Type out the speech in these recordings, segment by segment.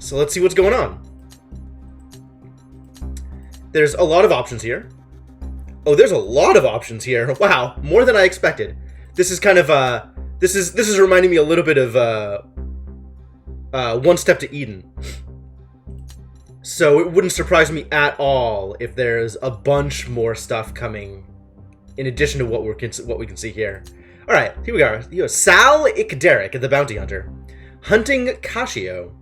So let's see what's going on. There's a lot of options here. Oh, there's a lot of options here. Wow, more than I expected. This is kind of this is reminding me a little bit of One Step to Eden. So it wouldn't surprise me at all if there's a bunch more stuff coming in addition to what we can see here. All right, here we are. You have Sal Ikderek, the bounty hunter, hunting Cashio.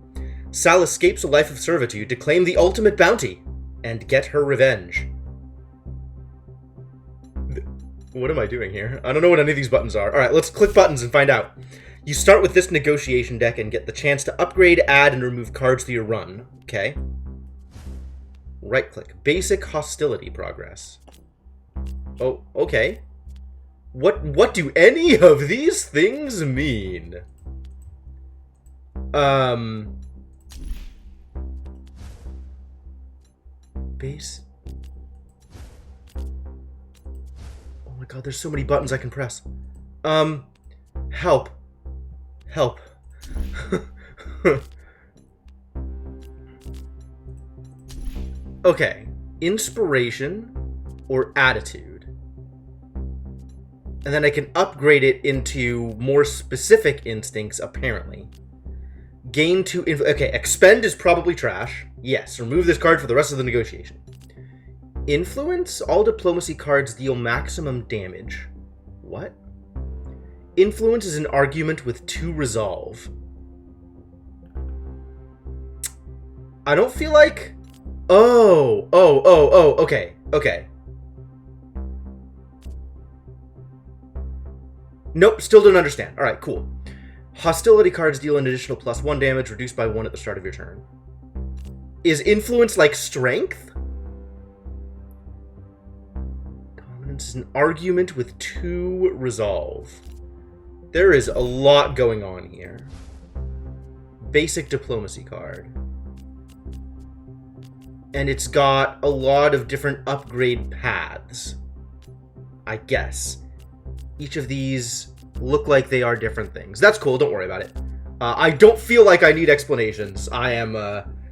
Sal escapes a life of servitude to claim the ultimate bounty and get her revenge. What am I doing here? I don't know what any of these buttons are. All right, let's click buttons and find out. You start with this negotiation deck and get the chance to upgrade, add, and remove cards to your run. Okay. Right-click. Basic hostility progress. Oh, okay. What do any of these things mean? Base. Oh my god, there's so many buttons I can press. Help. Help. Okay. Inspiration or attitude. And then I can upgrade it into more specific instincts, apparently. Gain 2... Okay, expend is probably trash. Yes, remove this card for the rest of the negotiation. Influence? All diplomacy cards deal maximum damage. What? Influence is an argument with 2 resolve. I don't feel like... Oh, okay. Nope, still don't understand. Alright, cool. Hostility cards deal an additional +1 damage, reduced by 1 at the start of your turn. Is influence like strength? Dominance is an argument with 2 resolve. There is a lot going on here. Basic diplomacy card. And it's got a lot of different upgrade paths, I guess. Each of these look like they are different things. That's cool, don't worry about it. I don't feel like I need explanations. I am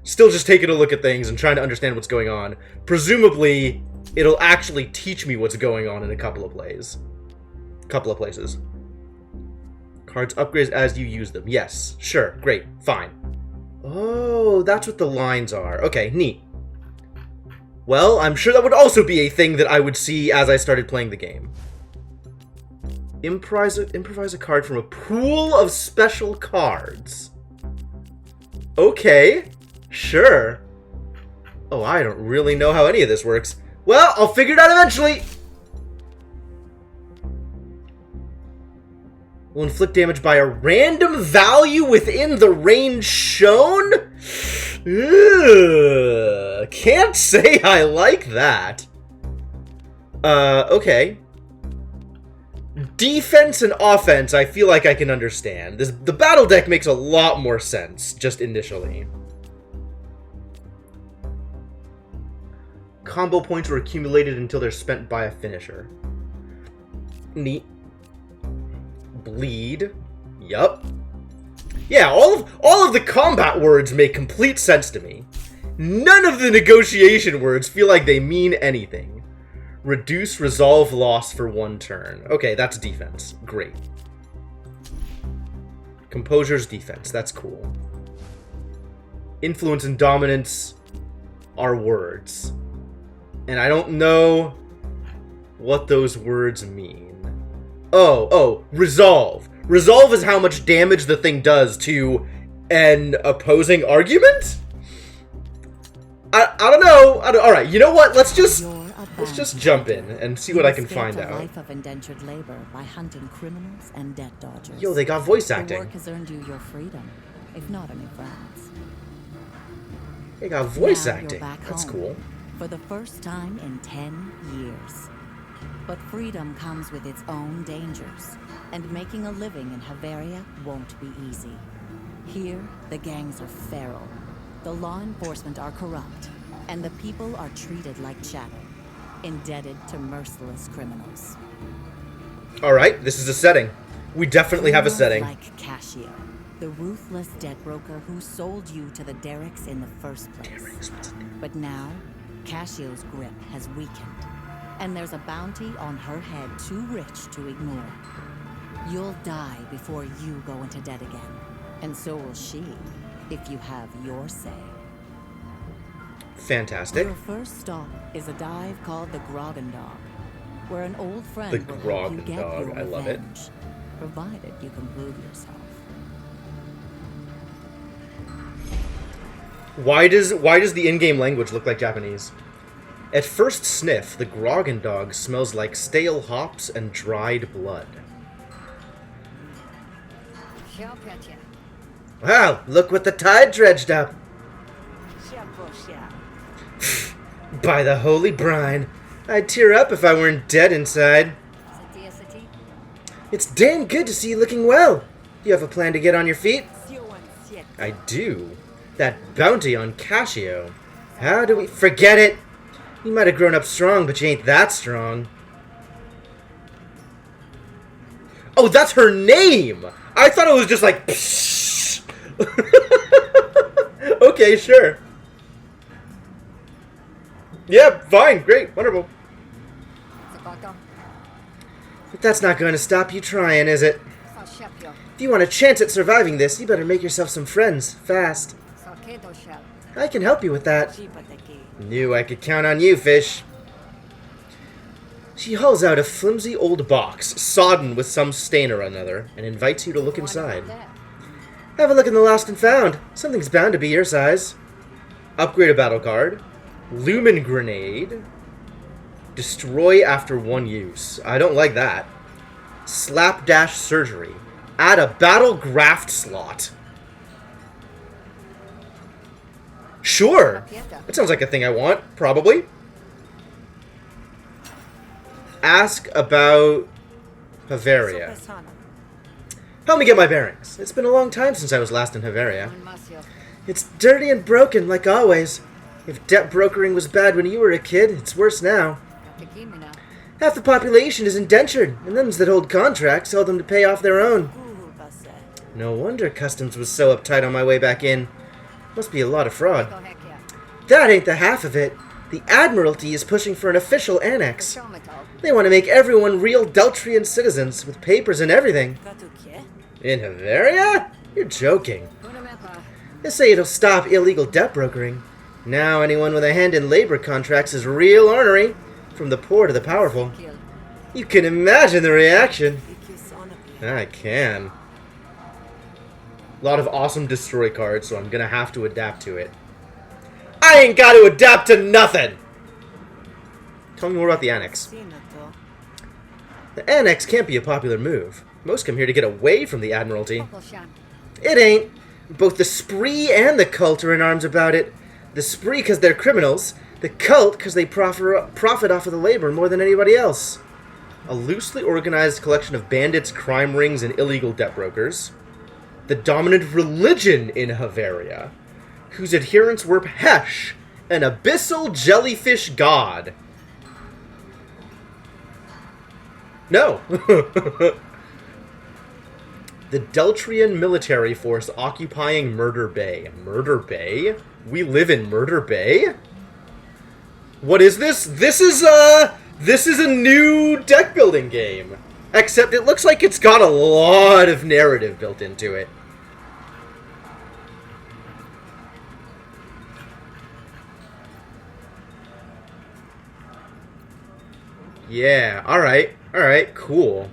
still just taking a look at things and trying to understand what's going on. Presumably, it'll actually teach me what's going on in a couple of places. Cards upgrades as you use them. Yes, sure, great, fine. Oh, that's what the lines are. Okay, neat. Well, I'm sure that would also be a thing that I would see as I started playing the game. Improvise a card from a pool of special cards. Okay, sure. Oh, I don't really know how any of this works. Well, I'll figure it out eventually. Will inflict damage by a random value within the range shown? Ugh, can't say I like that. Okay. Defense and offense, I feel like I can understand. The battle deck makes a lot more sense, just initially. Combo points are accumulated until they're spent by a finisher. Neat. Bleed. Yup. Yeah, all of the combat words make complete sense to me. None of the negotiation words feel like they mean anything. Reduce resolve loss for 1 turn. Okay, that's defense. Great. Composure's defense. That's cool. Influence and dominance are words. And I don't know what those words mean. Oh, resolve. Resolve is how much damage the thing does to an opposing argument? I don't know. Alright, you know what? Let's just jump in and see what I can find out. Life of indentured labor by hunting criminals and debt dodgers. Yo, they got voice The acting. work has earned you your freedom, if not any friends. They got voice Now you're acting. back That's home, cool. For the first time in 10 years. But freedom comes with its own dangers, and making a living in Haveria won't be easy. Here, the gangs are feral, the law enforcement are corrupt, and the people are treated like chattel, indebted to merciless criminals. Alright, this is a setting. We definitely have a setting. Like Cashio, The ruthless debt broker who sold you to the Derricks in the first place. But now, Cassio's grip has weakened, and there's a bounty on her head too rich to ignore. You'll die before you go into debt again, and so will she, if you have your say. Fantastic. Your first stop is a dive called the Groggen Dog, where an old friend The will help you Groggen get Dog, your I love it. revenge, provided you can prove yourself. Why does the in-game language look like Japanese? At first sniff, the Groggen Dog smells like stale hops and dried blood. Wow, look what the tide dredged up. By the holy brine, I'd tear up if I weren't dead inside. It's damn good to see you looking well. You have a plan to get on your feet? I do. That bounty on Cassio. How do we... Forget it! You might have grown up strong, but you ain't that strong. Oh, that's her name! I thought it was just like... Psh. Okay, sure. Yeah, fine, great, wonderful. But that's not going to stop you trying, is it? If you want a chance at surviving this, you better make yourself some friends, fast. I can help you with that. Knew I could count on you, fish. She hauls out a flimsy old box, sodden with some stain or another, and invites you to look inside. Have a look in the lost and found. Something's bound to be your size. Upgrade a battle card. Lumen grenade. Destroy after one use. I don't like that. Slapdash surgery. Add a battle graft slot. Sure. That sounds like a thing I want, probably. Ask about Bavaria. Help me get my bearings. It's been a long time since I was last in Bavaria. It's dirty and broken, like always. If debt brokering was bad when you were a kid, it's worse now. Half the population is indentured, and those that hold contracts sell them to pay off their own. No wonder customs was so uptight on my way back in. Must be a lot of fraud. That ain't the half of it. The Admiralty is pushing for an official annex. They want to make everyone real Deltrian citizens, with papers and everything. In Bavaria? You're joking. They say it'll stop illegal debt brokering. Now anyone with a hand in labor contracts is real ornery, from the poor to the powerful. You can imagine the reaction. I can. A lot of awesome destroy cards, so I'm gonna have to adapt to it. I ain't got to adapt to nothing! Tell me more about the Annex. The Annex can't be a popular move. Most come here to get away from the Admiralty. It ain't. Both the Spree and the Cult are in arms about it. The Spree because they're criminals. The Cult because they profit off of the labor more than anybody else. A loosely organized collection of bandits, crime rings, and illegal debt brokers. The dominant religion in Bavaria, whose adherents worship Hesh, an abyssal jellyfish god. No. The Deltrian military force occupying Murder Bay. Murder Bay? We live in Murder Bay? What is this? This is a new deck building game. Except it looks like it's got a lot of narrative built into it. Yeah, alright, cool.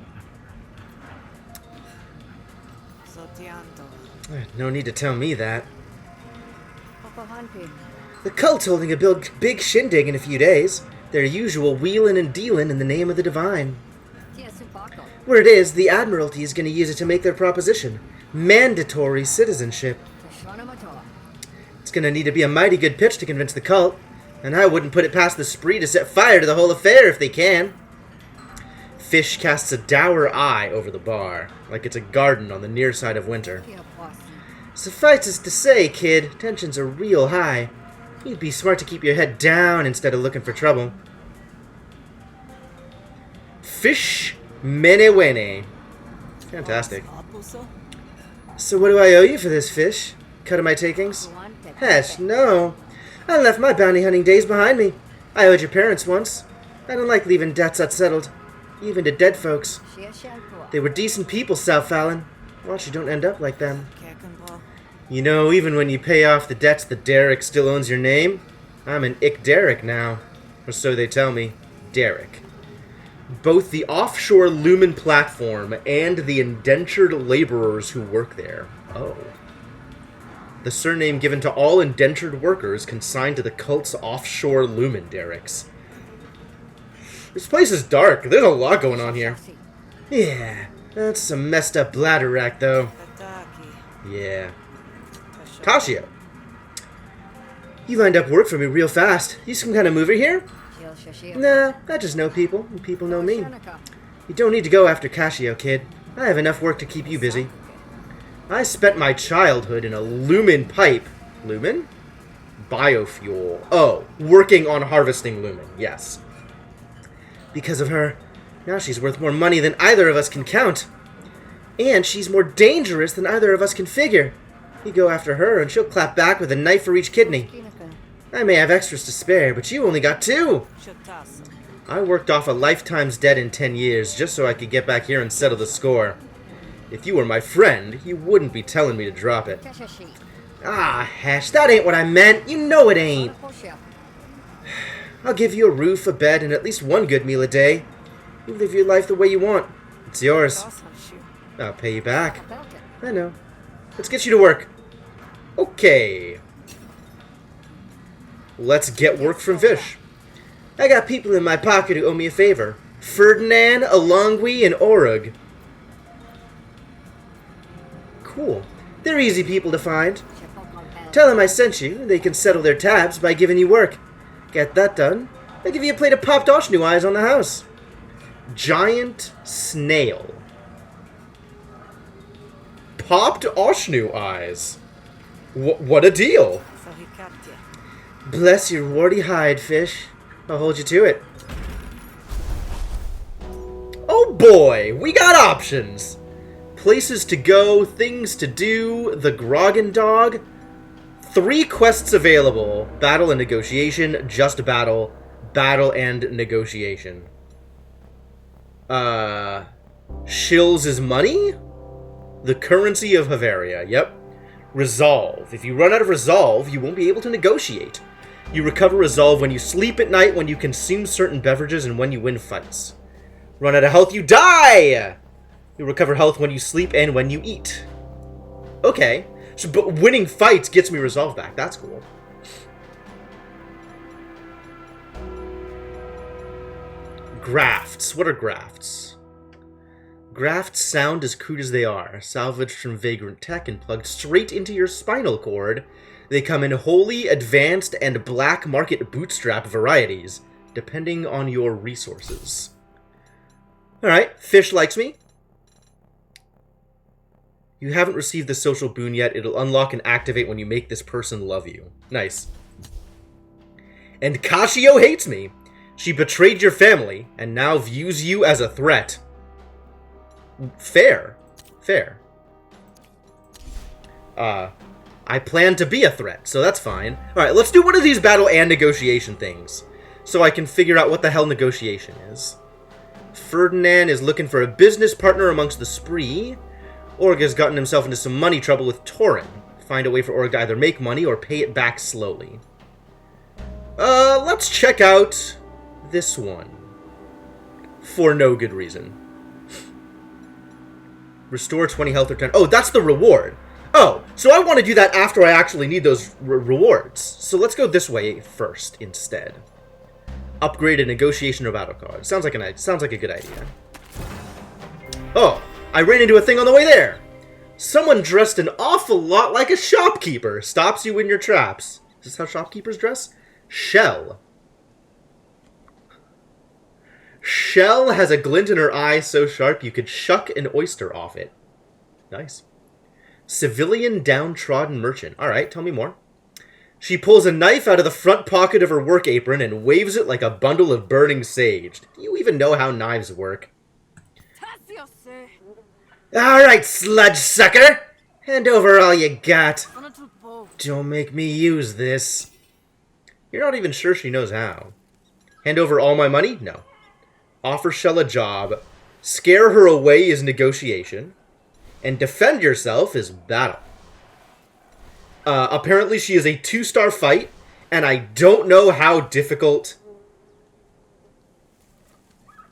No need to tell me that. The cult's holding a big shindig in a few days. Their usual wheelin' and dealin' in the name of the divine. Where it is, the Admiralty is going to use it to make their proposition. Mandatory citizenship. It's going to need to be a mighty good pitch to convince the cult. And I wouldn't put it past the Spree to set fire to the whole affair if they can. Fish casts a dour eye over the bar, like it's a garden on the near side of winter. Suffices to say, kid, tensions are real high. You'd be smart to keep your head down instead of looking for trouble. Fish Menewene. Fantastic. So what do I owe you for this, Fish? Cut of my takings? Hesh, no. I left my bounty hunting days behind me. I owed your parents once. I don't like leaving debts unsettled, even to dead folks. They were decent people, South Fallon. Watch you don't end up like them. You know, even when you pay off the debts, the Derek still owns your name. I'm an Ick Derek now. Or so they tell me. Derek. Both the offshore Lumen platform and the indentured laborers who work there. Oh. The surname given to all indentured workers consigned to the cult's offshore Lumen Derricks. This place is dark. There's a lot going on here. Yeah, that's some messed up bladder rack, though. Yeah. Kashio. You lined up work for me real fast. You some kind of mover here? Nah, I just know people, and people know me. You don't need to go after Kashio, kid. I have enough work to keep you busy. I spent my childhood in a lumen pipe. Lumen? Biofuel. Oh, working on harvesting lumen, yes. Because of her, now she's worth more money than either of us can count. And she's more dangerous than either of us can figure. You go after her, and she'll clap back with a knife for each kidney. I may have extras to spare, but you only got 2. I worked off a lifetime's debt in 10 years just so I could get back here and settle the score. If you were my friend, you wouldn't be telling me to drop it. Ah, Hesh, that ain't what I meant. You know it ain't. I'll give you a roof, a bed, and at least one good meal a day. You live your life the way you want. It's yours. I'll pay you back. I know. Let's get you to work. Okay. Let's get work from Fish. I got people in my pocket who owe me a favor. Ferdinand, Alongwi, and Orug. Cool. They're easy people to find. Tell them I sent you, and they can settle their tabs by giving you work. Get that done, I'll give you a plate of popped Oshnu eyes on the house. Giant snail. Popped Oshnu eyes. What a deal. Bless your warty hide, Fish. I'll hold you to it. Oh boy, we got options. Places to go, things to do, the Grogan Dog. 3 quests available. Battle and negotiation, just battle, battle and negotiation. Shills is money? The currency of Havaria, yep. Resolve. If you run out of resolve, you won't be able to negotiate. You recover resolve when you sleep at night, when you consume certain beverages, and when you win fights. Run out of health, you die! You recover health when you sleep and when you eat. Okay. So, but winning fights gets me resolve back. That's cool. Grafts. What are grafts? Grafts sound as crude as they are. Salvaged from vagrant tech and plugged straight into your spinal cord. They come in wholly advanced and black market bootstrap varieties, depending on your resources. Alright, Fish likes me. You haven't received the social boon yet. It'll unlock and activate when you make this person love you. Nice. And Kashio hates me. She betrayed your family, and now views you as a threat. Fair. Fair. I plan to be a threat, so that's fine. Alright, let's do one of these battle and negotiation things, so I can figure out what the hell negotiation is. Ferdinand is looking for a business partner amongst the spree. Org has gotten himself into some money trouble with Torin. Find a way for Org to either make money or pay it back slowly. Let's check out this one. For no good reason. Restore 20 health or 10. Oh, that's the reward. Oh, so I want to do that after I actually need those rewards. So let's go this way first instead. Upgrade a negotiation or battle card. Sounds like a good idea. Oh, I ran into a thing on the way there. Someone dressed an awful lot like a shopkeeper. Stops you in your traps. Is this how shopkeepers dress? Shell. Shell has a glint in her eye so sharp you could shuck an oyster off it. Nice. Civilian downtrodden merchant. Alright, tell me more. She pulls a knife out of the front pocket of her work apron and waves it like a bundle of burning sage. Do you even know how knives work? Alright, sludge sucker! Hand over all you got. Don't make me use this. You're not even sure she knows how. Hand over all my money? No. Offer Shell a job. Scare her away is negotiation. And defend yourself is battle. Apparently she is a 2-star fight, and I don't know how difficult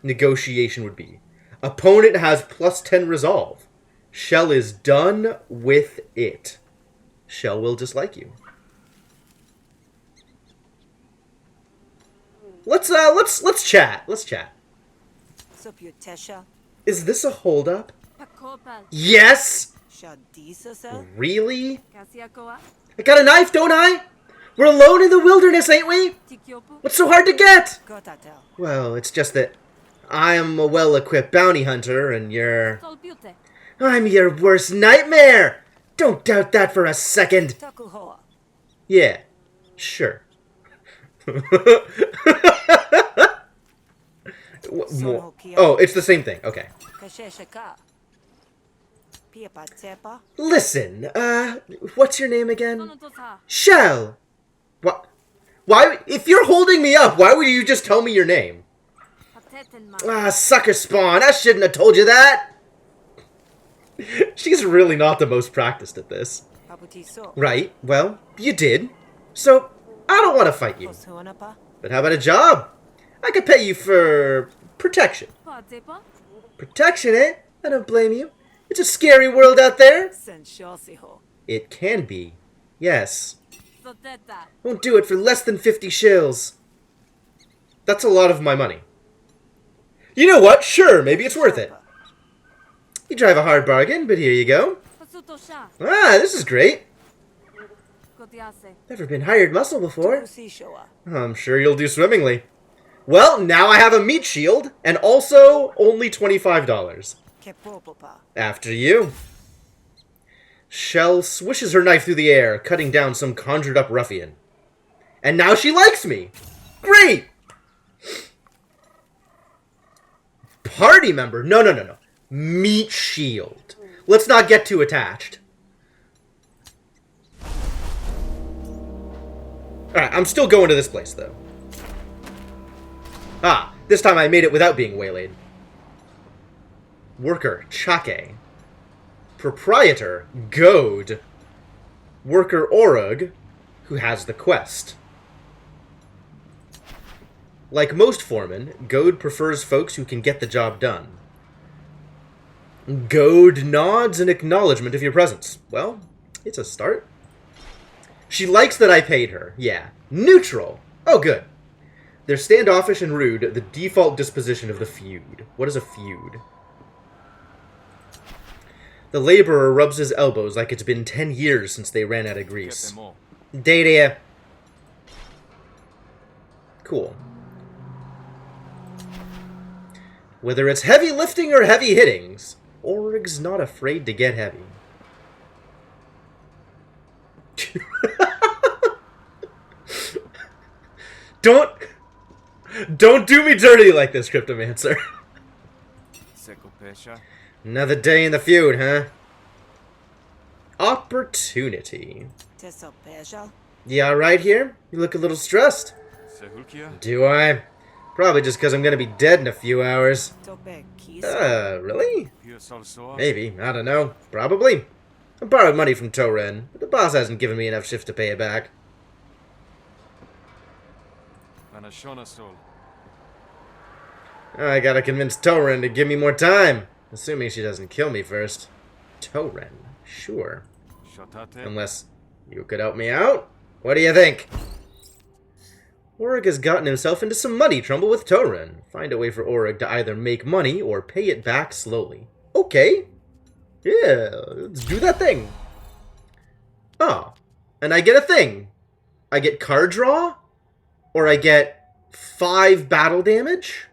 negotiation would be. Opponent has +10 resolve. Shell is done with it. Shell will dislike you. Let's chat. Let's chat. Is this a holdup? Yes! Really? I got a knife, don't I? We're alone in the wilderness, ain't we? What's so hard to get? Well, it's just that I am a well-equipped bounty hunter, and you're... I'm your worst nightmare! Don't doubt that for a second. Yeah, sure. Oh, it's the same thing. Okay. Listen, what's your name again? Shell! What? Why? If you're holding me up, why would you just tell me your name? Sucker spawn, I shouldn't have told you that! She's really not the most practiced at this. Right, well, you did. So, I don't want to fight you. But how about a job? I could pay you for protection. Protection, eh? I don't blame you. It's a scary world out there. It can be. Yes. Won't do it for less than 50 shills. That's a lot of my money. You know what? Sure, maybe it's worth it. You drive a hard bargain, but here you go. This is great. Never been hired muscle before. I'm sure you'll do swimmingly. Well, now I have a meat shield, and also only $25. After you. Shell swishes her knife through the air, cutting down some conjured-up ruffian. And now she likes me! Great! Party member? No. Meat shield. Let's not get too attached. Alright, I'm still going to this place, though. This time I made it without being waylaid. Worker, Chake. Proprietor, Goad. Worker, Orug, who has the quest. Like most foremen, Goad prefers folks who can get the job done. Goad nods in acknowledgement of your presence. Well, it's a start. She likes that I paid her. Yeah. Neutral. Oh, good. They're standoffish and rude, the default disposition of the feud. What is a feud? The laborer rubs his elbows like it's been 10 years since they ran out of grease. Data. Cool. Whether it's heavy lifting or heavy hittings, Orig's not afraid to get heavy. Don't do me dirty like this, Cryptomancer. Another day in the feud, huh? Opportunity. You alright here? You look a little stressed. Do I? Probably just because I'm gonna be dead in a few hours. Really? Maybe. I don't know. Probably. I borrowed money from Toren, but the boss hasn't given me enough shift to pay it back. I gotta convince Toren to give me more time. Assuming she doesn't kill me first. Toren, sure. Unless you could help me out? What do you think? Orig has gotten himself into some money trouble with Toren. Find a way for Orig to either make money or pay it back slowly. Okay. Yeah, let's do that thing. Oh, and I get a thing. I get card draw? Or I get 5 battle damage?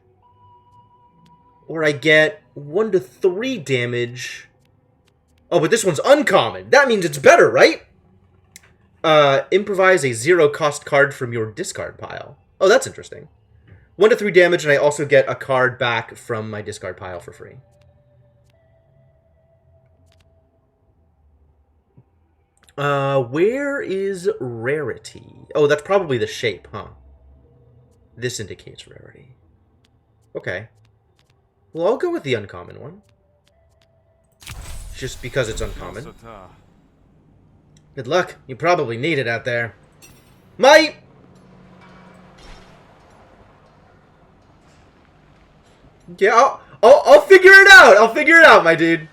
Or I get 1 to 3 damage. Oh, but this one's uncommon. That means it's better, right? Improvise a 0-cost card from your discard pile. Oh, that's interesting. 1 to 3 damage, and I also get a card back from my discard pile for free. Where is rarity? Oh, that's probably the shape, huh? This indicates rarity. Okay. Well, I'll go with the uncommon one. Just because it's uncommon. Good luck. You probably need it out there. Might! Yeah, I'll figure it out! I'll figure it out, my dude.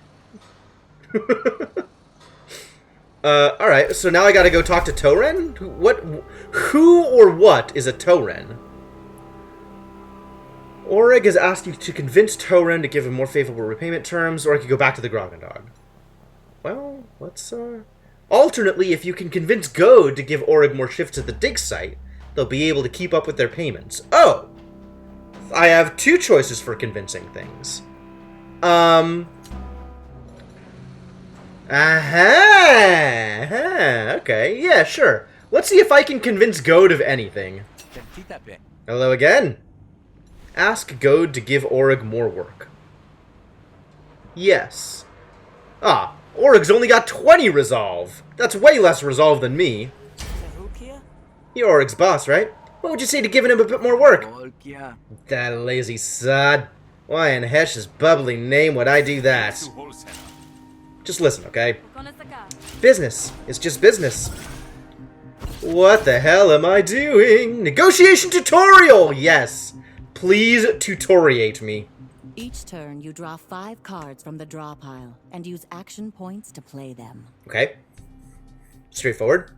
Alright, so now I gotta go talk to Toren? Who or what is a Toren? Orig has asked you to convince Toren to give him more favorable repayment terms, or I could go back to the Grogendog. Well, let's, alternately, if you can convince Goad to give Orig more shifts at the dig site, they'll be able to keep up with their payments. Oh! I have two choices for convincing things. Okay, yeah, sure. Let's see if I can convince Goad of anything. Hello again. Ask Goad to give Orig more work. Yes. Ah, Orig's only got 20 resolve. That's way less resolve than me. You're Orig's boss, right? What would you say to giving him a bit more work? That lazy sod. Why in Hesh's bubbly name would I do that? Just listen, okay? Business. It's just business. What the hell am I doing? Negotiation tutorial! Yes. Please tutoriate me. Each turn, you draw 5 cards from the draw pile and use action points to play them. Okay. Straightforward.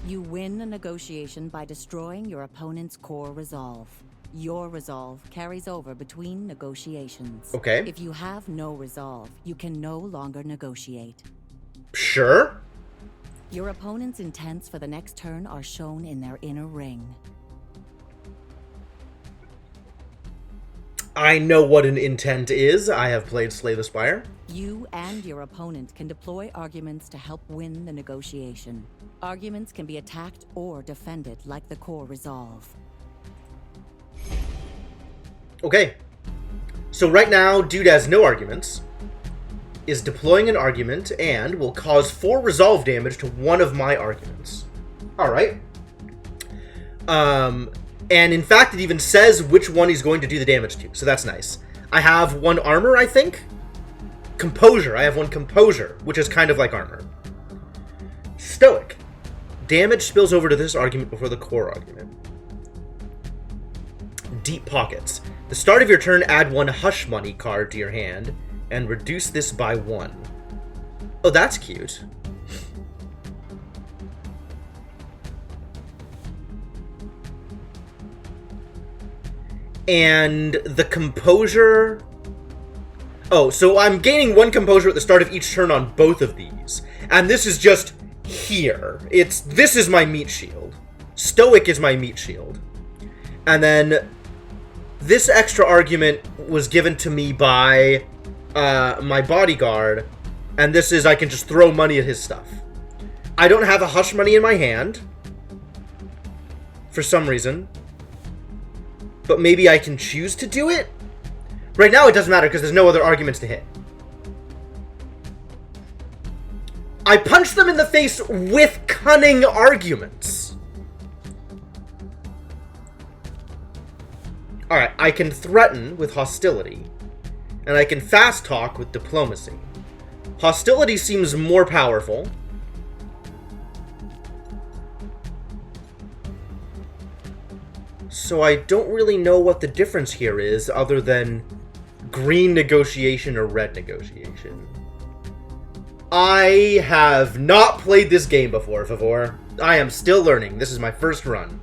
You win a negotiation by destroying your opponent's core resolve. Your resolve carries over between negotiations. Okay. If you have no resolve, you can no longer negotiate. Sure. Your opponent's intents for the next turn are shown in their inner ring. I know what an intent is. I have played Slay the Spire. You and your opponent can deploy arguments to help win the negotiation. Arguments can be attacked or defended like the core resolve. Okay. So right now, dude has no arguments, is deploying an argument, and will cause 4 resolve damage to one of my arguments. Alright. And in fact, it even says which one he's going to do the damage to, so that's nice. I have 1 armor, I think? Composure. I have 1 composure, which is kind of like armor. Stoic. Damage spills over to this argument before the core argument. Deep Pockets. The start of your turn, add 1 Hush Money card to your hand, and reduce this by 1. Oh, that's cute. And the composure... Oh, so I'm gaining 1 composure at the start of each turn on both of these. And this is just here. This is my meat shield. Stoic is my meat shield. And then this extra argument was given to me by my bodyguard. And this is I can just throw money at his stuff. I don't have a Hush Money in my hand. For some reason. But maybe I can choose to do it? Right now it doesn't matter because there's no other arguments to hit. I punch them in the face with cunning arguments. Alright, I can threaten with hostility. And I can fast talk with diplomacy. Hostility seems more powerful. So I don't really know what the difference here is, other than green negotiation or red negotiation. I have not played this game before, Favor. I am still learning. This is my first run.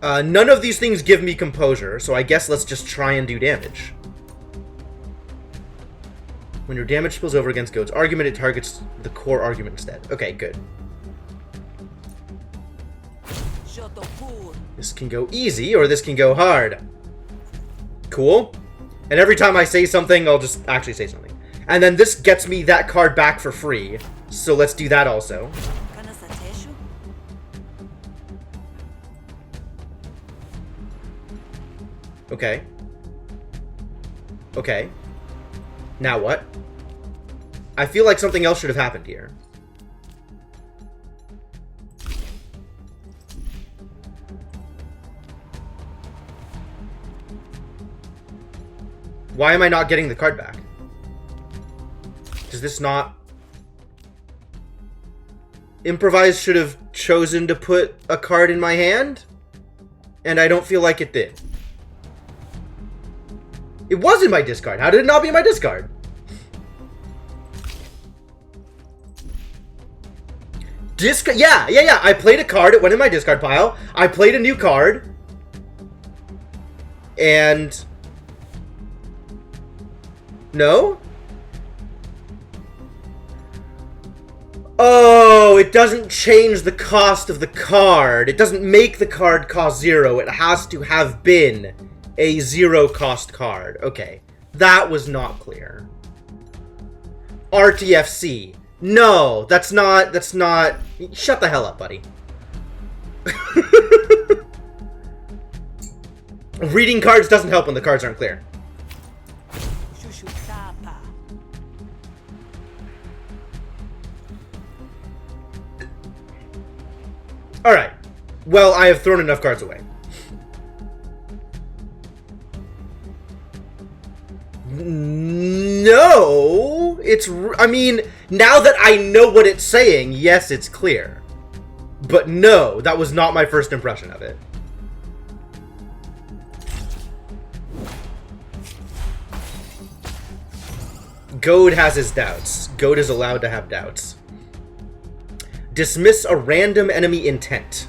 None of these things give me composure, so I guess let's just try and do damage. When your damage spills over against Goad's argument, it targets the core argument instead. Okay, good. This can go easy, or this can go hard. Cool. And every time I say something, I'll just actually say something. And then this gets me that card back for free. So let's do that also. Okay. Okay. Now what? I feel like something else should have happened here. Why am I not getting the card back? Does this not... Improvise should have chosen to put a card in my hand? And I don't feel like it did. It was in my discard. How did it not be in my discard? Yeah. I played a card. It went in my discard pile. I played a new card. And... No? Oh, it doesn't change the cost of the card. It doesn't make the card cost 0. It has to have been a 0 cost card. Okay. That was not clear. RTFC. No, that's not... Shut the hell up, buddy. Reading cards doesn't help when the cards aren't clear. Alright. Well, I have thrown enough cards away. No! I mean, now that I know what it's saying, yes, it's clear. But no, that was not my first impression of it. Goad has his doubts. Goad is allowed to have doubts. Dismiss a random enemy intent.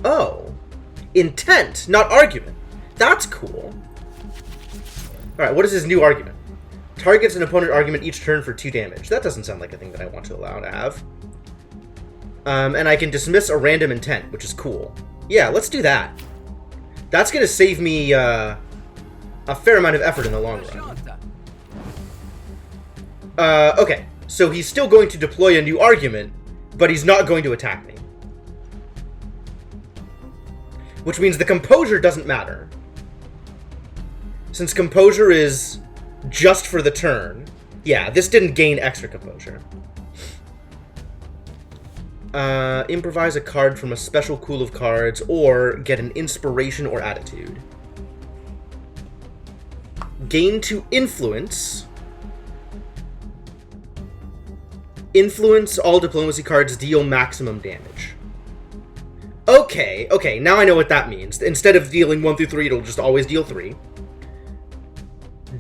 Oh. Intent, not argument. That's cool. Alright, what is his new argument? Targets an opponent argument each turn for 2 damage. That doesn't sound like a thing that I want to allow to have. And I can dismiss a random intent, which is cool. Yeah, let's do that. That's going to save me a fair amount of effort in the long run. Okay, so he's still going to deploy a new argument, but he's not going to attack me. Which means the composure doesn't matter. Since composure is just for the turn. Yeah, this didn't gain extra composure. Improvise a card from a special pool of cards, or get an inspiration or attitude. Gain to influence. Influence all diplomacy cards deal maximum damage. Okay, now I know what that means. Instead of dealing 1 through 3, it'll just always deal 3.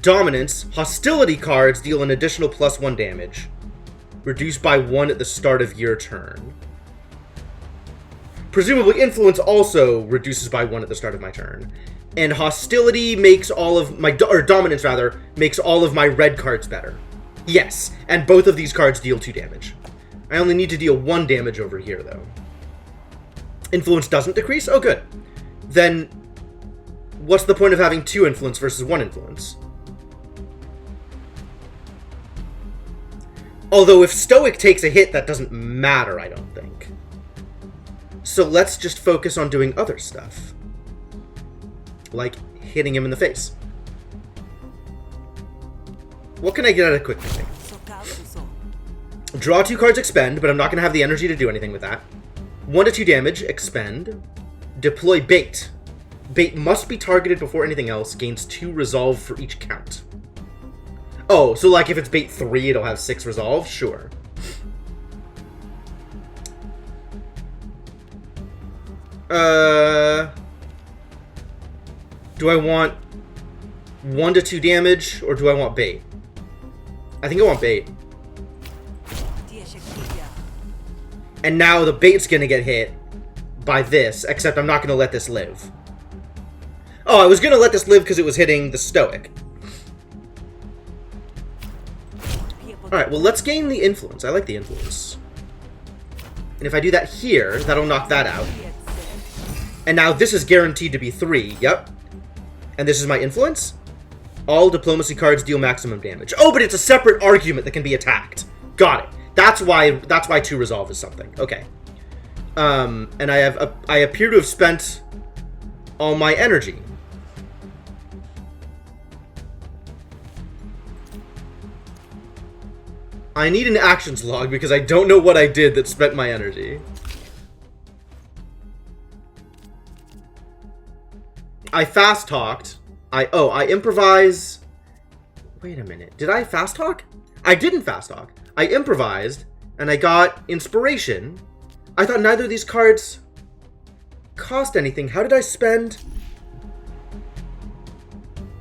Dominance, hostility cards deal an additional +1 damage. Reduced by 1 at the start of your turn. Presumably influence also reduces by 1 at the start of my turn. And hostility makes all of my, or dominance rather, makes all of my red cards better. Yes, and both of these cards deal 2 damage. I only need to deal 1 damage over here, though. Influence doesn't decrease? Oh, good. Then, what's the point of having 2 influence versus 1 influence? Although, if Stoic takes a hit, that doesn't matter, I don't think. So let's just focus on doing other stuff. Like hitting him in the face. What can I get out of quick thinking? Draw 2 cards, expend, but I'm not going to have the energy to do anything with that. 1 to 2 damage, expend. Deploy bait. Bait must be targeted before anything else, gains 2 resolve for each count. Oh, so like if it's bait 3, it'll have 6 resolve? Sure. Do I want 1 to 2 damage, or do I want bait? I think I want bait. And now the bait's gonna get hit by this, except I'm not gonna let this live. Oh, I was gonna let this live because it was hitting the Stoic. Alright, well let's gain the influence. I like the influence. And if I do that here, that'll knock that out. And now this is guaranteed to be 3, yep. And this is my influence? All diplomacy cards deal maximum damage. Oh, but it's a separate argument that can be attacked. Got it. That's why 2 resolve is something. Okay. And I appear to have spent all my energy. I need an actions log because I don't know what I did that spent my energy. I fast talked. I improvise. Wait a minute. Did I fast talk? I didn't fast talk. I improvised and I got inspiration. I thought neither of these cards cost anything. How did I spend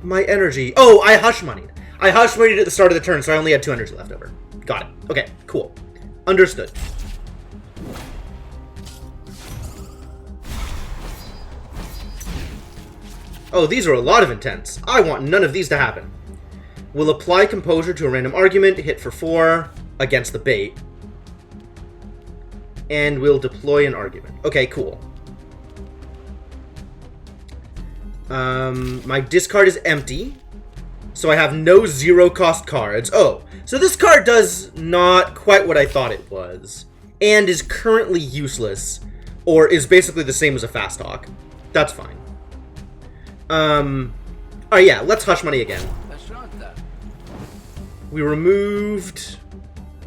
my energy? Oh, I hush moneyed. I hush moneyed at the start of the turn, so I only had 2 energy left over. Got it. Okay, cool. Understood. Oh, these are a lot of intents. I want none of these to happen. We'll apply composure to a random argument, hit for 4 against the bait. And we'll deploy an argument. Okay, cool. My discard is empty. So I have no 0-cost cards. Oh, so this card does not quite what I thought it was. And is currently useless. Or is basically the same as a fast talk. That's fine. Oh yeah, let's hush money again. We removed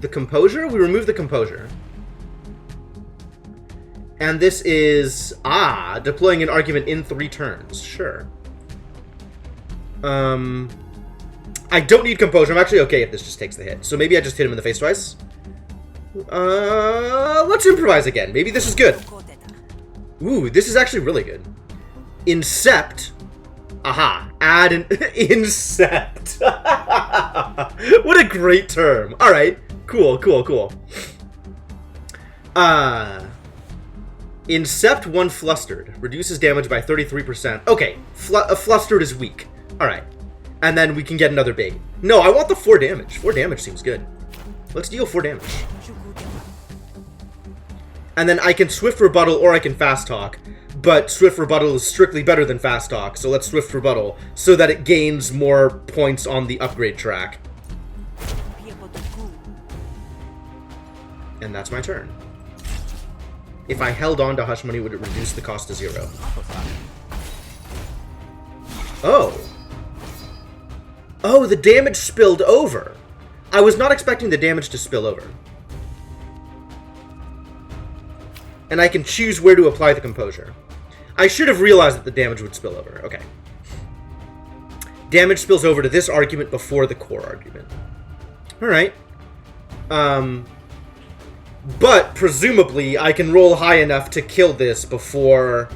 the composure? We removed the composure. And this is, deploying an argument in 3 turns. Sure. I don't need composure. I'm actually okay if this just takes the hit. So maybe I just hit him in the face twice. Let's improvise again. Maybe this is good. Ooh, this is actually really good. Incept. Aha. Add an Incept. What a great term. Alright. Cool, cool, cool. Incept 1 Flustered. Reduces damage by 33%. Okay. Flustered is weak. Alright. And then we can get another bait. No, I want the 4 damage. 4 damage seems good. Let's deal 4 damage. And then I can Swift Rebuttal or I can Fast Talk. But Swift Rebuttal is strictly better than Fast Talk, so let's Swift Rebuttal so that it gains more points on the upgrade track. And that's my turn. If I held on to Hush Money, would it reduce the cost to 0? Oh. Oh, the damage spilled over. I was not expecting the damage to spill over. And I can choose where to apply the composure. I should have realized that the damage would spill over. Okay. Damage spills over to this argument before the core argument. Alright. But, presumably, I can roll high enough to kill this before...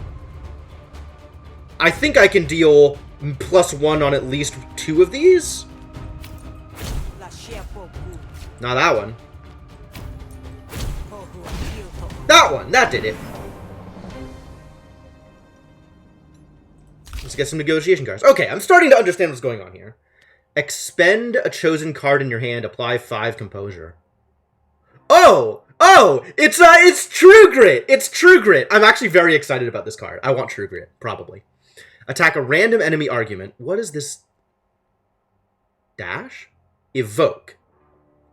I think I can deal +1 on at least 2 of these? Not that one. That one! That did it! Let's get some negotiation cards. Okay, I'm starting to understand what's going on here. Expend a chosen card in your hand, apply 5 composure. Oh! Oh! It's True Grit! It's True Grit! I'm actually very excited about this card. I want True Grit, probably. Attack a random enemy argument. What is this? Dash? Evoke.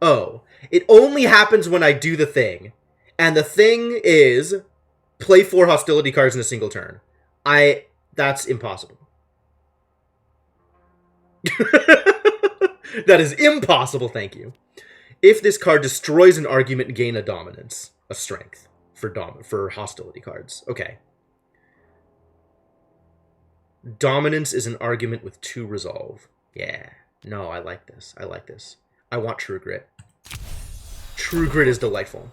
Oh. It only happens when I do the thing. And the thing is, play 4 hostility cards in a single turn. That's impossible. That is impossible, thank you. If this card destroys an argument, gain a dominance. A strength for hostility cards. Okay. Dominance is an argument with 2 resolve. Yeah. No, I like this. I like this. I want True Grit. True Grit is delightful.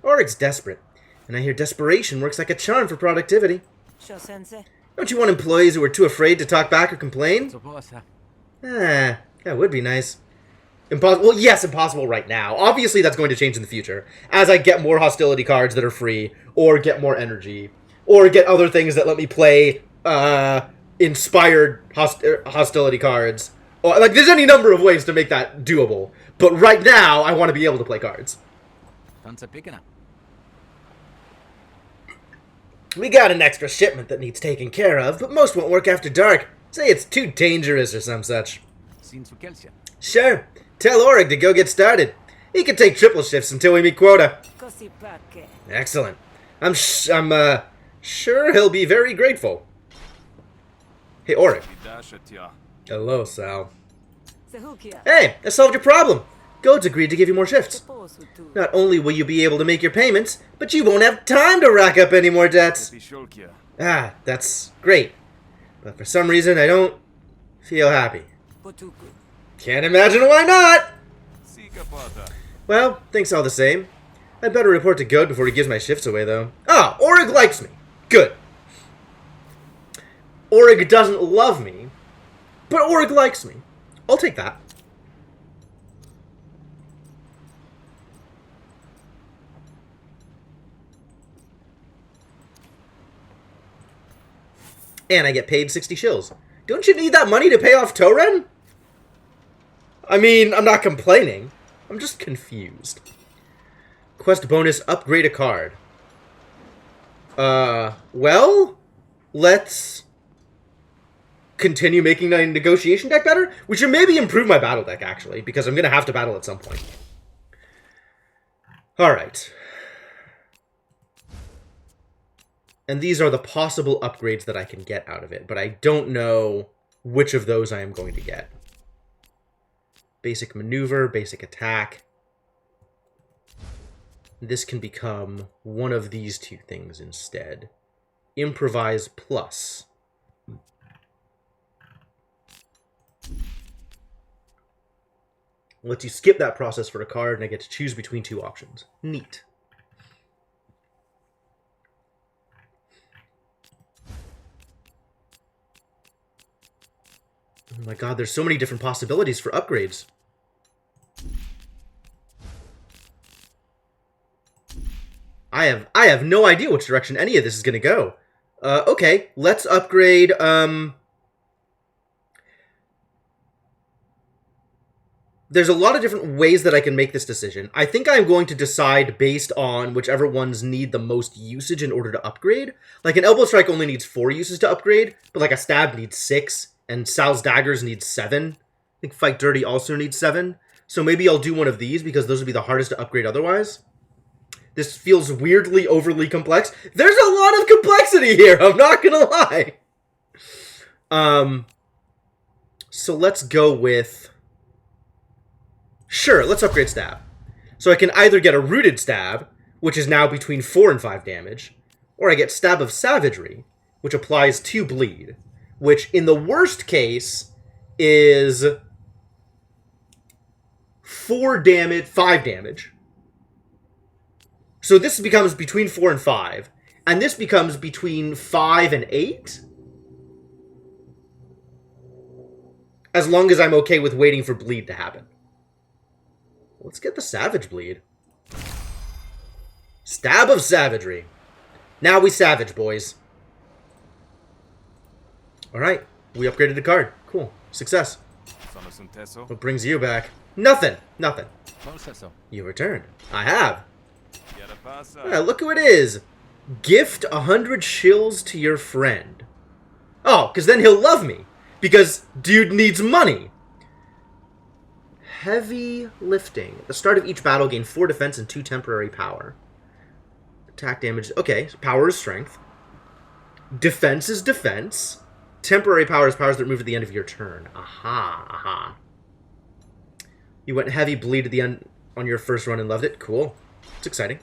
Or it's desperate. And I hear desperation works like a charm for productivity. Don't you want employees who are too afraid to talk back or complain? That would be nice. Impossible. Well, yes, impossible right now. Obviously, that's going to change in the future. As I get more hostility cards that are free, or get more energy, or get other things that let me play inspired hostility cards. Or, like, there's any number of ways to make that doable. But right now, I want to be able to play cards. We got an extra shipment that needs taking care of, but most won't work after dark. Say it's too dangerous or some such. Sure. Tell Orig to go get started. He can take triple shifts until we meet quota. Excellent. I'm sure he'll be very grateful. Hey, Orig. Hello, Sal. Hey, I solved your problem. Goats agreed to give you more shifts. Not only will you be able to make your payments, but you won't have time to rack up any more debts. Ah, that's great. But for some reason, I don't feel happy. Can't imagine why not! Well, thanks all the same. I'd better report to Goat before he gives my shifts away, though. Ah, Orig likes me. Good. Orig doesn't love me, but Orig likes me. I'll take that. And I get paid 60 shills. Don't you need that money to pay off Toren? I mean, I'm not complaining. I'm just confused. Quest bonus, upgrade a card. Well, let's continue making my negotiation deck better. We should maybe improve my battle deck, actually, because I'm going to have to battle at some point. Alright. And these are the possible upgrades that I can get out of it, but I don't know which of those I am going to get. Basic maneuver, basic attack. This can become one of these two things instead. Improvise plus. Lets you skip that process for a card, and I get to choose between two options. Neat. Oh my god, there's so many different possibilities for upgrades. I have no idea which direction any of this is going to go. Okay, let's upgrade, There's a lot of different ways that I can make this decision. I think I'm going to decide based on whichever ones need the most usage in order to upgrade. Like, an Elbow Strike only needs 4 uses to upgrade, but like a Stab needs 6, and Sal's Daggers needs 7. I think Fight Dirty also needs 7. So maybe I'll do one of these, because those would be the hardest to upgrade otherwise. This feels weirdly overly complex. There's a lot of complexity here, I'm not gonna lie. So let's go with... Sure, let's upgrade Stab. So I can either get a Rooted Stab, which is now between 4 and 5 damage, or I get Stab of Savagery, which applies 2 bleed, which in the worst case is 4 damage, 5 damage. So this becomes between 4 and 5, and this becomes between 5 and 8? As long as I'm okay with waiting for bleed to happen. Let's get the Savage Bleed. Stab of Savagery. Now we savage, boys. Alright, we upgraded the card. Cool. Success. What brings you back? Nothing. Nothing. You returned. I have. Look who it is. Gift 100 shills to your friend. Oh, because then he'll love me. Because dude needs money. Heavy lifting. At the start of each battle, gain 4 defense and 2 temporary power. Attack damage. Okay, so power is strength. Defense is defense. Temporary power is powers that move at the end of your turn. Aha, aha. You went heavy bleed at the end on your first run and loved it. Cool. It's exciting.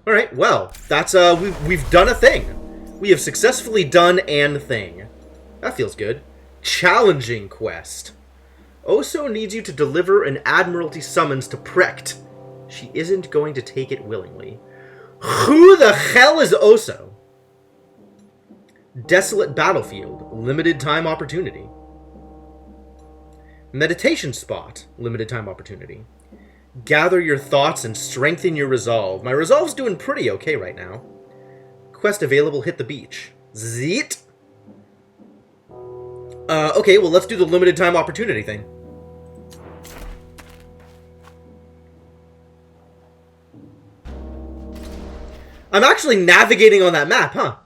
Alright, well, that's, we've done a thing. We have successfully done an thing. That feels good. Challenging quest. Oso needs you to deliver an Admiralty summons to Precht. She isn't going to take it willingly. Who the hell is Oso? Desolate Battlefield. Limited time opportunity. Meditation Spot. Limited time opportunity. Gather your thoughts and strengthen your resolve. My resolve's doing pretty okay right now. Quest available, hit the beach. Zeet. Okay, well, let's do the limited time opportunity thing. I'm actually navigating on that map, huh?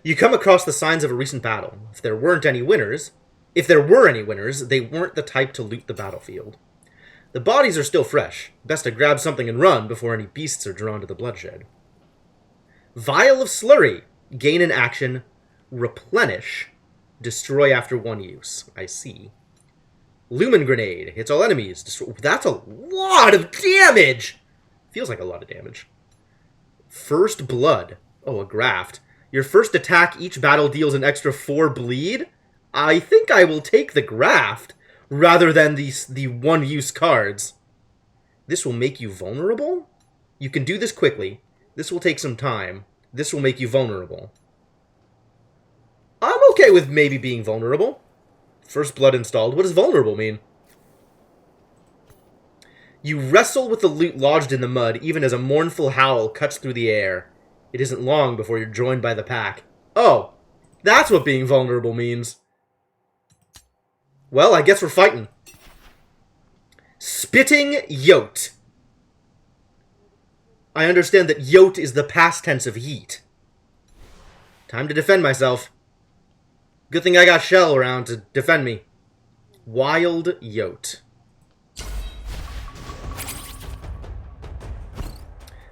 You come across the signs of a recent battle. If there were any winners, they weren't the type to loot the battlefield. The bodies are still fresh. Best to grab something and run before any beasts are drawn to the bloodshed. Vial of Slurry. Gain an action. Replenish. Destroy after 1 use. I see. Lumen Grenade. Hits all enemies. That's a lot of damage! Feels like a lot of damage. First Blood. Oh, a graft. Your first attack each battle deals an extra 4 bleed? I think I will take the graft rather than the one-use cards. This will make you vulnerable? You can do this quickly. This will take some time. This will make you vulnerable. I'm okay with maybe being vulnerable. First Blood installed. What does vulnerable mean? You wrestle with the loot lodged in the mud, even as a mournful howl cuts through the air. It isn't long before you're joined by the pack. Oh, that's what being vulnerable means. Well, I guess we're fighting. Spitting Yote. I understand that Yote is the past tense of heat. Time to defend myself. Good thing I got Shell around to defend me. Wild Yote.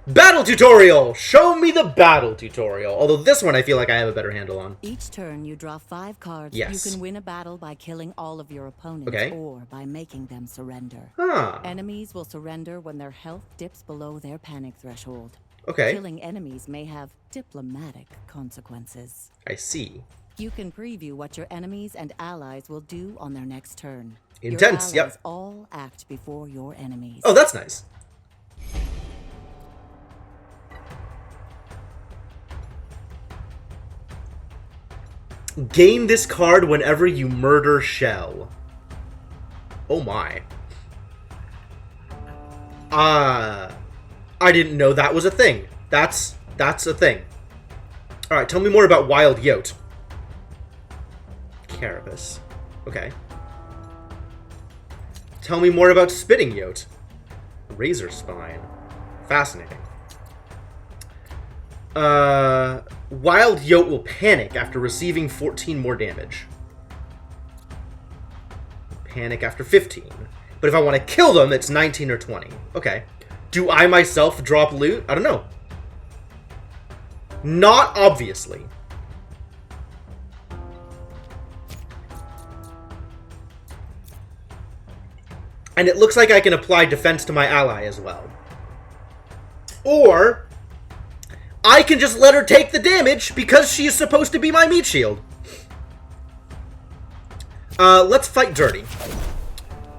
Battle tutorial! Show me the battle tutorial. Although this one I feel like I have a better handle on. Each turn you draw 5 cards. Yes. You can win a battle by killing all of your opponents or by making them surrender. Huh. Enemies will surrender when their health dips below their panic threshold. Okay. Killing enemies may have diplomatic consequences. I see. You can preview what your enemies and allies will do on their next turn. Intense, your allies yep. all act before your enemies. Oh, that's nice. Gain this card whenever you murder Shell. Oh my. I didn't know that was a thing. That's a thing. Alright, tell me more about Wild Yote. Carapace. Okay. Tell me more about Spitting Yote. Razor Spine. Fascinating. Wild Yote will panic after receiving 14 more damage. Panic after 15. But if I want to kill them, it's 19 or 20. Okay. Do I myself drop loot? I don't know. Not obviously. And it looks like I can apply defense to my ally as well. Or I can just let her take the damage because she is supposed to be my meat shield. Let's fight dirty.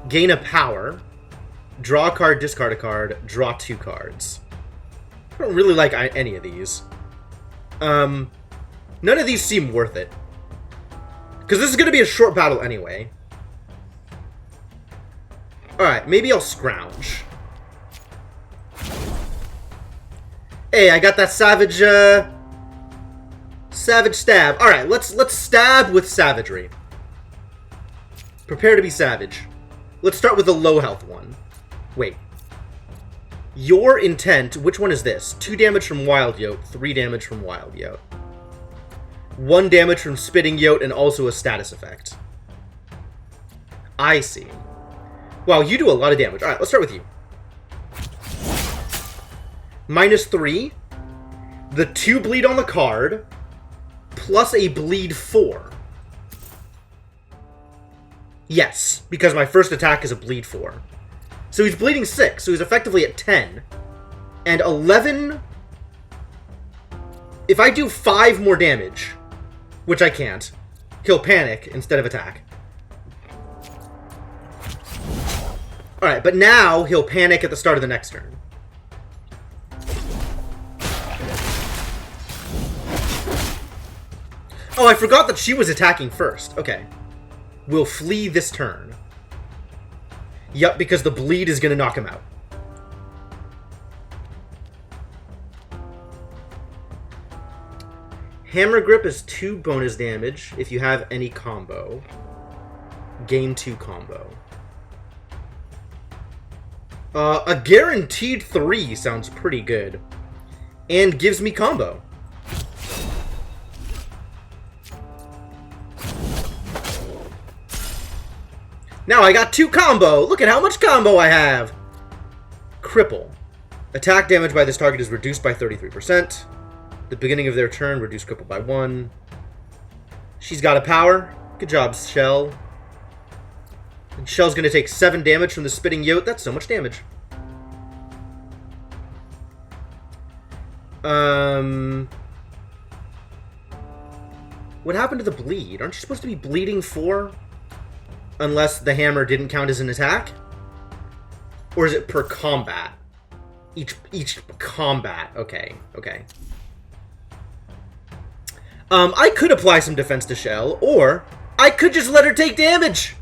Gain a power. Draw a card, discard a card, draw 2 cards. I don't really like any of these. None of these seem worth it. Because this is going to be a short battle anyway. Alright, maybe I'll scrounge. Hey, I got that savage, savage stab. Alright, let's stab with savagery. Prepare to be savage. Let's start with the low health one. Wait. Your intent, which one is this? 2 damage from Wild Yote, 3 damage from Wild Yote. 1 damage from Spitting Yote, and also a status effect. I see. Wow, you do a lot of damage. Alright, let's start with you. -3. The 2 bleed on the card, plus a bleed 4. Yes, because my first attack is a bleed 4. So he's bleeding 6, so he's effectively at 10. And 11... If I do 5 more damage, which I can't, he'll panic instead of attack. Alright, but now he'll panic at the start of the next turn. Oh, I forgot that she was attacking first. Okay. We'll flee this turn. Yup, because the bleed is going to knock him out. Hammer Grip is 2 bonus damage if you have any combo. Gain 2 combo. A guaranteed 3 sounds pretty good. And gives me combo. Now I got 2 combo! Look at how much combo I have! Cripple. Attack damage by this target is reduced by 33%. The beginning of their turn, reduce cripple by 1. She's got a power. Good job, Shell. And Shell's gonna take 7 damage from the spitting yote. That's so much damage. What happened to the bleed? Aren't you supposed to be bleeding 4? Unless the hammer didn't count as an attack? Or is it per combat? Each combat. Okay, okay. I could apply some defense to Shell, or I could just let her take damage!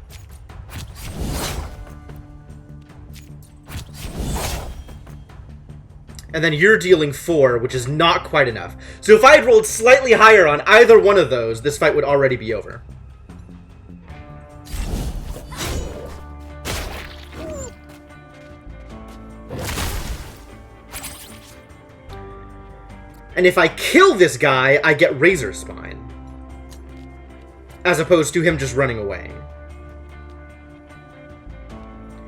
And then you're dealing 4, which is not quite enough. So if I had rolled slightly higher on either one of those, this fight would already be over. And if I kill this guy, I get Razor Spine. As opposed to him just running away.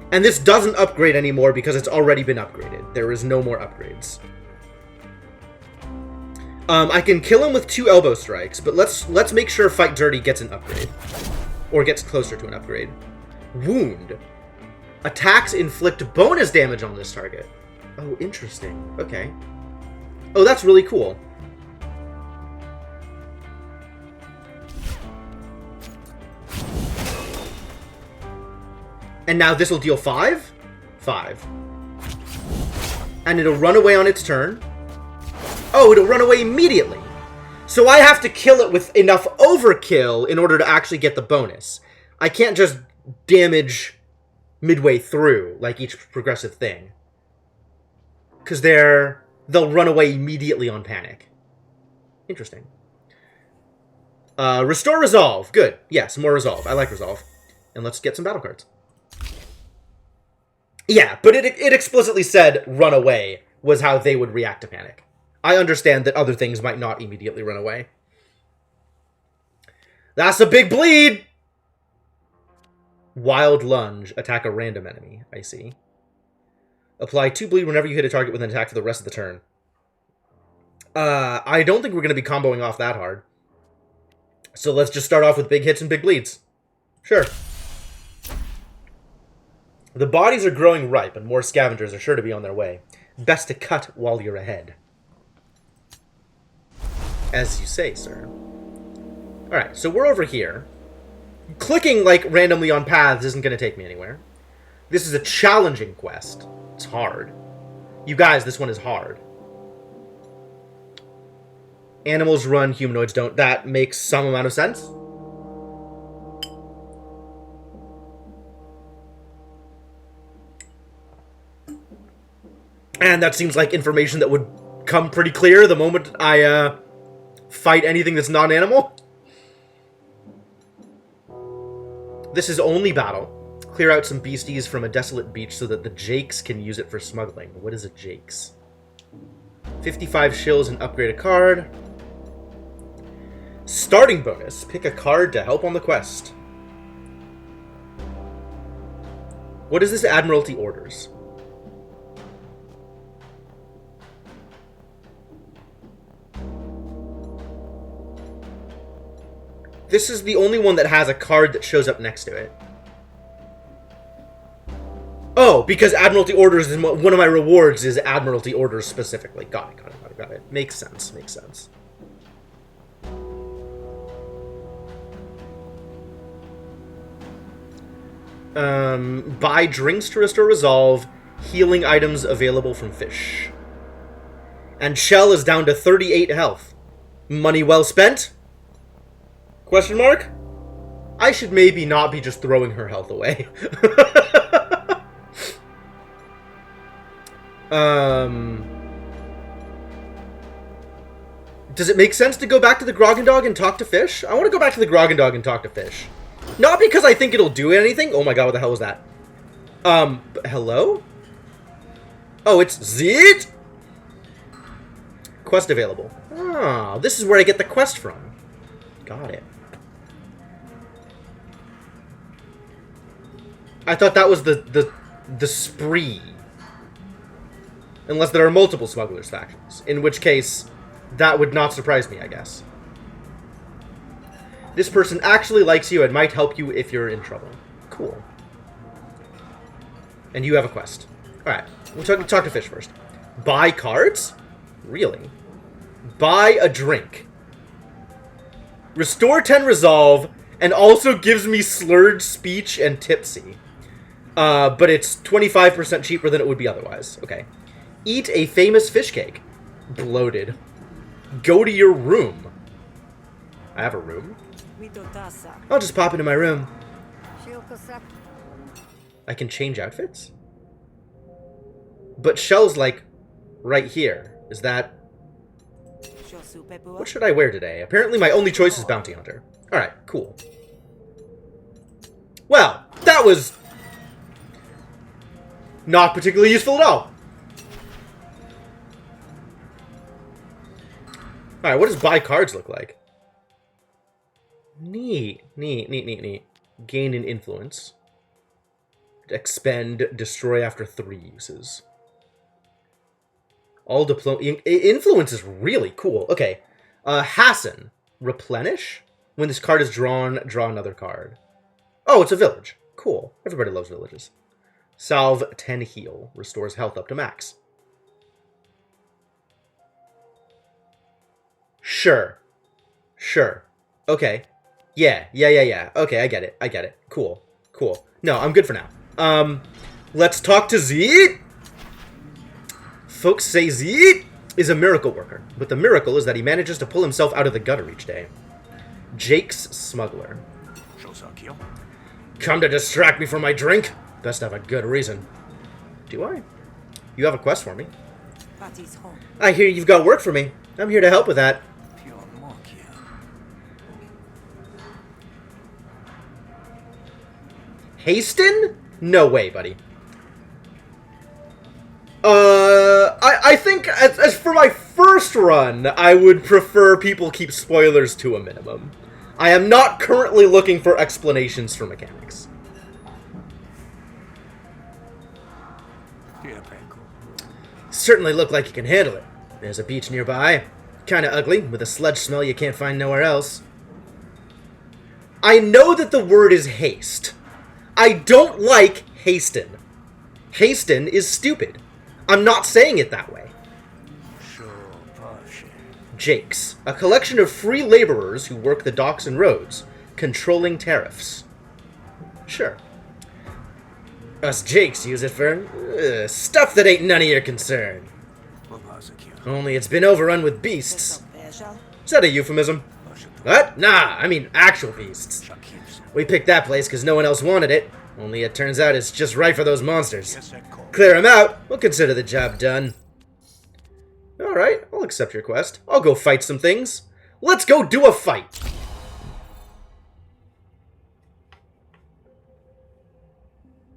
And this doesn't upgrade anymore because it's already been upgraded. There is no more upgrades. I can kill him with 2 elbow strikes, but let's make sure Fight Dirty gets an upgrade. Or gets closer to an upgrade. Wound. Attacks inflict bonus damage on this target. Oh, interesting. Okay. Oh, that's really cool. And now this will deal 5? 5. And it'll run away on its turn. Oh, it'll run away immediately. So I have to kill it with enough overkill in order to actually get the bonus. I can't just damage midway through, like each progressive thing. Because they'll run away immediately on panic. Interesting. Restore Resolve. Good. Yes, more Resolve. I like Resolve. And let's get some battle cards. Yeah, but it explicitly said run away was how they would react to panic. I understand that other things might not immediately run away. That's a big bleed! Wild Lunge. Attack a random enemy. I see. Apply 2 bleed whenever you hit a target with an attack for the rest of the turn. I don't think we're going to be comboing off that hard. So let's just start off with big hits and big bleeds. Sure. The bodies are growing ripe, and more scavengers are sure to be on their way. Best to cut while you're ahead. As you say, sir. Alright, so we're over here. Clicking, like, randomly on paths isn't going to take me anywhere. This is a challenging quest. It's hard. You guys, this one is hard. Animals run, humanoids don't. That makes some amount of sense. And that seems like information that would come pretty clear the moment I fight anything that's not an animal. This is only battle. Clear out some beasties from a desolate beach so that the Jakes can use it for smuggling. What is a Jakes? 55 shills and upgrade a card. Starting bonus. Pick a card to help on the quest. What is this Admiralty Orders? This is the only one that has a card that shows up next to it. Oh, because Admiralty Orders is one of my rewards is Admiralty Orders specifically. Got it. Makes sense. Buy drinks to restore resolve. Healing items available from fish. And Shell is down to 38 health. Money well spent? Question mark? I should maybe not be just throwing her health away. Does it make sense to go back to the Grogendog and talk to fish? I want to go back to the Grogendog and talk to fish. Not because I think it'll do anything. Oh my god, what the hell was that? Hello? Oh, it's Zit? Quest available. Ah, this is where I get the quest from. Got it. I thought that was the spree. Unless there are multiple smugglers factions. In which case, that would not surprise me, I guess. This person actually likes you and might help you if you're in trouble. Cool. And you have a quest. Alright, we'll talk to Fish first. Buy cards? Really? Buy a drink. Restore 10 resolve, and also gives me slurred speech and tipsy. But it's 25% cheaper than it would be otherwise. Okay. Eat a famous fish cake. Bloated. Go to your room. I have a room. I'll just pop into my room. I can change outfits? But Shell's like right here. Is that... What should I wear today? Apparently my only choice is Bounty Hunter. Alright, cool. Well, that was not particularly useful at all. Alright, what does buy cards look like? Neat. Gain in influence. Expend, destroy after 3 uses. All influence is really cool. Okay. Hassan. Replenish. When this card is drawn, draw another card. Oh, it's a village. Cool. Everybody loves villages. Salve 10 heal. Restores health up to max. Sure. Okay. Yeah. Okay, I get it. Cool. No, I'm good for now. Let's talk to Zed. Folks say Zed is a miracle worker, but the miracle is that he manages to pull himself out of the gutter each day. Jake's smuggler. Come to distract me from my drink? Best have a good reason. Do I? You have a quest for me. I hear you've got work for me. I'm here to help with that. Hasten? No way, buddy. I think as for my first run, I would prefer people keep spoilers to a minimum. I am not currently looking for explanations for mechanics. Certainly look like you can handle it. There's a beach nearby. Kinda ugly, with a sludge smell you can't find nowhere else. I know that the word is haste. I don't like hasten. Hasten is stupid. I'm not saying it that way. Jakes, a collection of free laborers who work the docks and roads, controlling tariffs. Sure. Us Jakes use it for stuff that ain't none of your concern. Only it's been overrun with beasts. Is that a euphemism? What? Nah, I mean actual beasts. We picked that place because no one else wanted it. Only it turns out it's just right for those monsters. Clear them out, we'll consider the job done. Alright, I'll accept your quest. I'll go fight some things. Let's go do a fight!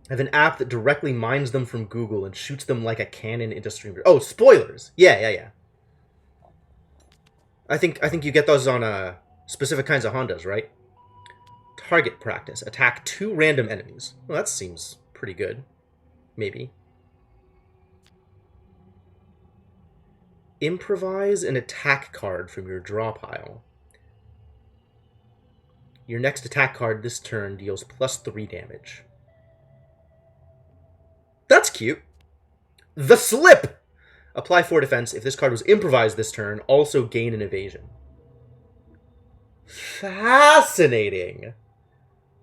I have an app that directly mines them from Google and shoots them like a cannon into streamers. Oh, spoilers! Yeah. I think you get those on specific kinds of Hondas, right? Target practice. Attack 2 random enemies. Well, that seems pretty good. Maybe. Improvise an attack card from your draw pile. Your next attack card this turn deals +3 damage. That's cute. The Slip! Apply 4 defense. If this card was improvised this turn, also gain an evasion. Fascinating.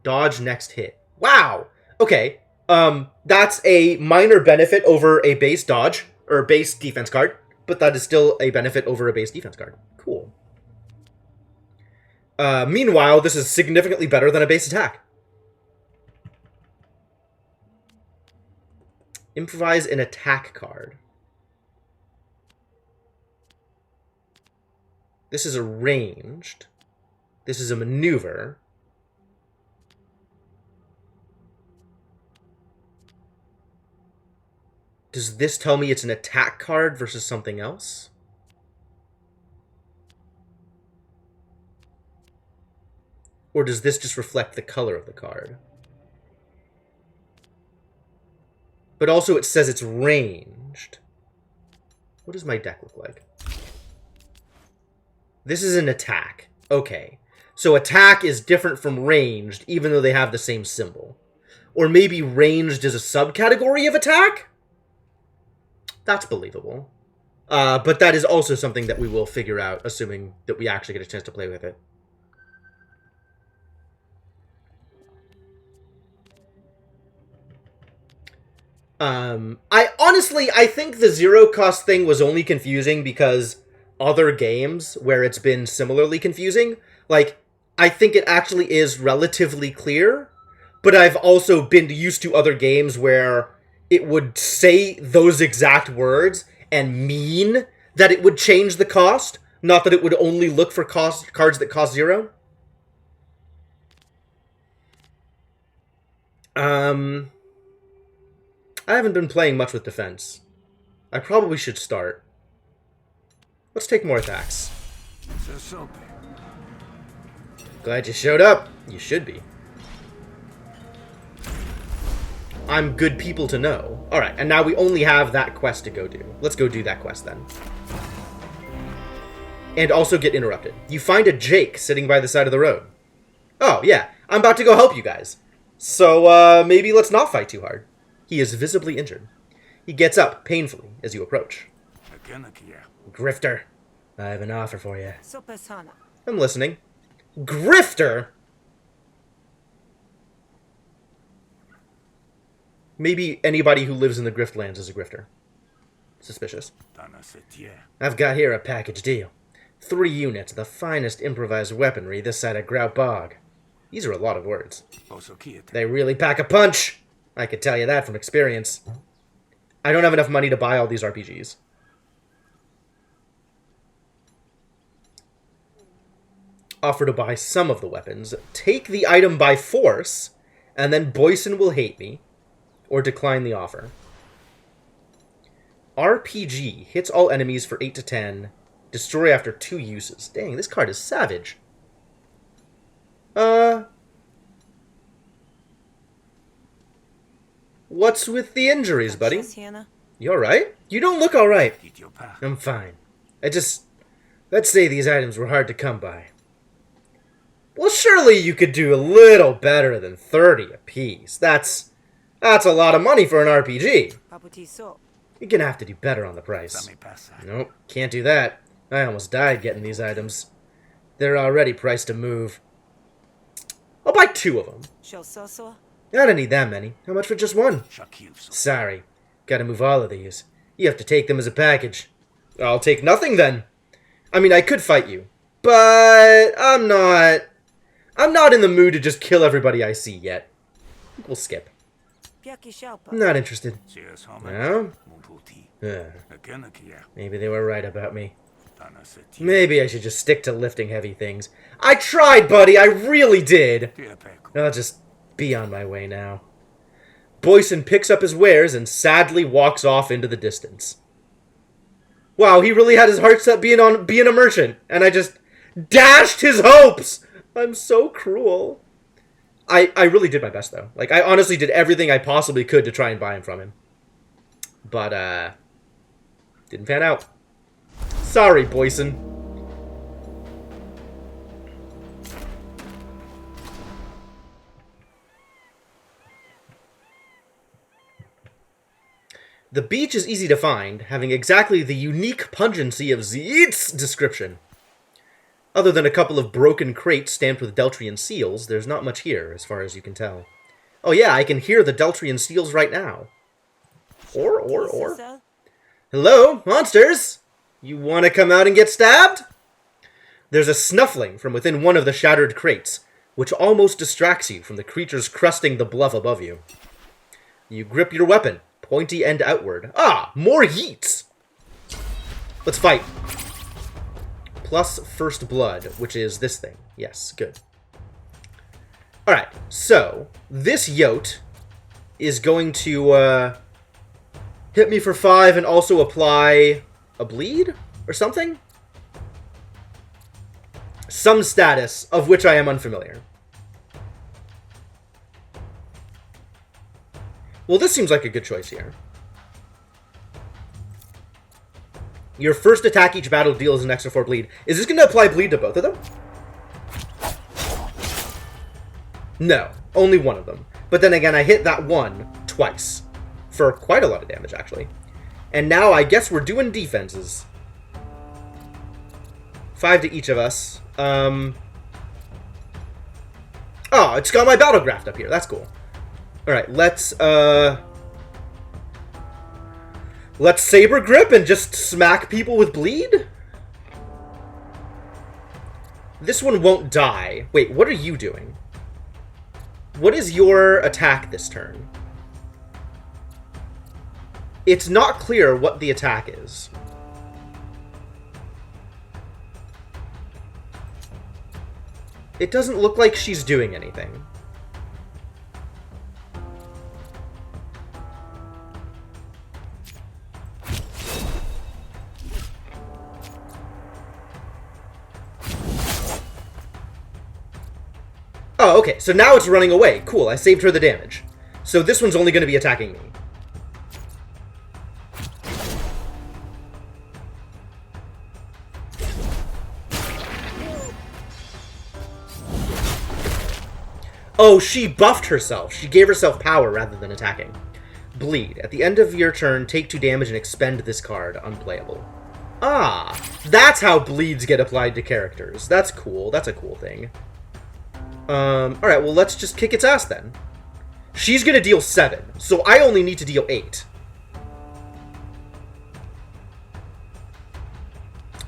Dodge next hit. Wow! Okay. That's a minor benefit over a base dodge, or base defense card. But that is still a benefit over a base defense card. Cool. Meanwhile, this is significantly better than a base attack. Improvise an attack card. This is a ranged. This is a maneuver. Does this tell me it's an attack card versus something else? Or does this just reflect the color of the card? But also it says it's ranged. What does my deck look like? This is an attack. Okay. So attack is different from ranged, even though they have the same symbol. Or maybe ranged is a subcategory of attack? That's believable. But that is also something that we will figure out, assuming that we actually get a chance to play with it. I think the zero cost thing was only confusing because other games where it's been similarly confusing, like, I think it actually is relatively clear, but I've also been used to other games where it would say those exact words and mean that it would change the cost, not that it would only look for cards that cost 0. I haven't been playing much with defense. I probably should start. Let's take more attacks. Glad you showed up. You should be. I'm good people to know. Alright, and now we only have that quest to go do. Let's go do that quest then. And also get interrupted. You find a Jake sitting by the side of the road. Oh, yeah. I'm about to go help you guys. So, maybe let's not fight too hard. He is visibly injured. He gets up painfully as you approach. Grifter, I have an offer for you. I'm listening. Grifter? Maybe anybody who lives in the Griftlands is a grifter. Suspicious. I've got here a package deal. 3 units of the finest improvised weaponry this side of Grout Bog. These are a lot of words. They really pack a punch! I could tell you that from experience. I don't have enough money to buy all these RPGs. Offer to buy some of the weapons. Take the item by force, and then Boyson will hate me. Or decline the offer. RPG. Hits all enemies for 8 to 10. Destroy after 2 uses. Dang, this card is savage. What's with the injuries, buddy? You alright? You don't look alright. I'm fine. Let's say these items were hard to come by. Well, surely you could do a little better than 30 apiece. That's a lot of money for an RPG. You're gonna have to do better on the price. Nope, can't do that. I almost died getting these items. They're already priced to move. I'll buy 2 of them. I don't need that many. How much for just 1? Sorry. Gotta move all of these. You have to take them as a package. I'll take nothing then. I mean, I could fight you. But I'm not in the mood to just kill everybody I see yet. We'll skip. Not interested. No? Maybe they were right about me. Maybe I should just stick to lifting heavy things. I tried, buddy! I really did! I'll just be on my way now. Boyson picks up his wares and sadly walks off into the distance. Wow, he really had his heart set being a merchant, and I just dashed his hopes! I'm so cruel. I really did my best, though. Like, I honestly did everything I possibly could to try and buy him from him. But, didn't pan out. Sorry, Boyson. The beach is easy to find, having exactly the unique pungency of Zeet's description. Other than a couple of broken crates stamped with Deltrian seals, there's not much here, as far as you can tell. Oh yeah, I can hear the Deltrian seals right now. Or. Hello, monsters! You want to come out and get stabbed? There's a snuffling from within one of the shattered crates, which almost distracts you from the creatures crusting the bluff above you. You grip your weapon, pointy end outward. Ah, more yeets! Let's fight. Plus first blood, which is this thing. Yes, good. Alright, so this yote is going to hit me for 5 and also apply a bleed or something? Some status of which I am unfamiliar. Well, this seems like a good choice here. Your first attack each battle deals an extra 4 bleed. Is this going to apply bleed to both of them? No, only one of them. But then again, I hit that one twice. For quite a lot of damage, actually. And now I guess we're doing defenses. 5 to each of us. Oh, it's got my battle graph up here. That's cool. Alright, let's saber grip and just smack people with bleed? This one won't die. Wait, what are you doing? What is your attack this turn? It's not clear what the attack is. It doesn't look like she's doing anything. Oh, okay, so now it's running away. Cool, I saved her the damage. So this one's only going to be attacking me. Oh, she buffed herself. She gave herself power rather than attacking. Bleed. At the end of your turn, take 2 damage and expend this card. Unplayable. Ah, that's how bleeds get applied to characters. That's cool. That's a cool thing. Alright, well, let's just kick its ass then. She's gonna deal 7, so I only need to deal 8.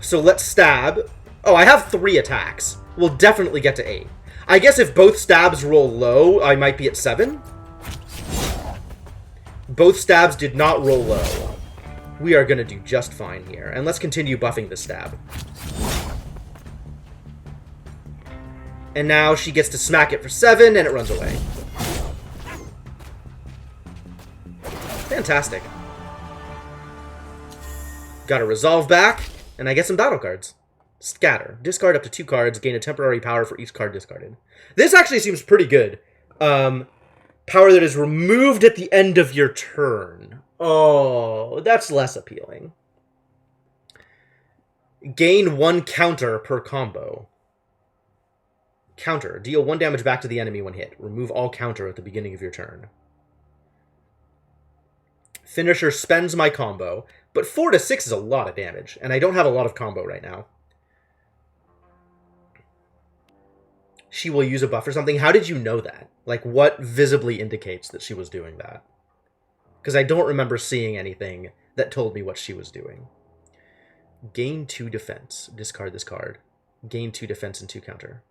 So let's stab. Oh, I have 3 attacks. We'll definitely get to 8. I guess if both stabs roll low, I might be at 7. Both stabs did not roll low. We are gonna do just fine here. And let's continue buffing the stab. And now she gets to smack it for 7, and it runs away. Fantastic. Got a resolve back, and I get some battle cards. Scatter. Discard up to 2 cards, gain a temporary power for each card discarded. This actually seems pretty good. Power that is removed at the end of your turn. Oh, that's less appealing. Gain 1 counter per combo. Counter. Deal 1 damage back to the enemy when hit. Remove all counter at the beginning of your turn. Finisher spends my combo, but 4 to 6 is a lot of damage, and I don't have a lot of combo right now. She will use a buff or something. How did you know that? Like, what visibly indicates that she was doing that? Because I don't remember seeing anything that told me what she was doing. Gain 2 defense. Discard this card. Gain 2 defense and 2 counter.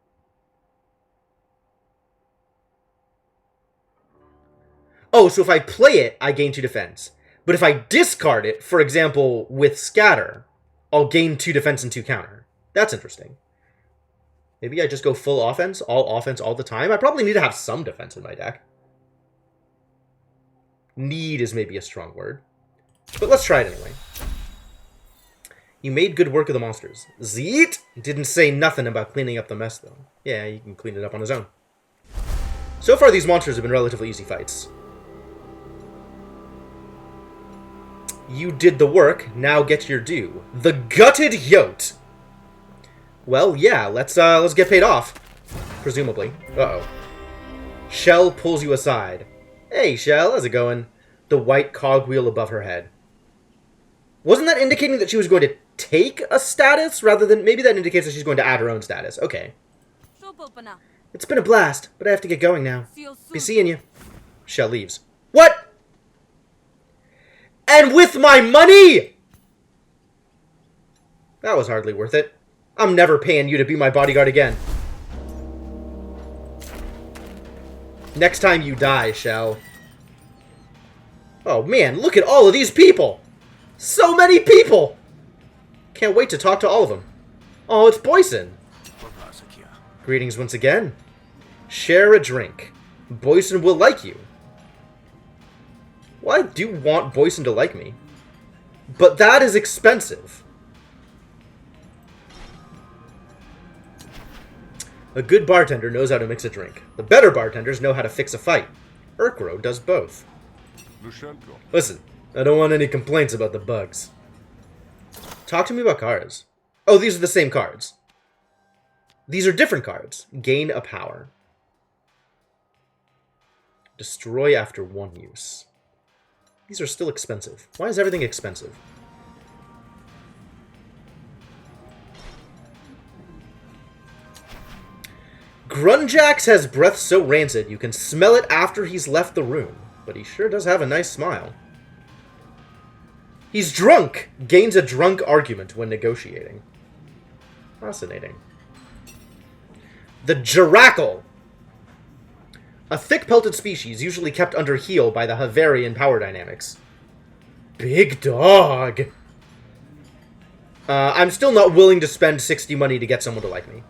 Oh, so if I play it, I gain 2 defense. But if I discard it, for example, with Scatter, I'll gain 2 defense and 2 counter. That's interesting. Maybe I just go full offense all the time? I probably need to have some defense in my deck. Need is maybe a strong word. But let's try it anyway. You made good work of the monsters. Zeet! Didn't say nothing about cleaning up the mess, though. Yeah, you can clean it up on his own. So far, these monsters have been relatively easy fights. You did the work, now get your due. The Gutted Yote! Well, yeah, let's get paid off. Presumably. Uh-oh. Shell pulls you aside. Hey, Shell, how's it going? The white cogwheel above her head. Wasn't that indicating that she was going to take a status, rather than... Maybe that indicates that she's going to add her own status. Okay. It's been a blast, but I have to get going now. Be seeing you. Shell leaves. What? And with my money?! That was hardly worth it. I'm never paying you to be my bodyguard again. Next time you die, Shell. Oh man, look at all of these people! So many people! Can't wait to talk to all of them. Oh, it's Boyson. Greetings once again. Share a drink. Boyson will like you. Well, I do want Boyson to like me. But that is expensive. A good bartender knows how to mix a drink. The better bartenders know how to fix a fight. Urkro does both. Listen, I don't want any complaints about the bugs. Talk to me about cards. Oh, these are the same cards. These are different cards. Gain a power. Destroy after 1 use. These are still expensive. Why is everything expensive? Grunjax has breath so rancid you can smell it after he's left the room, but he sure does have a nice smile. He's drunk! Gains a drunk argument when negotiating. Fascinating. The Jirackle! A thick-pelted species usually kept under heel by the Havarian power dynamics. Big dog! I'm still not willing to spend 60 money to get someone to like me.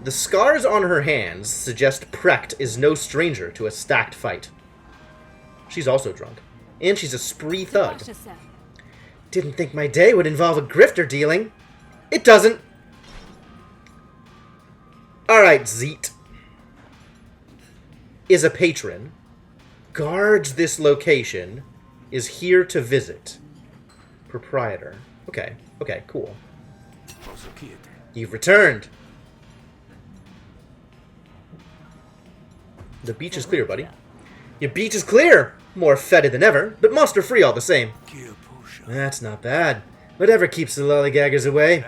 The scars on her hands suggest Precht is no stranger to a stacked fight. She's also drunk. And she's a spree thug. Didn't think my day would involve a grifter dealing. It doesn't. Alright, Zeet. Is a patron. Guards this location. Is here to visit. Proprietor. Okay, cool. You've returned. The beach is clear, buddy. Your beach is clear! More fetid than ever, but monster-free all the same. That's not bad. Whatever keeps the lollygaggers away.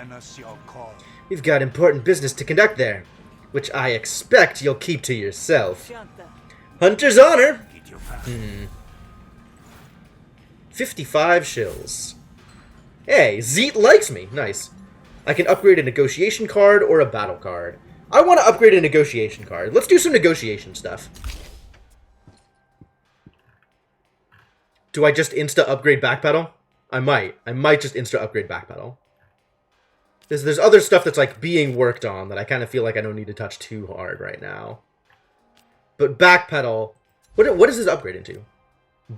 We've got important business to conduct there, which I expect you'll keep to yourself. Hunter's honor! 55 shills. Hey, Zeet likes me. Nice. I can upgrade a negotiation card or a battle card. I want to upgrade a negotiation card. Let's do some negotiation stuff. Do I just insta-upgrade backpedal? I might. I might just insta-upgrade backpedal. There's other stuff that's, like, being worked on that I kind of feel like I don't need to touch too hard right now. But backpedal... What is this upgrade into?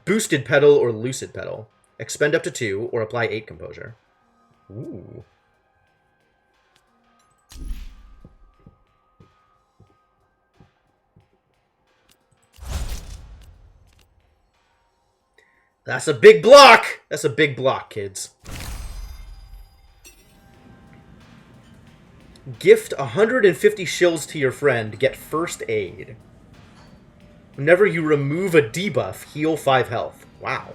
Boosted pedal or lucid pedal. Expend up to 2 or apply 8 composure. Ooh. That's a big block! That's a big block, kids. Gift 150 shills to your friend. Get first aid. Whenever you remove a debuff, heal 5 health. Wow.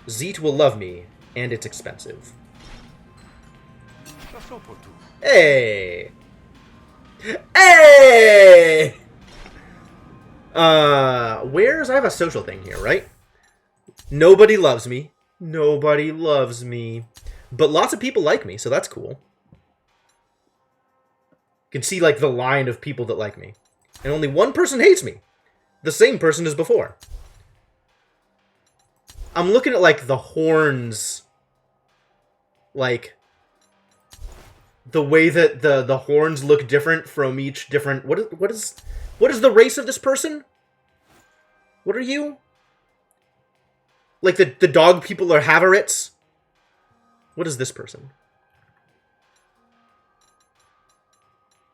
Zeet will love me, and it's expensive. Hey! Hey! Where's... I have a social thing here, right? Nobody loves me. Nobody loves me. But lots of people like me, so that's cool. You can see, like, the line of people that like me. And only one person hates me. The same person as before. I'm looking at, like, the horns. Like, the way that the horns look different from each different... What is the race of this person? What are you? Like, the dog people are Haverits? What is this person?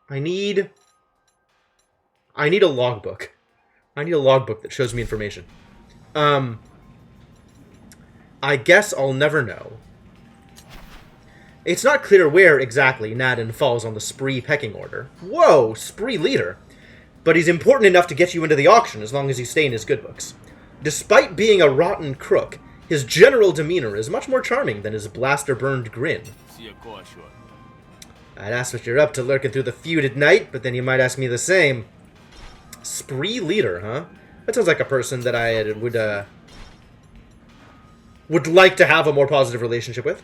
I need a logbook. I need a logbook that shows me information. I guess I'll never know. It's not clear where exactly Nadin falls on the spree pecking order. Whoa, spree leader. But he's important enough to get you into the auction as long as you stay in his good books. Despite being a rotten crook, his general demeanor is much more charming than his blaster-burned grin. I'd ask what you're up to lurking through the feud at night, but then you might ask me the same. Spree leader, huh? That sounds like a person that I would like to have a more positive relationship with.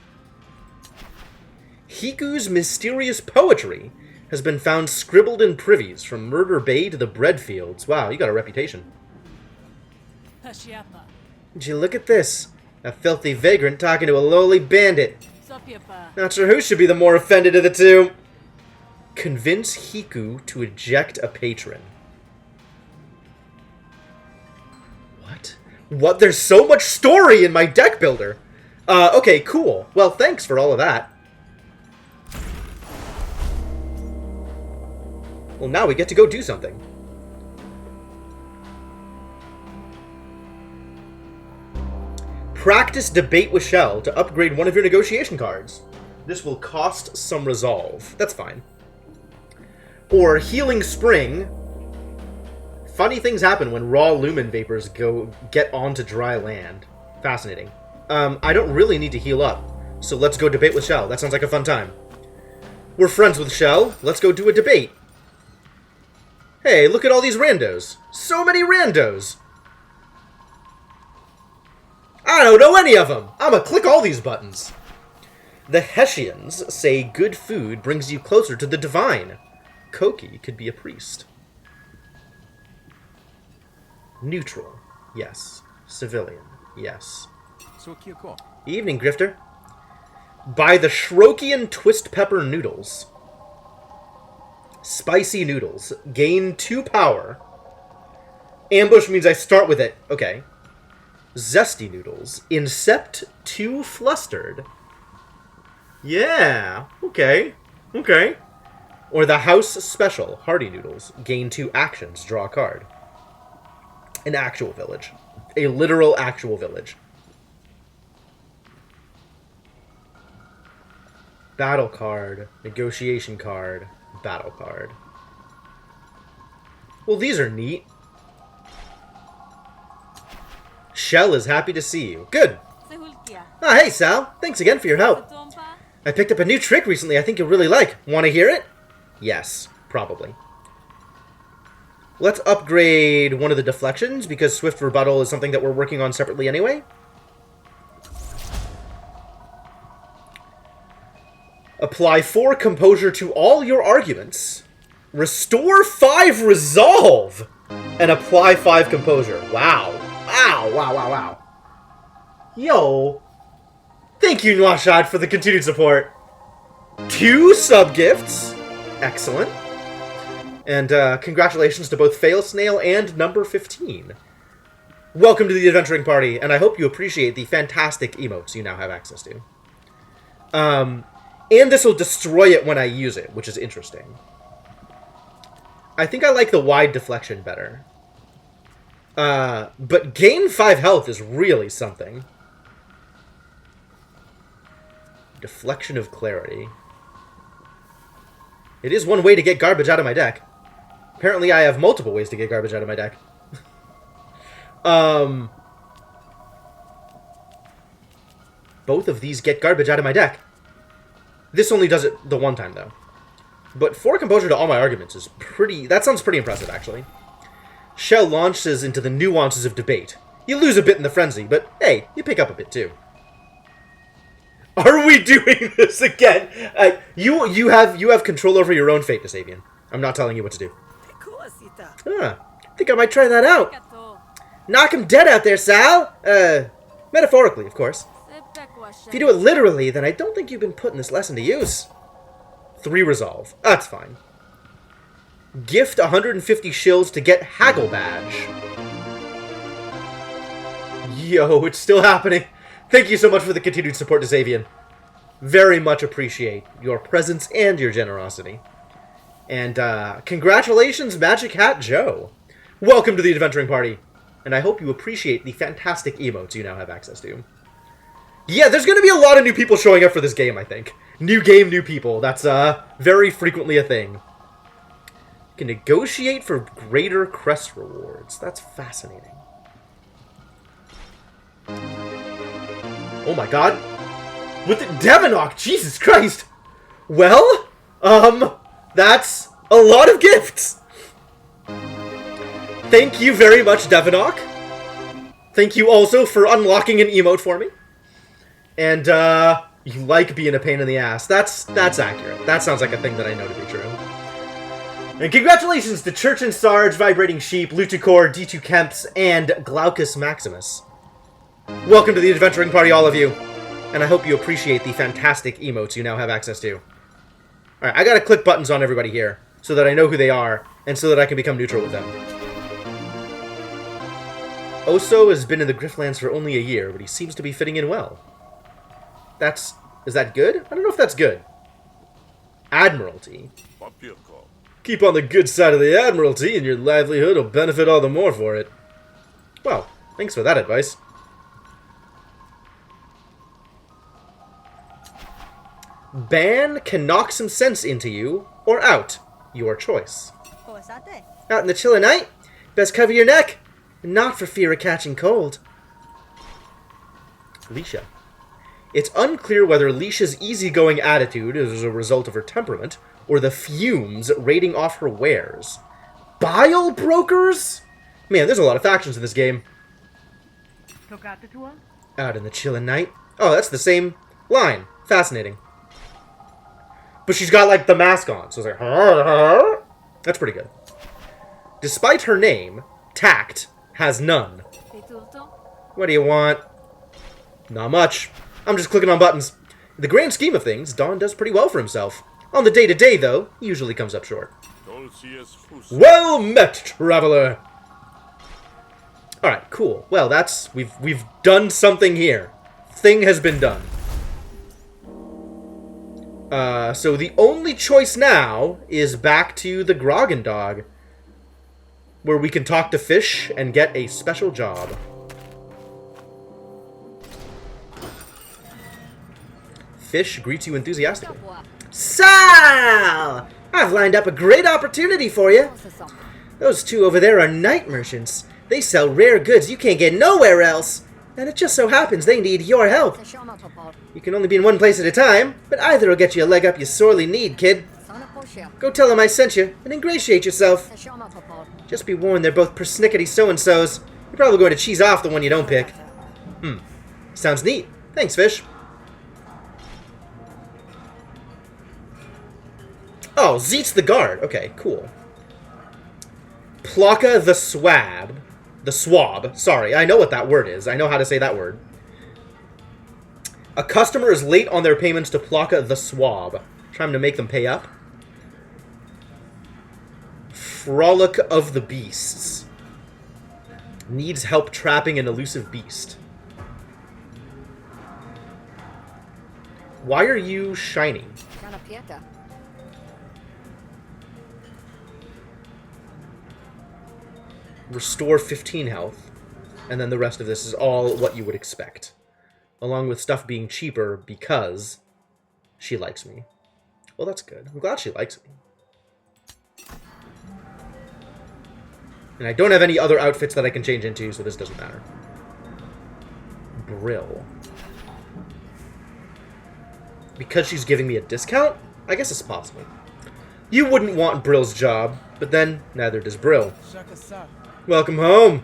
Hiku's mysterious poetry has been found scribbled in privies from Murder Bay to the bread fields. Wow, you got a reputation. Would you look at this? A filthy vagrant talking to a lowly bandit. Not sure who should be the more offended of the two. Convince Hiku to eject a patron. What? There's so much story in my deck builder. Okay, cool. Well, thanks for all of that. Well, now we get to go do something. Practice debate with Shell to upgrade one of your negotiation cards. This will cost some resolve. That's fine. Or Healing Spring Funny things happen when raw lumen vapors get onto dry land. Fascinating. I don't really need to heal up, so let's go debate with Shell. That sounds like a fun time. We're friends with Shell. Let's go do a debate. Hey, look at all these randos. So many randos. I don't know any of them. I'm gonna click all these buttons. The Hessians say good food brings you closer to the divine. Koki could be a priest. Neutral. Yes. Civilian. Yes. Evening, Grifter. Buy the Shrokian Twist Pepper Noodles. Spicy noodles. Gain 2 power. Ambush means I start with it. Okay. Zesty noodles. Incept 2 flustered. Yeah. Okay. Okay. Or the House Special. Hearty noodles. Gain 2 actions. Draw a card. An actual village. A literal actual village. Battle card. Negotiation card. Battle card. Well, these are neat. Shell is happy to see you. Good. Ah, hey, Sal. Thanks again for your help. I picked up a new trick recently I think you'll really like. Want to hear it? Yes, probably. Let's upgrade one of the deflections, because Swift Rebuttal is something that we're working on separately anyway. Apply 4 Composure to all your arguments. Restore 5 Resolve! And apply 5 Composure. Wow. Wow, wow, wow, wow. Yo. Thank you, Nwashad, for the continued support. 2 sub-gifts. Excellent. And congratulations to both Fail Snail and Number 15. Welcome to the adventuring party, and I hope you appreciate the fantastic emotes you now have access to. And this will destroy it when I use it, which is interesting. I think I like the wide deflection better. But gain 5 health is really something. Deflection of Clarity. It is one way to get garbage out of my deck. Apparently I have multiple ways to get garbage out of my deck. Both of these get garbage out of my deck. This only does it the one time, though. But 4 Composure to all my arguments is pretty... That sounds pretty impressive, actually. Shell launches into the nuances of debate. You lose a bit in the frenzy, but hey, you pick up a bit, too. Are we doing this again? You have control over your own fate, Kasabian. I'm not telling you what to do. Ah, think I might try that out. Knock him dead out there, Sal! Metaphorically, of course. If you do it literally, then I don't think you've been putting this lesson to use. 3 Resolve. That's fine. Gift 150 shills to get Haggle Badge. Yo, it's still happening. Thank you so much for the continued support, Xavian. Very much appreciate your presence and your generosity. And congratulations, Magic Hat Joe. Welcome to the adventuring party. And I hope you appreciate the fantastic emotes you now have access to. Yeah, there's going to be a lot of new people showing up for this game, I think. New game, new people. That's very frequently a thing. You can negotiate for greater crest rewards. That's fascinating. Oh my god. With the Devanok, Jesus Christ. Well, that's a lot of gifts. Thank you very much, Devanok. Thank you also for unlocking an emote for me. And, you like being a pain in the ass. That's accurate. That sounds like a thing that I know to be true. And congratulations to Church and Sarge, Vibrating Sheep, Luticor, D2 Kemps, and Glaucus Maximus. Welcome to the adventuring party, all of you. And I hope you appreciate the fantastic emotes you now have access to. Alright, I gotta click buttons on everybody here, so that I know who they are, and so that I can become neutral with them. Oso has been in the Griftlands for only a year, but he seems to be fitting in well. Is that good? I don't know if that's good. Admiralty. Keep on the good side of the Admiralty, and your livelihood will benefit all the more for it. Well, thanks for that advice. Ban can knock some sense into you, or out. Your choice. Out in the chill of night? Best cover your neck, and not for fear of catching cold. Leisha. It's unclear whether Leisha's easygoing attitude is a result of her temperament, or the fumes raiding off her wares. Bile brokers? Man, there's a lot of factions in this game. Out in the chillin' night. Oh, that's the same line. Fascinating. But she's got, like, the mask on, so it's like... That's pretty good. Despite her name, tact has none. What do you want? Not much. I'm just clicking on buttons. In the grand scheme of things, Don does pretty well for himself. On the day-to-day, though, he usually comes up short. Well met, traveler! Alright, cool. Well, that's... We've done something here. Thing has been done. So the only choice now is back to the Grogan Dog, where we can talk to Fish and get a special job. Fish greets you enthusiastically. Sal! I've lined up a great opportunity for you. Those two over there are night merchants. They sell rare goods you can't get nowhere else. And it just so happens they need your help. You can only be in one place at a time, but either will get you a leg up you sorely need, kid. Go tell them I sent you, and ingratiate yourself. Just be warned they're both persnickety so-and-sos. You're probably going to cheese off the one you don't pick. Sounds neat. Thanks, Fish. Oh, Zeet's the guard. Okay, cool. Plaka the Swab. The Swab. Sorry, I know what that word is. I know how to say that word. A customer is late on their payments to Plaka the Swab. Trying to make them pay up. Frolic of the Beasts. Needs help trapping an elusive beast. Why are you shining? Restore 15 health. And then the rest of this is all what you would expect. Along with stuff being cheaper because she likes me. Well, that's good. I'm glad she likes me. And I don't have any other outfits that I can change into, so this doesn't matter. Brill. Because she's giving me a discount? I guess it's possible. You wouldn't want Brill's job, but then neither does Brill. Welcome home!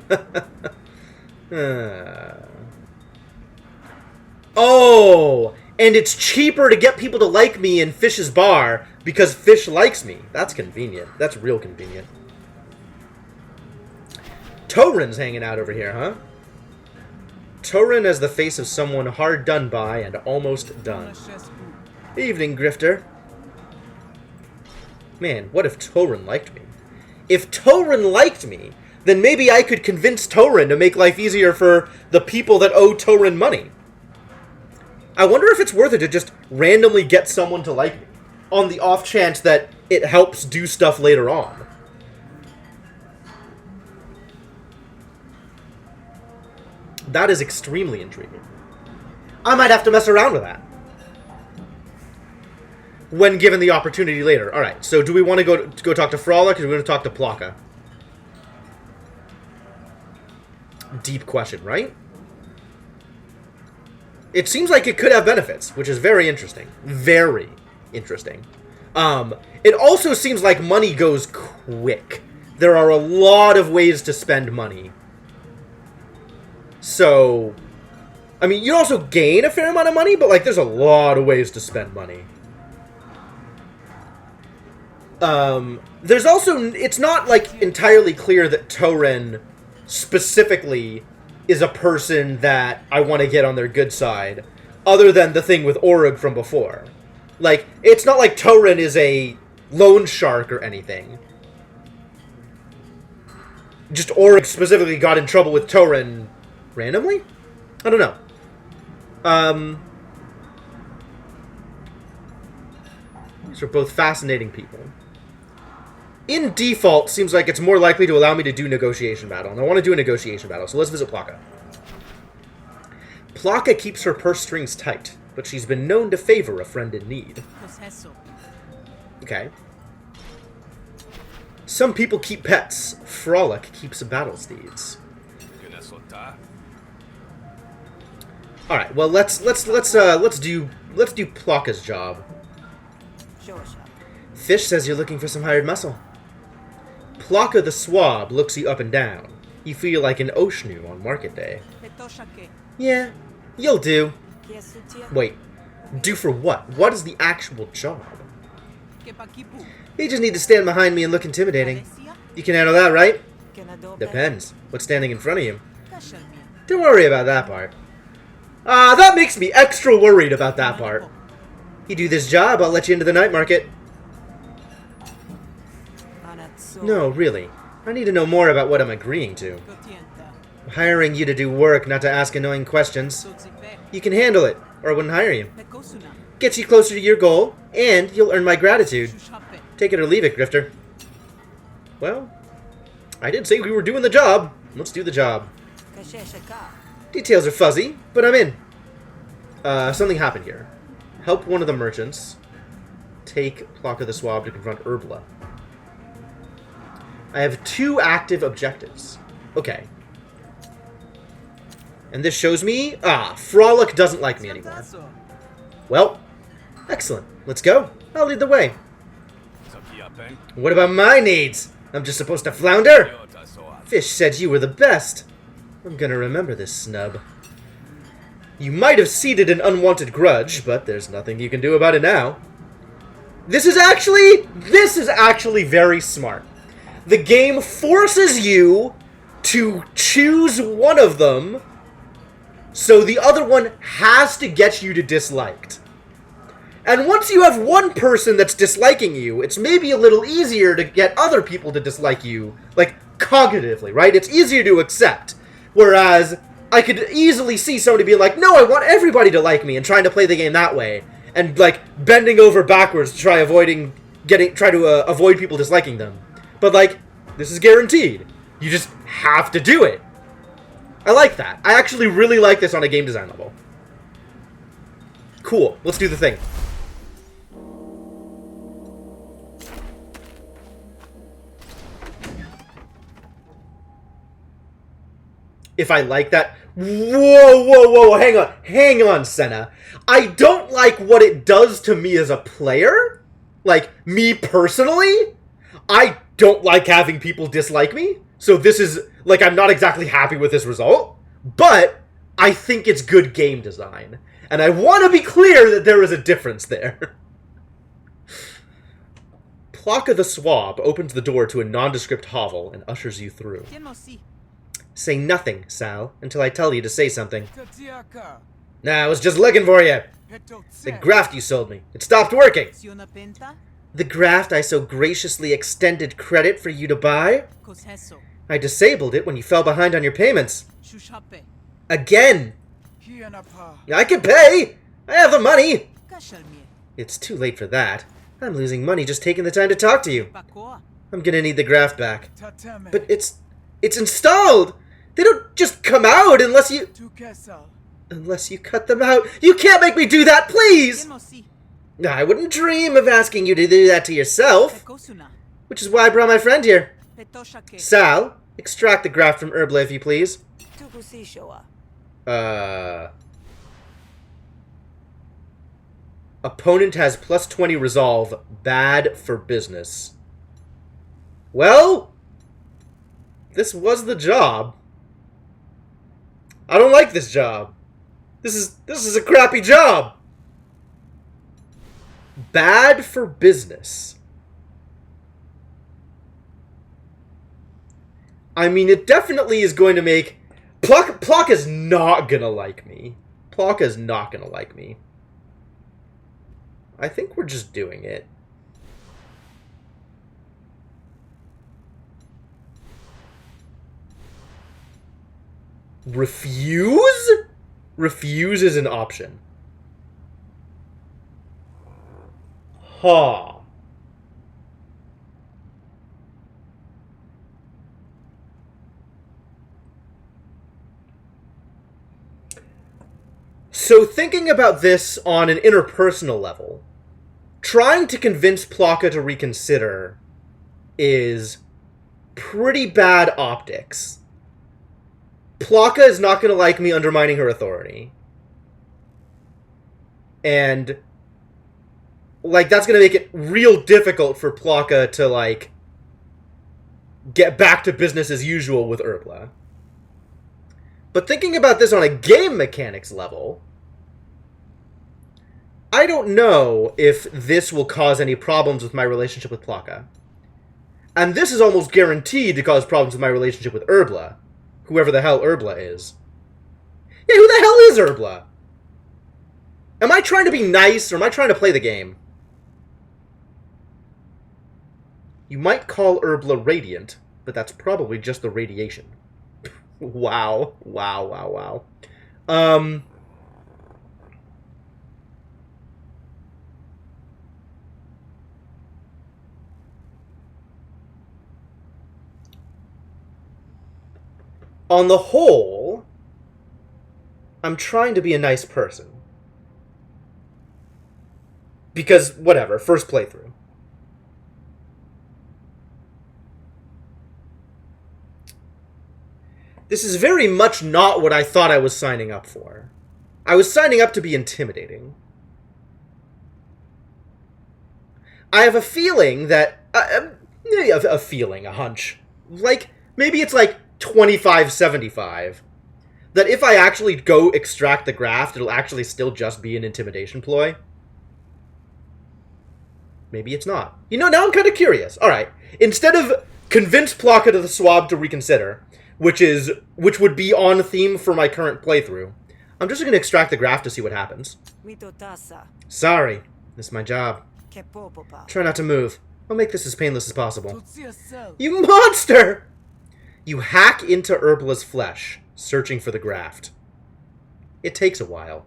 Oh! And it's cheaper to get people to like me in Fish's bar because Fish likes me. That's convenient. That's real convenient. Torin's hanging out over here, huh? Torin as the face of someone hard done by and almost done. Evening, Grifter. Man, what if Torin liked me? If Torin liked me, then maybe I could convince Torin to make life easier for the people that owe Torin money. I wonder if it's worth it to just randomly get someone to like me, on the off chance that it helps do stuff later on. That is extremely intriguing. I might have to mess around with that. When given the opportunity later. Alright, so do we want to go talk to Frolic, or do we want to talk to Plaka? Deep question, right? It seems like it could have benefits, which is very interesting. Very interesting. It also seems like money goes quick. There are a lot of ways to spend money. So, I mean, you also gain a fair amount of money, but, like, there's a lot of ways to spend money. There's also, it's not, like, entirely clear that Torin specifically is a person that I want to get on their good side, other than the thing with Orug from before. Like, it's not like Torin is a loan shark or anything. Just Orug specifically got in trouble with Torin randomly? I don't know. These are both fascinating people. In default, seems like it's more likely to allow me to do negotiation battle. And I want to do a negotiation battle, so let's visit Plaka. Plaka keeps her purse strings tight, but she's been known to favor a friend in need. Okay. Some people keep pets. Frolic keeps battle steeds. All right. Well, let's do Plaka's job. Fish says you're looking for some hired muscle. Plaka the Swab looks you up and down. You feel like an Oshnu on market day. Yeah, you'll do. Wait, do for what? What is the actual job? You just need to stand behind me and look intimidating. You can handle that, right? Depends. What's standing in front of you? Don't worry about that part. That makes me extra worried about that part. You do this job, I'll let you into the night market. No, really. I need to know more about what I'm agreeing to. I'm hiring you to do work, not to ask annoying questions. You can handle it, or I wouldn't hire you. Gets you closer to your goal, and you'll earn my gratitude. Take it or leave it, Grifter. Well, I did say we were doing the job. Let's do the job. Details are fuzzy, but I'm in. Something happened here. Help one of the merchants. Take Plaka the Swab to confront Urbla. I have 2 active objectives. Okay. And this shows me... Frolic doesn't like me anymore. Well, excellent. Let's go. I'll lead the way. What about my needs? I'm just supposed to flounder? Fish said you were the best. I'm gonna remember this snub. You might have seeded an unwanted grudge, but there's nothing you can do about it now. This is actually very smart. The game forces you to choose one of them, so the other one has to get you to disliked. And once you have one person that's disliking you, it's maybe a little easier to get other people to dislike you, like, cognitively, right? It's easier to accept. Whereas, I could easily see somebody being like, no, I want everybody to like me, and trying to play the game that way. And, like, bending over backwards to try to avoid people disliking them. But, like, this is guaranteed. You just have to do it. I like that. I actually really like this on a game design level. Cool. Let's do the thing. If I like that... Whoa, hang on, Senna. I don't like what it does to me as a player. Like, me personally. I don't like having people dislike me. So this is, like, I'm not exactly happy with this result. But I think it's good game design. And I want to be clear that there is a difference there. Plaka the Swab opens the door to a nondescript hovel and ushers you through. Say nothing, Sal, until I tell you to say something. Nah, I was just looking for you. The graft you sold me. It stopped working. The graft I so graciously extended credit for you to buy? I disabled it when you fell behind on your payments. Again. I can pay. I have the money. It's too late for that. I'm losing money just taking the time to talk to you. I'm gonna need the graft back. But it's installed. They don't just come out unless you cut them out. You can't make me do that, please! I wouldn't dream of asking you to do that to yourself. Which is why I brought my friend here. Sal, extract the graft from Urbla if you please. Opponent has plus 20 resolve. Bad for business. Well, this was the job. I don't like this job. This is a crappy job. Bad for business. I mean, it definitely is going to make... Plaka's not gonna like me. Plaka's not gonna like me. I think we're just doing it. Refuse? Refuse is an option. Huh. So thinking about this on an interpersonal level, trying to convince Plaka to reconsider is pretty bad optics. Plaka is not going to like me undermining her authority. And, like, that's going to make it real difficult for Plaka to, like, get back to business as usual with Urbla. But thinking about this on a game mechanics level, I don't know if this will cause any problems with my relationship with Plaka. And this is almost guaranteed to cause problems with my relationship with Urbla. Whoever the hell Urbla is. Yeah, who the hell is Urbla? Am I trying to be nice, or am I trying to play the game? You might call Urbla radiant, but that's probably just the radiation. Wow. Wow, wow, wow. On the whole, I'm trying to be a nice person. Because, whatever, first playthrough. This is very much not what I thought I was signing up for. I was signing up to be intimidating. I have a feeling that... a feeling, a hunch. Like, maybe it's like 25-75. That if I actually go extract the graft, it'll actually still just be an intimidation ploy. Maybe it's not. You know, now I'm kind of curious. Alright, instead of convince Plaka to the swab to reconsider, which would be on theme for my current playthrough, I'm just going to extract the graft to see what happens. Sorry, this is my job. Try not to move. I'll make this as painless as possible. You monster! You hack into Urbla's flesh, searching for the graft. It takes a while.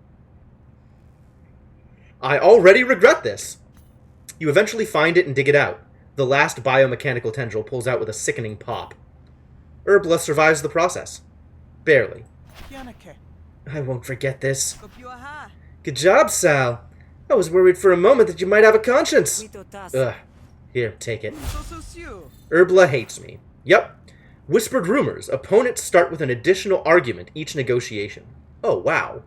I already regret this. You eventually find it and dig it out. The last biomechanical tendril pulls out with a sickening pop. Urbla survives the process. Barely. I won't forget this. Good job, Sal. I was worried for a moment that you might have a conscience. Ugh. Here, take it. Urbla hates me. Yep. Whispered rumors. Opponents start with an additional argument each negotiation. Oh, wow.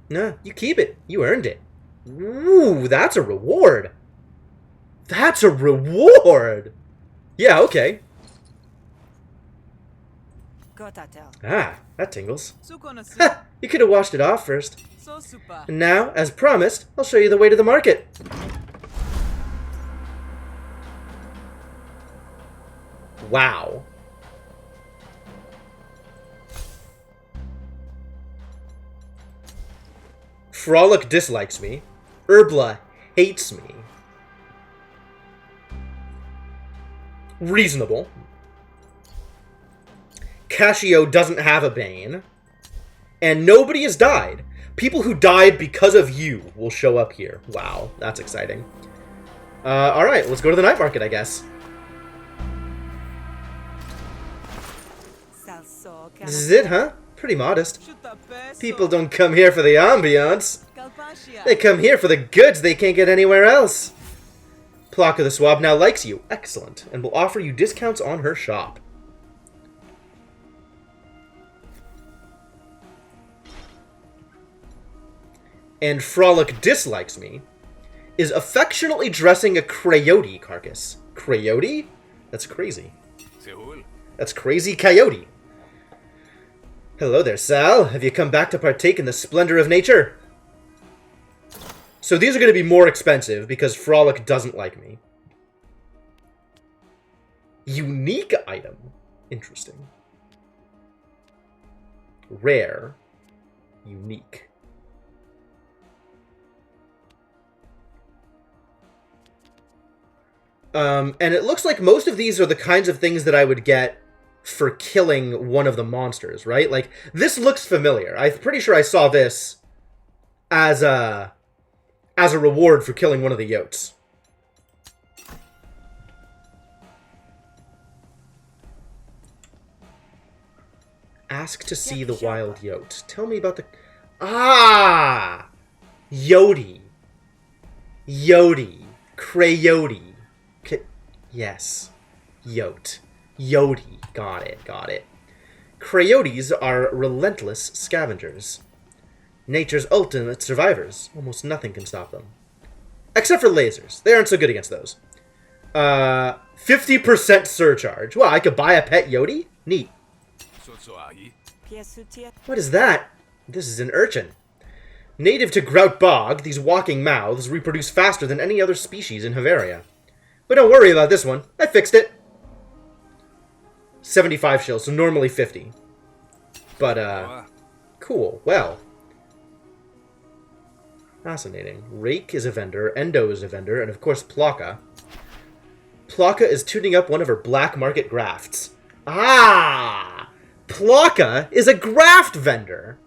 Nah, you keep it. You earned it. Ooh, that's a reward. That's a reward! Yeah, okay. Ah, that tingles. Ha! You could have washed it off first. And now, as promised, I'll show you the way to the market. Wow. Frolic dislikes me. Urbla hates me. Reasonable. Cascio doesn't have a Bane. And nobody has died. People who died because of you will show up here. Wow, that's exciting. Alright, let's go to the night market, I guess. This is it, huh? Pretty modest. People don't come here for the ambiance. They come here for the goods they can't get anywhere else. Plaka the Swab now likes you. Excellent. And will offer you discounts on her shop. And Frolic dislikes me. Is affectionately dressing a coyote carcass. Coyote? That's crazy. That's crazy coyote. Hello there, Sal. Have you come back to partake in the splendor of nature? So these are going to be more expensive because Frolic doesn't like me. Unique item. Interesting. Rare. Unique. And it looks like most of these are the kinds of things that I would get for killing one of the monsters, right? Like, this looks familiar. I'm pretty sure I saw this as a reward for killing one of the Yotes. Ask to see the wild Yote. Tell me about the... Ah! Yoti. Yoti. Coyote. Yes. Yote. Yodi. Got it, got it. Coyotes are relentless scavengers. Nature's ultimate survivors. Almost nothing can stop them. Except for lasers. They aren't so good against those. 50% surcharge. Wow, I could buy a pet Yodi? Neat. What is that? This is an urchin. Native to Grout Bog, these walking mouths reproduce faster than any other species in Havaria. But don't worry about this one. I fixed it. 75 shills, so normally 50. But, cool. Well. Fascinating. Rake is a vendor, Endo is a vendor, and of course Plaka. Plaka is tuning up one of her black market grafts. Ah! Plaka is a graft vendor!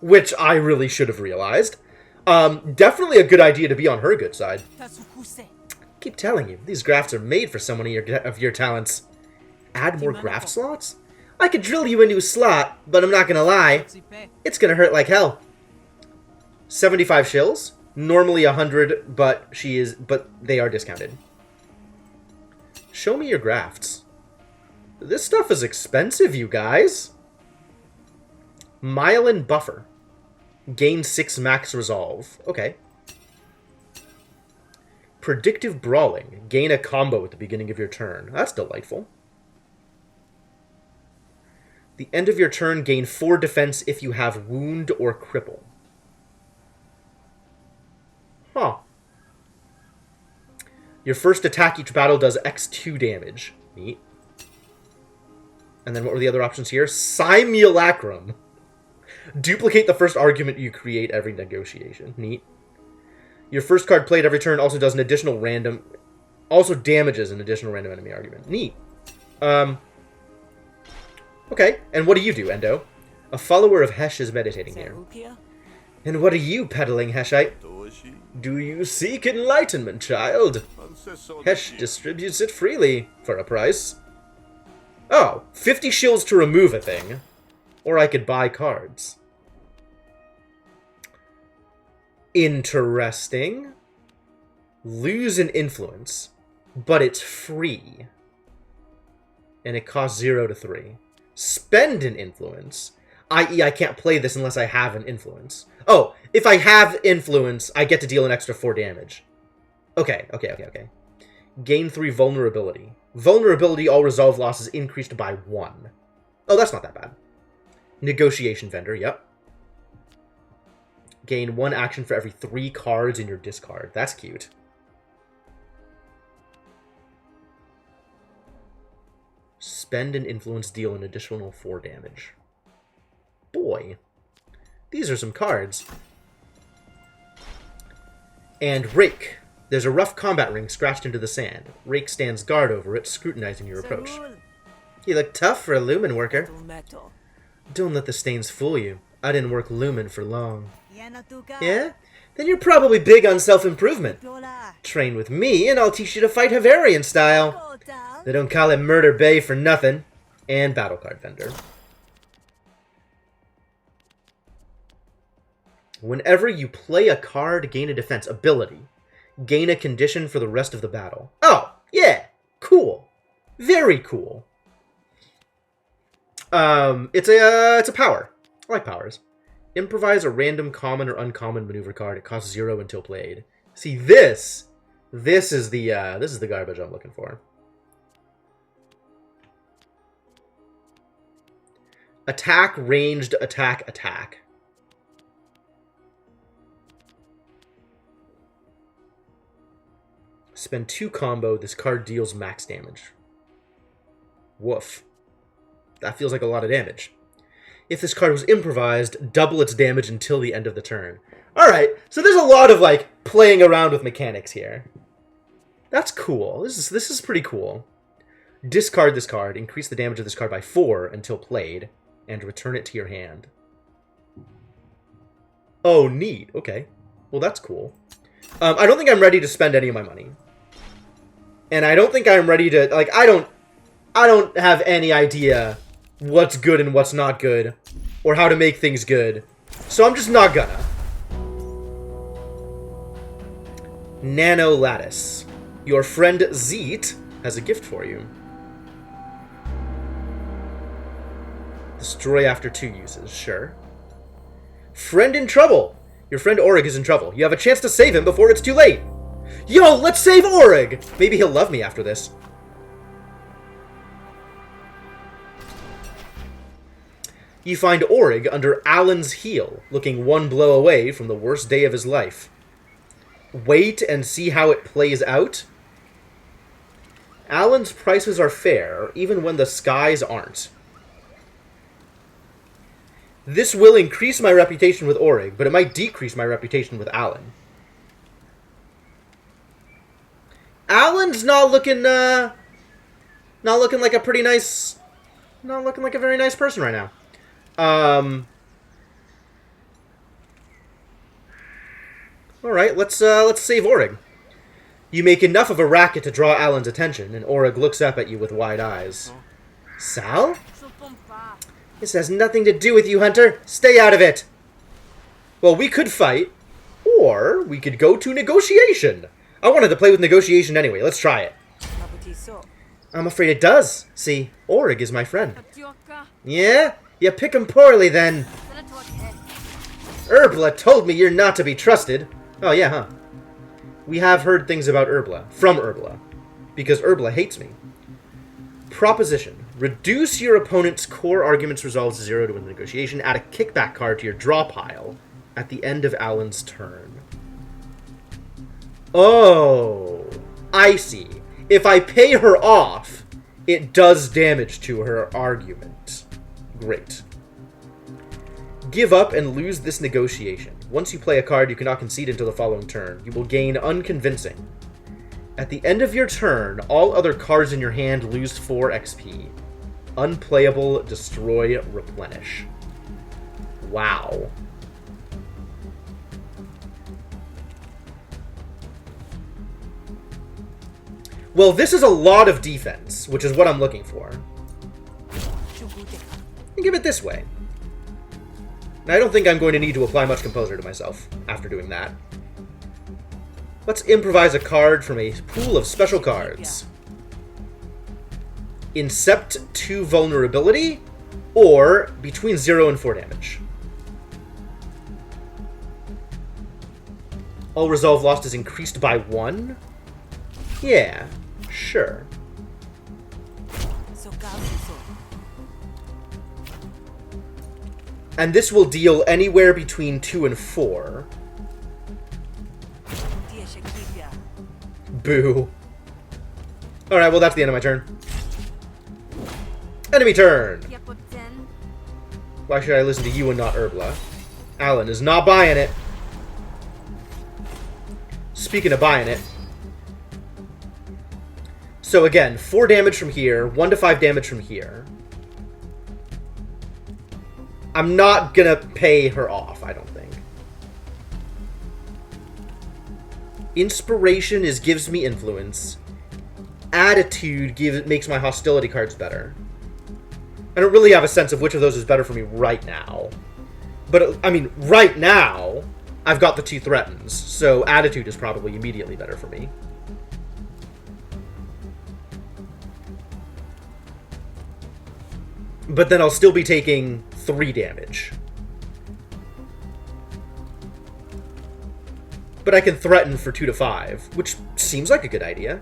Which I really should have realized. Definitely a good idea to be on her good side. Keep telling you, these grafts are made for someone of your talents. Add more graft slots? I could drill you a new slot, but I'm not gonna lie. It's gonna hurt like hell. 75 shills. Normally 100, but they are discounted. Show me your grafts. This stuff is expensive, you guys. Myelin Buffer. Gain 6 max resolve. Okay. Predictive Brawling. Gain a combo at the beginning of your turn. That's delightful. The end of your turn, gain 4 defense if you have Wound or Cripple. Huh. Your first attack each battle does X2 damage. Neat. And then what were the other options here? Simulacrum. Duplicate the first argument you create every negotiation. Neat. Your first card played every turn also does an additional random... Also damages an additional random enemy argument. Neat. Okay, and what do you do, Endo? A follower of Hesh is meditating here. And what are you peddling, Heshite? Do you seek enlightenment, child? Hesh distributes it freely, for a price. Oh, 50 shills to remove a thing. Or I could buy cards. Interesting. Lose an influence, but it's free. And it costs 0 to 3. Spend an influence, i.e. I can't play this unless I have an influence. Oh, if I have influence, I get to deal an extra 4 damage. Okay. Gain 3 vulnerability. Vulnerability, all resolve losses increased by 1. Oh, that's not that bad. Negotiation vendor, yep. Gain 1 action for every 3 cards in your discard. That's cute. Spend an influence, deal an additional 4 damage. Boy. These are some cards. And Rake. There's a rough combat ring scratched into the sand. Rake stands guard over it, scrutinizing your approach. You look tough for a lumen worker. Don't let the stains fool you. I didn't work lumen for long. Yeah? Then you're probably big on self-improvement. Train with me, and I'll teach you to fight Havarian style. They don't call it Murder Bay for nothing. And battle card vendor. Whenever you play a card, gain a defense ability. Gain a condition for the rest of the battle. Oh, yeah. Cool. Very cool. It's a power. I like powers. Improvise a random common or uncommon maneuver card. It costs 0 until played. See, this is the garbage I'm looking for. Attack, ranged, attack. Spend 2 combo. This card deals max damage. Woof. That feels like a lot of damage. If this card was improvised, double its damage until the end of the turn. Alright, so there's a lot of, like, playing around with mechanics here. That's cool. This is pretty cool. Discard this card. Increase the damage of this card by 4 until played. And return it to your hand. Oh, neat. Okay. Well, that's cool. I don't think I'm ready to spend any of my money. And I don't think I'm ready to... Like, I don't have any idea what's good and what's not good. Or how to make things good. So I'm just not gonna. Nano Lattice. Your friend Zeet has a gift for you. Destroy after 2 uses, sure. Friend in trouble! Your friend Orig is in trouble. You have a chance to save him before it's too late. Yo, let's save Orig! Maybe he'll love me after this. You find Orig under Alan's heel, looking one blow away from the worst day of his life. Wait and see how it plays out. Alan's prices are fair, even when the skies aren't. This will increase my reputation with Orig, but it might decrease my reputation with Alan. Alan's not looking like a pretty nice, not looking like a very nice person right now. All right, let's save Orig. You make enough of a racket to draw Alan's attention, and Orig looks up at you with wide eyes. Sal? This has nothing to do with you, Hunter. Stay out of it. Well, we could fight, or we could go to negotiation. I wanted to play with negotiation anyway. Let's try it. I'm afraid it does. See, Orig is my friend. Yeah? You pick him poorly, then. Urbla told me you're not to be trusted. Oh, yeah, huh? We have heard things about Urbla. From Urbla. Because Urbla hates me. Proposition. Reduce your opponent's core arguments resolves to 0 to win the negotiation. Add a kickback card to your draw pile at the end of Alan's turn. Oh, I see. If I pay her off, it does damage to her argument. Great. Give up and lose this negotiation. Once you play a card you cannot concede until the following turn. You will gain Unconvincing. At the end of your turn, all other cards in your hand lose 4 XP. Unplayable, destroy, replenish. Wow. Well, this is a lot of defense, which is what I'm looking for. And give it this way. And I don't think I'm going to need to apply much composer to myself after doing that. Let's improvise a card from a pool of special cards. Incept 2 vulnerability, or between 0 and 4 damage. All resolve lost is increased by 1? Yeah, sure. And this will deal anywhere between 2 and 4. Boo. Alright, well that's the end of my turn. Enemy turn! Why should I listen to you and not Urbla? Alan is not buying it. Speaking of buying it. So again, 4 damage from here, 1 to 5 damage from here. I'm not gonna pay her off, I don't think. Inspiration gives me influence. Attitude makes my hostility cards better. I don't really have a sense of which of those is better for me right now. But, I mean, right now, I've got the 2 threatens, so attitude is probably immediately better for me. But then I'll still be taking 3 damage. But I can threaten for 2 to 5, which seems like a good idea.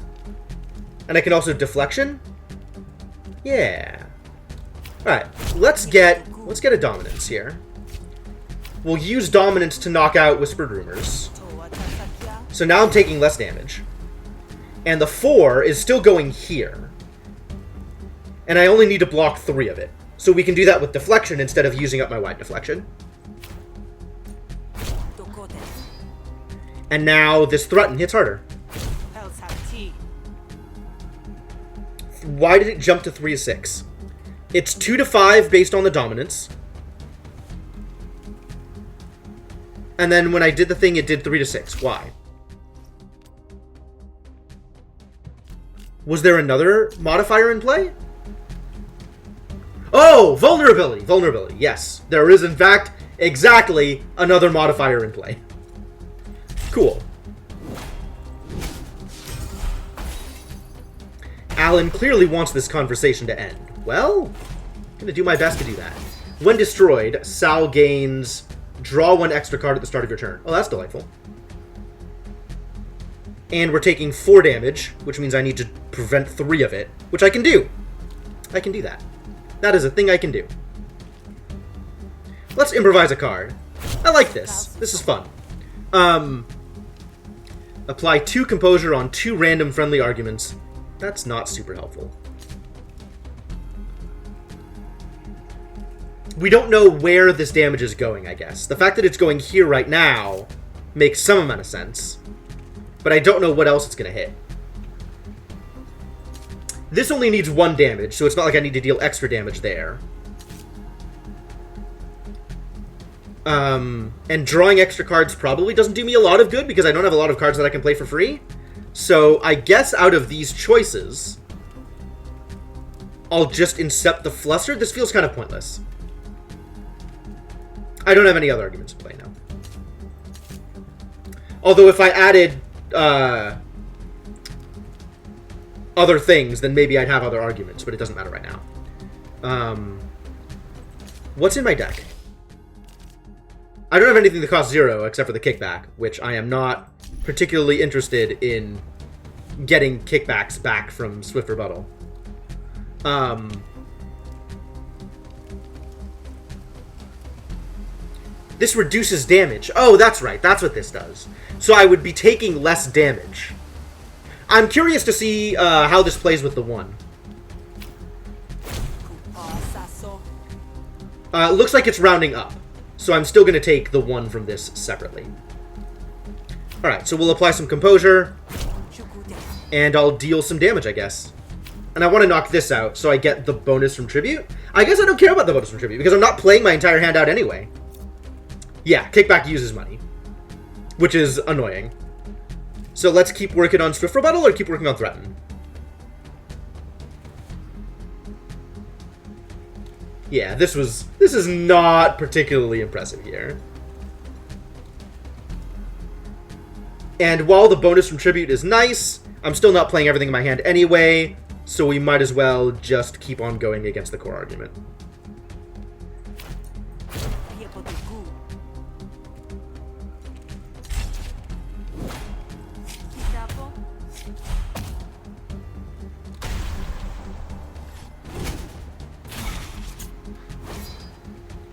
And I can also deflection? Yeah. Alright, let's get a dominance here. We'll use dominance to knock out Whispered Rumors. So now I'm taking less damage. And the 4 is still going here. And I only need to block 3 of it. So we can do that with deflection instead of using up my wide deflection. And now this threaten hits harder. Why did it jump to 3 to 6? It's 2 to 5 based on the dominance. And then when I did the thing, it did 3 to 6. Why? Was there another modifier in play? Oh, vulnerability. Vulnerability, yes. There is, in fact, exactly another modifier in play. Cool. Alan clearly wants this conversation to end. Well, I'm going to do my best to do that. When destroyed, Sal gains... Draw 1 extra card at the start of your turn. Oh, that's delightful. And we're taking 4 damage, which means I need to prevent 3 of it, which I can do. I can do that. That is a thing I can do. Let's improvise a card. I like this. This is fun. Apply 2 Composure on 2 random friendly arguments. That's not super helpful. We don't know where this damage is going, I guess. The fact that it's going here right now makes some amount of sense. But I don't know what else it's going to hit. This only needs 1 damage, so it's not like I need to deal extra damage there. And drawing extra cards probably doesn't do me a lot of good because I don't have a lot of cards that I can play for free. So I guess out of these choices, I'll just Incept the Flustered. This feels kind of pointless. I don't have any other arguments to play now. Although if I added other things, then maybe I'd have other arguments, but it doesn't matter right now. What's in my deck? I don't have anything that costs 0 except for the kickback, which I am not particularly interested in getting kickbacks back from Swift Rebuttal. This reduces damage. Oh, that's right. That's what this does. So I would be taking less damage. I'm curious to see how this plays with the 1. Looks like it's rounding up. So I'm still going to take the 1 from this separately. Alright, so we'll apply some Composure. And I'll deal some damage, I guess. And I want to knock this out so I get the bonus from Tribute. I guess I don't care about the bonus from Tribute because I'm not playing my entire hand out anyway. Yeah, kickback uses money, which is annoying. So let's keep working on Swift Rebuttal or keep working on Threaten? Yeah, this is not particularly impressive here. And while the bonus from Tribute is nice, I'm still not playing everything in my hand anyway, so we might as well just keep on going against the core argument.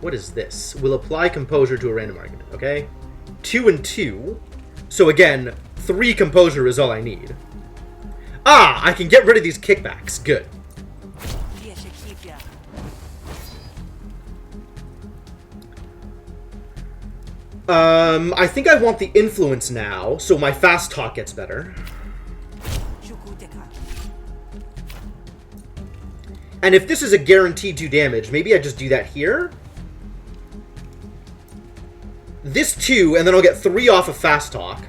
What is this? We'll apply Composure to a random argument, okay? 2 and 2. So again, 3 Composure is all I need. Ah! I can get rid of these kickbacks. Good. I think I want the Influence now, so my Fast Talk gets better. And if this is a guaranteed 2 damage, maybe I just do that here. This 2, and then I'll get 3 off of Fast Talk.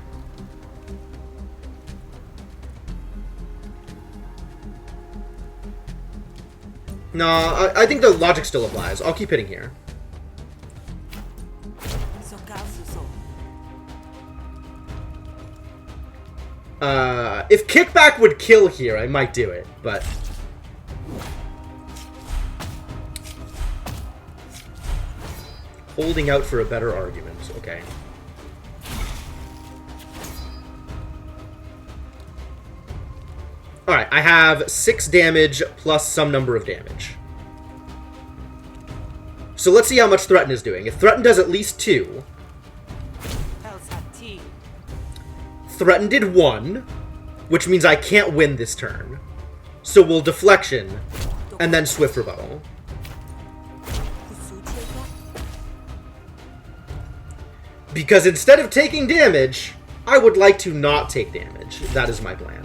No, I think the logic still applies. I'll keep hitting here. If kickback would kill here, I might do it, but... Holding out for a better argument. Okay. Alright, I have 6 damage plus some number of damage. So let's see how much Threaten is doing. If Threaten does at least 2... Threaten did 1, which means I can't win this turn. So we'll Deflection, and then Swift Rebuttal. Because instead of taking damage, I would like to not take damage. That is my plan.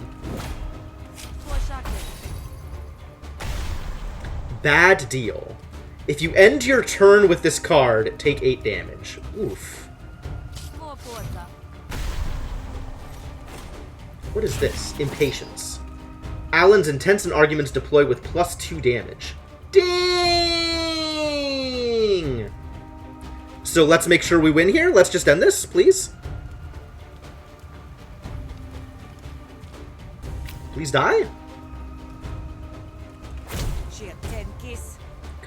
Bad deal. If you end your turn with this card, take 8 damage. Oof. What is this? Impatience. Alan's intents and arguments deploy with +2 damage. Ding! So let's make sure we win here. Let's just end this, please. Please die.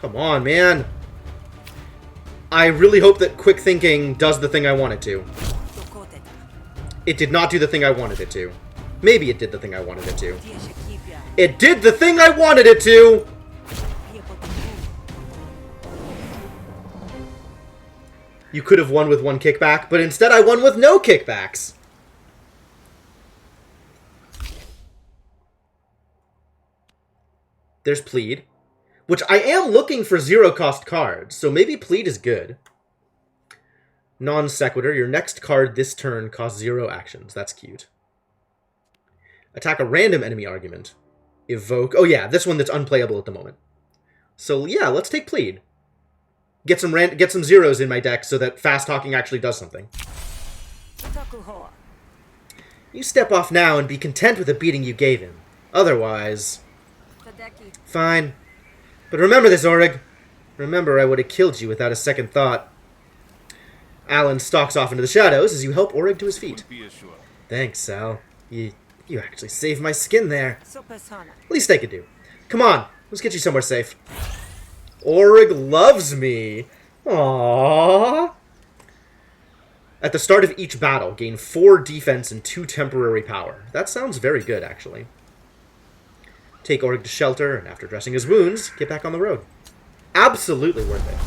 Come on, man. I really hope that quick thinking does the thing I want it to. It did not do the thing I wanted it to. Maybe it did the thing I wanted it to. It did the thing I wanted it to! You could have won with one kickback, but instead I won with no kickbacks. There's Plead, which I am looking for zero-cost cards, so maybe Plead is good. Non sequitur, your next card this turn costs 0 actions. That's cute. Attack a random enemy argument. Evoke... Oh yeah, this one that's unplayable at the moment. So yeah, let's take Plead. Get some zeros in my deck so that fast talking actually does something. You step off now and be content with the beating you gave him. Otherwise... Fine. But remember this, Orig. Remember I would have killed you without a second thought. Alan stalks off into the shadows as you help Orig to his feet. Thanks, Sal. You actually saved my skin there. Least I could do. Come on, let's get you somewhere safe. Orig loves me. Aww. At the start of each battle, gain 4 defense and 2 temporary power. That sounds very good, actually. Take Orig to shelter, and after dressing his wounds, get back on the road. Absolutely worth it.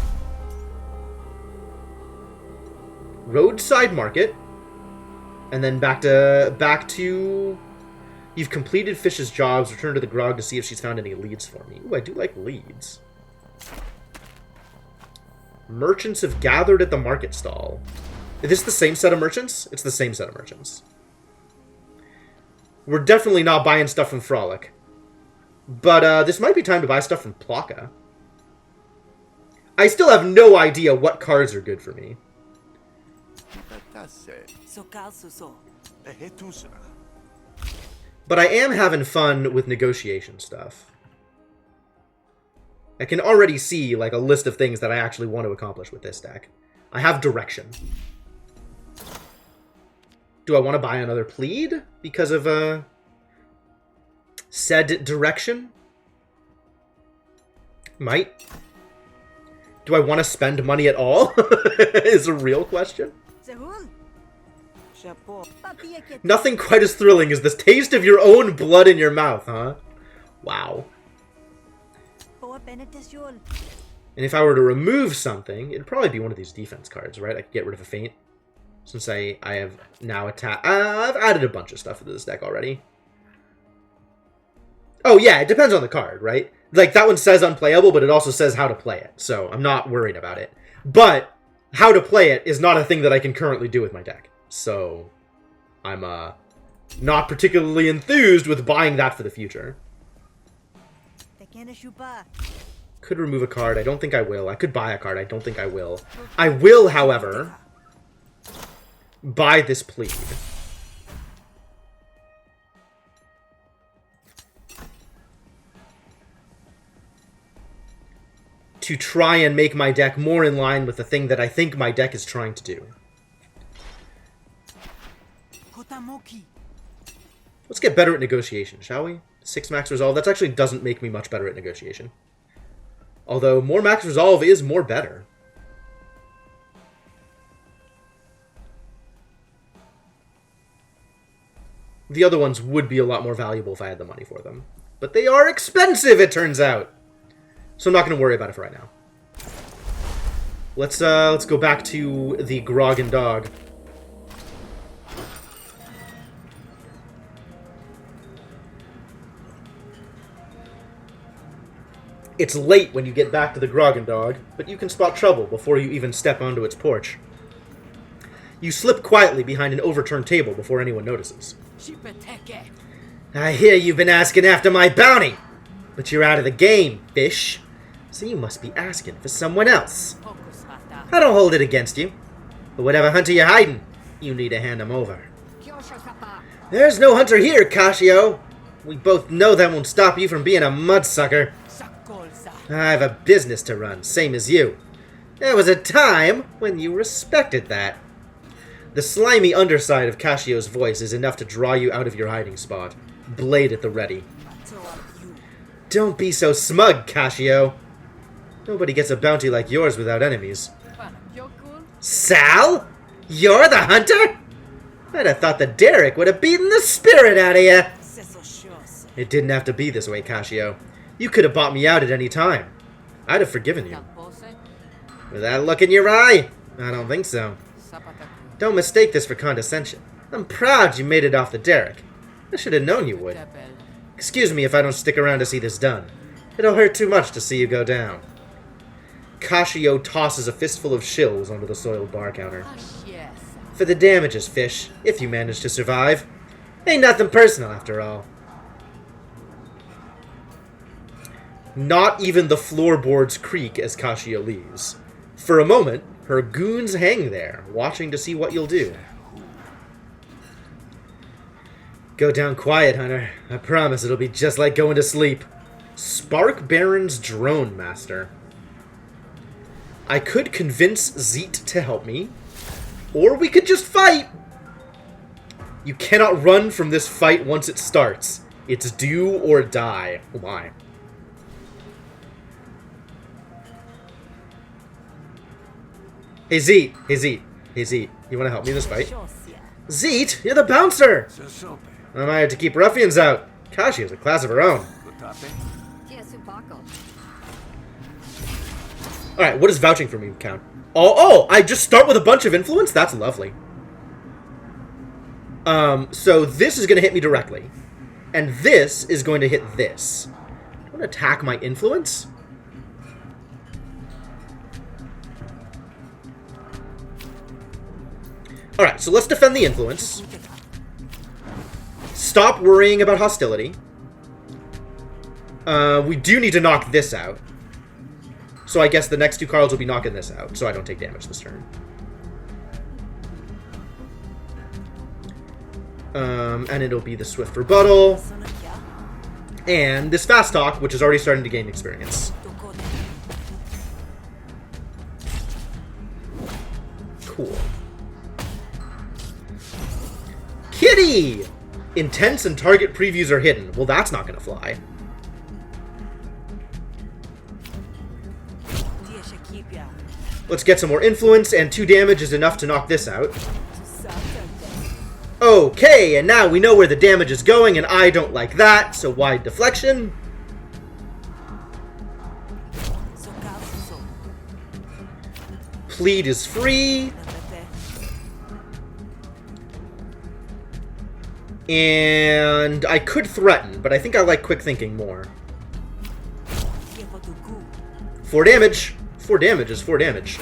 Roadside market. And then back to... You've completed Fish's jobs. Return to the grog to see if she's found any leads for me. Ooh, I do like leads. Merchants have gathered at the market stall. Is this the same set of merchants? It's the same set of merchants. We're definitely not buying stuff from Frolic. But this might be time to buy stuff from Plaka. I still have no idea what cards are good for me. But I am having fun with negotiation stuff. I can already see like a list of things that I actually want to accomplish with this deck. I have direction. Do I want to buy another Plead because of said direction? Might. Do I want to spend money at all? Is a real question. Nothing quite as thrilling as the taste of your own blood in your mouth, huh? Wow. And if I were to remove something, it'd probably be one of these defense cards, right? I could get rid of a feint. Since I have now attacked... I've added a bunch of stuff to this deck already. Oh yeah, it depends on the card, right? Like, that one says unplayable, but it also says how to play it. So, I'm not worried about it. But, how to play it is not a thing that I can currently do with my deck. So, I'm not particularly enthused with buying that for the future. Could remove a card. I don't think I will. I could buy a card. I don't think I will. I will, however, buy this Plead. To try and make my deck more in line with the thing that I think my deck is trying to do. Let's get better at negotiation, shall we? 6 max resolve. That actually doesn't make me much better at negotiation. Although, more max resolve is more better. The other ones would be a lot more valuable if I had the money for them. But they are expensive, it turns out! So I'm not going to worry about it for right now. Let's go back to the Grog and Dog. It's late when you get back to the Grog and Dog, but you can spot trouble before you even step onto its porch. You slip quietly behind an overturned table before anyone notices. I hear you've been asking after my bounty, but you're out of the game, fish. So you must be asking for someone else. I don't hold it against you, but whatever hunter you're hiding, you need to hand him over. There's no hunter here, Kashio. We both know that won't stop you from being a mudsucker. I have a business to run, same as you. There was a time when you respected that. The slimy underside of Kashio's voice is enough to draw you out of your hiding spot. Blade at the ready. Don't be so smug, Kashio. Nobody gets a bounty like yours without enemies. Sal? You're the hunter? I'd have thought that Derek would have beaten the spirit out of you. It didn't have to be this way, Cascio. You could have bought me out at any time. I'd have forgiven you. With that look in your eye? I don't think so. Don't mistake this for condescension. I'm proud you made it off the Derek. I should have known you would. Excuse me if I don't stick around to see this done. It'll hurt too much to see you go down. Cascio tosses a fistful of shills onto the soiled bar counter. For the damages, fish, if you manage to survive. Ain't nothing personal, after all. Not even the floorboards creak as Cascio leaves. For a moment, her goons hang there, watching to see what you'll do. Go down quiet, Hunter. I promise it'll be just like going to sleep. Spark Baron's Drone Master. I could convince Zeet to help me, or we could just fight! You cannot run from this fight once it starts. It's do or die. Oh my. Hey Zeet, hey Zeet, hey Zeet, you want to help me in this fight? Zeet, you're the bouncer! I'm hired to keep ruffians out. Kashi has a class of her own. Alright, what does vouching for me count? Oh, I just start with a bunch of influence? That's lovely. So this is going to hit me directly. And this is going to hit this. I want to attack my influence? Alright, so let's defend the influence. Stop worrying about hostility. We do need to knock this out. So I guess the next two cards will be knocking this out, so I don't take damage this turn. And it'll be the Swift Rebuttal. And this Fast Talk, which is already starting to gain experience. Cool. Kitty! Intense and target previews are hidden. Well, that's not going to fly. Let's get some more influence, and 2 damage is enough to knock this out. Okay, and now we know where the damage is going, and I don't like that, so wide deflection. Plead is free. And I could threaten, but I think I like quick thinking more. 4 damage. 4 damage is 4 damage.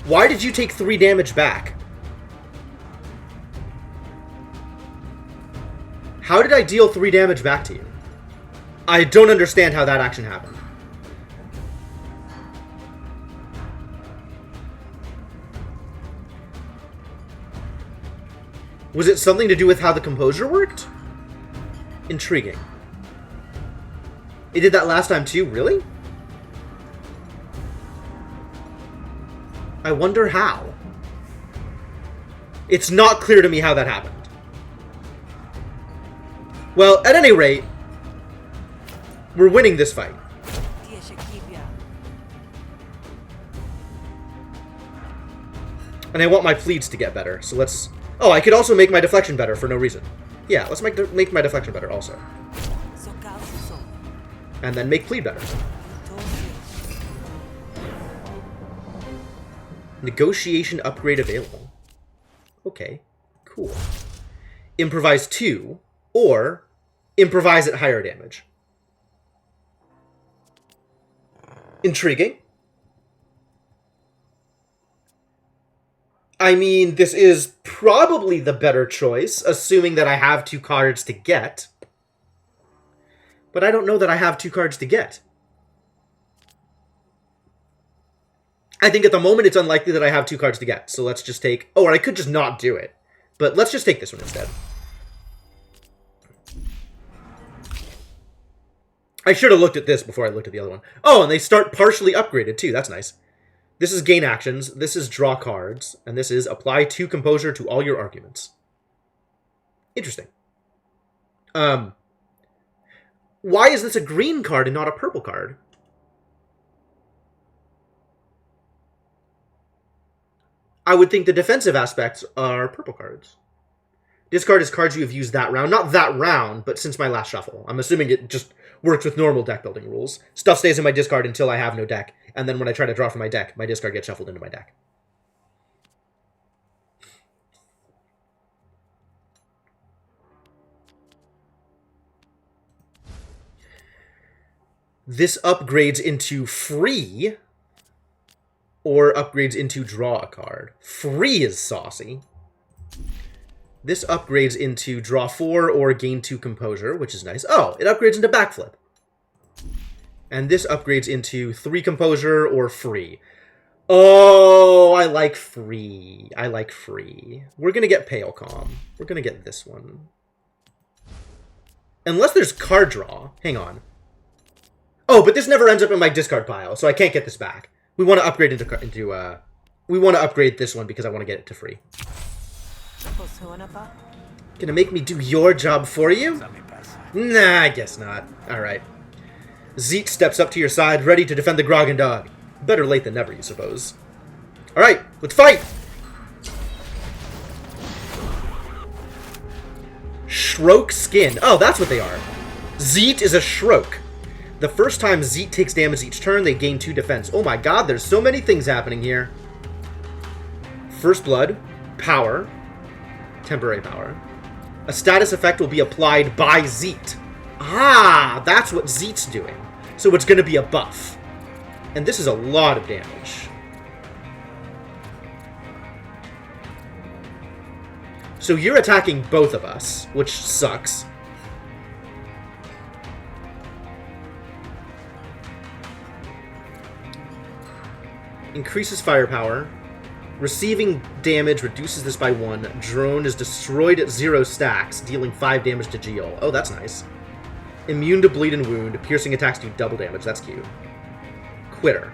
Why did you take 3 damage back? How did I deal 3 damage back to you? I don't understand how that action happened. Was it something to do with how the composure worked? Intriguing. It did that last time too, really? I wonder how. It's not clear to me how that happened. Well, at any rate, we're winning this fight. And I want my pleads to get better, so let's... Oh, I could also make my deflection better for no reason. Yeah, let's make my deflection better also. And then make plead better. Negotiation upgrade available. Okay, cool. Improvise 2, or improvise at higher damage. Intriguing. I mean, this is probably the better choice, assuming that I have 2 cards to get. But I don't know that I have 2 cards to get. I think at the moment it's unlikely that I have 2 cards to get. So let's just take... Oh, or I could just not do it. But let's just take this one instead. I should have looked at this before I looked at the other one. Oh, and they start partially upgraded too. That's nice. This is gain actions, this is draw cards, and this is apply 2 composure to all your arguments. Interesting. Why is this a green card and not a purple card? I would think the defensive aspects are purple cards. Discard is cards you have used that round. Not that round, but since my last shuffle. I'm assuming it just works with normal deck building rules. Stuff stays in my discard until I have no deck, and then when I try to draw from my deck, my discard gets shuffled into my deck. This upgrades into free, or upgrades into draw a card. Free is saucy. This upgrades into draw 4 or gain 2 composure, which is nice. Oh, it upgrades into backflip. And this upgrades into 3 composure or free. Oh, I like free. I like free. We're going to get Pale Calm. We're going to get this one. Unless there's card draw. Hang on. Oh, but this never ends up in my discard pile, so I can't get this back. We want to upgrade we want to upgrade this one because I want to get it to free. Gonna make me do your job for you? Nah, I guess not. Alright. Zeet steps up to your side, ready to defend the Grogan Dog. Better late than never, you suppose. Alright, let's fight! Shroak Skin. Oh, that's what they are. Zeet is a Shroak. The first time Zeet takes damage each turn, they gain 2 defense. Oh my god, there's so many things happening here. First Blood. Power. Temporary power. A status effect will be applied by Zeet. Ah, that's what Zeet's doing. So it's going to be a buff. And this is a lot of damage. So you're attacking both of us, which sucks. Increases firepower. Receiving damage reduces this by 1. Drone is destroyed at 0 stacks, dealing 5 damage to Geol. Oh, that's nice. Immune to bleed and wound. Piercing attacks do double damage. That's cute. Quitter.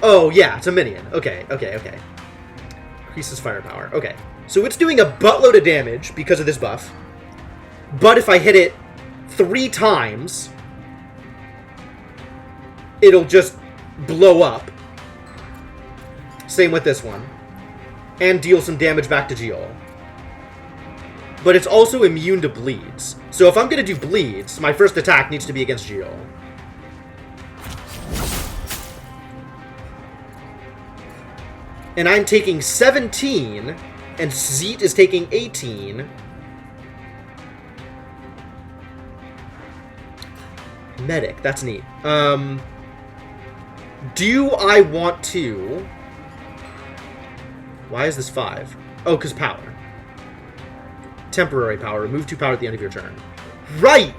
Oh, yeah, it's a minion. Okay. Increases firepower. Okay. So it's doing a buttload of damage because of this buff. But if I hit it 3 times, it'll just blow up. Same with this one. And deal some damage back to Geol. But it's also immune to bleeds. So if I'm going to do bleeds, my first attack needs to be against Geol. And I'm taking 17, and Zeet is taking 18. Medic, that's neat. Do I want to... Why is this 5? Oh, because power. Temporary power. Remove 2 power at the end of your turn. Right!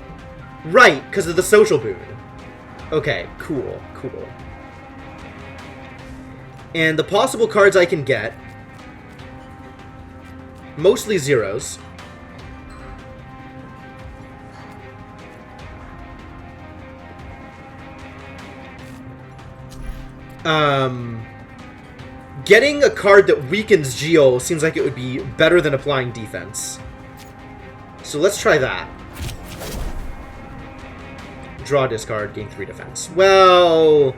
Right, because of the social boon. Okay, cool. And the possible cards I can get... Mostly zeros. Getting a card that weakens Geol seems like it would be better than applying defense. So let's try that. Draw, discard, gain 3 defense. Well,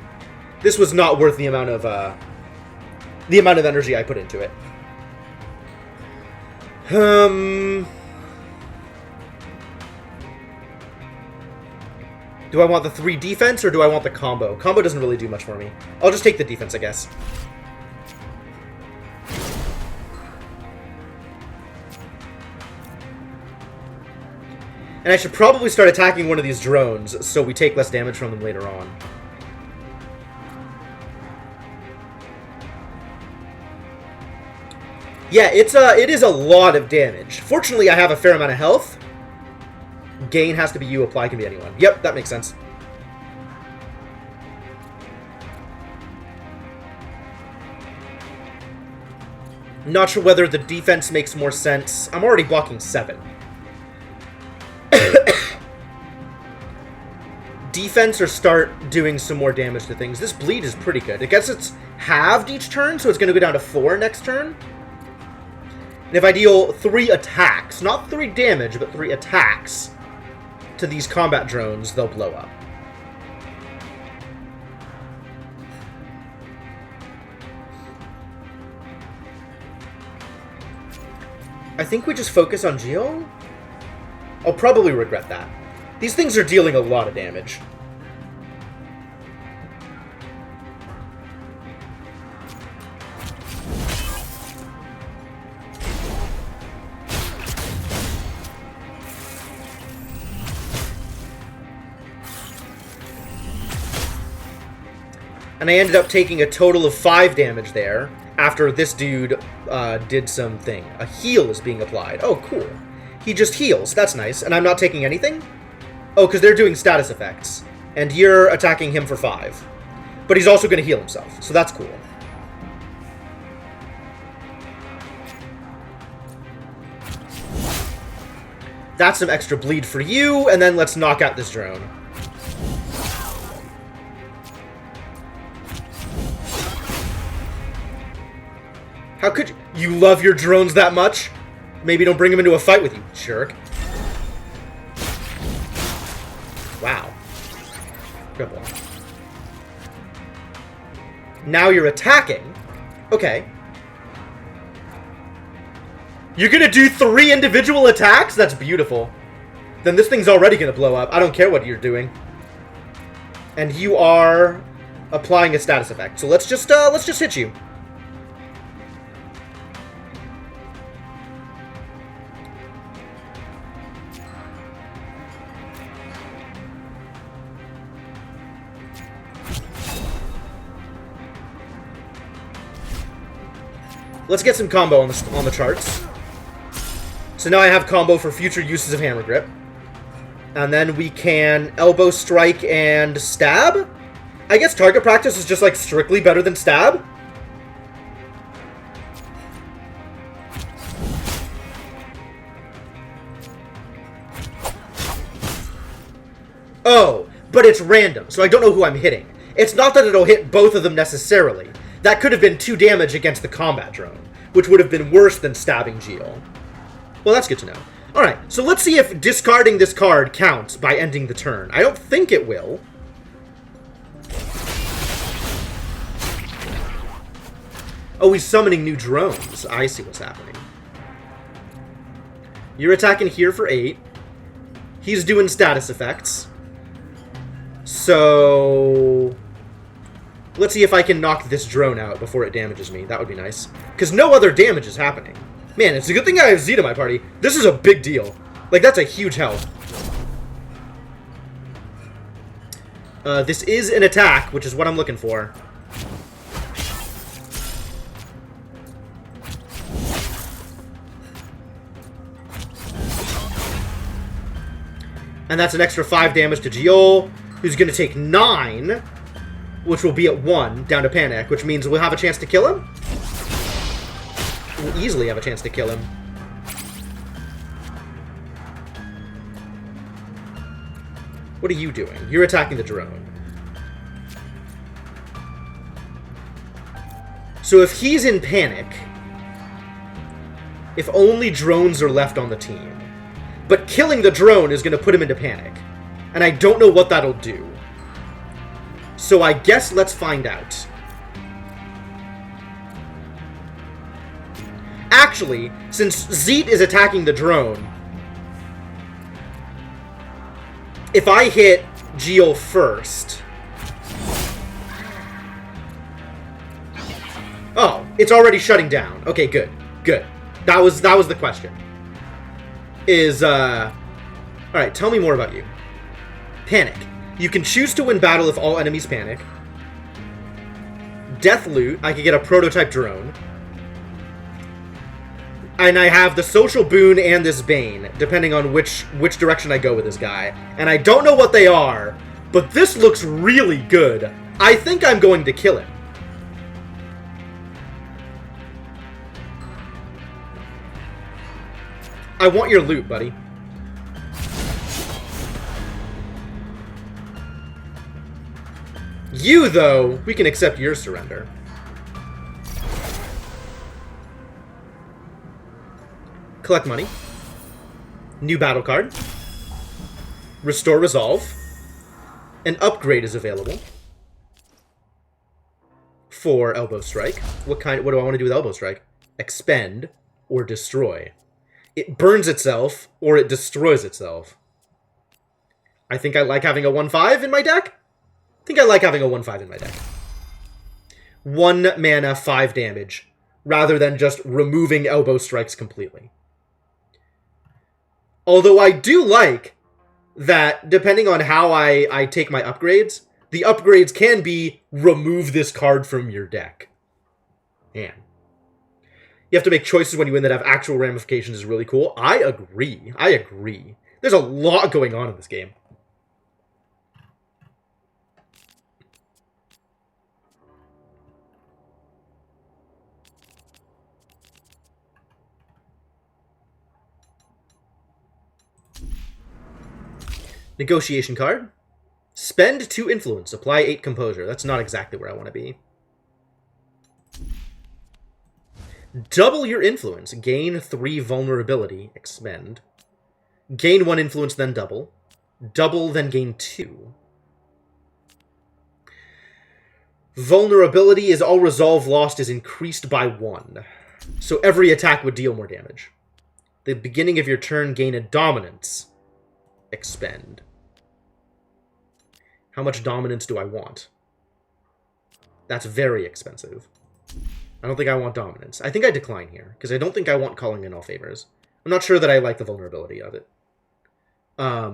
this was not worth the amount of energy I put into it. Do I want the 3 defense or do I want the combo? Combo doesn't really do much for me. I'll just take the defense, I guess. And I should probably start attacking one of these drones so we take less damage from them later on. Yeah, it is a lot of damage. Fortunately, I have a fair amount of health. Gain has to be you, apply can be anyone. Yep, that makes sense. Not sure whether the defense makes more sense. I'm already blocking 7. Defense or start doing some more damage to things. This bleed is pretty good. I guess it's halved each turn, so it's going to go down to 4 next turn. And if I deal 3 attacks, not 3 damage, but 3 attacks to these combat drones, they'll blow up. I think we just focus on Geo? I'll probably regret that. These things are dealing a lot of damage. And I ended up taking a total of 5 damage there after this dude did something. A heal is being applied. Oh, cool. He just heals. That's nice. And I'm not taking anything? Oh, because they're doing status effects. And you're attacking him for 5. But he's also going to heal himself, so that's cool. That's some extra bleed for you, and then let's knock out this drone. How could you? You love your drones that much? Maybe don't bring them into a fight with you, jerk. Wow. Cripple. Now you're attacking. Okay. You're gonna do 3 individual attacks? That's beautiful. Then this thing's already gonna blow up. I don't care what you're doing. And you are applying a status effect. So let's just hit you. Let's get some combo on the charts. So now I have combo for future uses of Hammer Grip. And then we can elbow strike and stab? I guess target practice is just like strictly better than stab. Oh, but it's random, so I don't know who I'm hitting. It's not that it'll hit both of them necessarily. That could have been 2 damage against the combat drone, which would have been worse than stabbing Geo. Well, that's good to know. Alright, so let's see if discarding this card counts by ending the turn. I don't think it will. Oh, he's summoning new drones. I see what's happening. You're attacking here for 8. He's doing status effects. So let's see if I can knock this drone out before it damages me. That would be nice. Because no other damage is happening. Man, it's a good thing I have Z to my party. This is a big deal. Like, that's a huge help. This is an attack, which is what I'm looking for. And that's an extra 5 damage to Geol, who's going to take 9, which will be at 1, down to Panic, which means we'll have a chance to kill him? We'll easily have a chance to kill him. What are you doing? You're attacking the drone. So if he's in Panic, if only drones are left on the team, but killing the drone is going to put him into Panic. And I don't know what that'll do. So I guess let's find out. Actually, since Zeet is attacking the drone, if I hit Geo first... Oh, it's already shutting down. Okay, good. Good. That was the question. Alright, tell me more about you. Panic. You can choose to win battle if all enemies panic. Death loot. I could get a prototype drone. And I have the social boon and this bane, depending on which direction I go with this guy. And I don't know what they are, but this looks really good. I think I'm going to kill him. I want your loot, buddy. You, though, we can accept your surrender. collect money. New battle card. Restore Resolve. An upgrade is available for Elbow Strike. What do I want to do with Elbow Strike? Expend or destroy. It burns itself or it destroys itself. I think I like having a 1/5 in my deck. I think I like having a 1/5 in my deck. 1 mana, 5 damage, rather than just removing Elbow Strikes completely. Although I do like that, depending on how I take my upgrades, the upgrades can be remove this card from your deck. Man. You have to make choices when you win that have actual ramifications is really cool. I agree. I agree. There's a lot going on in this game. Negotiation card. Spend 2 influence. Apply 8 composure. That's not exactly where I want to be. Double your influence. Gain 3 vulnerability. Expend. Gain 1 influence, then double. Double, then gain 2. Vulnerability is all resolve lost is increased by 1. So every attack would deal more damage. The beginning of your turn, gain a dominance. Expend. How much dominance do I want? That's very expensive. I don't think I want dominance. I think I decline here, because I don't think I want calling in all favors. I'm not sure that I like the vulnerability of it. I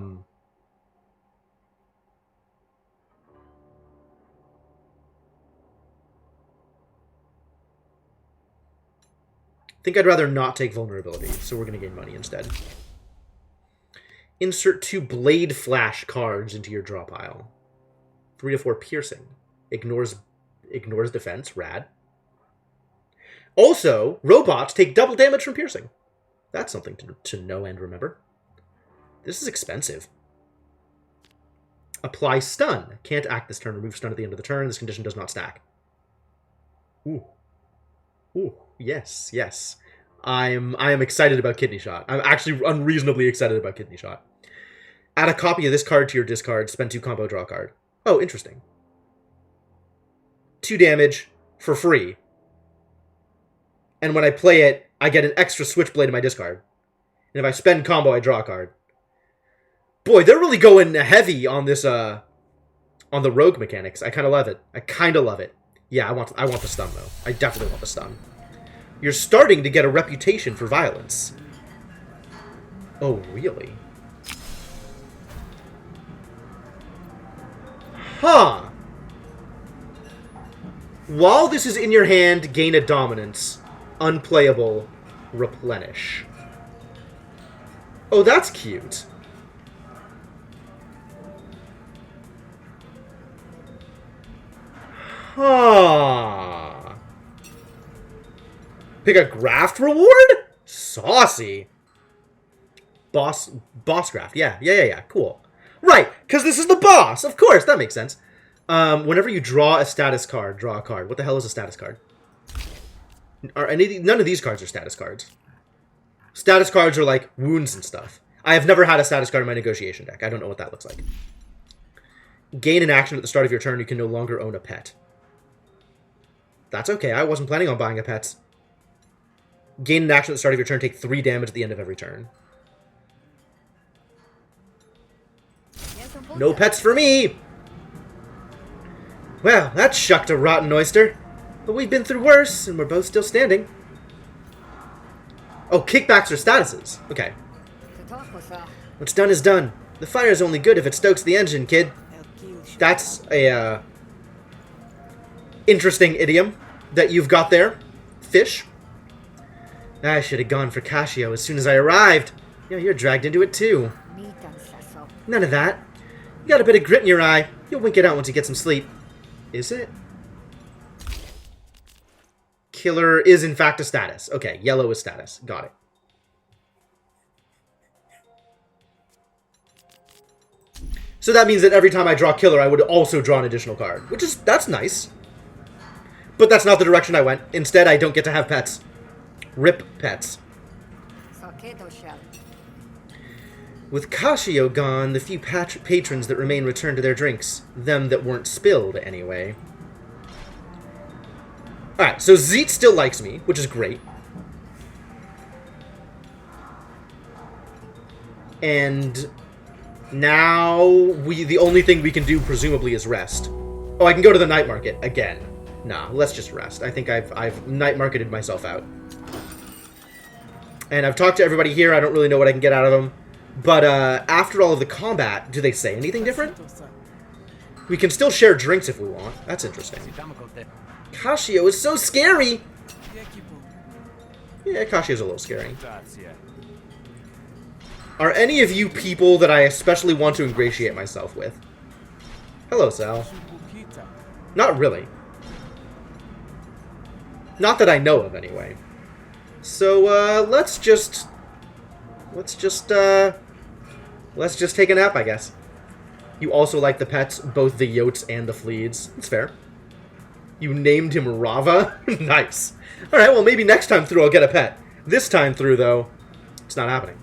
think I'd rather not take vulnerability, so we're going to gain money instead. Insert 2 Blade Flash cards into your draw pile. 3 to 4 piercing. Ignores defense. Rad. Also, robots take double damage from piercing. That's something to know and remember. This is expensive. Apply stun. Can't act this turn. Remove stun at the end of the turn. This condition does not stack. Ooh. Ooh. Yes. Yes. I am excited about Kidney Shot. I'm actually unreasonably excited about Kidney Shot. Add a copy of this card to your discard. Spend 2 combo, draw a card. Oh, interesting. 2 damage for free. And when I play it, I get an extra Switchblade in my discard. And if I spend combo, I draw a card. Boy, they're really going heavy on this, on the rogue mechanics. I kind of love it. I kind of love it. Yeah, I want the stun, though. I definitely want the stun. You're starting to get a reputation for violence. Oh, really? Huh. While this is in your hand, gain a dominance. Unplayable. Replenish. Oh, that's cute. Huh. Pick a graft reward? Saucy. Boss graft. Yeah. Cool. Right, because this is the boss. Of course, that makes sense. Whenever you draw a status card, draw a card. What the hell is a status card? None of these cards are status cards. Status cards are like wounds and stuff. I have never had a status card in my negotiation deck. I don't know what that looks like. Gain an action at the start of your turn. You can no longer own a pet. That's okay. I wasn't planning on buying a pet. Gain an action at the start of your turn. Take 3 damage at the end of every turn. No pets for me! Well, that shucked a rotten oyster. But we've been through worse, and we're both still standing. Oh, kickbacks are statuses. Okay. What's done is done. The fire's only good if it stokes the engine, kid. That's a, interesting idiom that you've got there. Fish. I should have gone for Casio as soon as I arrived. Yeah, you're dragged into it, too. None of that. You got a bit of grit in your eye. You'll wink it out once you get some sleep. Is it? Killer is, in fact, a status. Okay, yellow is status. Got it. So that means that every time I draw killer, I would also draw an additional card. That's nice. But that's not the direction I went. Instead, I don't get to have pets. Rip pets. With Kashio gone, the few patrons that remain return to their drinks. Them that weren't spilled, anyway. Alright, so Zeet still likes me, which is great. And now the only thing we can do, presumably, is rest. Oh, I can go to the night market again. Nah, let's just rest. I think I've night marketed myself out. And I've talked to everybody here. I don't really know what I can get out of them. But after all of the combat, do they say anything different? We can still share drinks if we want. That's interesting. Kashio is so scary! Yeah, Kashio's a little scary. Are any of you people that I especially want to ingratiate myself with? Hello, Sal. Not really. Not that I know of, anyway. So, let's just take a nap, I guess. You also like the pets, both the Yotes and the Fleeds. It's fair. You named him Rava? Nice. Alright, well, maybe next time through I'll get a pet. This time through, though, it's not happening.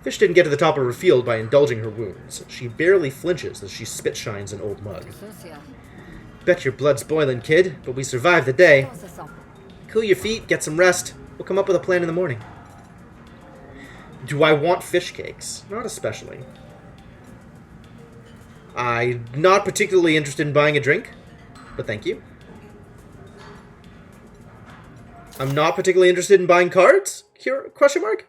Fish didn't get to the top of her field by indulging her wounds. She barely flinches as she spit shines an old mug. Bet your blood's boiling, kid, but we survived the day. Cool your feet, get some rest. We'll come up with a plan in the morning. Do I want fish cakes? Not especially. I'm not particularly interested in buying a drink, but thank you. I'm not particularly interested in buying cards? Question mark?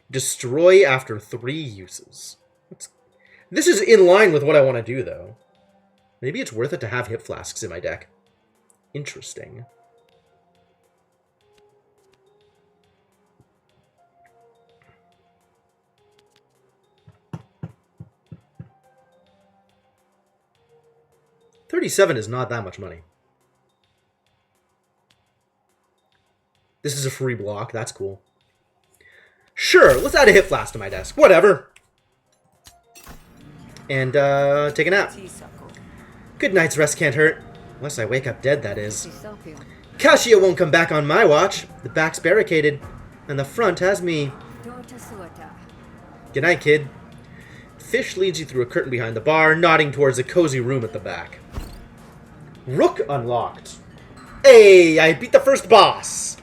Destroy after 3 uses. This is in line with what I want to do, though. Maybe it's worth it to have hip flasks in my deck. Interesting. $37 is not that much money. This is a free block. That's cool. Sure, let's add a hip flask to my desk. Whatever. And, take a nap. Good night's rest can't hurt. Unless I wake up dead, that is. Kashio won't come back on my watch. The back's barricaded, and the front has me. Good night, kid. Fish leads you through a curtain behind the bar, nodding towards a cozy room at the back. Rook unlocked. Hey, I beat the first boss.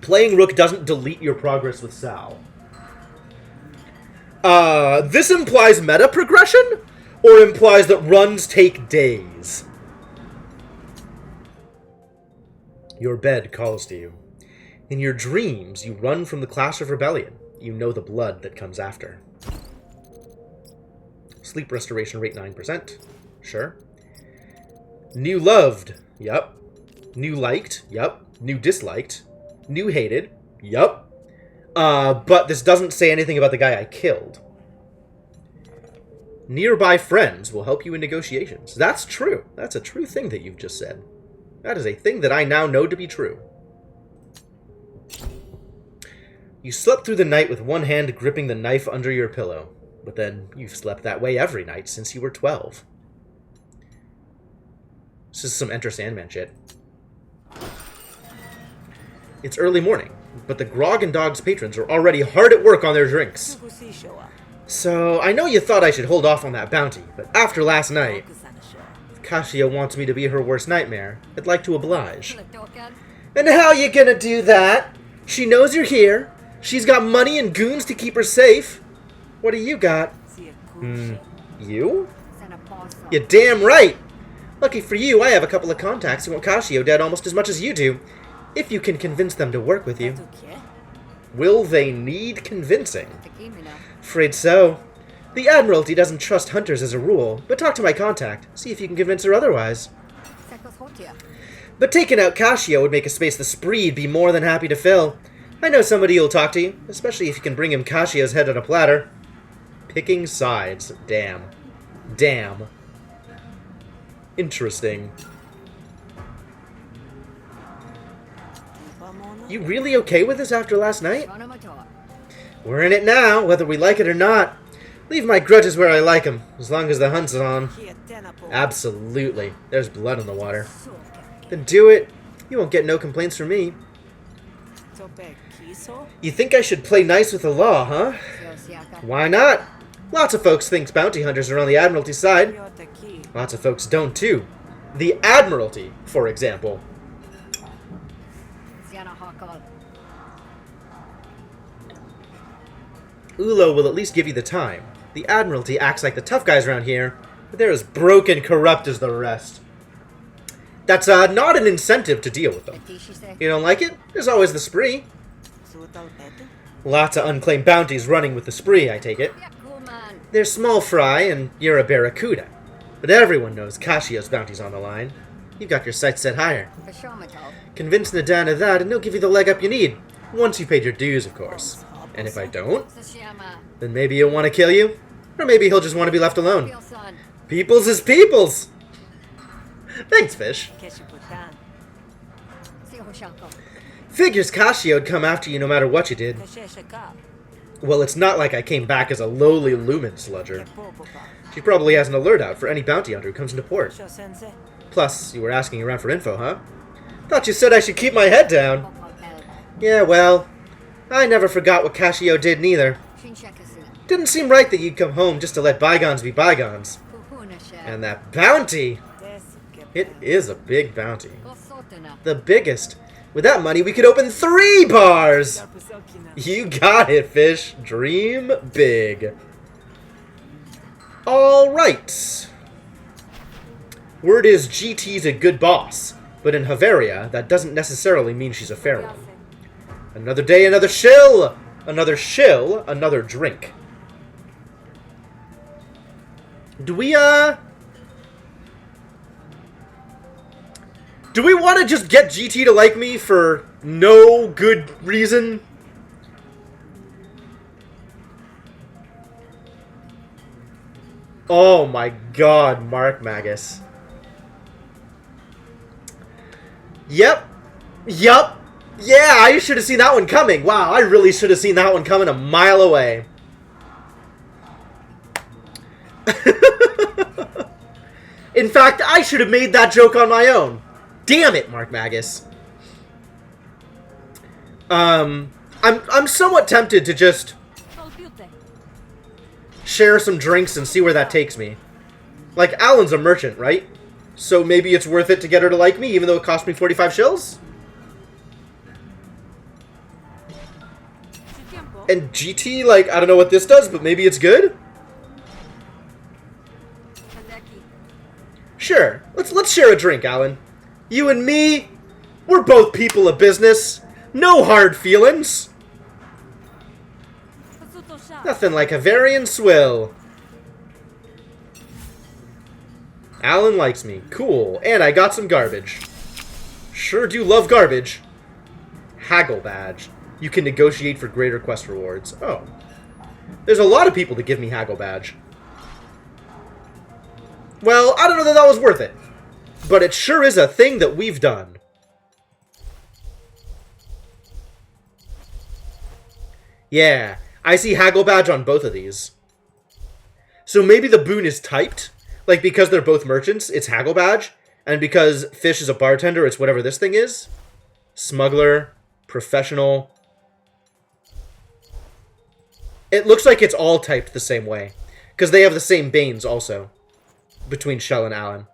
Playing Rook doesn't delete your progress with Sal. This implies meta progression? Or implies that runs take days? Your bed calls to you. In your dreams, you run from the Clash of Rebellion. You know the blood that comes after. Sleep restoration rate 9%. Sure. New loved. Yup. New liked. Yup. New disliked. New hated. Yup. But this doesn't say anything about the guy I killed. Nearby friends will help you in negotiations. That's true. That's a true thing that you've just said. That is a thing that I now know to be true. You slept through the night with one hand gripping the knife under your pillow. But then you've slept that way every night since you were 12. This is some Enter Sandman shit. It's early morning, but the Grog and Dog's patrons are already hard at work on their drinks. So, I know you thought I should hold off on that bounty, but after last night, if Kashio wants me to be her worst nightmare, I'd like to oblige. And how you gonna do that? She knows you're here. She's got money and goons to keep her safe. What do you got? You? You're damn right! Lucky for you, I have a couple of contacts who want Kashio dead almost as much as you do. If you can convince them to work with you. Will they need convincing? Afraid so. The Admiralty doesn't trust hunters as a rule, but talk to my contact. See if you can convince her otherwise. But taking out Kashio would make a space the Spree'd be more than happy to fill. I know somebody who'll talk to you, especially if you can bring him Kashio's head on a platter. Picking sides. Damn. Damn. Interesting. You really okay with this after last night? We're in it now, whether we like it or not. Leave my grudges where I like them, as long as the hunt's on. Absolutely. There's blood in the water. Then do it. You won't get no complaints from me. You think I should play nice with the law, huh? Why not? Lots of folks think bounty hunters are on the Admiralty side. Lots of folks don't, too. The Admiralty, for example. Ulo will at least give you the time. The Admiralty acts like the tough guys around here, but they're as broke and corrupt as the rest. That's not an incentive to deal with them. You don't like it? There's always the spree. Lots of unclaimed bounties running with the spree, I take it. There's small fry, and you're a barracuda. But everyone knows Cashio's bounty's on the line. You've got your sights set higher. Convince Nadan of that, and he'll give you the leg up you need. Once you've paid your dues, of course. And if I don't, then maybe he'll want to kill you. Or maybe he'll just want to be left alone. Peoples is peoples! Thanks, Fish. Figures Cashio'd come after you no matter what you did. Well, it's not like I came back as a lowly lumen sludger. She probably has an alert out for any bounty hunter who comes into port. Plus, you were asking around for info, huh? Thought you said I should keep my head down. Yeah, well, I never forgot what Cashio did neither. Didn't seem right that you'd come home just to let bygones be bygones. And that bounty! It is a big bounty. The biggest. With that money, we could open 3 bars! You got it, Fish. Dream big. Alright. Word is GT's a good boss, but in Haveria, that doesn't necessarily mean she's a fair one. Another day, another shill! Another shill, another drink. Do we want to just get GT to like me for no good reason? Oh my god, Mark Magus. Yep. Yup. Yeah, I should have seen that one coming. Wow, I really should have seen that one coming a mile away. In fact, I should have made that joke on my own. Damn it, Mark Magus. I'm somewhat tempted to just share some drinks and see where that takes me. Like, Alan's a merchant, right? So maybe it's worth it to get her to like me, even though it cost me 45 shills? And GT, like, I don't know what this does, but maybe it's good? Sure. Let's share a drink, Alan. You and me, we're both people of business. No hard feelings. Nothing like a Havarian swill. Alan likes me. Cool. And I got some garbage. Sure do love garbage. Haggle badge. You can negotiate for greater quest rewards. Oh. There's a lot of people that give me haggle badge. Well, I don't know that that was worth it. But it sure is a thing that we've done. Yeah. I see haggle badge on both of these. So maybe the boon is typed. Like, because they're both merchants, it's haggle badge. And because Fish is a bartender, it's whatever this thing is. Smuggler. Professional. It looks like it's all typed the same way. Because they have the same banes also. Between Shell and Alan.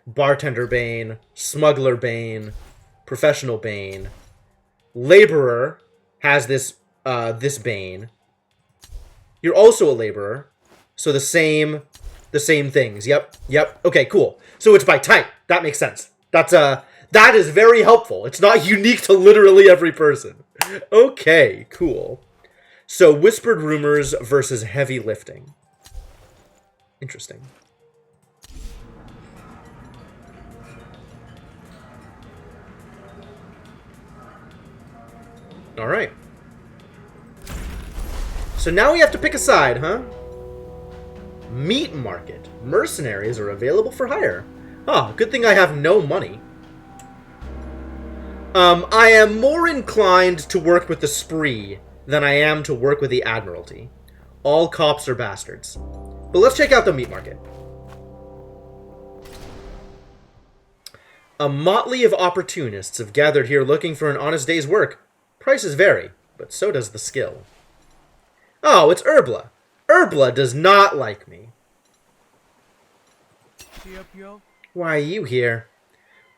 Bartender bane. Smuggler bane. Professional bane. Laborer has this this bane. You're also a laborer. So the same things. Yep. Okay, cool. So it's by type. That makes sense. That is very helpful. It's not unique to literally every person. Okay, cool. So whispered rumors versus heavy lifting. Interesting. All right. So now we have to pick a side, huh? Meat market. Mercenaries are available for hire. Oh, good thing I have no money. I am more inclined to work with the spree than I am to work with the Admiralty. All cops are bastards. But let's check out the meat market. A motley of opportunists have gathered here looking for an honest day's work. Prices vary, but so does the skill. Oh, it's Urbla. Urbla does not like me. Why are you here?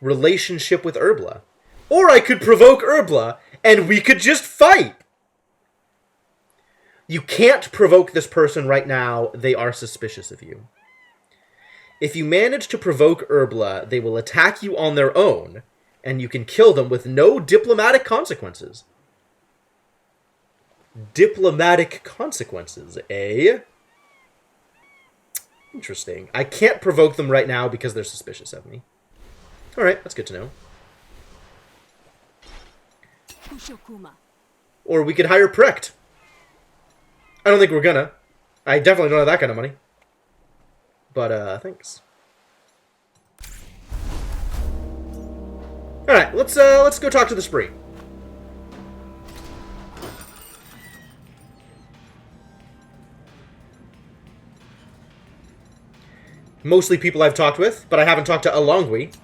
Relationship with Urbla. Or I could provoke Urbla, and we could just fight! You can't provoke this person right now. They are suspicious of you. If you manage to provoke Urbla, they will attack you on their own, and you can kill them with no diplomatic consequences. Diplomatic consequences, eh? Interesting. I can't provoke them right now because they're suspicious of me. Alright, that's good to know. Or we could hire Precht. I don't think we're gonna. I definitely don't have that kind of money. But, thanks. Alright, let's go talk to the spree. Mostly people I've talked with, but I haven't talked to Alongwi.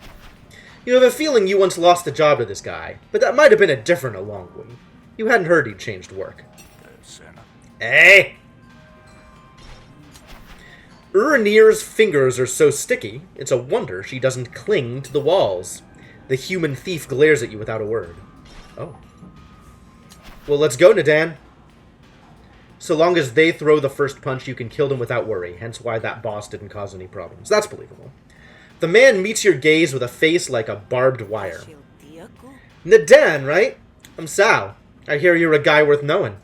You have a feeling you once lost the job to this guy, but that might have been a different Alongwi. You hadn't heard he'd changed work. Hey! Uranir's fingers are so sticky, it's a wonder she doesn't cling to the walls. The human thief glares at you without a word. Oh. Well, let's go, Nadan. So long as they throw the first punch, you can kill them without worry, hence why that boss didn't cause any problems. That's believable. The man meets your gaze with a face like a barbed wire. Nadan, right? I'm Sal. I hear you're a guy worth knowing.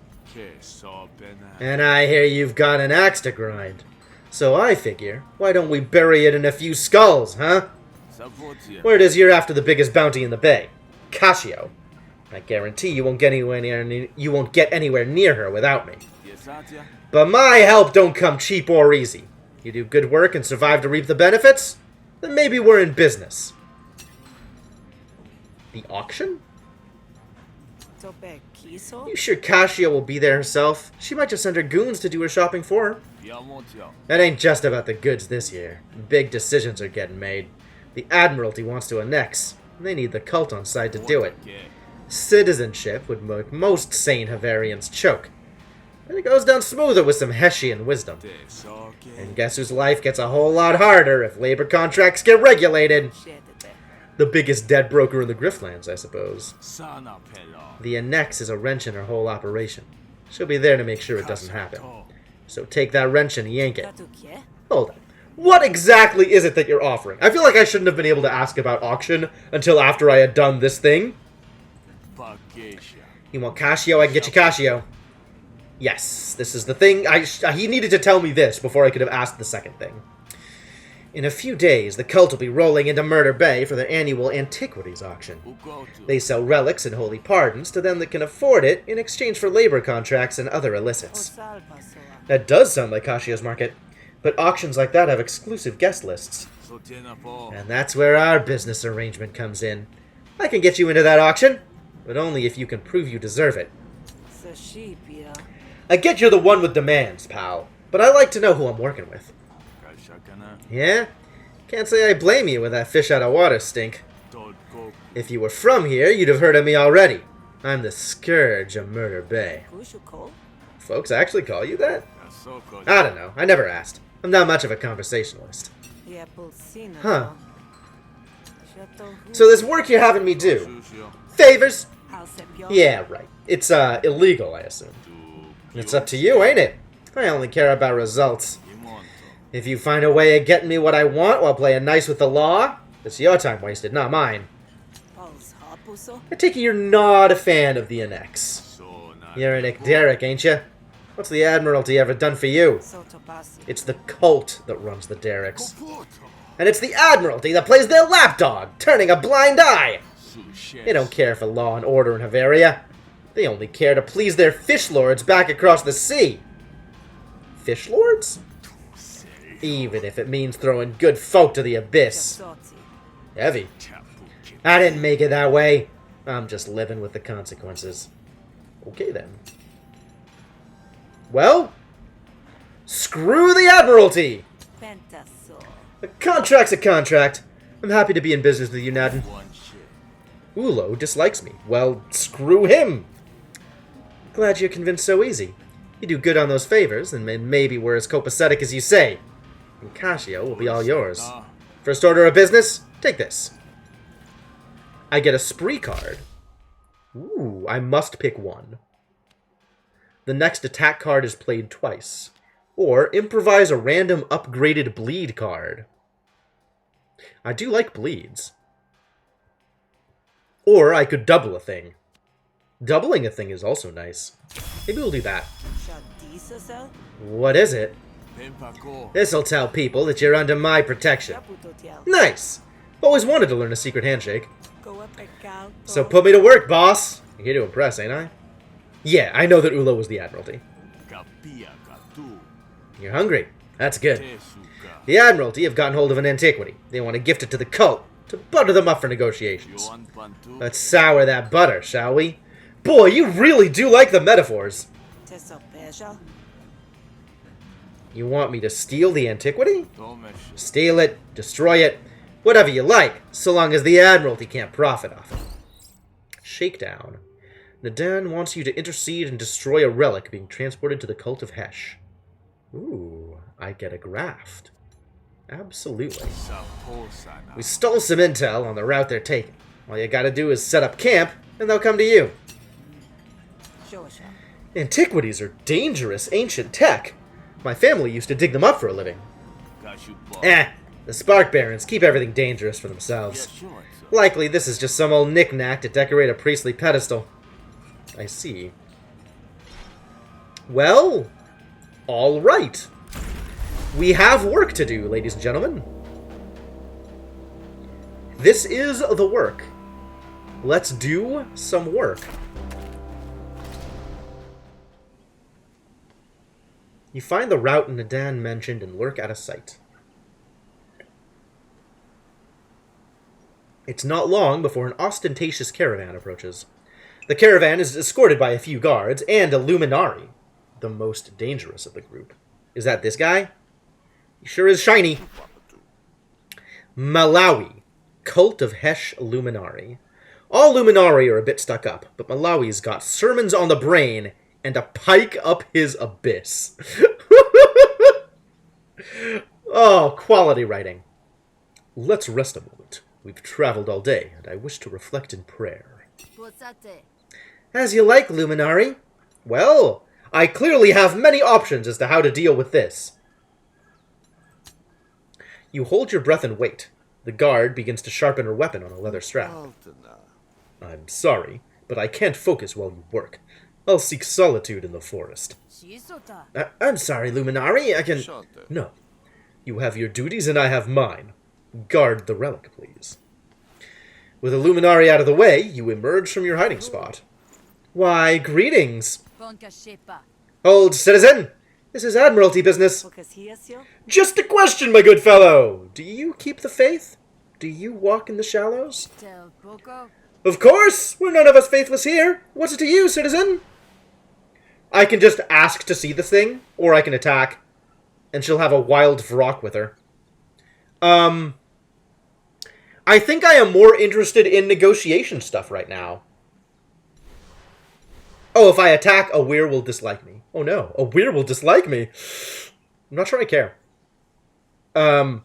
And I hear you've got an axe to grind. So I figure, why don't we bury it in a few skulls, huh? Word is you're after the biggest bounty in the bay, Casio. I guarantee you won't get anywhere near her without me. But my help don't come cheap or easy. You do good work and survive to reap the benefits? Then maybe we're in business. The auction? You sure Casio will be there herself? She might just send her goons to do her shopping for her. It ain't just about the goods this year. Big decisions are getting made. The Admiralty wants to annex. They need the cult on side to do it. Citizenship would make most sane Havarians choke. And it goes down smoother with some Hessian wisdom. And guess whose life gets a whole lot harder if labor contracts get regulated? The biggest debt broker in the Griftlands, I suppose. The annex is a wrench in her whole operation. She'll be there to make sure it doesn't happen. So take that wrench and yank it. Hold on. What exactly is it that you're offering? I feel like I shouldn't have been able to ask about auction until after I had done this thing. You want Casio? I can get you Casio. Yes, this is the thing. He needed to tell me this before I could have asked the second thing. In a few days, the cult will be rolling into Murder Bay for their annual antiquities auction. They sell relics and holy pardons to them that can afford it in exchange for labor contracts and other illicits. That does sound like Casio's market, but auctions like that have exclusive guest lists. And that's where our business arrangement comes in. I can get you into that auction, but only if you can prove you deserve it. I get you're the one with demands, pal, but I like to know who I'm working with. Yeah? Can't say I blame you with that fish out of water stink. If you were from here, you'd have heard of me already. I'm the scourge of Murder Bay. Folks actually call you that? I don't know. I never asked. I'm not much of a conversationalist. Huh. So this work you're having me do. Favors? Yeah, right. It's, illegal, I assume. It's up to you, ain't it? I only care about results. If you find a way of getting me what I want while playing nice with the law, it's your time wasted, not mine. I take it you're not a fan of the annex. You're an Derek, ain't you? What's the Admiralty ever done for you? It's the cult that runs the Derricks. And it's the Admiralty that plays their lapdog, turning a blind eye. They don't care for law and order in Havaria. They only care to please their fish lords back across the sea. Fish lords? Even if it means throwing good folk to the abyss. Heavy. I didn't make it that way. I'm just living with the consequences. Okay then. Well, screw the Admiralty! A contract's a contract. I'm happy to be in business with you, Naden. Ulo dislikes me. Well, screw him! Glad you're convinced so easy. You do good on those favors, and maybe we're as copacetic as you say. And Cascio will be all yours. First order of business, take this. I get a spree card. Ooh, I must pick one. The next attack card is played twice. Or improvise a random upgraded bleed card. I do like bleeds. Or I could double a thing. Doubling a thing is also nice. Maybe we'll do that. What is it? This'll tell people that you're under my protection. Nice! Always wanted to learn a secret handshake. So put me to work, boss! I'm here to impress, ain't I? Yeah, I know that Ulo was the Admiralty. You're hungry. That's good. The Admiralty have gotten hold of an antiquity. They want to gift it to the cult, to butter them up for negotiations. Let's sour that butter, shall we? Boy, you really do like the metaphors. You want me to steal the antiquity? Steal it, destroy it, whatever you like, so long as the Admiralty can't profit off it. Shakedown. Nadan wants you to intercede and destroy a relic being transported to the cult of Hesh. Ooh, I get a graft. Absolutely. We stole some intel on the route they're taking. All you gotta do is set up camp, and they'll come to you. Antiquities are dangerous ancient tech. My family used to dig them up for a living. The Spark Barons keep everything dangerous for themselves. Likely this is just some old knick-knack to decorate a priestly pedestal. I see. Well, all right. We have work to do, ladies and gentlemen. This is the work. Let's do some work. You find the route Nadan mentioned and lurk out of sight. It's not long before an ostentatious caravan approaches. The caravan is escorted by a few guards and a Luminari, the most dangerous of the group. Is that this guy? He sure is shiny. Malawi, Cult of Hesh Luminari. All Luminari are a bit stuck up, but Malawi's got sermons on the brain and a pike up his abyss. Oh, quality writing. Let's rest a moment. We've traveled all day, and I wish to reflect in prayer. As you like, Luminari. Well, I clearly have many options as to how to deal with this. You hold your breath and wait. The guard begins to sharpen her weapon on a leather strap. I'm sorry, but I can't focus while you work. I'll seek solitude in the forest. I'm sorry, Luminari, I can... No. You have your duties and I have mine. Guard the relic, please. With the Luminari out of the way, you emerge from your hiding spot. Why, greetings. Hold, citizen! This is Admiralty business. Just a question, my good fellow. Do you keep the faith? Do you walk in the shallows? Of course! We're none of us faithless here. What's it to you, citizen? I can just ask to see the thing, or I can attack. And she'll have a wild Vrock with her. I think I am more interested in negotiation stuff right now. Oh, if I attack, a Weir will dislike me. Oh no, a Weir will dislike me. I'm not sure I care. I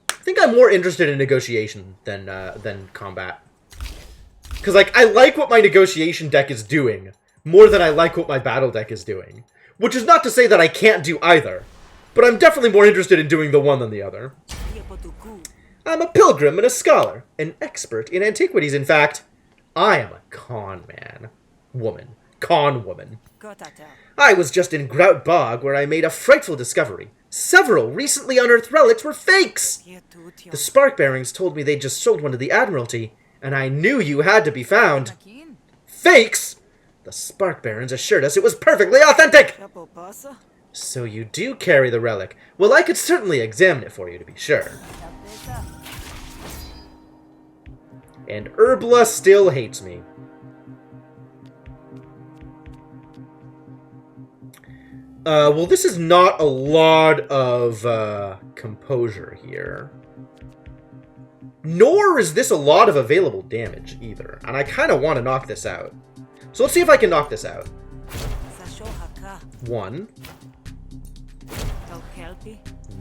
think I'm more interested in negotiation than combat. Because, like, I like what my negotiation deck is doing more than I like what my battle deck is doing. Which is not to say that I can't do either. But I'm definitely more interested in doing the one than the other. I'm a pilgrim and a scholar. An expert in antiquities, in fact. I am a con man. Con woman. I was just in Grout Bog where I made a frightful discovery. Several recently unearthed relics were fakes! The Spark Barons told me they just sold one to the Admiralty, and I knew you had to be found. Fakes? The Spark Barons assured us it was perfectly authentic! So you do carry the relic. Well, I could certainly examine it for you to be sure. And Urbla still hates me. Well, this is not a lot of composure here. Nor is this a lot of available damage, either. And I kind of want to knock this out. So let's see if I can knock this out. 1.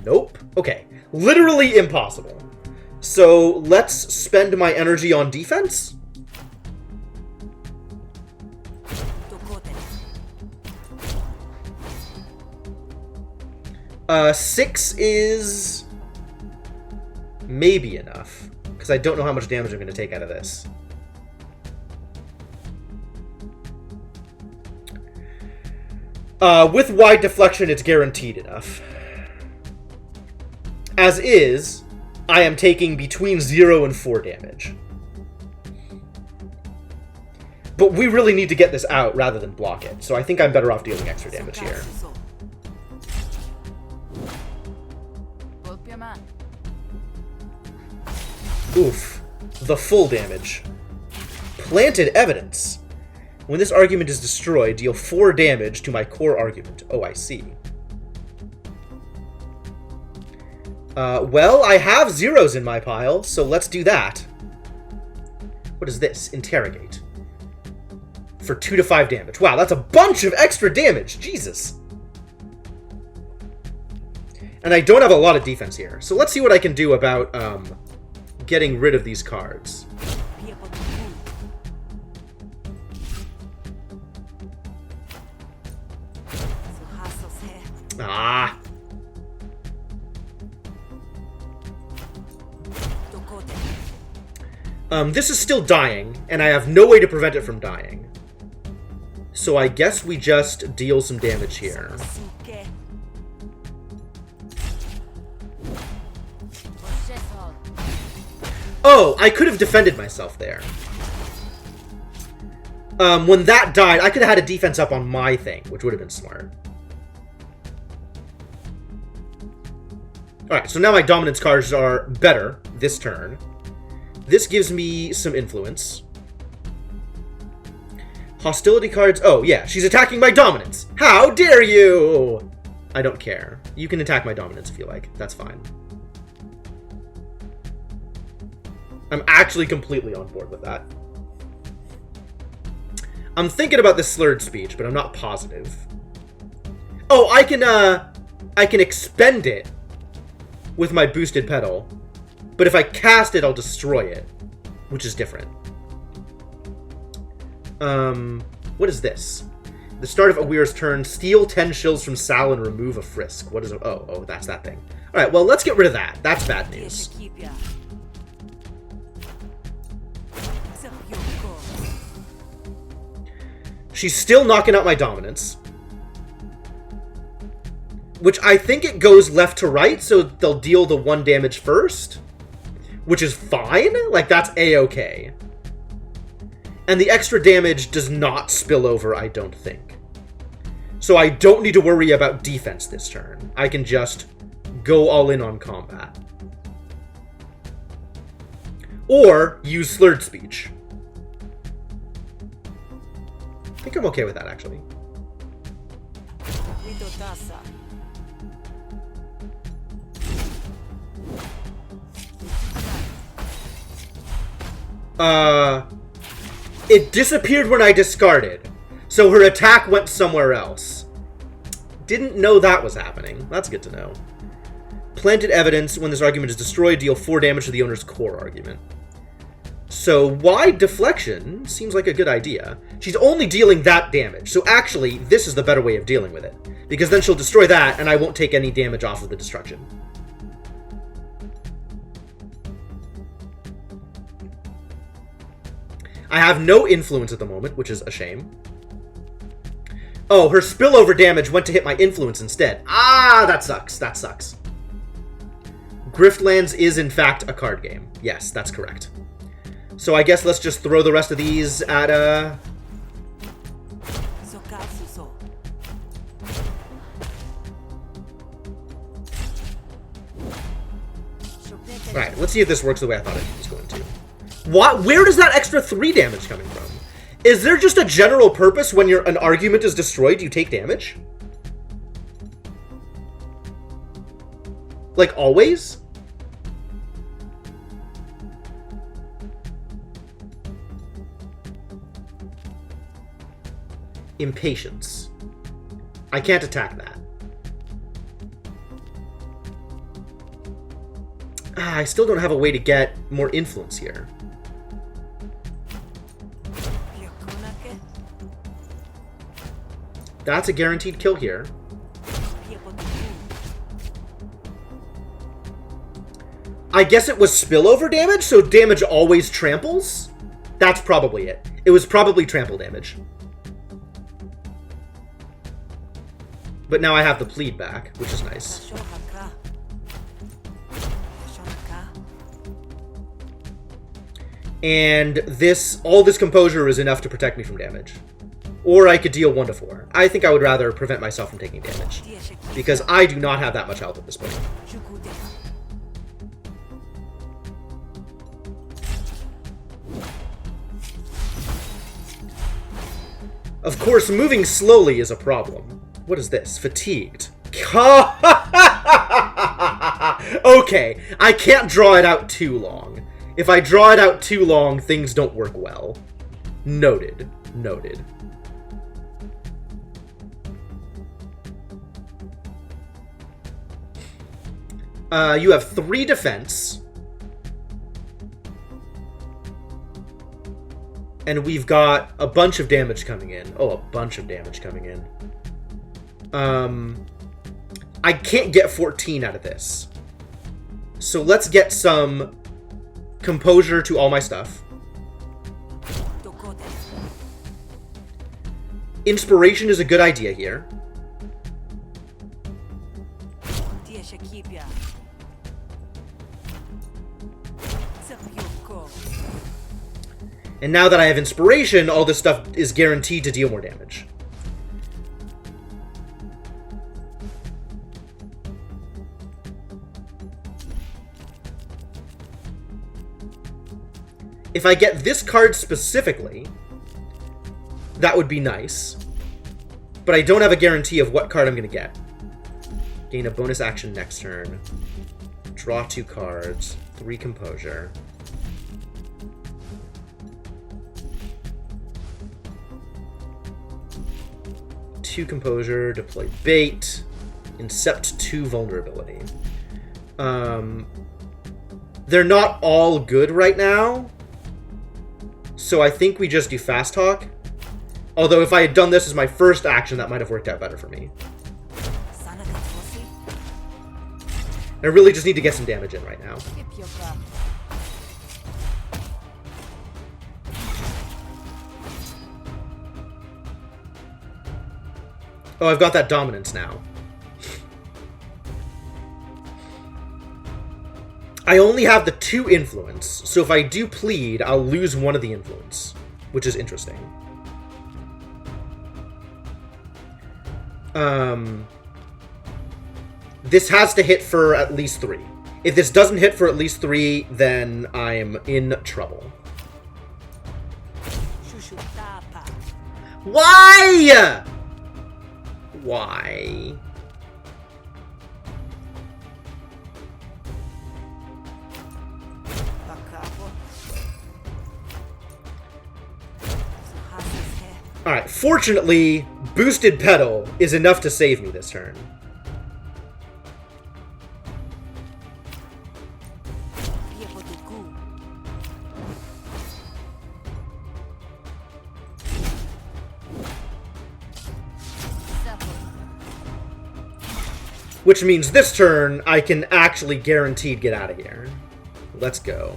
Nope. Okay. Literally impossible. So let's spend my energy on defense. 6 is maybe enough, because I don't know how much damage I'm going to take out of this. With wide deflection, it's guaranteed enough. As is, I am taking between 0 and 4 damage. But we really need to get this out rather than block it, so I think I'm better off dealing extra damage here. Oof. The full damage. Planted evidence. When this argument is destroyed, deal 4 damage to my core argument. Oh, I see. Well, I have zeros in my pile, so let's do that. What is this? Interrogate. For 2 to 5 damage. Wow, that's a bunch of extra damage! Jesus! And I don't have a lot of defense here, so let's see what I can do about, getting rid of these cards. Ah! This is still dying, and I have no way to prevent it from dying. So I guess we just deal some damage here. Oh, I could have defended myself there. When that died, I could have had a defense up on my thing, which would have been smart. Alright, so now my dominance cards are better this turn. This gives me some influence. Hostility cards. Oh, yeah, she's attacking my dominance. How dare you! I don't care. You can attack my dominance if you like. That's fine. I'm actually completely on board with that. I'm thinking about this slurred speech, but I'm not positive. Oh, I can expend it with my boosted pedal, but if I cast it, I'll destroy it, which is different. What is this? The start of Awir's turn, steal 10 shills from Sal and remove a frisk. What is it? Oh, that's that thing. Alright, well, let's get rid of that. That's bad news. She's still knocking out my dominance. Which I think it goes left to right, so they'll deal the 1 damage first. Which is fine. Like, that's A-okay. And the extra damage does not spill over, I don't think. So I don't need to worry about defense this turn. I can just go all in on combat. Or use slurred speech. I think I'm okay with that, actually. It disappeared when I discarded, so her attack went somewhere else. Didn't know that was happening. That's good to know. Planted evidence. When this argument is destroyed, deal 4 damage to the owner's core argument. So wide deflection seems like a good idea. She's only dealing that damage, so actually, this is the better way of dealing with it. Because then she'll destroy that, and I won't take any damage off of the destruction. I have no influence at the moment, which is a shame. Oh, her spillover damage went to hit my influence instead. Ah, that sucks. That sucks. Griftlands is, in fact, a card game. Yes, that's correct. So I guess let's just throw the rest of these at, Alright, let's see if this works the way I thought it was going to. What? Where does that extra 3 damage coming from? Is there just a general purpose when an argument is destroyed, you take damage? Like, always? Impatience. I can't attack that. I still don't have a way to get more influence here. That's a guaranteed kill here. I guess it was spillover damage, so damage always tramples? That's probably it. It was probably trample damage. But now I have the plead back, which is nice. And all this composure is enough to protect me from damage. Or I could deal 1 to 4. I think I would rather prevent myself from taking damage, because I do not have that much health at this point. Of course, moving slowly is a problem. What is this? Fatigued. Okay, I can't draw it out too long. If I draw it out too long, things don't work well. Noted. Noted. You have 3 defense. And we've got a bunch of damage coming in. Oh, a bunch of damage coming in. I can't get 14 out of this. So let's get some composure to all my stuff. Inspiration is a good idea here. And now that I have inspiration, all this stuff is guaranteed to deal more damage. If I get this card specifically, that would be nice. But I don't have a guarantee of what card I'm going to get. Gain a bonus action next turn. Draw 2 cards. 3 composure. Two composure, deploy bait, incept 2 vulnerability. They're not all good right now, so I think we just do fast talk. Although if I had done this as my first action, that might have worked out better for me. I really just need to get some damage in right now. Oh, I've got that dominance now. I only have the 2 influence, so if I do plead, I'll lose 1 of the influence, which is interesting. This has to hit for at least 3. If this doesn't hit for at least 3, then I'm in trouble. Why? Why? Alright, fortunately, boosted pedal is enough to save me this turn. Which means this turn, I can actually guaranteed get out of here. Let's go.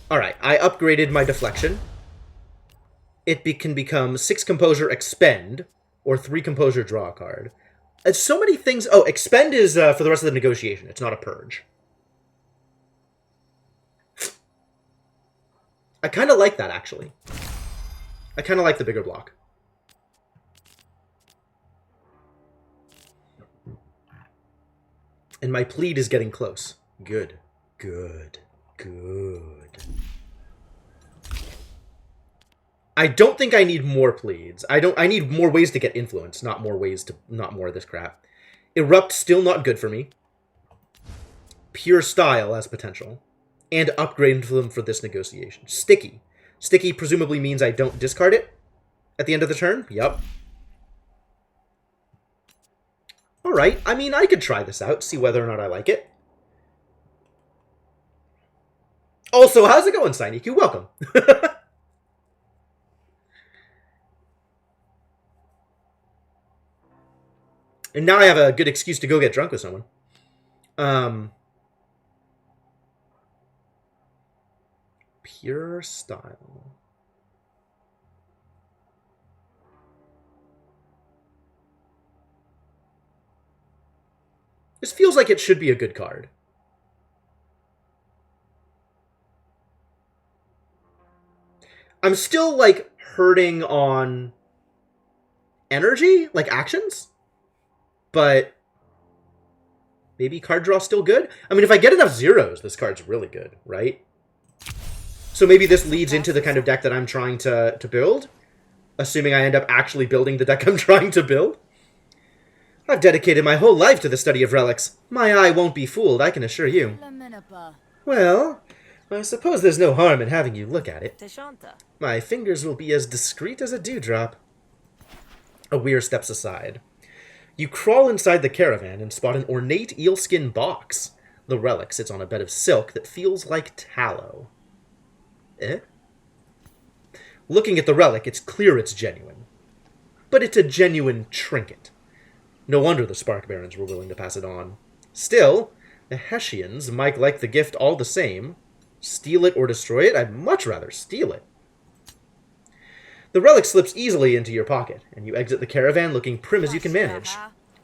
Alright, I upgraded my deflection. It can become 6 composure expend, or 3 composure draw a card. It's so many things. Oh, expend is for the rest of the negotiation. It's not a purge. I kind of like that, actually. I kind of like the bigger block. And my plead is getting close. Good. Good. Good. I don't think I need more pleads. I need more ways to get influence, not more of this crap. Erupt, still not good for me. Pure Style has potential. And upgrade them for this negotiation. Sticky. Sticky presumably means I don't discard it at the end of the turn. Yep. Alright, I mean, I could try this out, see whether or not I like it. Also, how's it going, Sineku? Welcome. And now I have a good excuse to go get drunk with someone. Pure Style. This feels like it should be a good card. I'm still, like, hurting on energy, like actions. But maybe card draw still good? I mean, if I get enough zeros, this card's really good, right? So maybe this leads into the kind of deck that I'm trying to build. Assuming I end up actually building the deck I'm trying to build. I've dedicated my whole life to the study of relics. My eye won't be fooled, I can assure you. Well, I suppose there's no harm in having you look at it. My fingers will be as discreet as a dewdrop. Awir steps aside. You crawl inside the caravan and spot an ornate eelskin box. The relic sits on a bed of silk that feels like tallow. Eh? Looking at the relic, it's clear it's genuine. But it's a genuine trinket. No wonder the Spark Barons were willing to pass it on. Still, the Hessians might like the gift all the same. Steal it or destroy it? I'd much rather steal it. The relic slips easily into your pocket, and you exit the caravan looking prim as you can manage.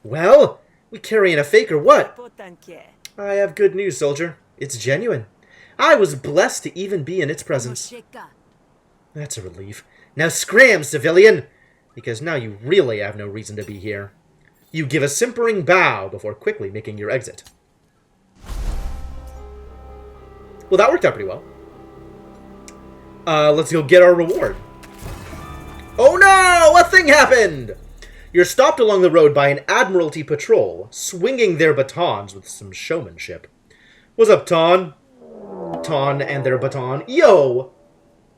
Well, we carrying a fake or what? I have good news, soldier. It's genuine. I was blessed to even be in its presence. That's a relief. Now scram, civilian! Because now you really have no reason to be here. You give a simpering bow before quickly making your exit. Well, that worked out pretty well. Let's go get our reward. Oh no! A thing happened! You're stopped along the road by an Admiralty patrol, swinging their batons with some showmanship. What's up, Ton? Ton and their baton. Yo!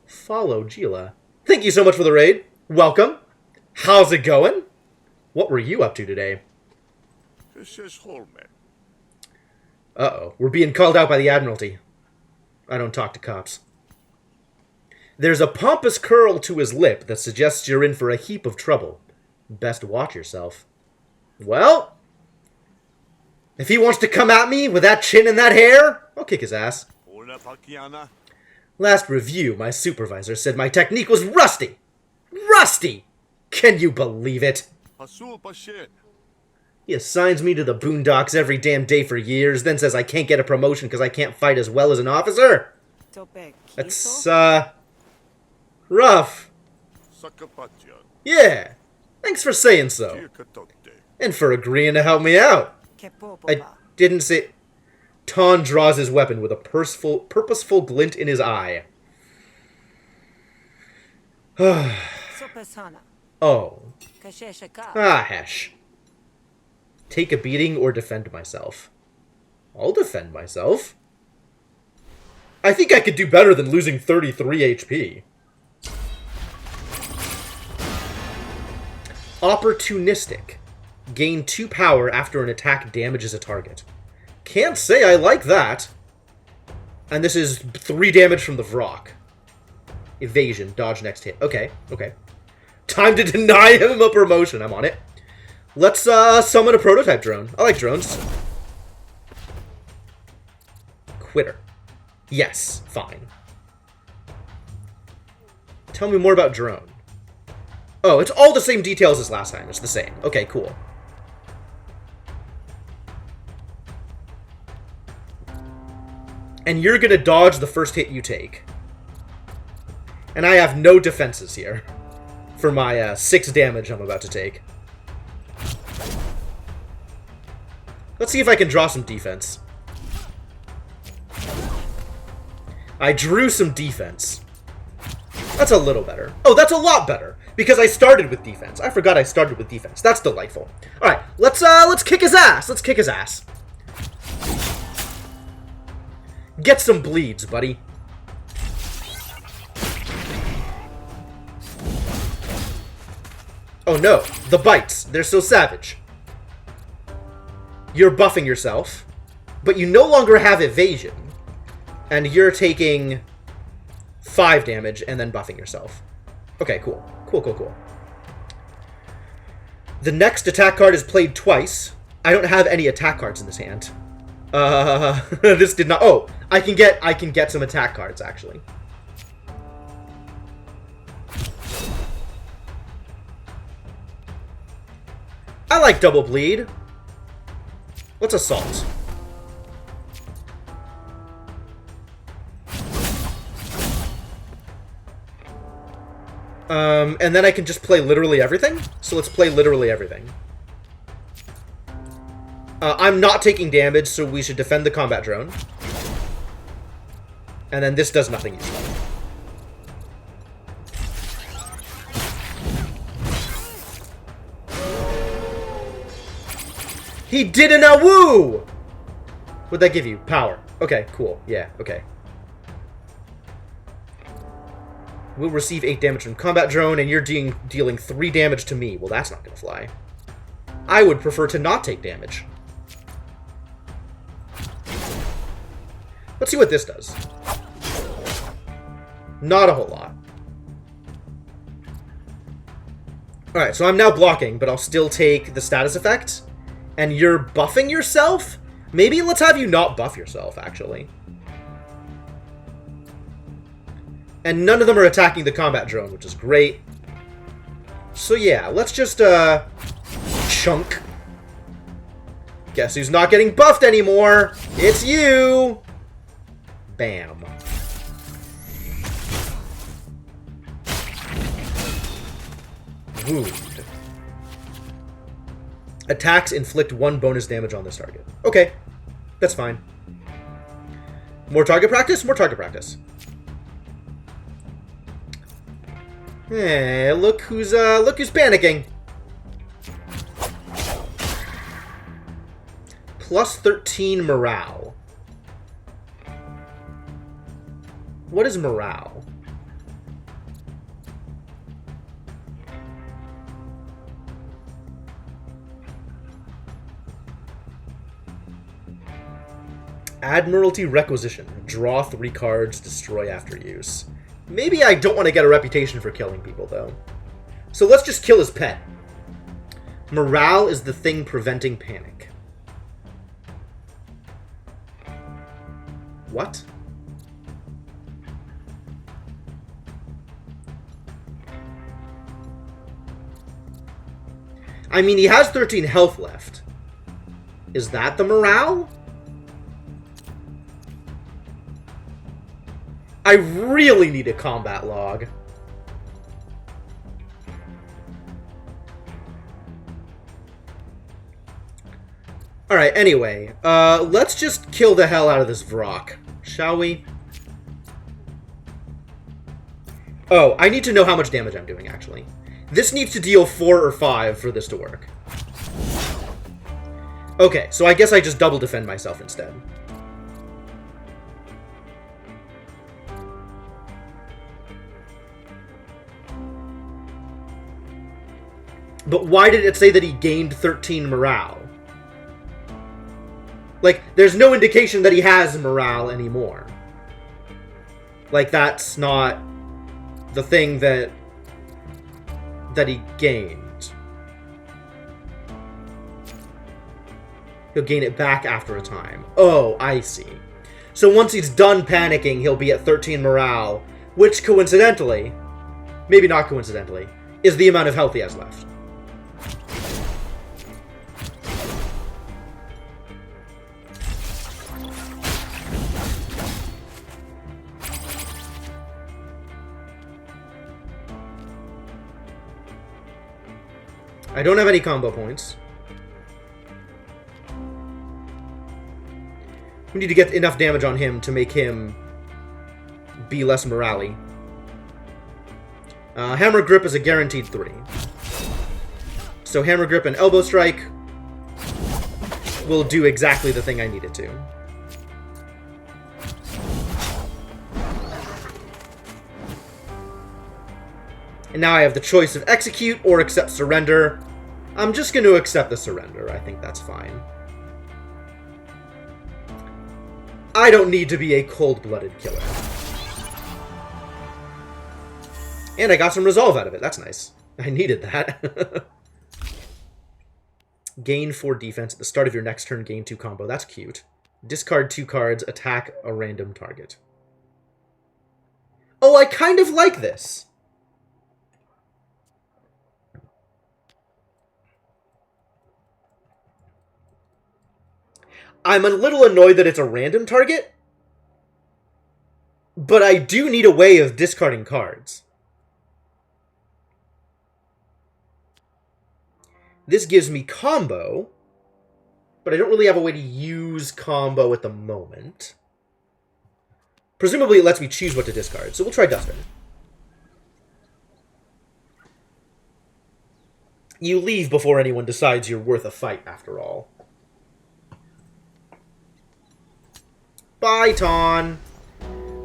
Follow Gila. Thank you so much for the raid. Welcome. How's it going? What were you up to today? Uh-oh. We're being called out by the Admiralty. I don't talk to cops. There's a pompous curl to his lip that suggests you're in for a heap of trouble. Best watch yourself. Well, if he wants to come at me with that chin and that hair, I'll kick his ass. Last review, my supervisor said my technique was rusty. Rusty! Can you believe it? He assigns me to the boondocks every damn day for years, then says I can't get a promotion because I can't fight as well as an officer. That's, rough. Yeah. Thanks for saying so. And for agreeing to help me out. I didn't say... Ton draws his weapon with a purposeful glint in his eye. Oh. Ah, hesh. Take a beating or defend myself. I'll defend myself. I think I could do better than losing 33 HP. Opportunistic. Gain 2 power after an attack damages a target. Can't say I like that. And this is 3 damage from the Vrock. Evasion. Dodge next hit. Okay, okay. Time to deny him a promotion. I'm on it. Let's summon a prototype drone. I like drones. Quitter. Yes, fine. Tell me more about drone. Oh, it's all the same details as last time. It's the same. Okay, cool. And you're gonna dodge the first hit you take. And I have no defenses here for my 6 damage I'm about to take. Let's see if I can draw some defense. I drew some defense. That's a little better. Oh, that's a lot better. Because I started with defense. I forgot I started with defense. That's delightful. Alright, let's kick his ass. Let's kick his ass. Get some bleeds, buddy. Oh no, the bites. They're so savage. You're buffing yourself, but you no longer have evasion. And you're taking 5 damage and then buffing yourself. Okay, cool. Cool. The next attack card is played twice. I don't have any attack cards in this hand. This did not... Oh, I can get some attack cards, actually. I like double bleed. Let's assault. And then I can just play literally everything. So let's play literally everything. I'm not taking damage, so we should defend the combat drone. And then this does nothing useful. He did an awoo! What'd that give you? Power. Okay, cool. Yeah, okay. We'll receive 8 damage from combat drone, and you're dealing 3 damage to me. Well, that's not gonna fly. I would prefer to not take damage. Let's see what this does. Not a whole lot. Alright, so I'm now blocking, but I'll still take the status effect. And you're buffing yourself? Maybe let's have you not buff yourself, actually. And none of them are attacking the combat drone, which is great. So yeah, let's just, chunk. Guess who's not getting buffed anymore? It's you! Bam. Wound. Attacks inflict 1 bonus damage on this target. Okay, that's fine. More target practice? More target practice. Hey, look who's panicking. Plus 13 morale. What is morale? Admiralty Requisition. Draw 3 cards, destroy after use. Maybe I don't want to get a reputation for killing people, though. So let's just kill his pet. Morale is the thing preventing panic. What? I mean, he has 13 health left. Is that the morale? I really need a combat log. Alright, anyway. Let's just kill the hell out of this Vrock, shall we? Oh, I need to know how much damage I'm doing, actually. This needs to deal 4 or 5 for this to work. Okay, so I guess I just double defend myself instead. But why did it say that he gained 13 morale? Like, there's no indication that he has morale anymore. Like, that's not the thing that he gained. He'll gain it back after a time. Oh, I see. So once he's done panicking, he'll be at 13 morale, which coincidentally, maybe not coincidentally, is the amount of health he has left. I don't have any combo points. We need to get enough damage on him to make him be less morale-y. Hammer Grip is a guaranteed 3. So Hammer Grip and Elbow Strike will do exactly the thing I need it to. And now I have the choice of Execute or accept Surrender. I'm just going to accept the Surrender. I think that's fine. I don't need to be a cold-blooded killer. And I got some Resolve out of it. That's nice. I needed that. Gain 4 defense at the start of your next turn, gain 2 combo. That's cute. Discard 2 cards, attack a random target. Oh, I kind of like this. I'm a little annoyed that it's a random target, but I do need a way of discarding cards. This gives me combo, but I don't really have a way to use combo at the moment. Presumably it lets me choose what to discard, so we'll try Dustbin. You leave before anyone decides you're worth a fight, after all. Bye, Tawn.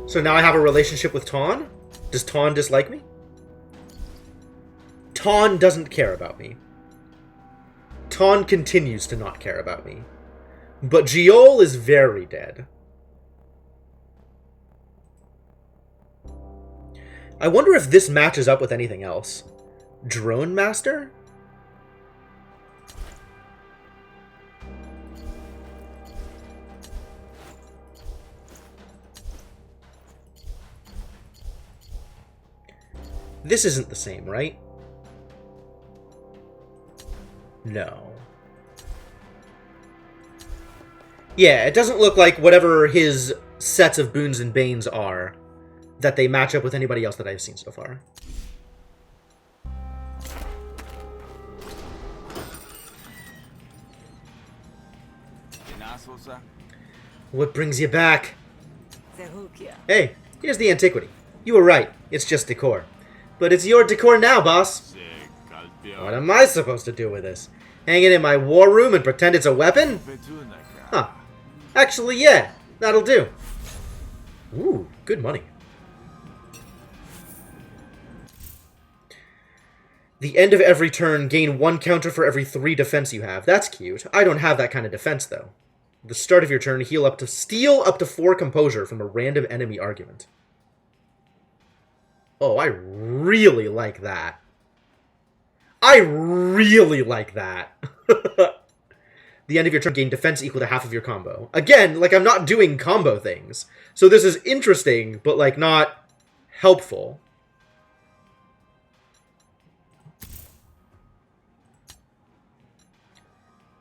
So now I have a relationship with Tawn? Does Tawn dislike me? Tawn doesn't care about me. Tawn continues to not care about me. But Giol is very dead. I wonder if this matches up with anything else. Drone Master? This isn't the same, right? No. Yeah, it doesn't look like whatever his sets of boons and banes are, that they match up with anybody else that I've seen so far. What brings you back? Hey, here's the antiquity. You were right, it's just decor. But it's your decor now, boss. What am I supposed to do with this? Hang it in my war room and pretend it's a weapon? Huh. Actually, yeah, that'll do. Ooh, good money. The end of every turn, gain 1 counter for every 3 defense you have. That's cute. I don't have that kind of defense, though. The start of your turn, steal up to 4 composure from a random enemy argument. Oh, I really like that. I really like that. The end of your turn, gain defense equal to half of your combo. Again, like, I'm not doing combo things. So this is interesting, but, like, not helpful.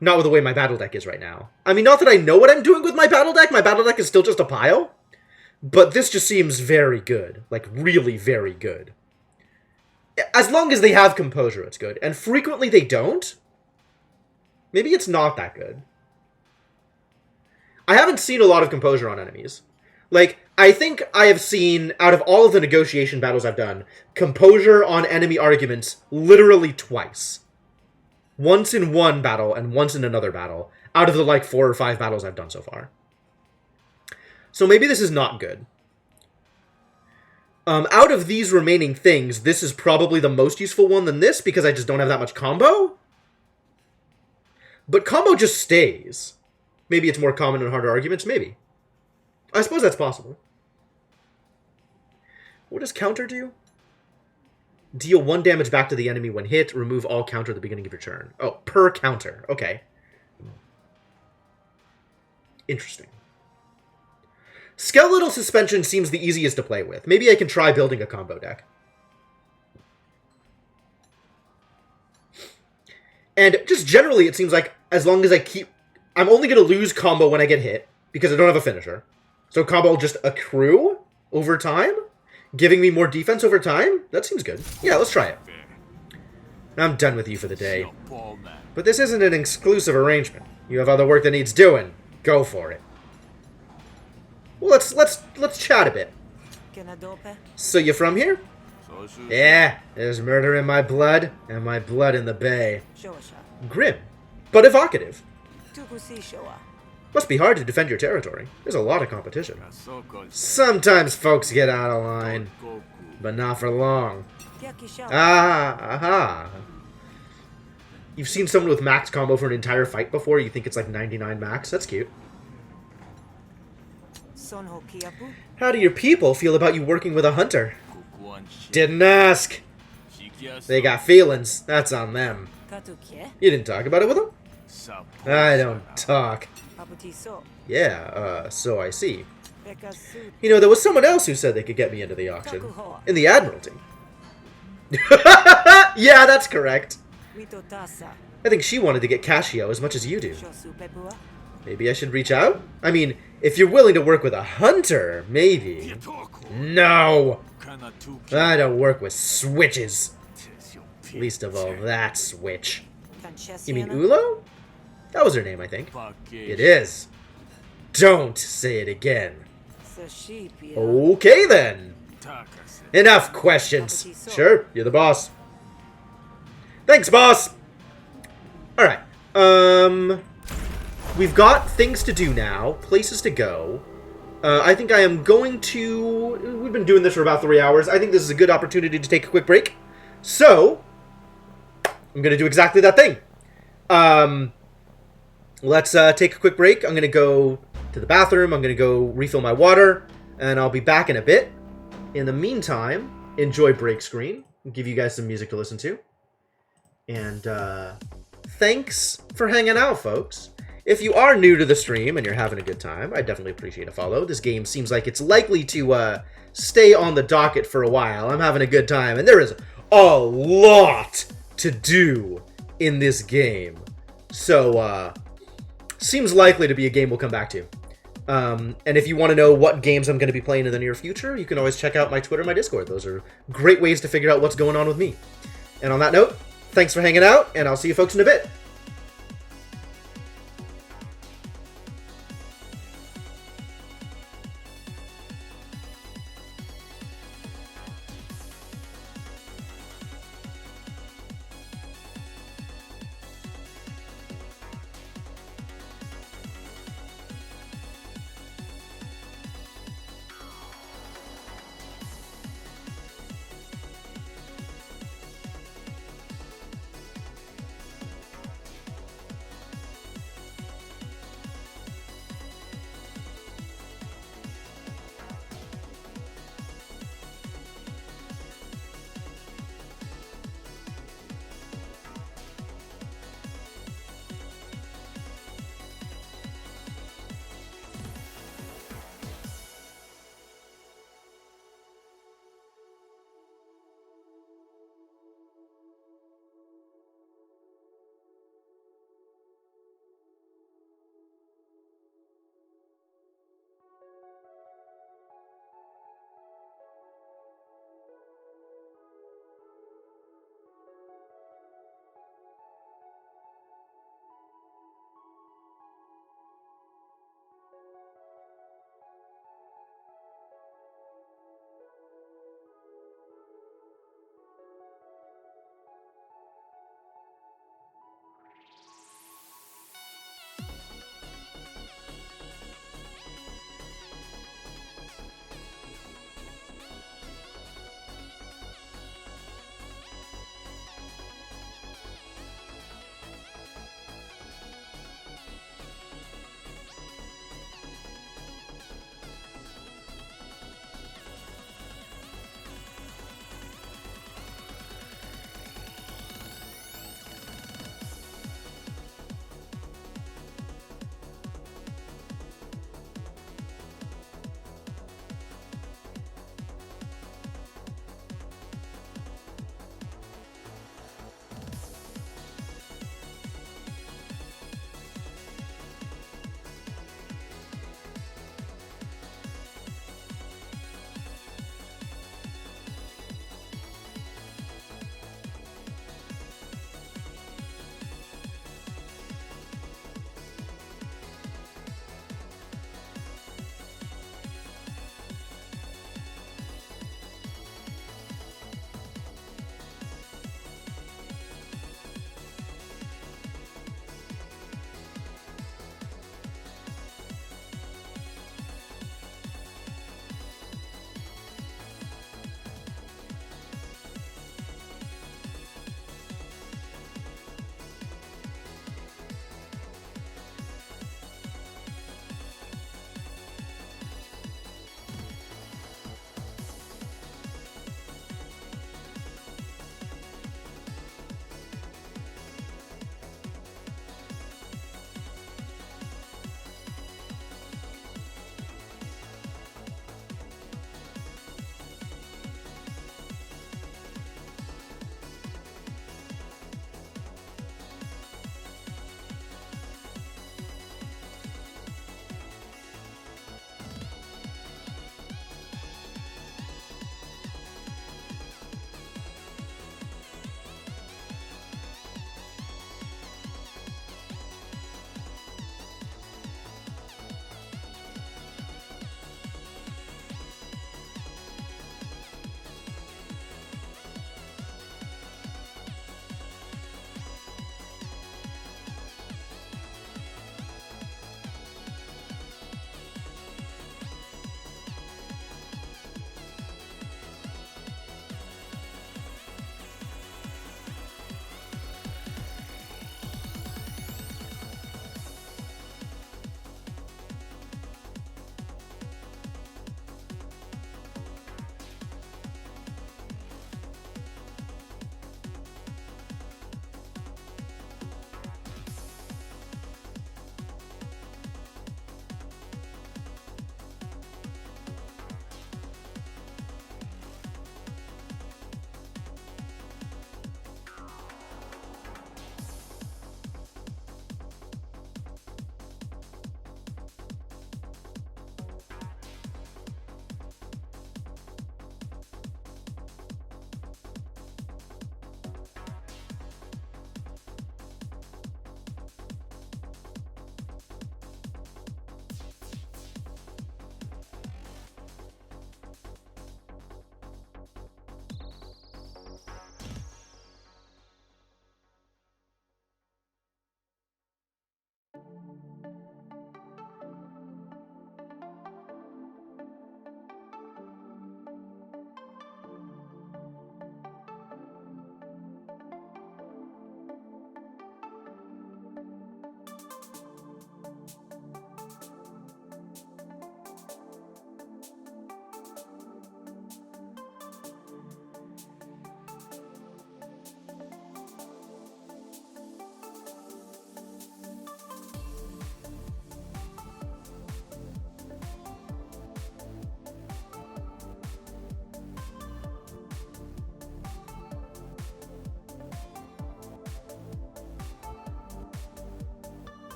Not with the way my battle deck is right now. I mean, not that I know what I'm doing with my battle deck. My battle deck is still just a pile. But this just seems very good. Like, really very good. As long as they have composure, it's good. And frequently they don't. Maybe it's not that good. I haven't seen a lot of composure on enemies. Like, I think I have seen, out of all of the negotiation battles I've done, composure on enemy arguments literally twice. Once in one battle and once in another battle, out of the, like, 4 or 5 battles I've done so far. So maybe this is not good. Out of these remaining things, this is probably the most useful one than this, because I just don't have that much combo. But combo just stays. Maybe it's more common in harder arguments, maybe. I suppose that's possible. What does counter do? Deal 1 damage back to the enemy when hit, remove all counter at the beginning of your turn. Oh, per counter. Okay. Interesting. Skeletal Suspension seems the easiest to play with. Maybe I can try building a combo deck. And just generally, it seems like as long as I keep... I'm only going to lose combo when I get hit, because I don't have a finisher. So combo will just accrue over time, giving me more defense over time? That seems good. Yeah, let's try it. I'm done with you for the day. But this isn't an exclusive arrangement. You have other work that needs doing. Go for it. Well, let's chat a bit. So you from here? Yeah, there's murder in my blood, and my blood in the bay. Grim, but evocative. Must be hard to defend your territory. There's a lot of competition. Sometimes folks get out of line, but not for long. Aha! You've seen someone with max combo for an entire fight before? You think it's like 99 max? That's cute. How do your people feel about you working with a hunter? Didn't ask. They got feelings. That's on them. You didn't talk about it with them? I don't talk. Yeah, so I see. You know, there was someone else who said they could get me into the auction. In the Admiralty. Yeah, that's correct. I think she wanted to get Casio as much as you do. Maybe I should reach out? I mean, if you're willing to work with a hunter, maybe. No! I don't work with switches. Least of all that switch. You mean Ulo? That was her name, I think. It is. Don't say it again. Okay, then. Enough questions. Sure, you're the boss. Thanks, boss! Alright. We've got things to do now. Places to go. I think I am going to... We've been doing this for about 3 hours. I think this is a good opportunity to take a quick break. So, I'm going to do exactly that thing. Let's take a quick break. I'm going to go to the bathroom. I'm going to go refill my water. And I'll be back in a bit. In the meantime, enjoy break screen. I'll give you guys some music to listen to. And thanks for hanging out, folks. If you are new to the stream and you're having a good time, I definitely appreciate a follow. This game seems like it's likely to stay on the docket for a while. I'm having a good time, and there is a lot to do in this game. So, seems likely to be a game we'll come back to. And if you want to know what games I'm going to be playing in the near future, you can always check out my Twitter and my Discord. Those are great ways to figure out what's going on with me. And on that note, thanks for hanging out, and I'll see you folks in a bit.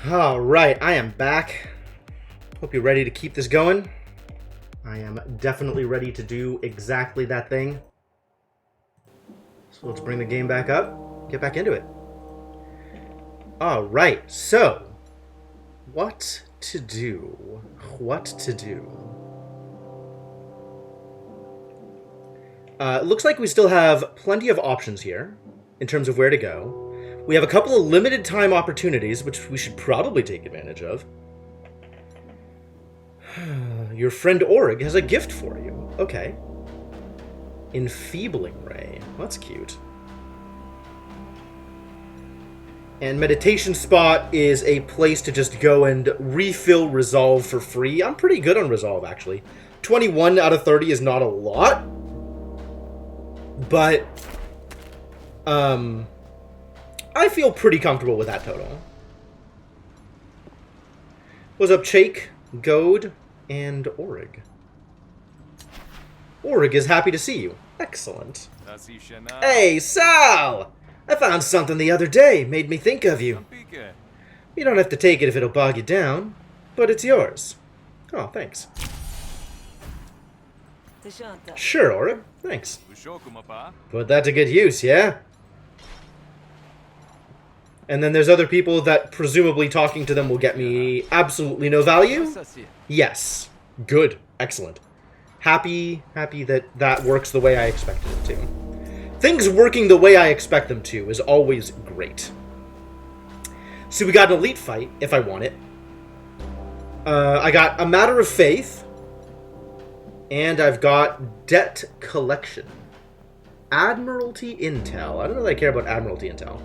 Alright, I am back. Hope you're ready to keep this going. I am definitely ready to do exactly that thing. So let's bring the game back up, get back into it. Alright, so what to do? What to do? It looks like we still have plenty of options here in terms of where to go. We have a couple of limited time opportunities, which we should probably take advantage of. Your friend Orig has a gift for you. Okay. Enfeebling Ray. That's cute. And Meditation Spot is a place to just go and refill Resolve for free. I'm pretty good on Resolve, actually. 21 out of 30 is not a lot. But, I feel pretty comfortable with that total. What's up, Chake, Goad, and Orig? Orig is happy to see you. Excellent. Hey, Sal! I found something the other day, made me think of you. You don't have to take it if it'll bog you down, but it's yours. Oh, thanks. Sure, Orig. Thanks. Put that to good use, yeah? And then there's other people that presumably talking to them will get me absolutely no value? Yes. Good. Excellent. Happy that that works the way I expected it to. Things working the way I expect them to is always great. So we got an elite fight, if I want it. I got a Matter of Faith. And I've got Debt Collection. Admiralty Intel. I don't know that I care about Admiralty Intel.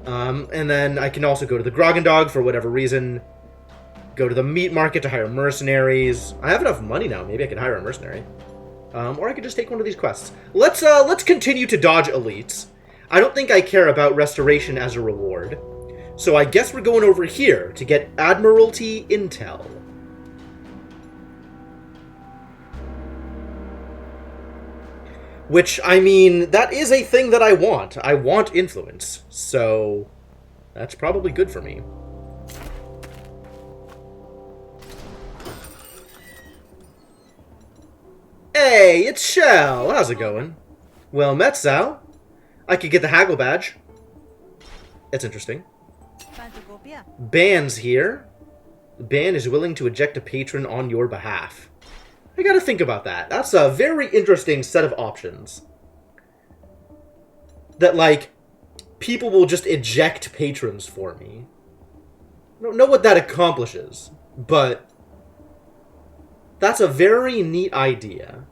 And then I can also go to the Grogendog for whatever reason. Go to the meat market to hire mercenaries. I have enough money now. Maybe I can hire a mercenary. Or I could just take one of these quests. Let's continue to dodge elites. I don't think I care about restoration as a reward. So I guess we're going over here to get Admiralty Intel. Which, I mean, that is a thing that I want. I want influence. So, that's probably good for me. Hey, it's Shell. How's it going? Well met, Sal. I could get the haggle badge. That's interesting. Ban's here. Ban is willing to eject a patron on your behalf. I gotta think about that. That's a very interesting set of options. That, like, people will just eject patrons for me. I don't know what that accomplishes, but that's a very neat idea.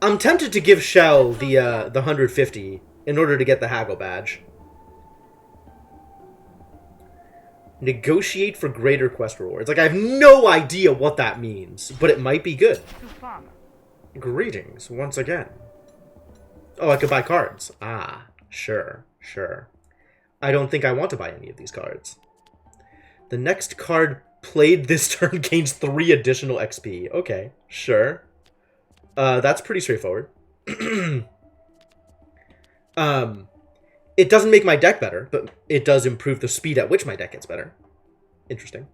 I'm tempted to give Shell the 150 in order to get the haggle badge. Negotiate for greater quest rewards. Like, I have no idea what that means, but it might be good. Greetings, once again. Oh, I could buy cards. Ah, sure. I don't think I want to buy any of these cards. The next card played this turn gains 3 additional XP. Okay, sure. That's pretty straightforward. It doesn't make my deck better, but it does improve the speed at which my deck gets better. Interesting.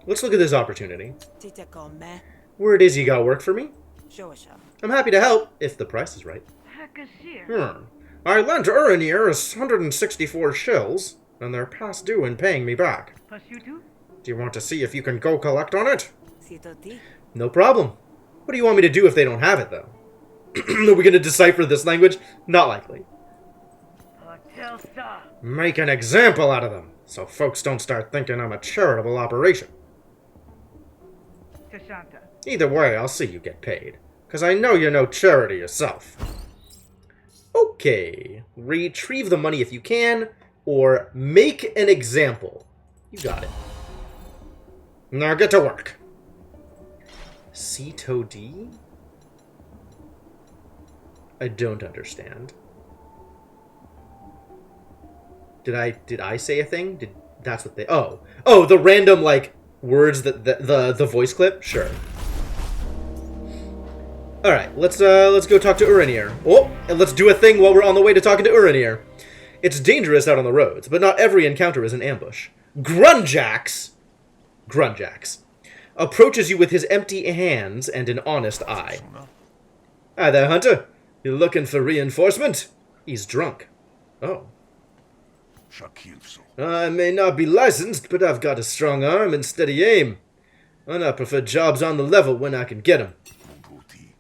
Let's look at this opportunity. Word is you got work for me? I'm happy to help, if the price is right. I lent Uranir 164 shills, and they're past due in paying me back. Do you want to see if you can go collect on it? No problem. What do you want me to do if they don't have it, though? Are we going to decipher this language? Not likely. Make an example out of them, so folks don't start thinking I'm a charitable operation. Either way, I'll see you get paid, because I know you're no charity yourself. Okay. Retrieve the money if you can, or make an example. You got it. Now get to work. C-to-D? I don't understand. Did I say a thing? That's what they... Oh, the random, like, words that the voice clip? Sure. Alright, let's go talk to Uranir. Oh, and let's do a thing while we're on the way to talking to Uranir. It's dangerous out on the roads, but not every encounter is an ambush. Grunjax approaches you with his empty hands and an honest eye. Hi there, Hunter. You looking for reinforcement? He's drunk. Oh. I may not be licensed, but I've got a strong arm and steady aim. And I prefer jobs on the level when I can get 'em.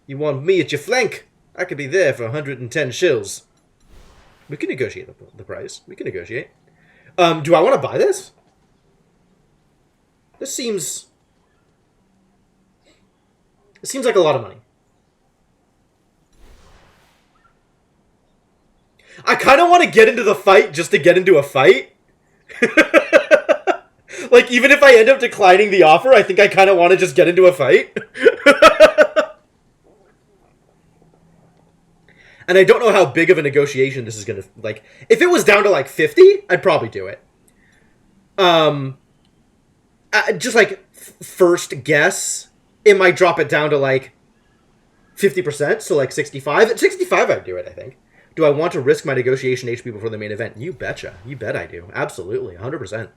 You want me at your flank? I could be there for 110 shills. We can negotiate the price. We can negotiate. Do I want to buy this? This seems... It seems like a lot of money. I kind of want to get into the fight just to get into a fight. Like, even if I end up declining the offer, I think I kind of want to just get into a fight. And I don't know how big of a negotiation this is going to... Like, if it was down to, like, 50, I'd probably do it. Just, like, first guess, it might drop it down to, like, 50%, so, like, 65. At 65, I'd do it, I think. Do I want to risk my negotiation HP before the main event? You betcha. You bet I do. Absolutely. 100%.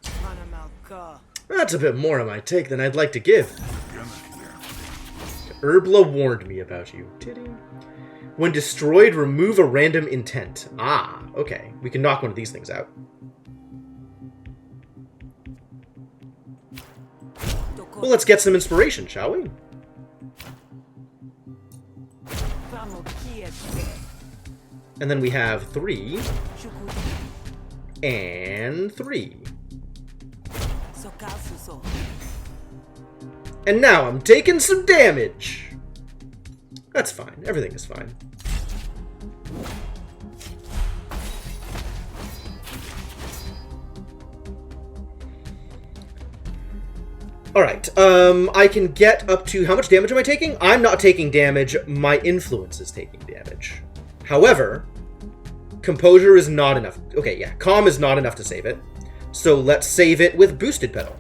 That's a bit more of my take than I'd like to give. Herbla warned me about you. Titty. When destroyed, remove a random intent. Ah, okay. We can knock one of these things out. Well, let's get some inspiration, shall we? And then we have 3. And 3. And now I'm taking some damage. That's fine. Everything is fine. Alright, I can get up to... How much damage am I taking? I'm not taking damage. My influence is taking damage. However, composure is not enough. Okay, yeah, calm is not enough to save it. So let's save it with boosted pedal.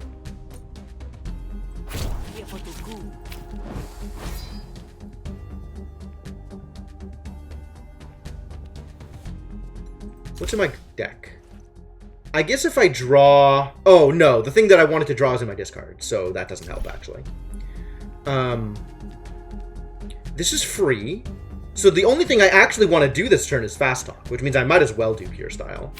What's in my deck? I guess if I draw... Oh, no. The thing that I wanted to draw is in my discard, so that doesn't help, actually. This is free. So the only thing I actually want to do this turn is Fast Talk, which means I might as well do Pure Style.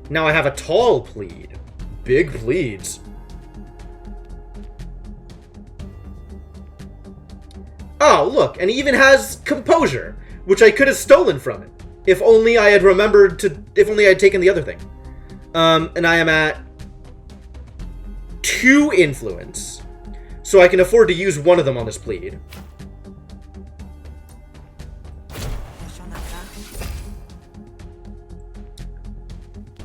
Now I have a tall plead. Big pleads. Oh, look, and he even has Composure, which I could have stolen from it. If only I had remembered to... If only I had taken the other thing. And I am at 2 Influence. So I can afford to use one of them on this plead.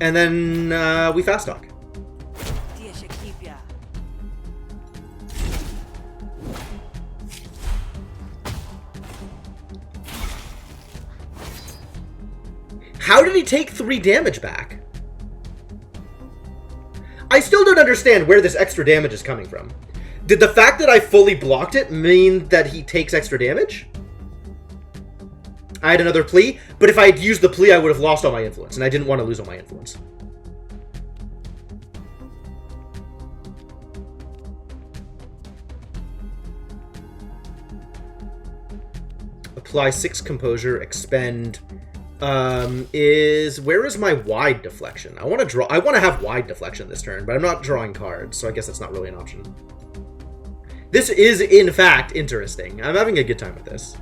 And then we Fast Talk. How did he take 3 damage back? I still don't understand where this extra damage is coming from. Did the fact that I fully blocked it mean that he takes extra damage? I had another plea, but if I had used the plea, I would have lost all my influence, and I didn't want to lose all my influence. Apply 6 composure, expend... Where is my wide deflection? I want to have wide deflection this turn, but I'm not drawing cards, so I guess that's not really an option. This is, in fact, interesting. I'm having a good time with this.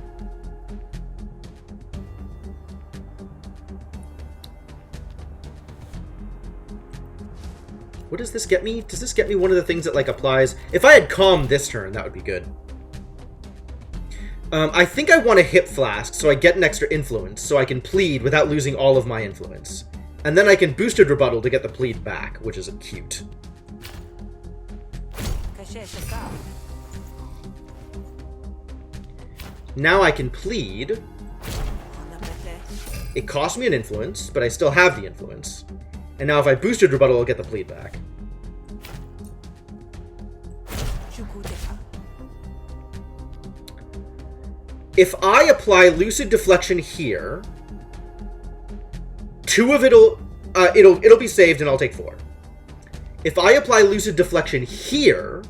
What does this get me? Does this get me one of the things that, like, applies... If I had Calm this turn, that would be good. I think I want to Hip Flask, so I get an extra influence, so I can plead without losing all of my influence. And then I can Boosted Rebuttal to get the plead back, which is cute. Now I can plead. It costs me an influence, but I still have the influence. And now if I Boosted Rebuttal, I'll get the plead back. If I apply Lucid Deflection here, 2 of it'll be saved and I'll take 4. If I apply Lucid Deflection here,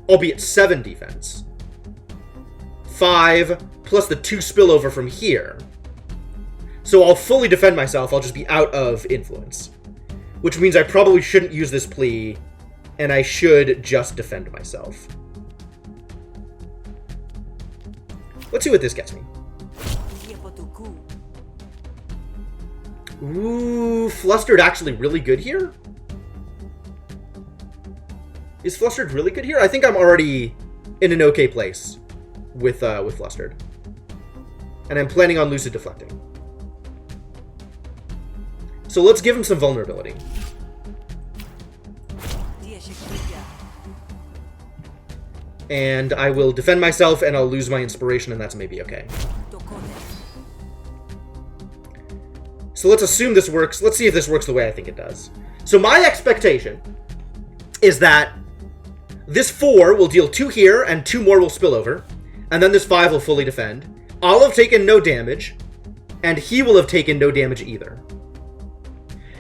I'll be at 7 defense. 5 plus the 2 spillover from here. So I'll fully defend myself, I'll just be out of influence. Which means I probably shouldn't use this plea, and I should just defend myself. Let's see what this gets me. Ooh, Flustered actually really good here? Is Flustered really good here? I think I'm already in an okay place with Flustered. And I'm planning on Lucid Deflecting. So let's give him some vulnerability. And I will defend myself and I'll lose my inspiration and that's maybe okay. So let's assume this works. Let's see if this works the way I think it does. So my expectation is that this 4 will deal 2 here and 2 more will spill over. And then this 5 will fully defend. I'll have taken no damage. And he will have taken no damage either.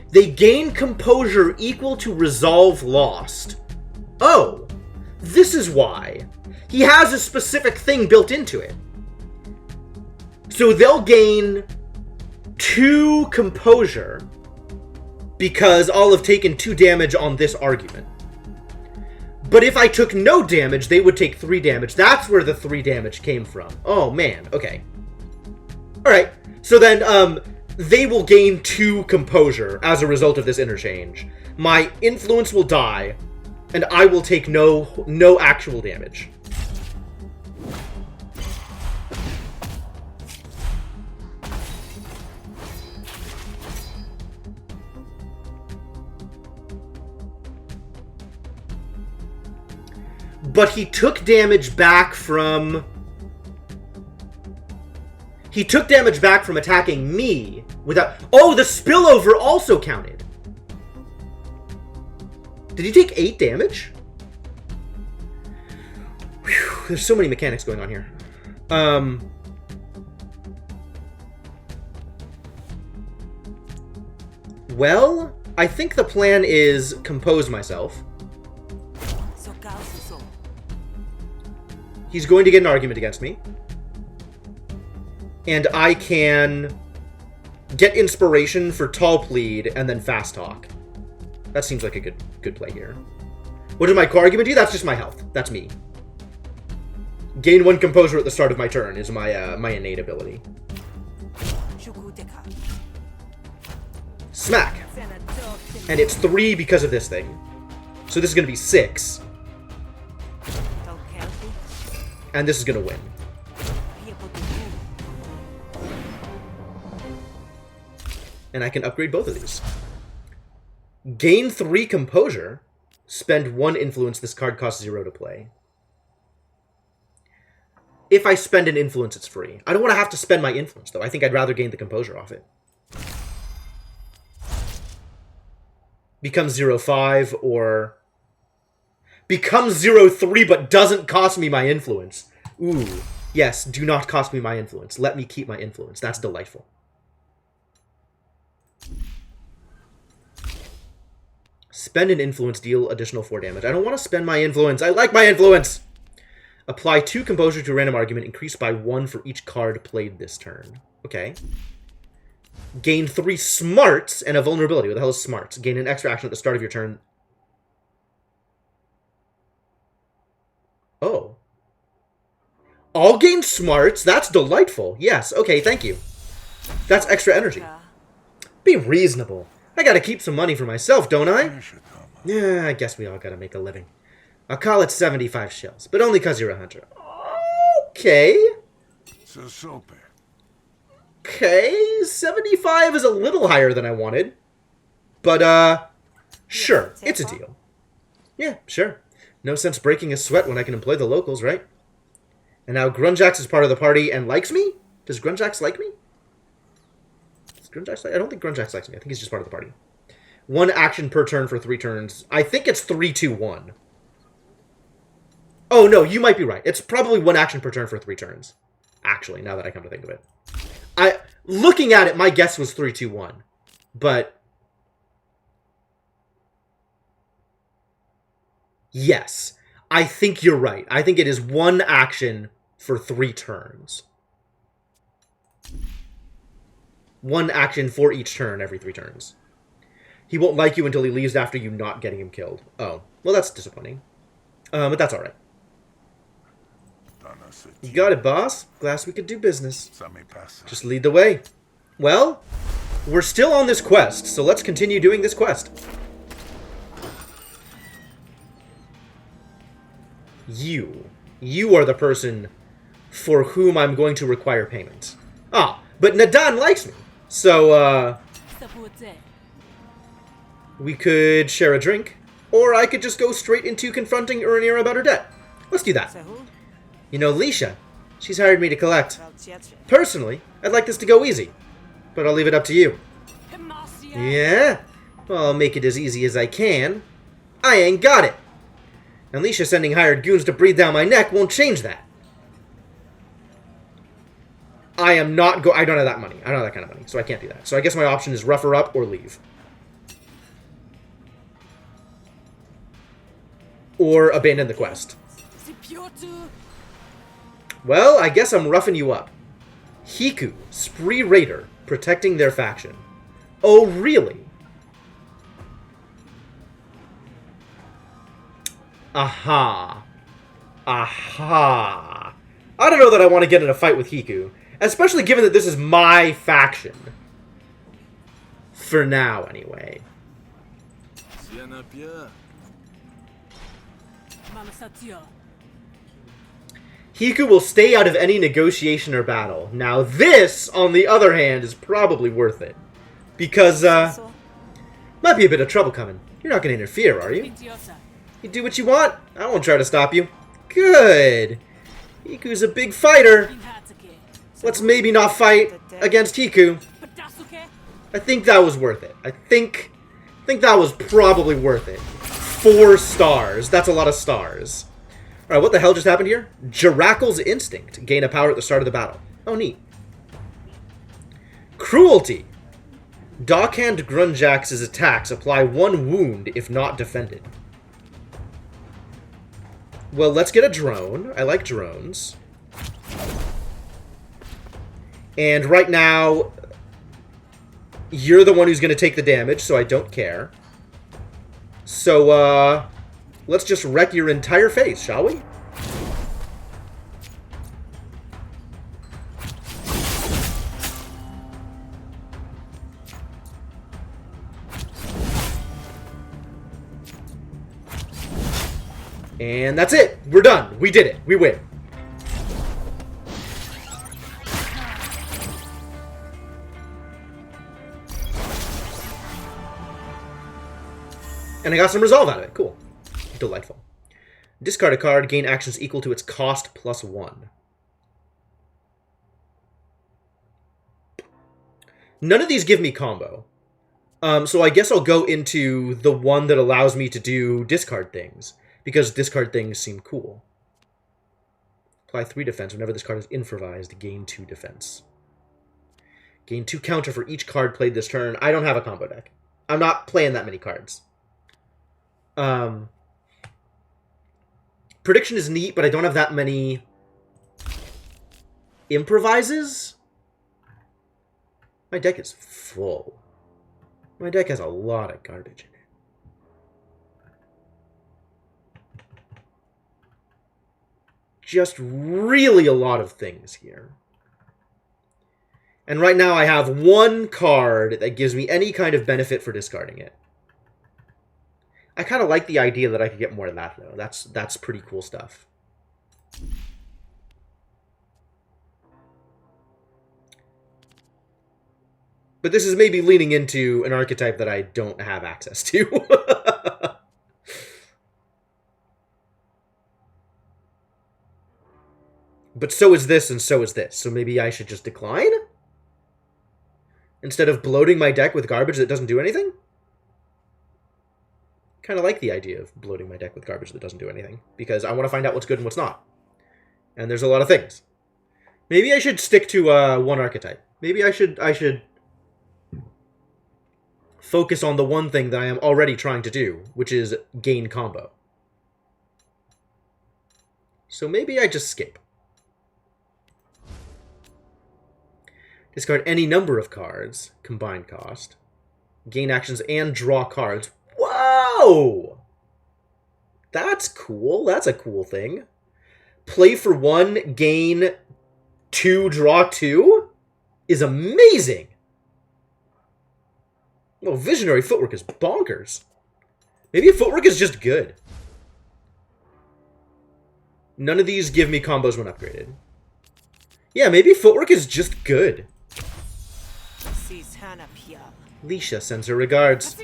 They gain composure equal to resolve lost. Oh, this is why. He has a specific thing built into it. So they'll gain 2 composure because I'll have taken 2 damage on this argument. But if I took no damage, they would take 3 damage. That's where the 3 damage came from. Oh, man. Okay. Alright. So then, they will gain 2 composure as a result of this interchange. My influence will die, and I will take no actual damage. But he took damage back from... He took damage back from attacking me without... Oh, the spillover also counted. Did he take 8 damage? Whew, there's so many mechanics going on here. Well, I think the plan is compose myself. He's going to get an argument against me. And I can get inspiration for Tall Plead and then Fast Talk. That seems like a good play here. What does my co-argument do? That's just my health. That's me. Gain 1 composure at the start of my turn is my my innate ability. Smack. And it's 3 because of this thing. So this is going to be 6. And this is going to win. And I can upgrade both of these. Gain 3 composure. Spend 1 influence. This card costs 0 to play. If I spend an influence, it's free. I don't want to have to spend my influence, though. I think I'd rather gain the composure off it. Becomes 0-5, or... Becomes 0-3, but doesn't cost me my influence. Ooh. Yes, do not cost me my influence. Let me keep my influence. That's delightful. Spend an influence, deal additional 4 damage. I don't want to spend my influence. I like my influence! Apply 2 composure to a random argument. Increase by 1 for each card played this turn. Okay. Gain 3 smarts and a vulnerability. What the hell is smarts? Gain an extra action at the start of your turn. Oh. I'll gain smarts? That's delightful. Yes, okay, thank you. That's extra energy. Be reasonable. I gotta keep some money for myself, don't I? Yeah, I guess we all gotta make a living. I'll call it 75 shells, but only because you're a hunter. Okay. Okay, 75 is a little higher than I wanted. But, sure, it's a deal. Yeah, sure. No sense breaking a sweat when I can employ the locals, right? And now Grunjax is part of the party and likes me? Does Grunjax like me? Does Grunjax like... I don't think Grunjax likes me. I think he's just part of the party. 1 action per turn for 3 turns. I think it's 3-2-1. Oh, no, you might be right. It's probably 1 action per turn for 3 turns. actually, now that I come to think of it. Looking at it, my guess was 3, 2, 1. But yes, I think you're right. I think it is 1 action for 3 turns. 1 action for each turn every 3 turns. He won't like you until he leaves after you not getting him killed. Oh, well, that's disappointing. But that's alright. You got it, boss. Glad we could do business. Just lead the way. Well, we're still on this quest, so let's continue doing this quest. You are the person for whom I'm going to require payment. Ah, but Nadan likes me. So, we could share a drink, or I could just go straight into confronting Urnir about her debt. Let's do that. You know, Lisha, she's hired me to collect. Personally, I'd like this to go easy, but I'll leave it up to you. Yeah? Well, I'll make it as easy as I can. I ain't got it. And Lisha sending hired goons to breathe down my neck won't change that. I don't have that money. I don't have that kind of money, so I can't do that. So I guess my option is rough her up or leave. Or abandon the quest. Well, I guess I'm roughing you up. Hiku, Spree Raider, protecting their faction. Oh, really? Aha. Aha. I don't know that I want to get in a fight with Hiku, especially given that this is my faction. For now, anyway. Hiku will stay out of any negotiation or battle. Now this, on the other hand, is probably worth it. Because, might be a bit of trouble coming. You're not going to interfere, are you? You do what you want. I won't try to stop you. Good. Hiku's a big fighter. Let's maybe not fight against Hiku. I think that was worth it. I think that was probably worth it. 4 stars. That's a lot of stars. Alright, what the hell just happened here? Jirackel's Instinct. Gain a power at the start of the battle. Oh, neat. Cruelty. Dockhand Grunjax's attacks apply 1 wound if not defended. Well, let's get a drone. I like drones. And right now, you're the one who's going to take the damage, so I don't care. So, let's just wreck your entire face, shall we? And that's it. We're done. We did it. We win. And I got some resolve out of it. Cool. Delightful. Discard a card. Gain actions equal to its cost plus 1. None of these give me combo. So I guess I'll go into the one that allows me to do discard things. Because discard things seem cool. Apply 3 defense. Whenever this card is improvised, gain 2 defense. Gain 2 counter for each card played this turn. I don't have a combo deck. I'm not playing that many cards. Prediction is neat, but I don't have that many improvises. My deck is full. My deck has a lot of garbage in it. Just really a lot of things here. And right now I have 1 card that gives me any kind of benefit for discarding it. I kind of like the idea that I could get more than that, though. That's pretty cool stuff. But this is maybe leaning into an archetype that I don't have access to. But so is this, and so is this. So maybe I should just decline? Instead of bloating my deck with garbage that doesn't do anything? Kind of like the idea of bloating my deck with garbage that doesn't do anything. Because I want to find out what's good and what's not. And there's a lot of things. Maybe I should stick to one archetype. Maybe I should focus on the one thing that I am already trying to do, which is gain combo. So maybe I just skip. Discard any number of cards, combined cost. Gain actions and draw cards. Whoa! That's cool. That's a cool thing. Play for 1, gain 2, draw 2 is amazing. Well, Visionary Footwork is bonkers. Maybe Footwork is just good. None of these give me combos when upgraded. Yeah, maybe Footwork is just good. Leisha sends her regards.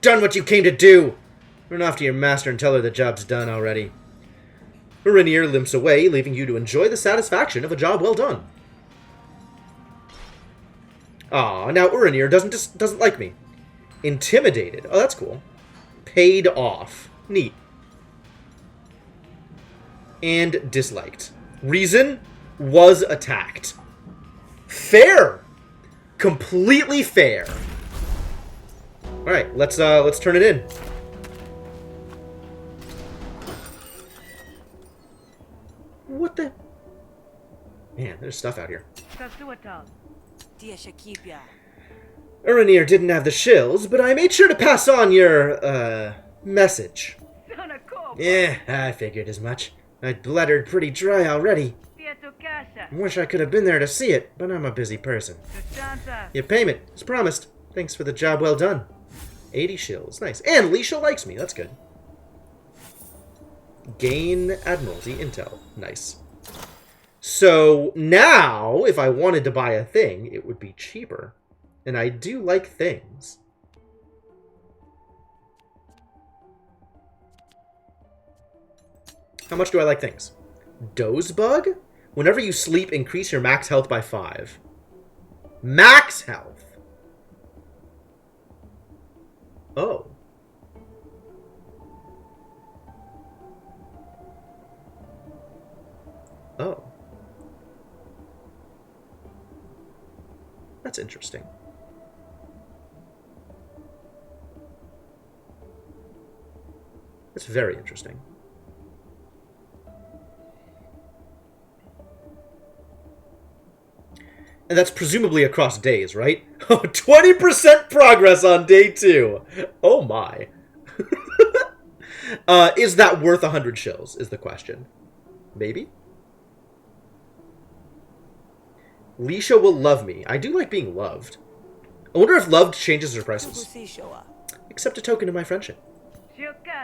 Done what you came to do! Run off to your master and tell her the job's done already. Uranier limps away, leaving you to enjoy the satisfaction of a job well done. Aw, now Uranier doesn't like me. Intimidated. Oh, that's cool. Paid off. Neat. And disliked. Reason? Was attacked. Fair! Completely fair. Alright, let's turn it in. What the? Man, there's stuff out here. Uranier didn't have the shills, but I made sure to pass on your, message. Yeah, I figured as much. I'd bluttered pretty dry already. Wish I could have been there to see it, but I'm a busy person. Your payment, as promised. Thanks for the job well done. 80 shills, nice. And Leisha likes me, that's good. Gain Admiralty Intel, nice. So now, if I wanted to buy a thing, it would be cheaper. And I do like things. How much do I like things? Dozebug? Whenever you sleep, increase your max health by 5. Max health? Oh. Oh. That's interesting. That's very interesting. And that's presumably across days, right? 20% progress on day 2. Oh my. Is that worth 100 shills, is the question. Maybe? Leisha will love me. I do like being loved. I wonder if loved changes her prices. Accept a token of my friendship.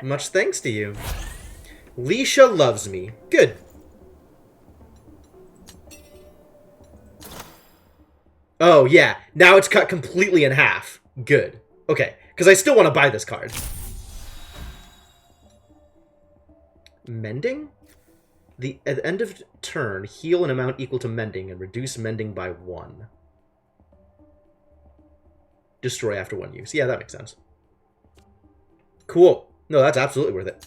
Much thanks to you. Leisha loves me. Good. Oh, yeah. Now it's cut completely in half. Good. Okay. Because I still want to buy this card. Mending? At the end of turn, heal an amount equal to mending and reduce mending by 1. Destroy after 1 use. Yeah, that makes sense. Cool. No, that's absolutely worth it.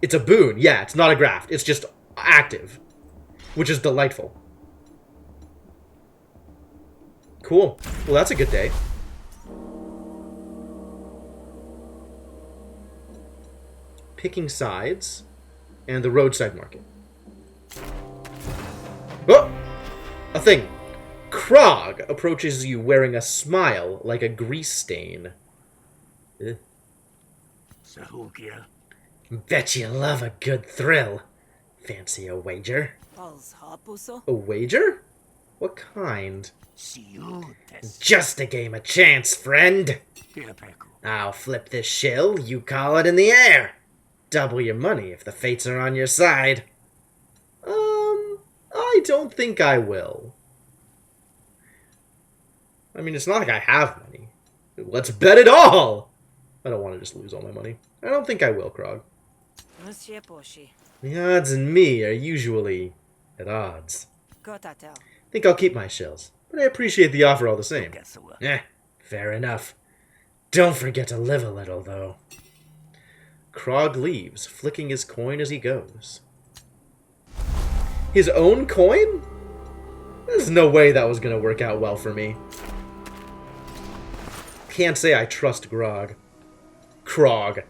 It's a boon. Yeah, it's not a graft. It's just active. Which is delightful. Cool. Well, that's a good day. Picking sides. And the roadside market. Oh! A thing. Krog approaches you wearing a smile like a grease stain. Bet you love a good thrill. Fancy a wager? A wager? What kind? Just a game of chance, friend. I'll flip this shill, you call it in the air. Double your money if the fates are on your side. I don't think I will. I mean, it's not like I have money. Let's bet it all! I don't want to just lose all my money. I don't think I will, Krog. The odds and me are usually at odds. Think I'll keep my shells, but I appreciate the offer all the same. Fair enough. Don't forget to live a little, though. Krog leaves, flicking his coin as he goes. His own coin? There's no way that was going to work out well for me. Can't say I trust Grog. Krog.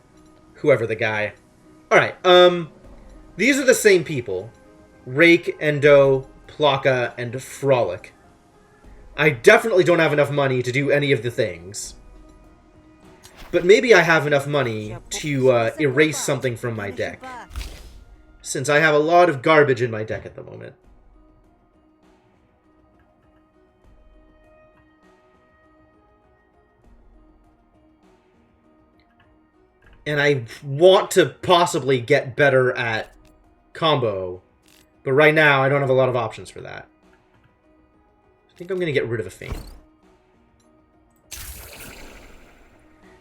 Whoever the guy. Alright, these are the same people. Rake, Endo, Plaka, and Frolic. I definitely don't have enough money to do any of the things. But maybe I have enough money to erase something from my deck. Since I have a lot of garbage in my deck at the moment. And I want to possibly get better at combo. But right now, I don't have a lot of options for that. I think I'm going to get rid of a feint.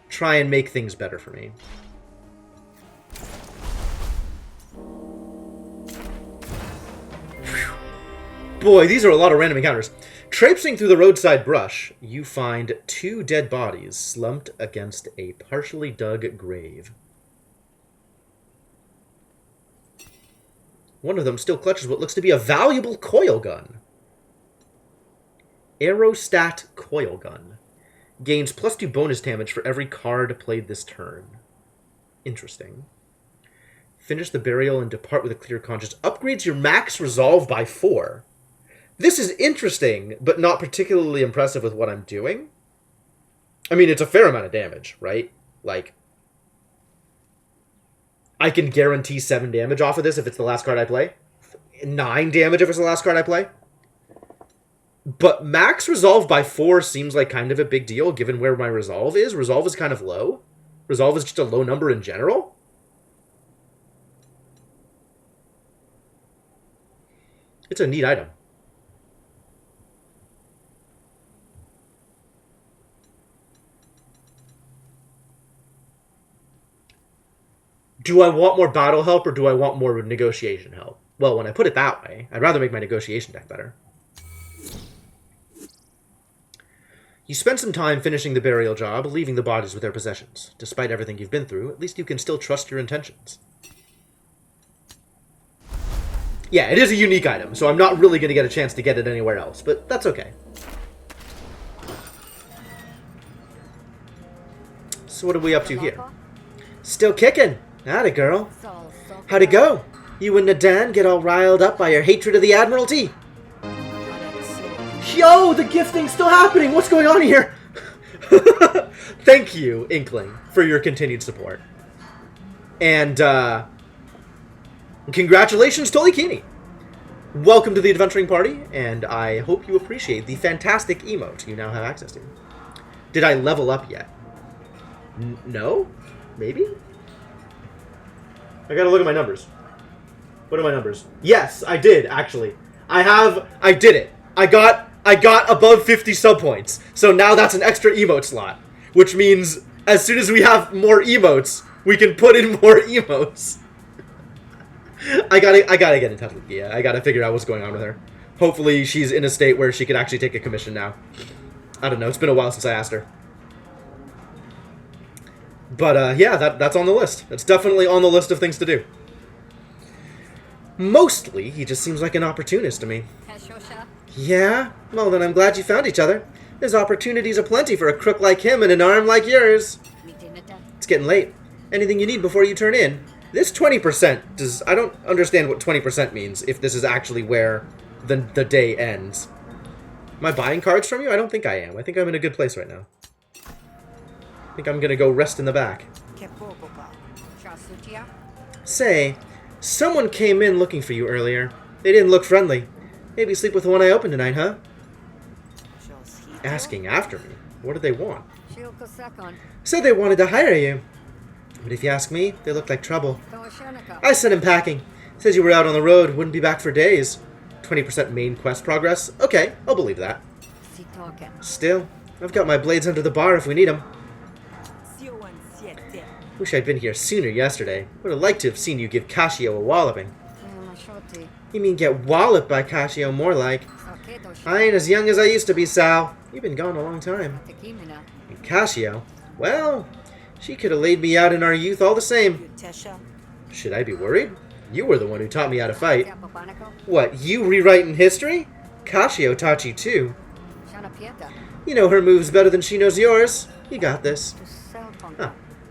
Try and make things better for me. Whew. Boy, these are a lot of random encounters. Traipsing through the roadside brush, you find 2 dead bodies slumped against a partially dug grave. One of them still clutches what looks to be a valuable coil gun. Aerostat Coil Gun. Gains +2 bonus damage for every card played this turn. Interesting. Finish the burial and depart with a clear conscience. Upgrades your max resolve by 4. This is interesting, but not particularly impressive with what I'm doing. I mean, it's a fair amount of damage, right? Like, I can guarantee 7 damage off of this if it's the last card I play. 9 damage if it's the last card I play. But max resolve by 4 seems like kind of a big deal, given where my resolve is. Resolve is kind of low. Resolve is just a low number in general. It's a neat item. Do I want more battle help, or do I want more negotiation help? Well, when I put it that way, I'd rather make my negotiation deck better. You spend some time finishing the burial job, leaving the bodies with their possessions. Despite everything you've been through, at least you can still trust your intentions. Yeah, it is a unique item, so I'm not really going to get a chance to get it anywhere else, but that's okay. So what are we up to here? Still kicking! Atta girl. How'd it go? You and Nadan get all riled up by your hatred of the Admiralty? Yo, the gifting's still happening! What's going on here? Thank you, Inkling, for your continued support. And, congratulations, Tolikini! Welcome to the adventuring party, and I hope you appreciate the fantastic emote you now have access to. Did I level up yet? No? Maybe? I gotta look at my numbers. What are my numbers? Yes, I did, actually. I did it. I got above 50 sub points. So now that's an extra emote slot. Which means as soon as we have more emotes, we can put in more emotes. I gotta get in touch with Gia. I gotta figure out what's going on with her. Hopefully she's in a state where she could actually take a commission now. I don't know, it's been a while since I asked her. But, yeah, that's on the list. That's definitely on the list of things to do. Mostly, he just seems like an opportunist to me. Yeah? Well, then I'm glad you found each other. There's opportunities aplenty for a crook like him and an arm like yours. It's getting late. Anything you need before you turn in? This 20% I don't understand what 20% means, if this is actually where the day ends. Am I buying cards from you? I don't think I am. I think I'm in a good place right now. I think I'm gonna go rest in the back. Say, someone came in looking for you earlier. They didn't look friendly. Maybe sleep with the one I opened tonight, huh? Asking after me? What did they want? Said they wanted to hire you. But if you ask me, they looked like trouble. I sent him packing. Says you were out on the road, wouldn't be back for days. 20% main quest progress? Okay, I'll believe that. Still, I've got my blades under the bar if we need them. Wish I'd been here sooner yesterday. Would have liked to have seen you give Cascio a walloping. You mean get walloped by Cascio, more like. I ain't as young as I used to be, Sal. You've been gone a long time. And Cascio? Well, she could have laid me out in our youth all the same. Should I be worried? You were the one who taught me how to fight. What, you rewriting history? Kashio taught you too. You know her moves better than she knows yours. You got this. Huh.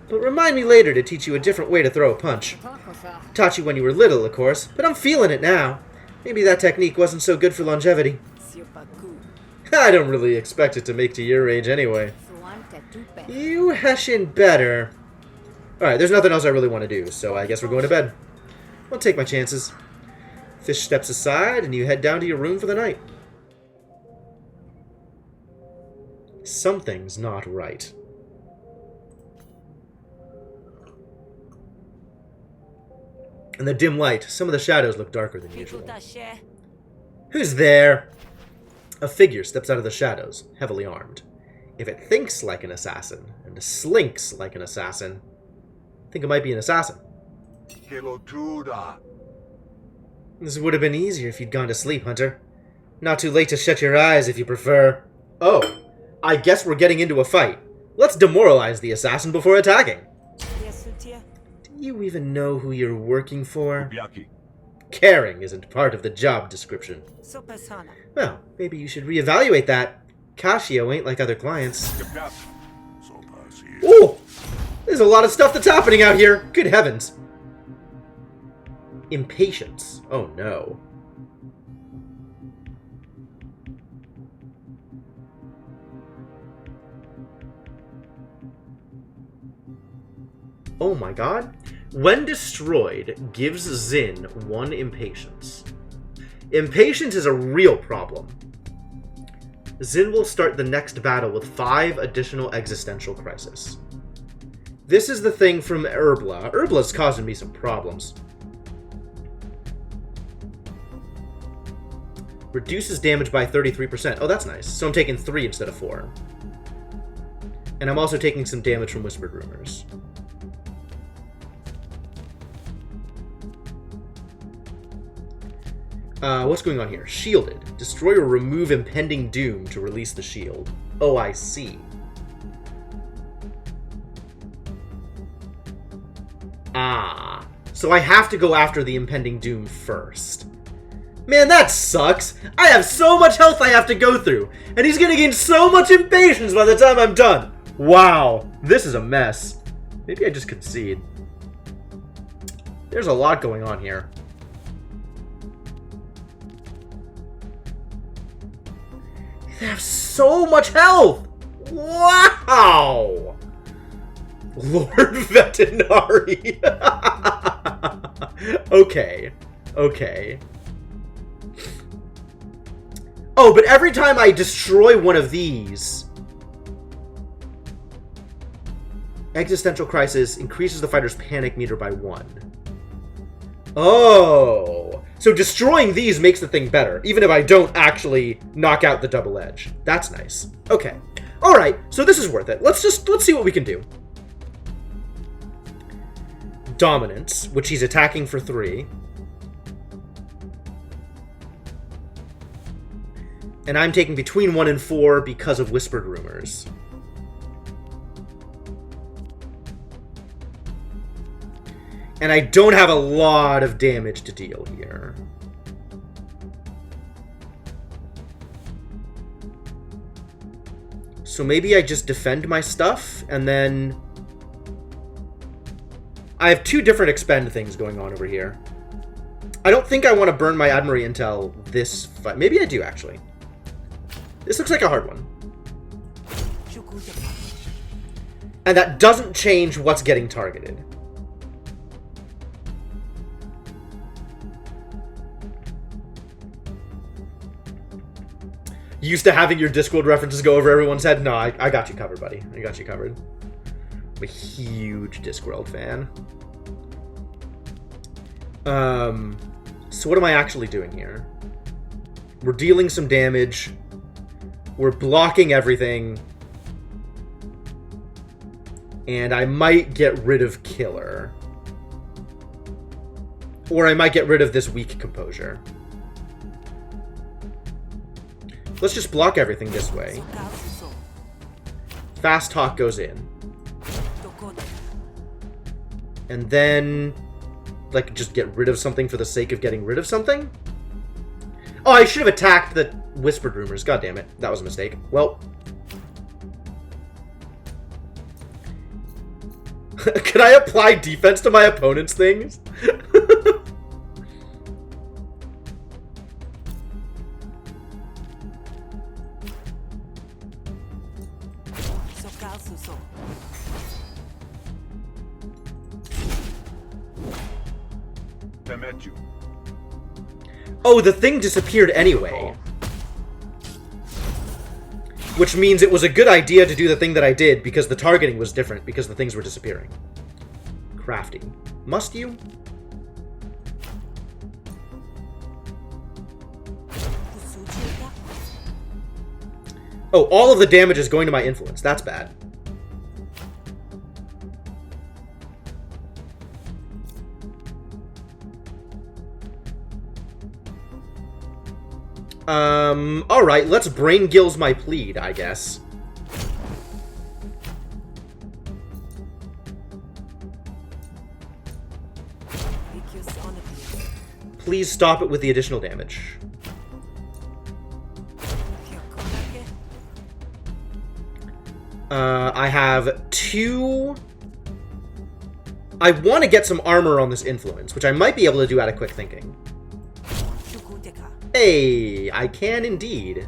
But remind me later to teach you a different way to throw a punch. Taught you when you were little, of course, but I'm feeling it now. Maybe that technique wasn't so good for longevity. I don't really expect it to make to your age anyway. You heshin better. Alright, there's nothing else I really want to do, so I guess we're going to bed. I'll take my chances. Fish steps aside, and you head down to your room for the night. Something's not right. In the dim light, some of the shadows look darker than usual. Who's there? A figure steps out of the shadows, heavily armed. If it thinks like an assassin, and slinks like an assassin, I think it might be an assassin. This would have been easier if you'd gone to sleep, Hunter. Not too late to shut your eyes if you prefer. Oh, I guess we're getting into a fight. Let's demoralize the assassin before attacking. Do you even know who you're working for? Caring isn't part of the job description. Well, maybe you should reevaluate that. Kashio ain't like other clients. Ooh! There's a lot of stuff that's happening out here. Good heavens. Impatience. Oh no. Oh my god. When destroyed, gives Zin 1 impatience. Impatience is a real problem. Zin will start the next battle with 5 additional existential crisis. This is the thing from Herbla. Herbla's causing me some problems. Reduces damage by 33%. Oh, that's nice. So I'm taking 3 instead of 4. And I'm also taking some damage from Whispered Rumors. What's going on here? Shielded. Destroy or remove impending doom to release the shield. Oh, I see. Ah. So I have to go after the impending doom first. Man, that sucks. I have so much health I have to go through. And he's gonna gain so much impatience by the time I'm done. Wow. This is a mess. Maybe I just concede. There's a lot going on here. They have so much health! Wow! Lord Veterinary. Okay. Okay. Oh, but every time I destroy one of these, Existential Crisis increases the fighter's panic meter by 1. Oh. So destroying these makes the thing better, even if I don't actually knock out the double edge. That's nice. Okay. Alright, so this is worth it. Let's see what we can do. Dominance, which he's attacking for 3. And I'm taking between 1 and 4 because of Whispered Rumors. And I don't have a lot of damage to deal here. So maybe I just defend my stuff, and then... I have 2 different expend things going on over here. I don't think I want to burn my Admiry until this fight. Maybe I do, actually. This looks like a hard one. And that doesn't change what's getting targeted. Used to having your Discworld references go over everyone's head? No, I got you covered, buddy. I got you covered. I'm a huge Discworld fan. So what am I actually doing here? We're dealing some damage. We're blocking everything. And I might get rid of Killer. Or I might get rid of this weak Composure. Let's just block everything this way. Fast Talk goes in. And then like, just get rid of something for the sake of getting rid of something? Oh, I should have attacked the Whispered Rumors. God damn it. That was a mistake. Well. Can I apply defense to my opponent's things? Oh, the thing disappeared anyway. Which means it was a good idea to do the thing that I did, because the targeting was different, because the things were disappearing. Crafty. Must you? Oh, all of the damage is going to my influence. That's bad. Alright, let's Brain Gills my Plead, I guess. Please stop it with the additional damage. I have 2... I want to get some armor on this influence, which I might be able to do out of quick thinking. Hey, I can indeed.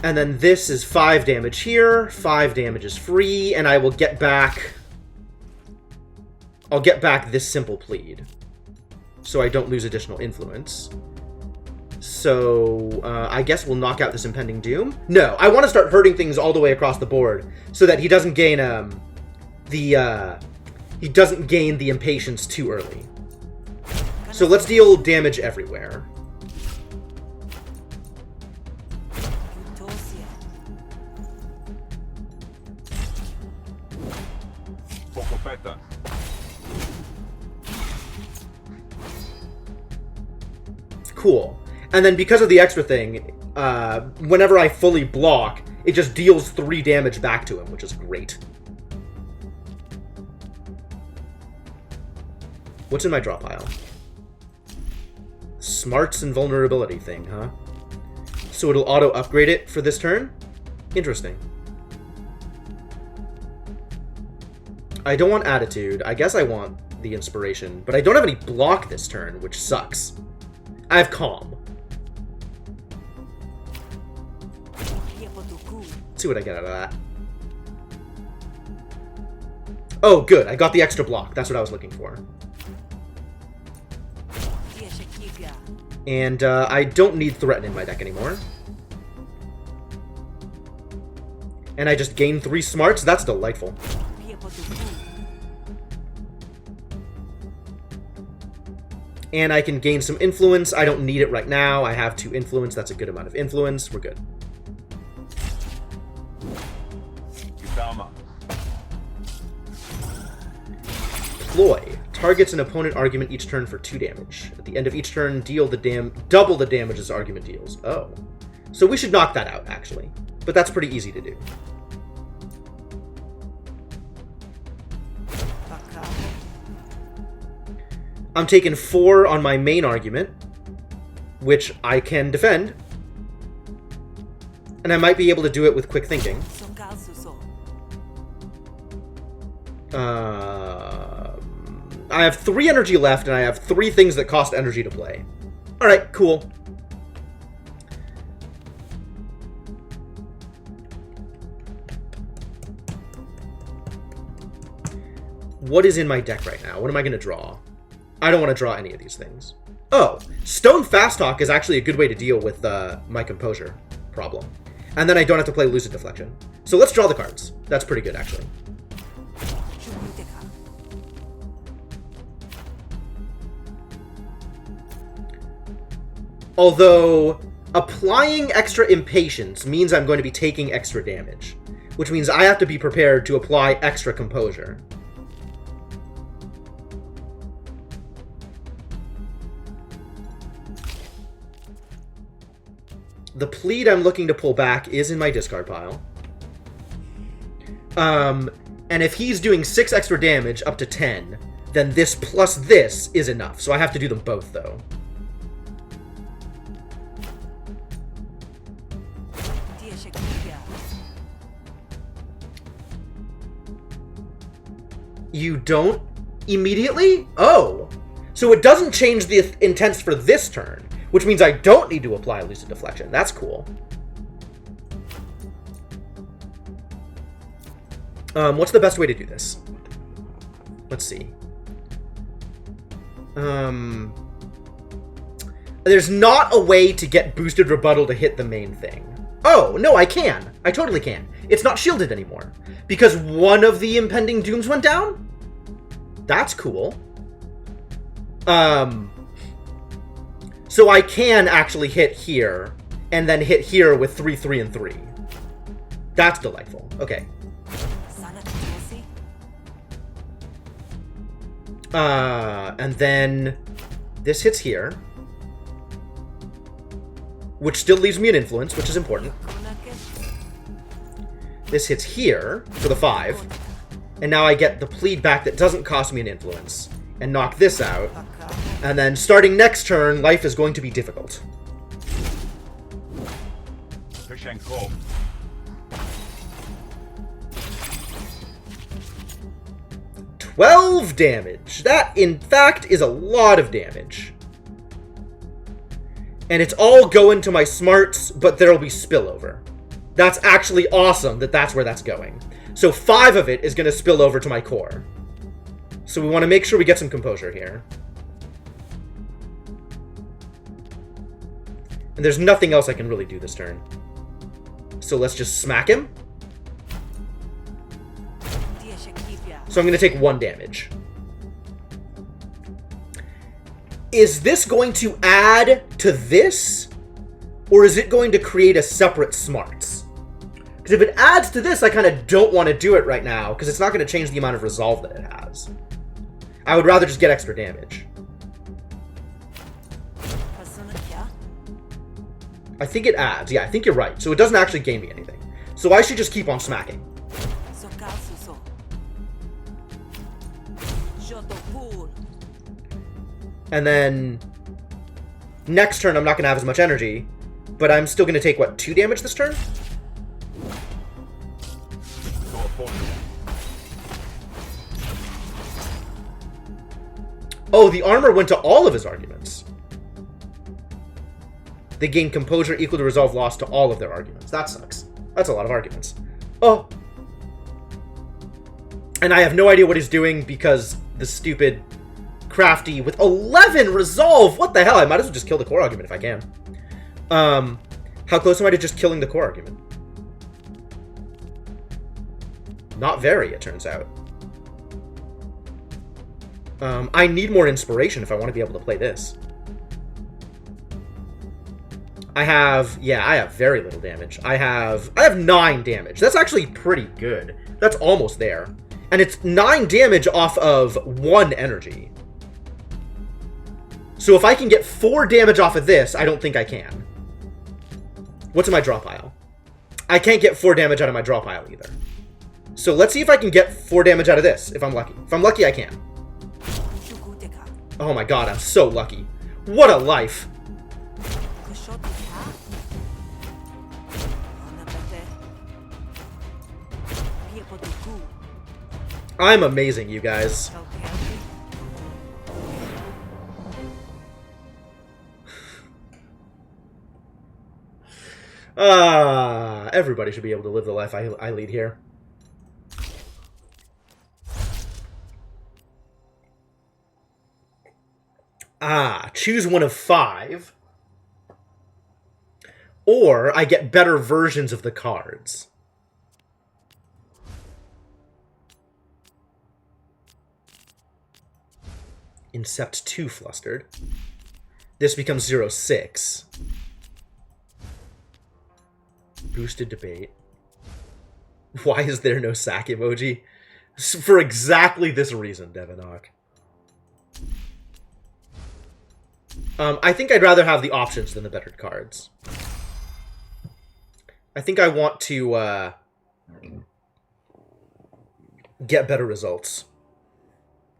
And then this is 5 damage here, 5 damage is free, and I will get back... I'll get back this simple plead, so I don't lose additional influence. So, I guess we'll knock out this impending doom. No, I want to start hurting things all the way across the board, so that he doesn't gain, he doesn't gain the impatience too early. So let's deal damage everywhere. Cool. And then because of the extra thing, whenever I fully block, it just deals 3 damage back to him, which is great. What's in my draw pile? Smarts and vulnerability thing, huh? So it'll auto-upgrade it for this turn? Interesting. I don't want attitude. I guess I want the inspiration. But I don't have any block this turn, which sucks. I have calm. Let's see what I get out of that. Oh, good. I got the extra block. That's what I was looking for. And I don't need Threaten in my deck anymore. And I just gained 3 smarts. That's delightful. And I can gain some influence. I don't need it right now. I have 2 influence. That's a good amount of influence. We're good. Ploy. Targets an opponent argument each turn for 2 damage. At the end of each turn, double the damage as argument deals. Oh. So we should knock that out, actually. But that's pretty easy to do. I'm taking 4 on my main argument, which I can defend. And I might be able to do it with quick thinking. I have 3 energy left, and I have 3 things that cost energy to play. Alright, cool. What is in my deck right now? What am I going to draw? I don't want to draw any of these things. Oh, Stone Fast Talk is actually a good way to deal with my composure problem. And then I don't have to play Lucid Deflection. So let's draw the cards. That's pretty good, actually. Although, applying extra impatience means I'm going to be taking extra damage, which means I have to be prepared to apply extra composure. The plead I'm looking to pull back is in my discard pile. And if he's doing 6 extra damage up to 10, then this plus this is enough. So I have to do them both, though. You don't immediately? Oh. So it doesn't change the intents for this turn, which means I don't need to apply Lucid Deflection. That's cool. What's the best way to do this? Let's see. There's not a way to get boosted rebuttal to hit the main thing. Oh, no, I can. I totally can. It's not shielded anymore. Because one of the impending dooms went down? That's cool. So I can actually hit here, and then hit here with 3, 3, and 3. That's delightful. Okay. And then this hits here, which still leaves me an influence, which is important. This hits here for the 5, and now I get the plead back that doesn't cost me an influence, and knock this out. And then starting next turn, life is going to be difficult. Push and go. 12 damage. That, in fact, is a lot of damage. And it's all going to my smarts, but there'll be spillover. That's actually awesome that that's where that's going. So 5 of it is going to spill over to my core. So we want to make sure we get some composure here. And there's nothing else I can really do this turn. So let's just smack him. So I'm going to take 1 damage. Is this going to add to this? Or is it going to create a separate smarts? Because if it adds to this, I kind of don't want to do it right now, because it's not going to change the amount of resolve that it has. I would rather just get extra damage. I think it adds. Yeah, I think you're right. So it doesn't actually gain me anything. So I should just keep on smacking. And then next turn I'm not going to have as much energy, but I'm still going to take, what, 2 damage this turn? Oh, the armor went to all of his arguments. They gain composure equal to resolve loss to all of their arguments. That sucks. That's a lot of arguments. Oh. And I have no idea what he's doing because the stupid crafty with 11 resolve. What the hell? I might as well just kill the core argument if I can. How close am I to just killing the core argument? Not very, it turns out. I need more inspiration if I want to be able to play this. I have very little damage. I have 9 damage. That's actually pretty good. That's almost there. And it's 9 damage off of 1 energy. So if I can get 4 damage off of this, I don't think I can. What's in my draw pile? I can't get 4 damage out of my draw pile either. So let's see if I can get 4 damage out of this, if I'm lucky. If I'm lucky, I can. Oh my god, I'm so lucky. What a life. I'm amazing, you guys. Everybody should be able to live the life I lead here. Choose one of 5. Or I get better versions of the cards. Incept 2 flustered. This becomes 0-6. Boosted debate. Why is there no sack emoji? For exactly this reason, Devinok. I think I'd rather have the options than the bettered cards. I think I want to, get better results.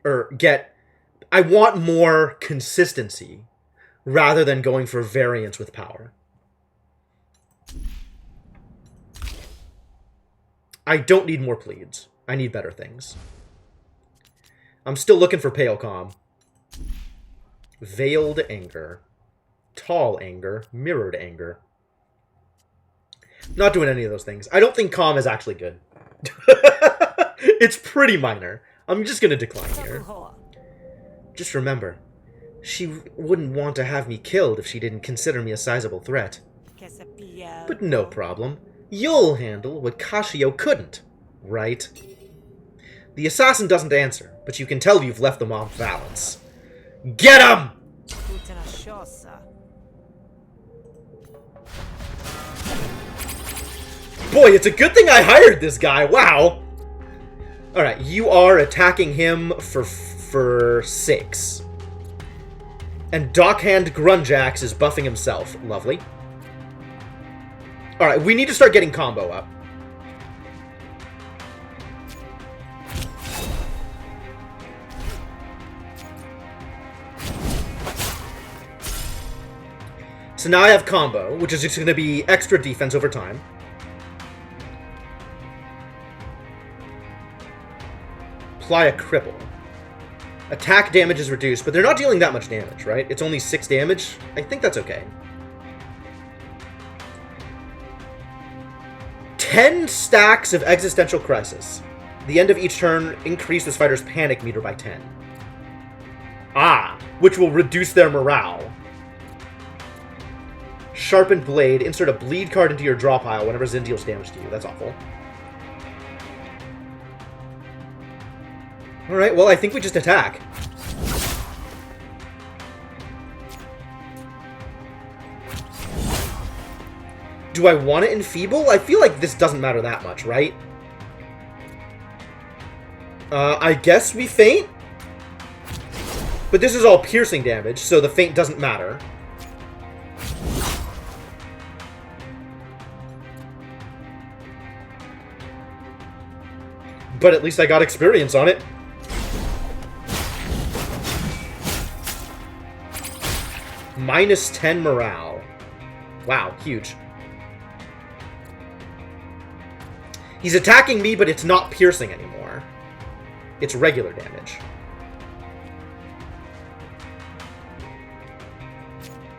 I want more consistency rather than going for variance with power. I don't need more pleads. I need better things. I'm still looking for pale calm. Veiled anger. Tall anger. Mirrored anger. Not doing any of those things. I don't think calm is actually good. It's pretty minor. I'm just going to decline here. Just remember, she wouldn't want to have me killed if she didn't consider me a sizable threat. But no problem. You'll handle what Kashio couldn't, right? The assassin doesn't answer, but you can tell you've left them off balance. Get him! Boy, it's a good thing I hired this guy. Wow. Alright, you are attacking him for 6. And Dockhand Grunjax is buffing himself. Lovely. Alright, we need to start getting combo up. So now I have combo, which is just going to be extra defense over time. Apply a cripple. Attack damage is reduced, but they're not dealing that much damage, right? It's only 6 damage. I think that's okay. 10 stacks of Existential Crisis. The end of each turn, increase this fighter's panic meter by 10. Ah, which will reduce their morale. Sharpened Blade. Insert a bleed card into your draw pile whenever Zin deals damage to you. That's awful. Alright, well, I think we just attack. Do I want to enfeeble? I feel like this doesn't matter that much, right? I guess we feint? But this is all piercing damage, so the feint doesn't matter. But at least I got experience on it. Minus 10 morale. Wow, huge. He's attacking me, but it's not piercing anymore. It's regular damage.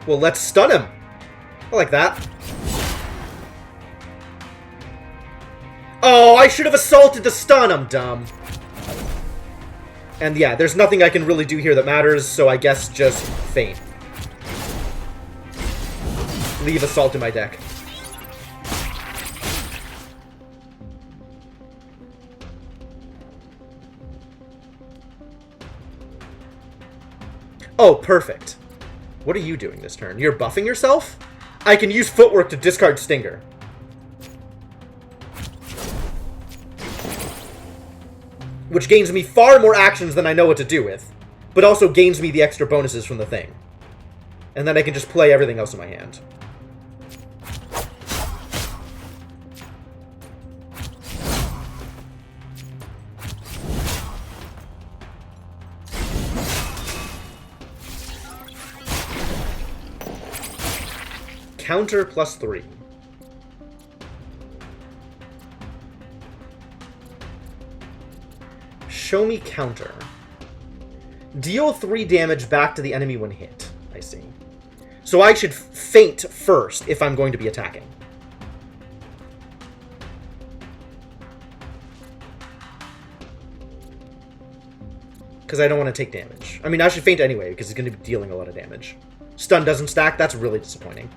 Well, let's stun him. I like that. Oh, I should have assaulted to stun. I'm dumb. And yeah, there's nothing I can really do here that matters, so I guess just feint. Leave assault in my deck. Oh, perfect. What are you doing this turn? You're buffing yourself? I can use Footwork to discard Stinger. Which gains me far more actions than I know what to do with, but also gains me the extra bonuses from the thing. And then I can just play everything else in my hand. Counter +3. Show me counter. Deal 3 damage back to the enemy when hit. I see. So I should feint first if I'm going to be attacking. Because I don't want to take damage. I mean, I should feint anyway, because he's going to be dealing a lot of damage. Stun doesn't stack? That's really disappointing.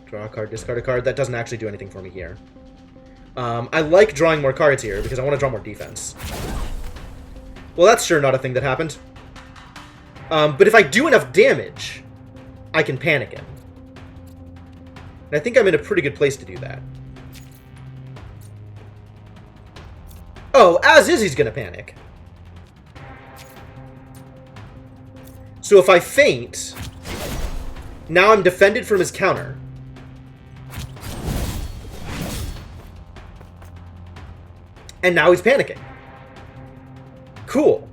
Draw a card, discard a card. That doesn't actually do anything for me here. I like drawing more cards here, because I want to draw more defense. Well, that's sure not a thing that happened. But if I do enough damage, I can panic him. And I think I'm in a pretty good place to do that. Oh, as is, he's gonna panic. So if I feint, now I'm defended from his counter. And now he's panicking. Cool.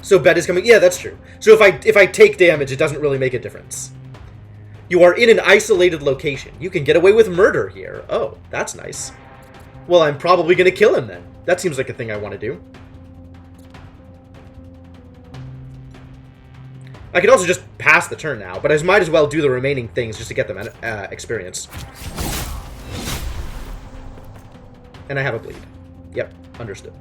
So bet is coming. Yeah, that's true. So if I take damage, it doesn't really make a difference. You are in an isolated location. You can get away with murder here. Oh, that's nice. Well, I'm probably going to kill him then. That seems like a thing I want to do. I could also just pass the turn now, but I might as well do the remaining things just to get them experience. And I have a bleed. Yep, understood.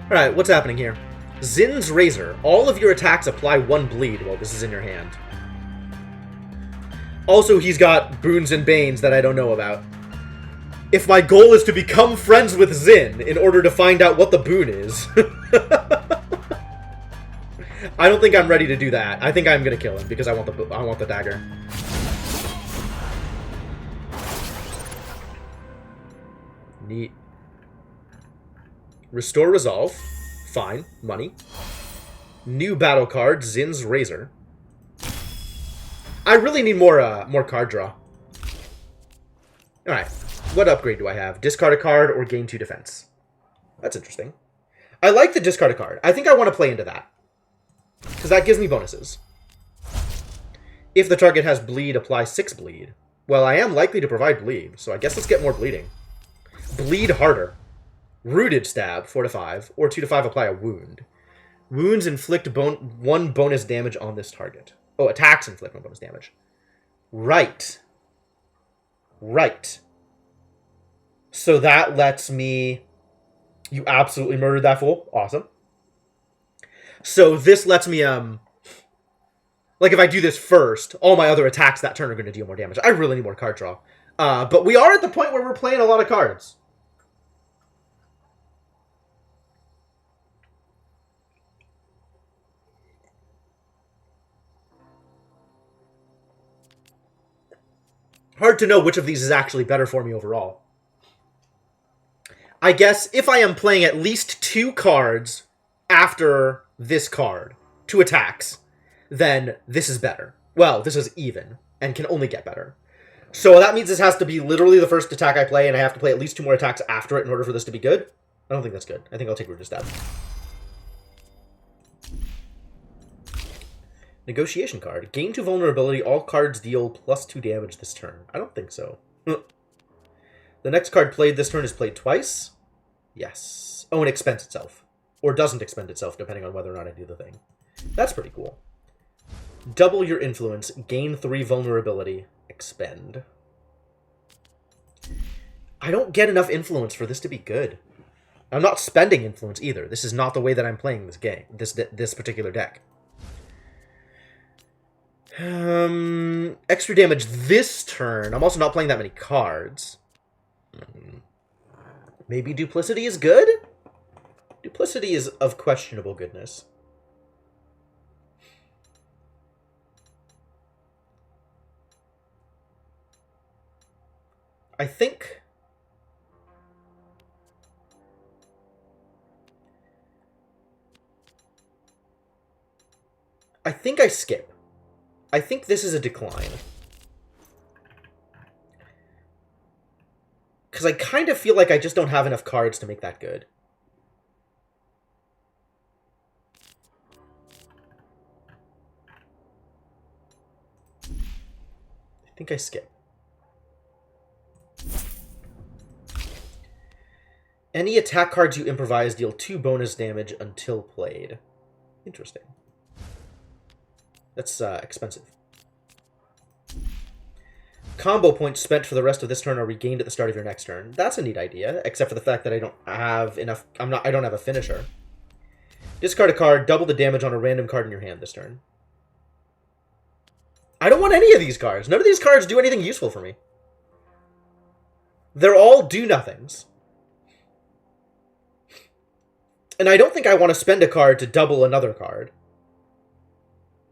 Alright, what's happening here? Zin's Razor. All of your attacks apply 1 bleed while this is in your hand. Also, he's got boons and banes that I don't know about. If my goal is to become friends with Zin in order to find out what the boon is... I don't think I'm ready to do that. I think I'm gonna kill him because I want the dagger. Neat. Restore Resolve. Fine. Money. New battle card, Zin's Razor. I really need more card draw. Alright. What upgrade do I have? Discard a card or gain 2 defense. That's interesting. I like the discard a card. I think I want to play into that. Because that gives me bonuses. If the target has bleed, apply 6 bleed. Well, I am likely to provide bleed, so I guess let's get more bleeding. Bleed harder. Rooted stab, 4 to 5, or 2 to 5 apply a wound. Wounds inflict 1 bonus damage on this target. Oh, attacks inflict 1 bonus damage. Right. Right. So that lets me... You absolutely murdered that fool. Awesome. So this lets me, like if I do this first, all my other attacks that turn are going to deal more damage. I really need more card draw. But we are at the point where we're playing a lot of cards. Hard to know which of these is actually better for me overall. I guess if I am playing at least 2 cards after this card, 2 attacks, then this is better. Well, this is even, and can only get better. So that means this has to be literally the first attack I play, and I have to play at least 2 more attacks after it in order for this to be good? I don't think that's good. I think I'll take Rooted Stab. Negotiation card. Gain 2 vulnerability. All cards deal +2 damage this turn. I don't think so. The next card played this turn is played twice. Yes. Oh, and expends itself. Or doesn't expend itself, depending on whether or not I do the thing. That's pretty cool. Double your influence. Gain 3 vulnerability. Expend. I don't get enough influence for this to be good. I'm not spending influence either. This is not the way that I'm playing this game. This particular deck. Extra damage this turn. I'm also not playing that many cards. Maybe Duplicity is good? Duplicity is of questionable goodness. I think I skip. I think this is a decline. Because I kind of feel like I just don't have enough cards to make that good. I think I skip. Any attack cards you improvise deal 2 bonus damage until played. Interesting. That's expensive. Combo points spent for the rest of this turn are regained at the start of your next turn. That's a neat idea, except for the fact that I don't have enough. I don't have a finisher. Discard a card, double the damage on a random card in your hand this turn. I don't want any of these cards. None of these cards do anything useful for me. They're all do-nothings. And I don't think I want to spend a card to double another card.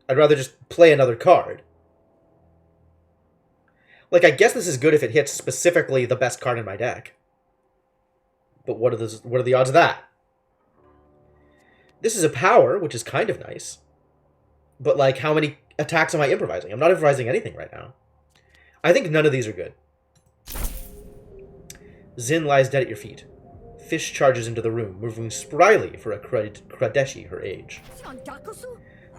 I'd rather just play another card. Like, I guess this is good if it hits specifically the best card in my deck. But what are the odds of that? This is a power, which is kind of nice. But, like, how many attacks am I improvising? I'm not improvising anything right now. I think none of these are good. Zin lies dead at your feet. Fish charges into the room, moving spryly for a Kradeshi her age.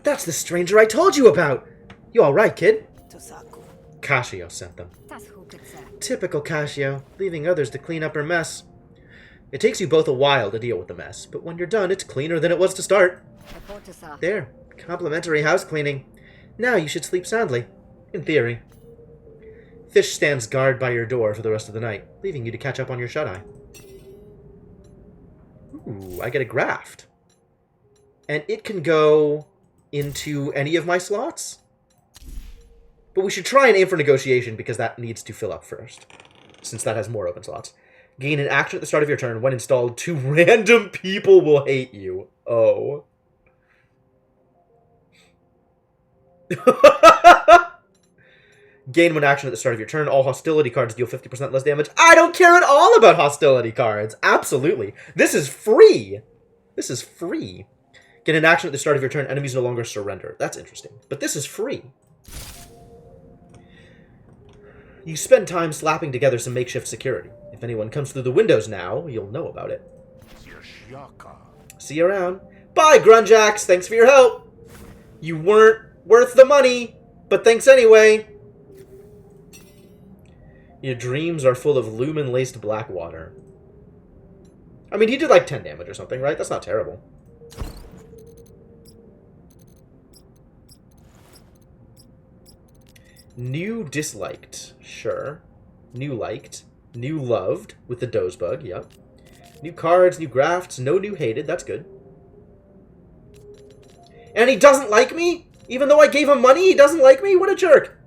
That's the stranger I told you about! You alright, kid? Casio sent them. Typical Casio, leaving others to clean up her mess. It takes you both a while to deal with the mess, but when you're done, it's cleaner than it was to start. There, complimentary house cleaning. Now you should sleep soundly. In theory. Fish stands guard by your door for the rest of the night, leaving you to catch up on your shut-eye. Ooh, I get a graft. And it can go into any of my slots? But we should try and aim for negotiation because that needs to fill up first, since that has more open slots. Gain an action at the start of your turn. When installed, 2 random people will hate you. Oh. Gain 1 action at the start of your turn. All hostility cards deal 50% less damage. I don't care at all about hostility cards. Absolutely. This is free. This is free. Get an action at the start of your turn. Enemies no longer surrender. That's interesting. But this is free. You spend time slapping together some makeshift security. If anyone comes through the windows now, you'll know about it. See you around. Bye, Grunjax. Thanks for your help. You weren't worth the money, but thanks anyway. Your dreams are full of lumen-laced black water. I mean, he did like 10 damage or something, right? That's not terrible. New disliked. Sure. New liked. New loved with the Dozebug, yep. New cards, new grafts, no new hated, that's good. And he doesn't like me? Even though I gave him money, he doesn't like me? What a jerk!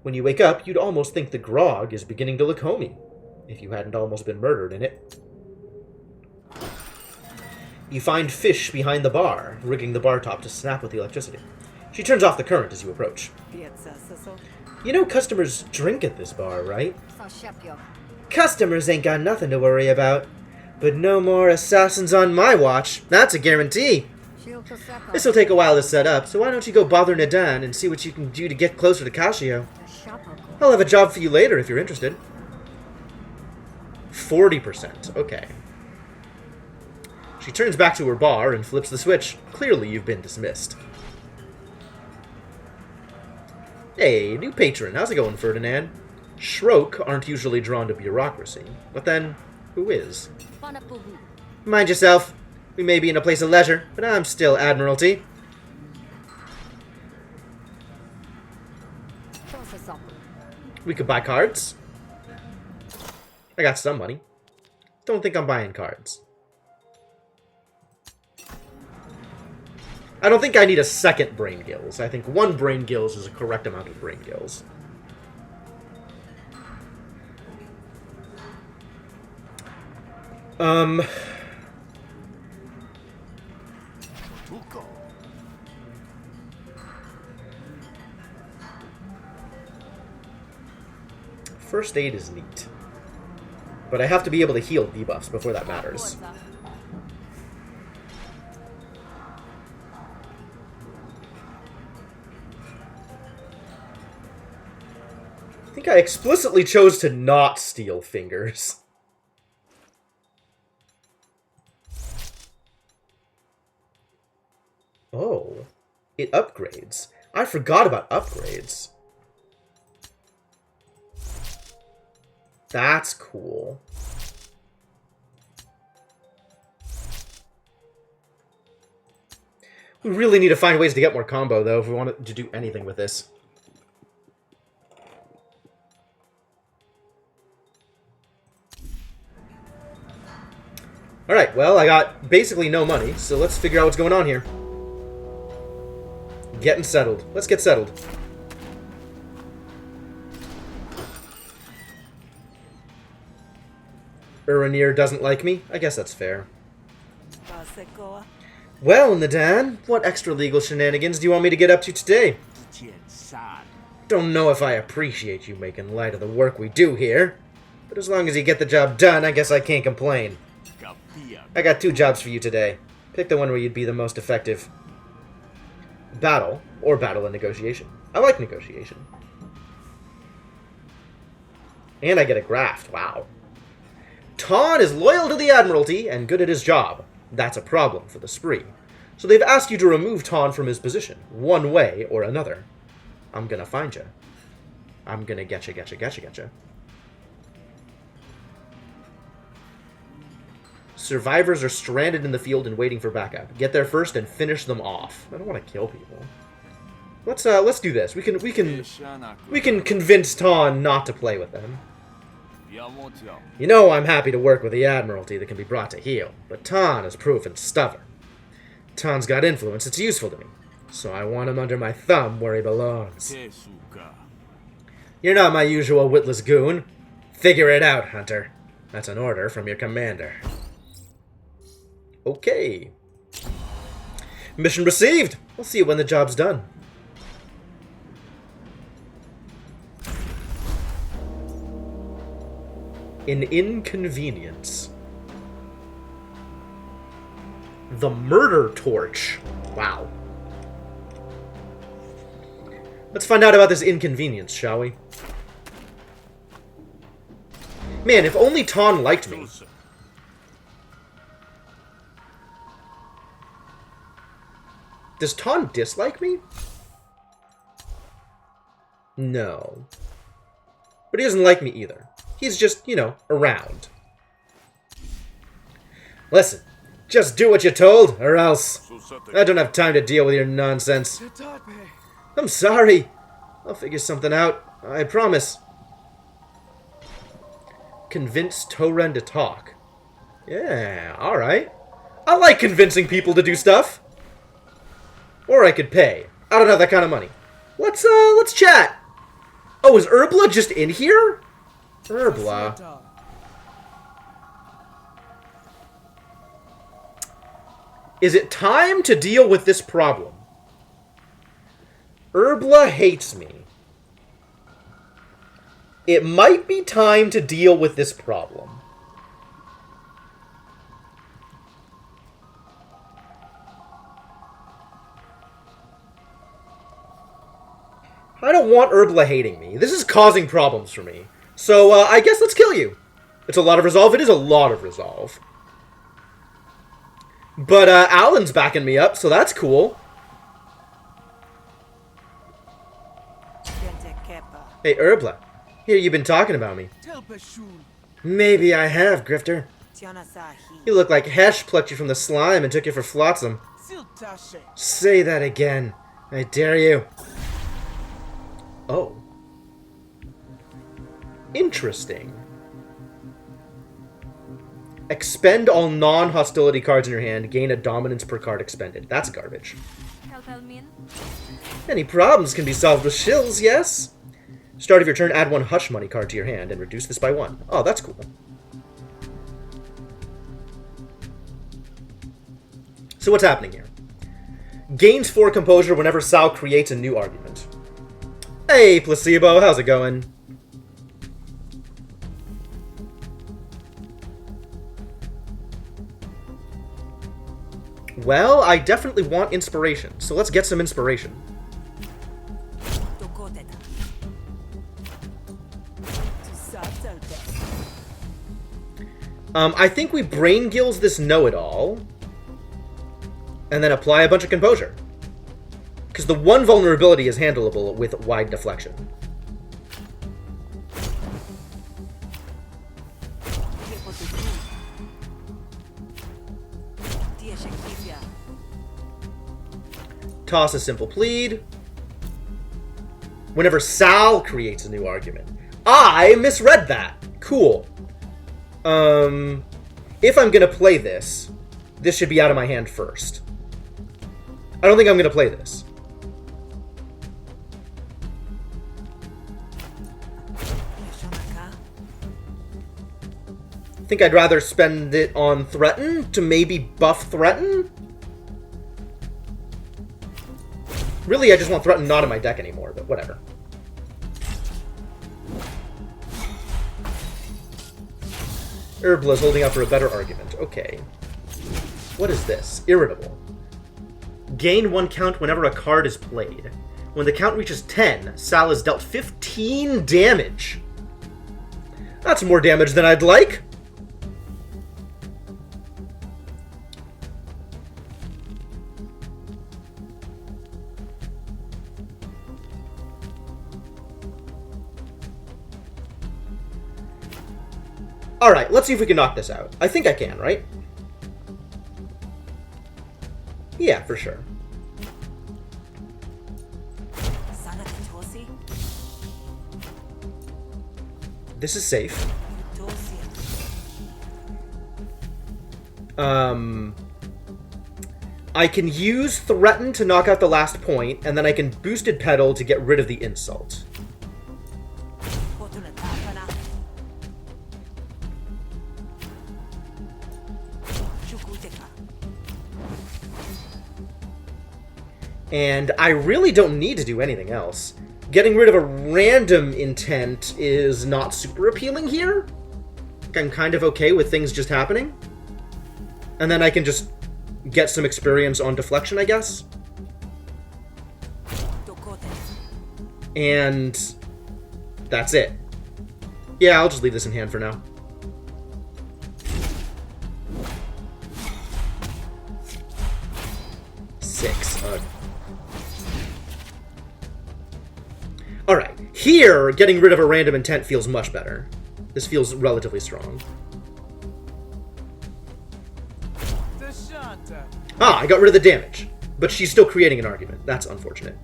When you wake up, you'd almost think the grog is beginning to look homey, if you hadn't almost been murdered in it. You find Fish behind the bar, rigging the bar top to snap with the electricity. She turns off the current as you approach. You know customers drink at this bar, right? Customers ain't got nothing to worry about. But no more assassins on my watch. That's a guarantee. This'll take a while to set up, so why don't you go bother Nadan and see what you can do to get closer to Casio. I'll have a job for you later if you're interested. 40%. Okay. She turns back to her bar and flips the switch. Clearly you've been dismissed. Hey, new patron. How's it going, Ferdinand? Shroak aren't usually drawn to bureaucracy. But then, who is? Mind yourself. We may be in a place of leisure, but I'm still Admiralty. We could buy cards. I got some money. Don't think I'm buying cards. I don't think I need a second Brain Gills. I think 1 Brain Gills is a correct amount of Brain Gills. First aid is neat. But I have to be able to heal debuffs before that matters. I think I explicitly chose to not steal fingers. Oh, it upgrades. I forgot about upgrades. That's cool. We really need to find ways to get more combo, though, if we want to do anything with this. Alright, well, I got basically no money, so let's figure out what's going on here. Getting settled. Let's get settled. Uranir doesn't like me? I guess that's fair. Well, Nadan, what extra legal shenanigans do you want me to get up to today? Don't know if I appreciate you making light of the work we do here, but as long as you get the job done, I guess I can't complain. I got 2 jobs for you today. Pick the one where you'd be the most effective. Battle, or battle and negotiation. I like negotiation. And I get a graft, wow. Ton is loyal to the Admiralty and good at his job. That's a problem for the spree. So they've asked you to remove Ton from his position, one way or another. I'm gonna find you. I'm gonna getcha. Survivors are stranded in the field and waiting for backup. Get there first and finish them off. I don't want to kill people. Let's do this. We can convince Ton not to play with them. You know I'm happy to work with the Admiralty that can be brought to heel, but Ton is proven stubborn. Ton's got influence, it's useful to me, so I want him under my thumb where he belongs. You're not my usual witless goon. Figure it out, Hunter. That's an order from your commander. Okay. Mission received. I'll see you when the job's done. An inconvenience. The murder torch. Wow. Let's find out about this inconvenience, shall we? Man, if only Ton liked me. Does Ton dislike me? No. But he doesn't like me either. He's just, you know, around. Listen, just do what you're told, or else. I don't have time to deal with your nonsense. I'm sorry. I'll figure something out. I promise. Convince Toren to talk. Yeah, alright. I like convincing people to do stuff. Or I could pay. I don't have that kind of money. Let's chat. Oh, is Urbla just in here? Urbla. Is it time to deal with this problem? Urbla hates me. It might be time to deal with this problem. I don't want Urbla hating me. This is causing problems for me. So, I guess let's kill you. It's a lot of resolve. It is a lot of resolve. But, Alan's backing me up, so that's cool. Hey, Urbla. Hear you've been talking about me. Maybe I have, Grifter. You look like Hesh plucked you from the slime and took you for Flotsam. Say that again. I dare you. Oh. Interesting. Expend all non-hostility cards in your hand. Gain a dominance per card expended. That's garbage. Any problems can be solved with shills, yes? Start of your turn, add 1 hush money card to your hand and reduce this by 1. Oh, that's cool. So what's happening here? Gains 4 composure whenever Sal creates a new argument. Hey, Placebo, how's it going? Well, I definitely want inspiration, so let's get some inspiration. I think we brain gills this know-it-all, and then apply a bunch of composure. Because the one vulnerability is handleable with wide deflection. Toss a simple plead. Whenever Sal creates a new argument. I misread that. Cool. If I'm gonna play this, this should be out of my hand first. I don't think I'm gonna play this. I think I'd rather spend it on Threaten to maybe buff Threaten. Really, I just want Threaten not in my deck anymore, but whatever. Urbla's holding out for a better argument. Okay. What is this? Irritable. Gain 1 count whenever a card is played. When the count reaches 10, Sal is dealt 15 damage. That's more damage than I'd like. Alright, let's see if we can knock this out. I think I can, right? Yeah, for sure. This is safe. I can use Threaten to knock out the last point, and then I can Boosted Pedal to get rid of the insult. And I really don't need to do anything else. Getting rid of a random intent is not super appealing here. I'm kind of okay with things just happening. And then I can just get some experience on deflection, I guess. And that's it. Yeah, I'll just leave this in hand for now. Six. Alright, here, getting rid of a random intent feels much better. This feels relatively strong. Ah, I got rid of the damage. But she's still creating an argument. That's unfortunate.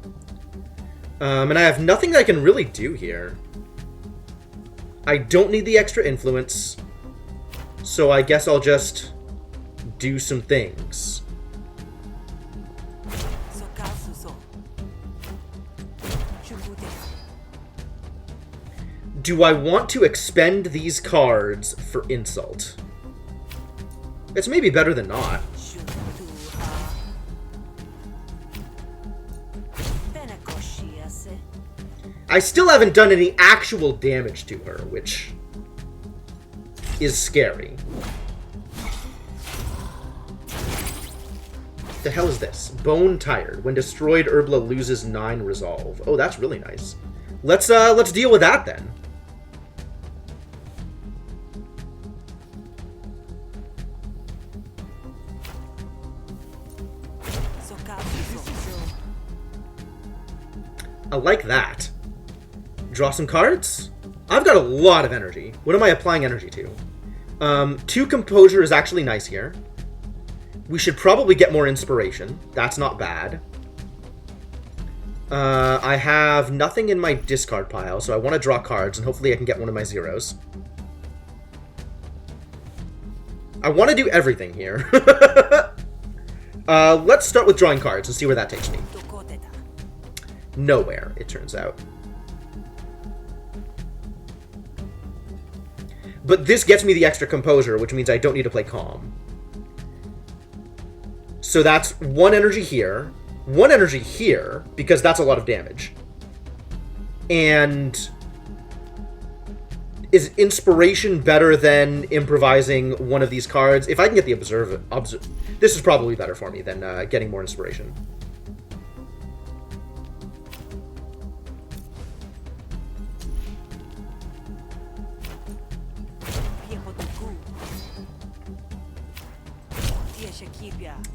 And I have nothing that I can really do here. I don't need the extra influence. So I guess I'll just do some things. Do I want to expend these cards for insult? It's maybe better than not. I still haven't done any actual damage to her, which is scary. The hell is this? Bone Tired. When destroyed, Herbla loses 9 resolve. Oh, that's really nice. Let's deal with that then. I like that. Draw some cards? I've got a lot of energy. What am I applying energy to? 2 Composure is actually nice here. We should probably get more Inspiration. That's not bad. I have nothing in my discard pile, so I want to draw cards, and hopefully I can get one of my zeros. I want to do everything here. Let's start with drawing cards and see where that takes me. Nowhere, it turns out. But this gets me the extra Composure, which means I don't need to play Calm. So that's 1 energy here, 1 energy here, because that's a lot of damage. And is Inspiration better than improvising one of these cards? If I can get the this is probably better for me than getting more Inspiration.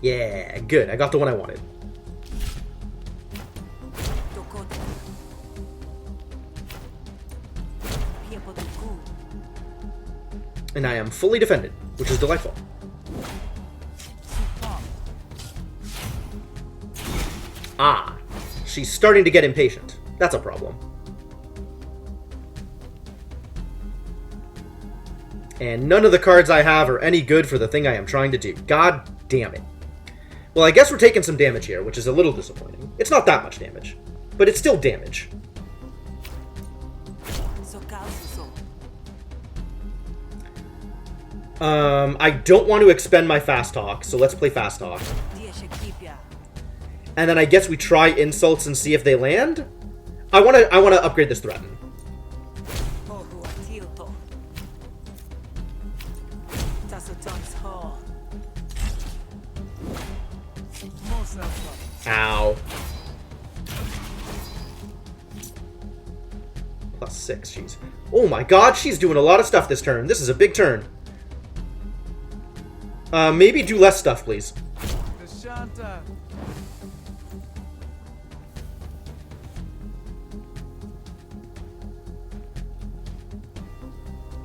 Yeah, good. I got the one I wanted. And I am fully defended, which is delightful. Ah, she's starting to get impatient. That's a problem. And none of the cards I have are any good for the thing I am trying to do. God damn it. Well, I guess we're taking some damage here, which is a little disappointing. It's not that much damage, but it's still damage. I don't want to expend my Fast Talk, so let's play Fast Talk. And then I guess we try insults and see if they land. I want to upgrade this Threaten. Ow. +6, jeez. Oh my god, she's doing a lot of stuff this turn. This is a big turn. Maybe do less stuff, please.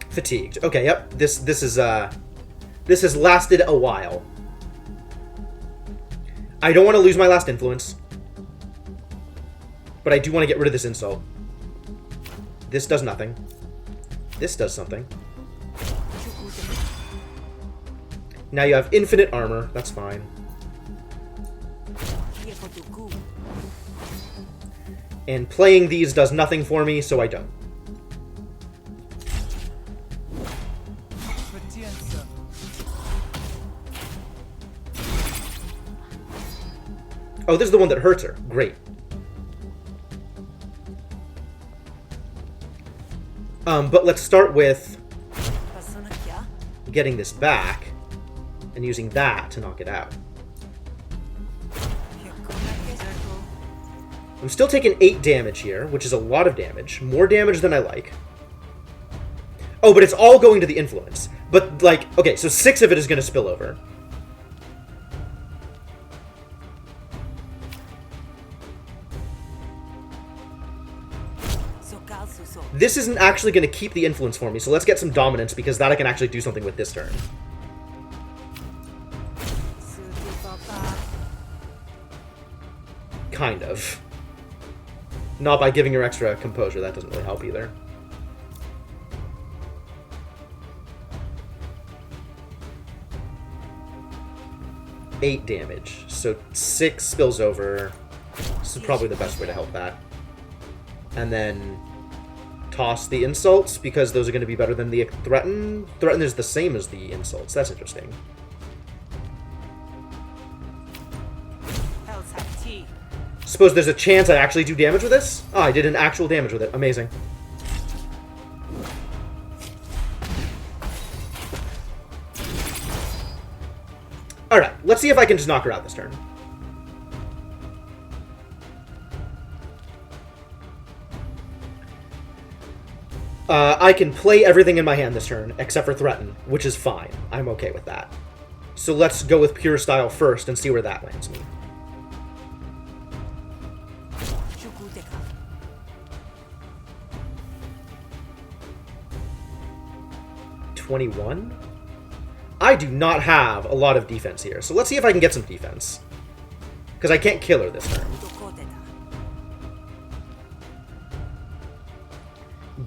Fatigued. Okay, yep. This has lasted a while. I don't want to lose my last influence. But I do want to get rid of this insult. This does nothing. This does something. Now you have infinite armor. That's fine. And playing these does nothing for me, so I don't. Oh, this is the one that hurts her. Great. But let's start with getting this back and using that to knock it out. I'm still taking 8 damage here, which is a lot of damage. More damage than I like. Oh, but it's all going to the influence. But, like, okay, so 6 of it is going to spill over. This isn't actually going to keep the influence for me, so let's get some dominance, because that I can actually do something with this turn. Kind of. Not by giving her extra composure, that doesn't really help either. Eight damage, so 6 spills over. This is probably the best way to help that. And then toss the insults, because those are going to be better than the threaten. Threaten is the same as the insults. That's interesting. Suppose there's a chance I actually do damage with this? Oh, I did an actual damage with it. Amazing. Alright, let's see if I can just knock her out this turn. I can play everything in my hand this turn, except for Threaten, which is fine. I'm okay with that. So let's go with Pure Style first and see where that lands me. $21? I do not have a lot of defense here, so let's see if I can get some defense. Because I can't kill her this turn.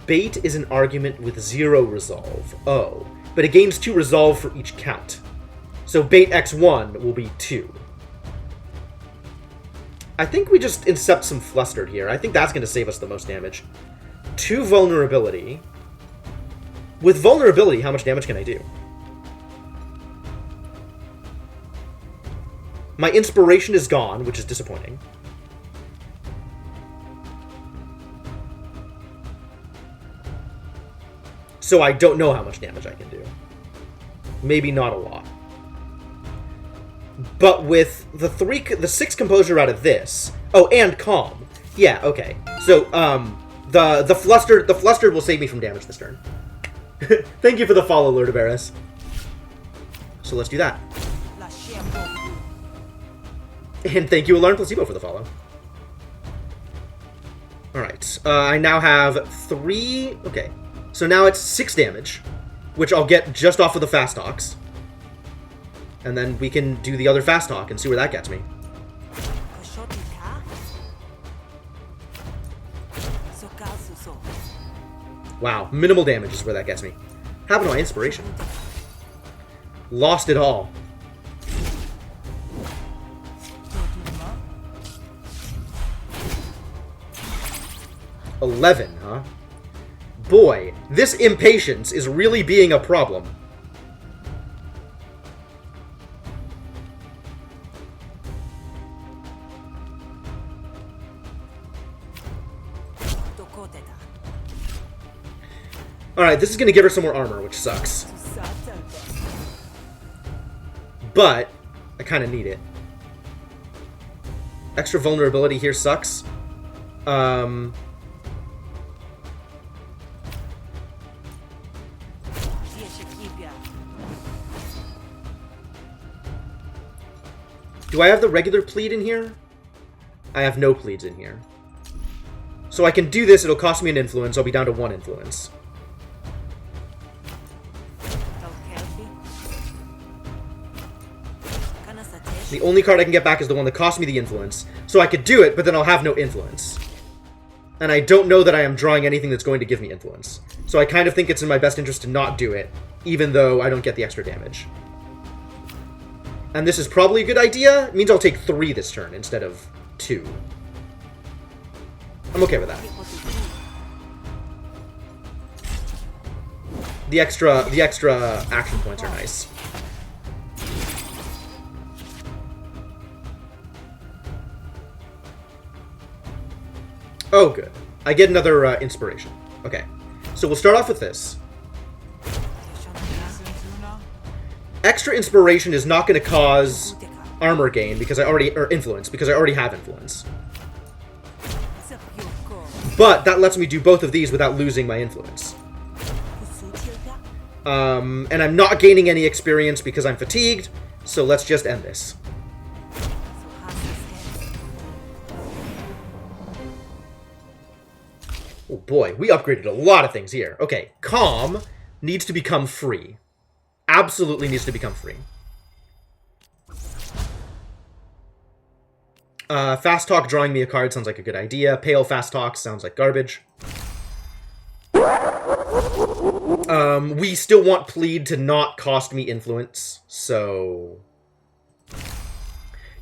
Bait is an argument with 0 resolve. Oh, but it gains 2 resolve for each count. So bait x1 will be 2. I think we just incept some Flustered here. I think that's going to save us the most damage. 2 vulnerability. With vulnerability, how much damage can I do? My inspiration is gone, which is disappointing. So I don't know how much damage I can do. Maybe not a lot. But with the 6 composure out of this... Oh, and calm. Yeah, okay. So, the flustered will save me from damage this turn. Thank you for the follow, Lord of Eris. So let's do that. And thank you, Alarm Placebo, for the follow. Alright, I now have 3... Okay, so now it's 6 damage, which I'll get just off of the Fast Talks. And then we can do the other Fast Talk and see where that gets me. Wow, minimal damage is where that gets me. Happened to my inspiration. Lost it all. $11, huh? Boy, this impatience is really being a problem. Alright, this is going to give her some more armor, which sucks. But, I kind of need it. Extra vulnerability here sucks. Do I have the regular plead in here? I have no pleads in here. So I can do this, it'll cost me an influence, I'll be down to 1 influence. The only card I can get back is the one that cost me the influence. So I could do it, but then I'll have no influence. And I don't know that I am drawing anything that's going to give me influence. So I kind of think it's in my best interest to not do it, even though I don't get the extra damage. And this is probably a good idea. It means I'll take 3 this turn instead of 2. I'm okay with that. The extra action points are nice. Oh, good. I get another inspiration. Okay. So we'll start off with this. Extra inspiration is not going to cause armor gain because or influence, because I already have influence. But that lets me do both of these without losing my influence. And I'm not gaining any experience because I'm fatigued, so let's just end this. Oh boy, we upgraded a lot of things here. Okay, calm needs to become free. Absolutely needs to become free. Fast talk drawing me a card sounds like a good idea. Pale fast talk sounds like garbage. We still want plead to not cost me influence, so...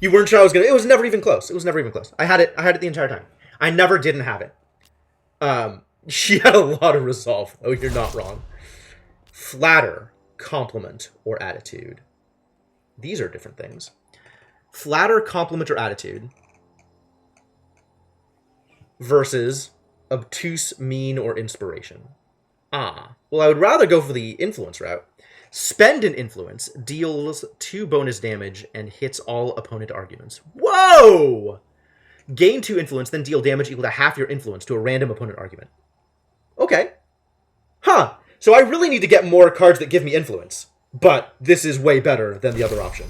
You weren't sure I was gonna... It was never even close. It was never even close. I had it the entire time. I never didn't have it. She had a lot of resolve. Oh, you're not wrong. Flatter, compliment, or attitude. These are different things. Flatter, compliment, or attitude versus obtuse, mean, or inspiration. Ah. Well, I would rather go for the influence route. Spend an influence, deals 2 bonus damage, and hits all opponent arguments. Whoa! Gain 2 influence, then deal damage equal to half your influence to a random opponent argument. Okay. Huh. So I really need to get more cards that give me influence. But this is way better than the other option.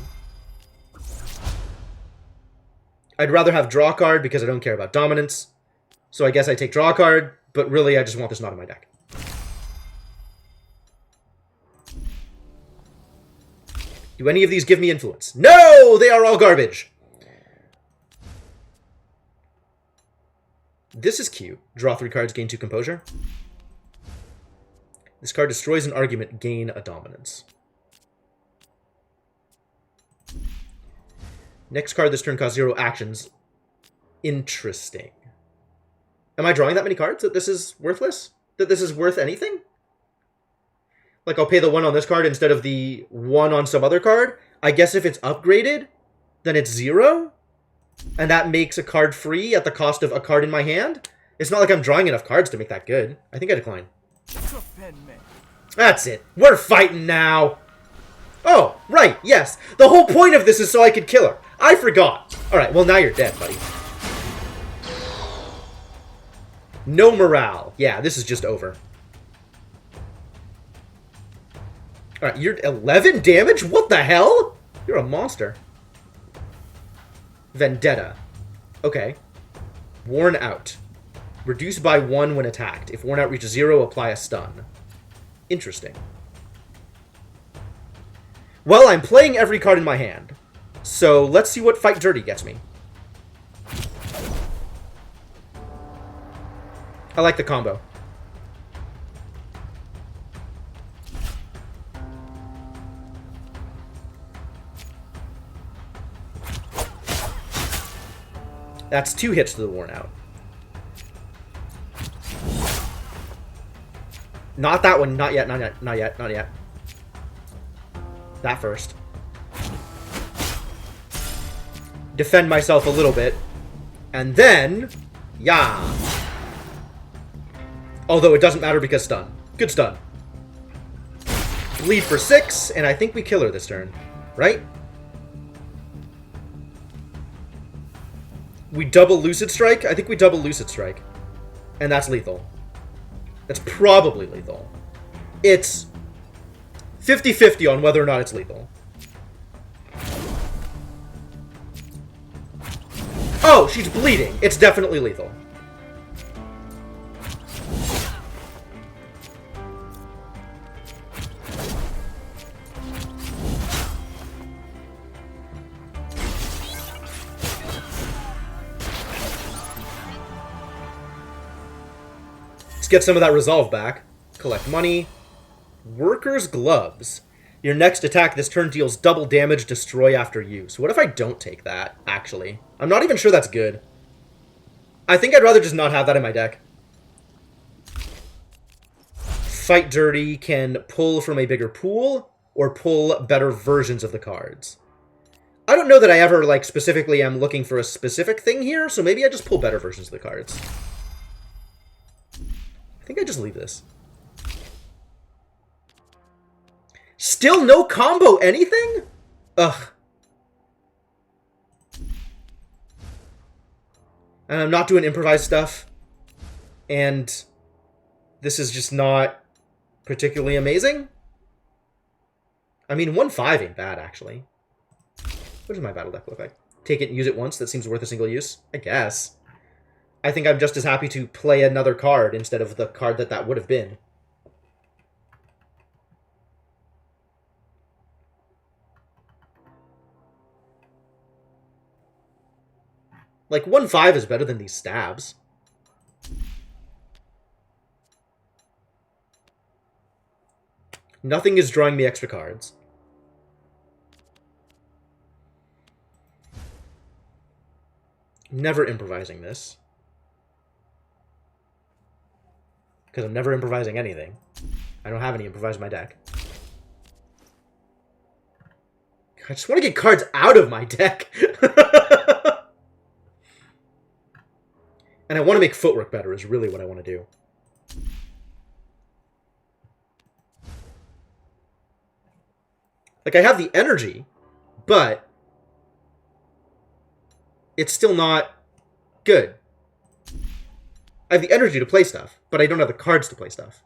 I'd rather have draw card because I don't care about dominance. So I guess I take draw card, but really I just want this not in my deck. Do any of these give me influence? No! They are all garbage! This is cute. Draw 3 cards, gain 2 composure. This card destroys an argument, gain a dominance. Next card this turn costs 0 actions. Interesting. Am I drawing that many cards that this is worthless? That this is worth anything? Like, I'll pay the 1 on this card instead of the 1 on some other card? I guess if it's upgraded, then it's 0? And that makes a card free at the cost of a card in my hand? It's not like I'm drawing enough cards to make that good. I think I decline. That's it. We're fighting now. Oh, right, yes. The whole point of this is so I could kill her. I forgot. Alright, well now you're dead, buddy. No morale. Yeah, this is just over. Alright, you're 11 damage? What the hell? You're a monster. Vendetta. Okay. Worn out. Reduced by 1 when attacked. If worn out reaches 0, apply a stun. Interesting. Well, I'm playing every card in my hand. So let's see what Fight Dirty gets me. I like the combo. That's 2 hits to the worn out. Not that one. Not yet. Not yet. Not yet. Not yet. That first. Defend myself a little bit. And then... Yeah. Although it doesn't matter because stun. Good stun. Bleed for 6, and I think we kill her this turn. Right? We double Lucid Strike? I think we double Lucid Strike. And that's lethal. That's probably lethal. It's 50-50 on whether or not it's lethal. Oh, she's bleeding. It's definitely lethal. Let's get some of that resolve back. Collect money. Worker's Gloves. Your next attack this turn deals double damage, destroy after use. What if I don't take that, actually? I'm not even sure that's good. I think I'd rather just not have that in my deck. Fight Dirty can pull from a bigger pool, or pull better versions of the cards. I don't know that I ever, like, specifically am looking for a specific thing here, so maybe I just pull better versions of the cards. I think I just leave this. Still no combo anything? Ugh. And I'm not doing improvised stuff. And this is just not particularly amazing. I mean, 1-5 ain't bad, actually. What does my battle deck look like? Take it and use it once. That seems worth a single use. I guess. I think I'm just as happy to play another card instead of the card that would have been. Like, 1-5 is better than these stabs. Nothing is drawing me extra cards. Never improvising this. Because I'm never improvising anything. I don't have any improvised in my deck. I just want to get cards out of my deck. And I want to make footwork better is really what I want to do. Like, I have the energy, but it's still not good. I have the energy to play stuff, but I don't have the cards to play stuff.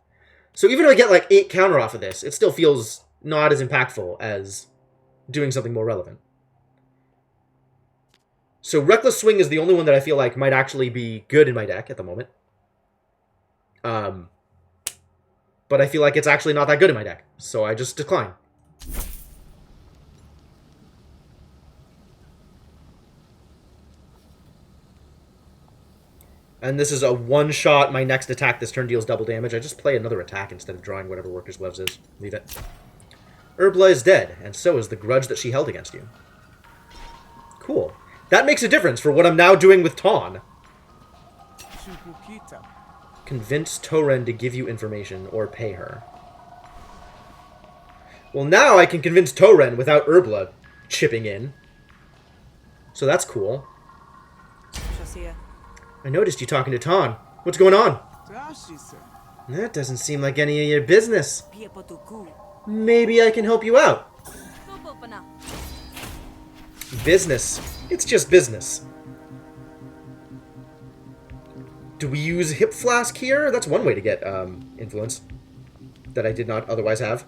So even if I get like 8 counter off of this, it still feels not as impactful as doing something more relevant. So Reckless Swing is the only one that I feel like might actually be good in my deck at the moment. But I feel like it's actually not that good in my deck, so I just decline. And this is a one-shot. My next attack this turn deals double damage. I just play another attack instead of drawing whatever Worker's Gloves is. Leave it. Urbla is dead, and so is the grudge that she held against you. Cool. That makes a difference for what I'm now doing with Tawn. Convince Toren to give you information, or pay her. Well, now I can convince Toren without Urbla chipping in. So that's cool. I noticed you talking to Tawn. What's going on? That doesn't seem like any of your business. Maybe I can help you out. Business. It's just business. Do we use Hip Flask here? That's one way to get influence that I did not otherwise have.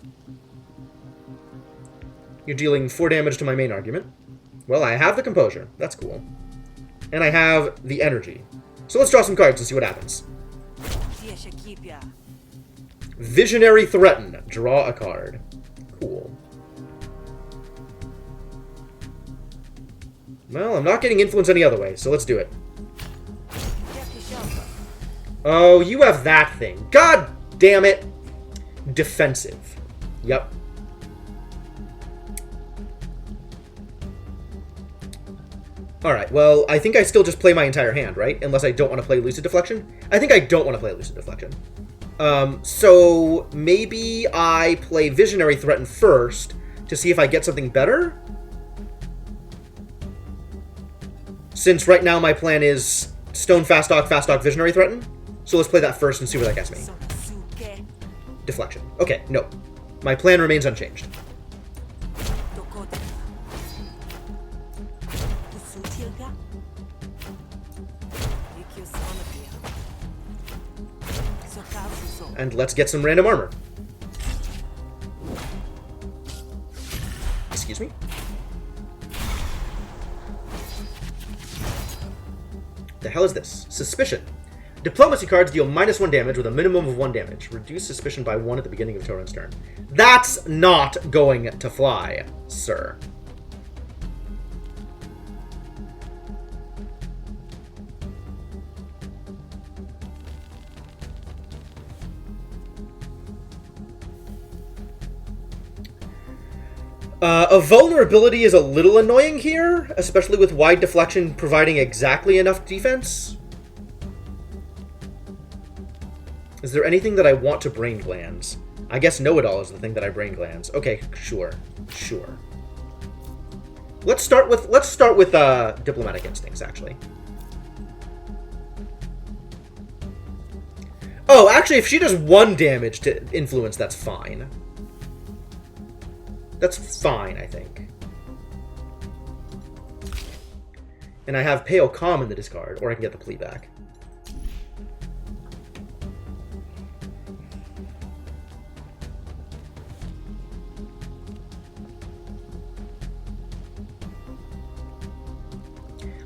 You're dealing 4 damage to my main argument. Well, I have the Composure. That's cool. And I have the Energy. So let's draw some cards and see what happens. Visionary Threaten. Draw a card. Cool. Well, I'm not getting influence any other way, so let's do it. Oh, you have that thing. God damn it. Defensive. Yep. Alright, well, I think I still just play my entire hand, right? Unless I don't want to play Lucid Deflection. I think I don't want to play Lucid Deflection. So maybe I play Visionary Threaten first to see if I get something better? Since right now my plan is Stone Fast Dog, Visionary Threaten. So let's play that first and see where that gets me. Deflection. Okay, no. My plan remains unchanged. And let's get some random armor. Excuse me? The hell is this? Suspicion. Diplomacy cards deal -1 damage with a minimum of 1 damage. Reduce suspicion by 1 at the beginning of Tauren's turn. That's not going to fly, sir. A vulnerability is a little annoying here, especially with wide deflection providing exactly enough defense. Is there anything that I want to brain glands? I guess know-it-all is the thing that I brain glands. Okay, sure. Let's start with diplomatic instincts, actually. Oh, actually, if she does 1 damage to influence, that's fine. That's fine, I think. And I have Pale Calm in the discard, or I can get the plea back.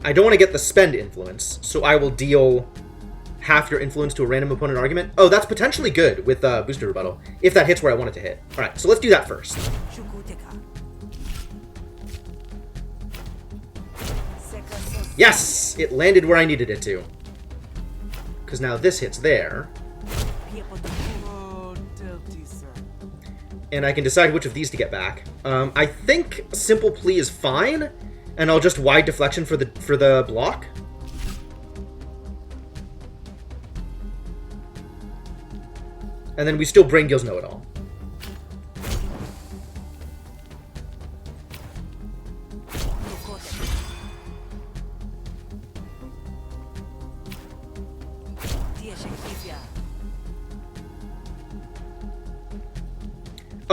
I don't want to get the spend influence, so I will deal half your influence to a random opponent argument. Oh, that's potentially good with boosted rebuttal, if that hits where I want it to hit. Alright, so let's do that first. Yes! It landed where I needed it to. Because now this hits there. And I can decide which of these to get back. I think Simple Plea is fine, and I'll just wide deflection for the block. And then we still brain Gills Know-It-All.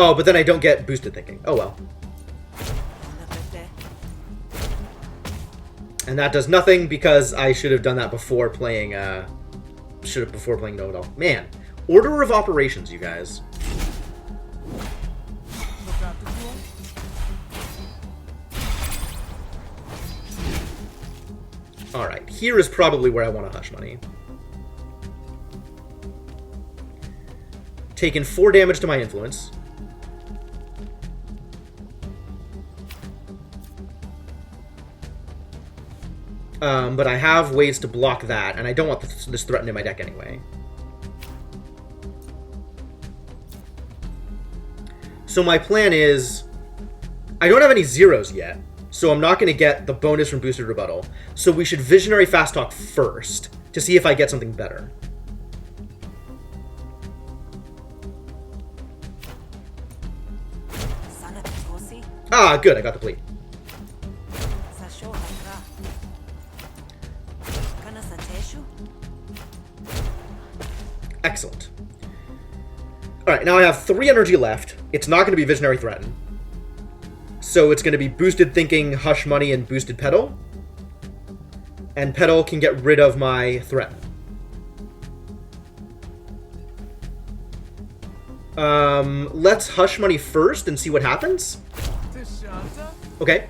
Oh, but then I don't get boosted thinking. Oh well. And that does nothing because I should have done that before playing Know-It-All. Man, order of operations, you guys. Alright, here is probably where I want to Hush Money. Taken 4 damage to my influence. But I have ways to block that, and I don't want this threatened in my deck anyway. So my plan is, I don't have any zeros yet, so I'm not going to get the bonus from Boosted Rebuttal. So we should Visionary Fast Talk first, to see if I get something better. Ah, good, I got the plea. Excellent. Alright, now I have 3 energy left. It's not going to be Visionary Threaten. So it's going to be Boosted Thinking, Hush Money, and Boosted Petal. And Petal can get rid of my Threaten. Let's Hush Money first and see what happens. Okay.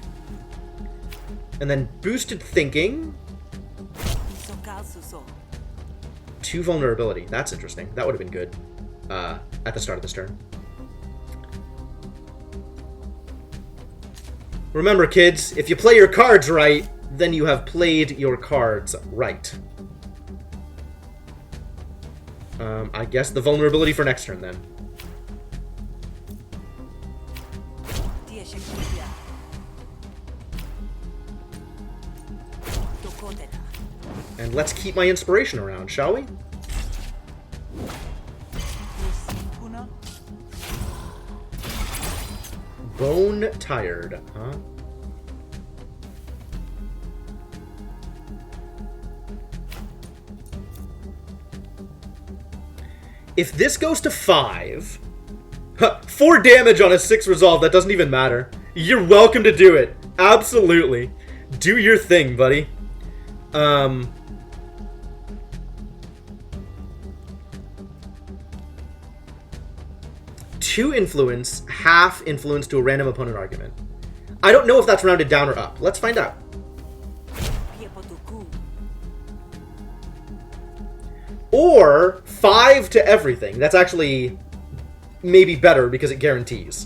And then Boosted Thinking. 2 vulnerability. That's interesting. That would have been good at the start of this turn. Remember, kids, if you play your cards right, then you have played your cards right. I guess the vulnerability for next turn, then. And let's keep my inspiration around, shall we? Bone tired, huh? If this goes to 5... 4 damage on a 6 resolve, that doesn't even matter. You're welcome to do it. Absolutely. Do your thing, buddy. 2 influence, half influence to a random opponent argument. I don't know if that's rounded down or up. Let's find out. Or 5 to everything. That's actually maybe better because it guarantees.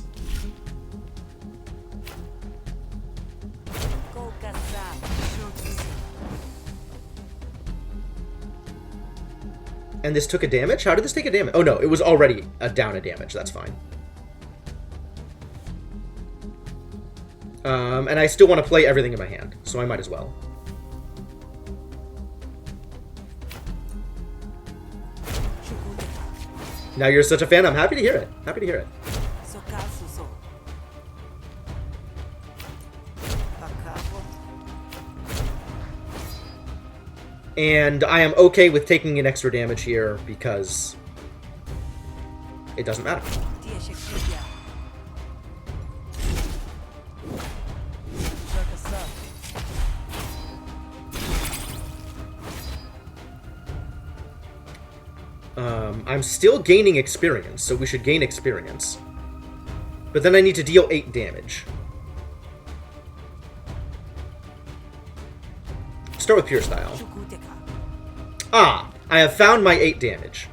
And this took a damage? How did this take a damage? Oh no, it was already down a damage. That's fine. And I still want to play everything in my hand, so I might as well. Now you're such a fan, I'm happy to hear it. Happy to hear it. And I am okay with taking an extra damage here because it doesn't matter. I'm still gaining experience, so we should gain experience. But then I need to deal 8 damage. Start with pure style. Ah, I have found my 8 damage.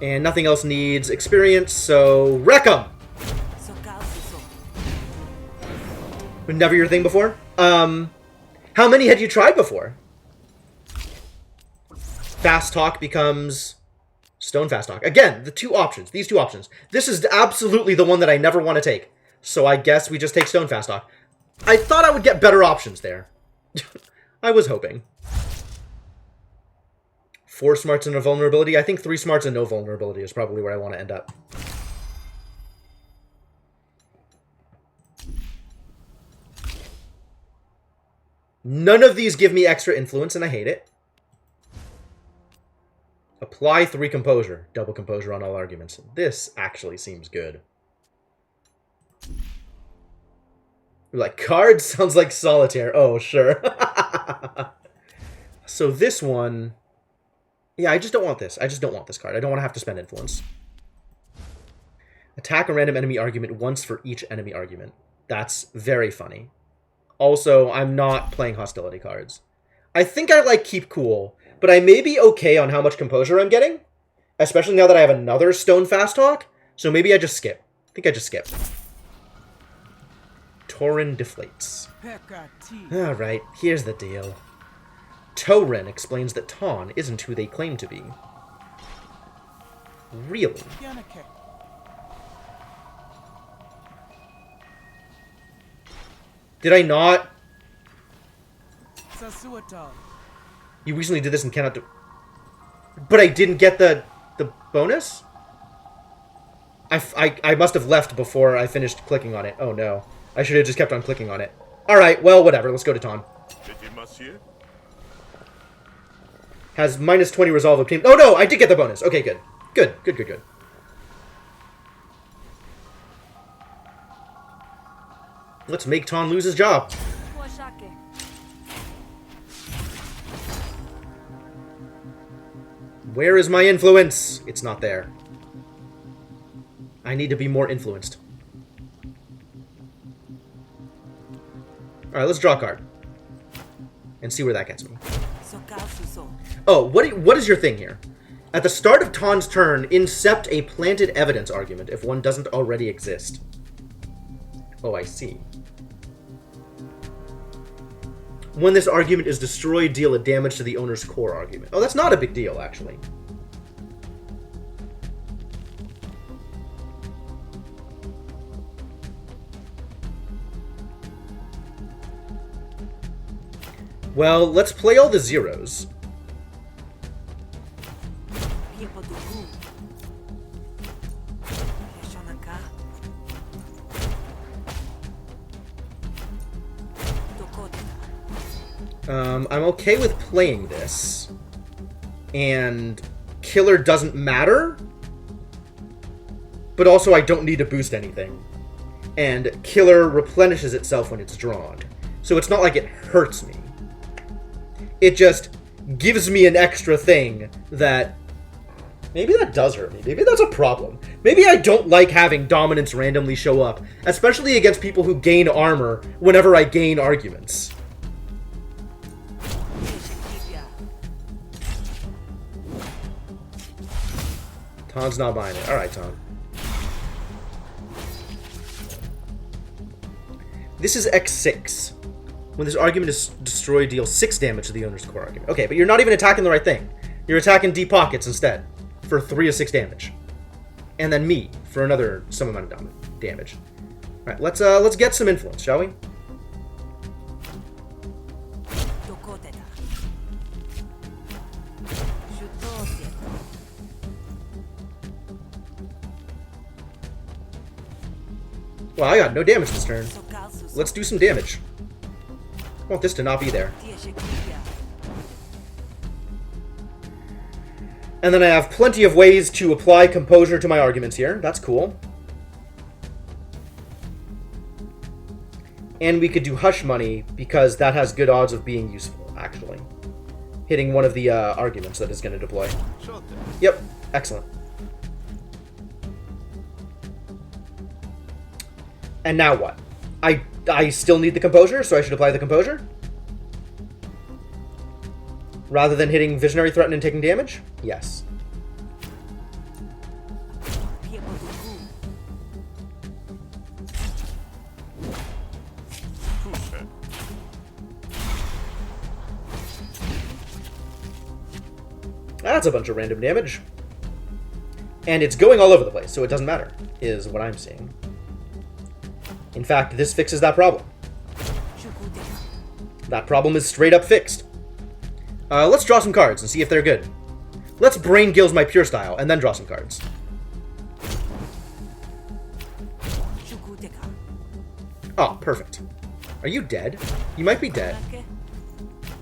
And nothing else needs experience, so wreck 'em! Never your thing before? How many had you tried before? Fast talk becomes stone fast talk. Again, the 2 options. These 2 options. This is absolutely the one that I never want to take. So I guess we just take stone fast talk. I thought I would get better options there. I was hoping. 4 smarts and a vulnerability. I think 3 smarts and no vulnerability is probably where I want to end up. None of these give me extra influence, and I hate it. Apply 3 composure. Double composure on all arguments. This actually seems good. Like, cards sounds like solitaire. Oh, sure. So this one... Yeah, I just don't want this. I just don't want this card. I don't want to have to spend influence. Attack a random enemy argument once for each enemy argument. That's very funny. Also, I'm not playing hostility cards. I think I like Keep Cool, but I may be okay on how much composure I'm getting. Especially now that I have another Stone Fast Talk. So maybe I just skip. I think I just skip. Tauren deflates. Alright, here's the deal. Tauren explains that Taun isn't who they claim to be. Really? Did I not? You recently did this and cannot do... But I didn't get the bonus? I must have left before I finished clicking on it. Oh no. I should have just kept on clicking on it. Alright, well, whatever. Let's go to Taun. Has minus 20 resolve obtained. Oh no, I did get the bonus. Okay, good. Good. Let's make Taun lose his job. Where is my influence? It's not there. I need to be more influenced. Alright, let's draw a card. And see where that gets me. Oh, what is your thing here? At the start of Taun's turn, incept a planted evidence argument if one doesn't already exist. Oh, I see. When this argument is destroyed, deal a damage to the owner's core argument. Oh, that's not a big deal, actually. Well, let's play all the zeros. I'm okay with playing this. And killer doesn't matter. But also I don't need to boost anything. and killer replenishes itself when it's drawn. So it's not like it hurts me. It just gives me an extra thing that... Maybe that does hurt me. Maybe that's a problem. Maybe I don't like having dominance randomly show up, especially against people who gain armor whenever I gain arguments. Ton's not buying it. Alright, Ton. This is X6. When this argument is destroyed, deal 6 damage to the owner's core argument. Okay, but you're not even attacking the right thing. You're attacking deep pockets instead, for 3 of 6 damage. And then me, for another some amount of damage. Alright, let's get some influence, shall we? Well, I got no damage this turn. Let's do some damage. I want this to not be there. And then I have plenty of ways to apply composure to my arguments here. That's cool. And we could do Hush Money, because that has good odds of being useful, actually. Hitting one of the arguments that is going to deploy. Yep, excellent. And now what? I still need the composure, so I should apply the composure? Rather than hitting Visionary Threaten and taking damage? Yes. That's a bunch of random damage. And it's going all over the place, so it doesn't matter, is what I'm seeing. In fact, this fixes that problem. That problem is straight up fixed. Let's draw some cards and see if they're good. Let's Brain Gills my Pure Style and then draw some cards. Oh, perfect. Are you dead? You might be dead.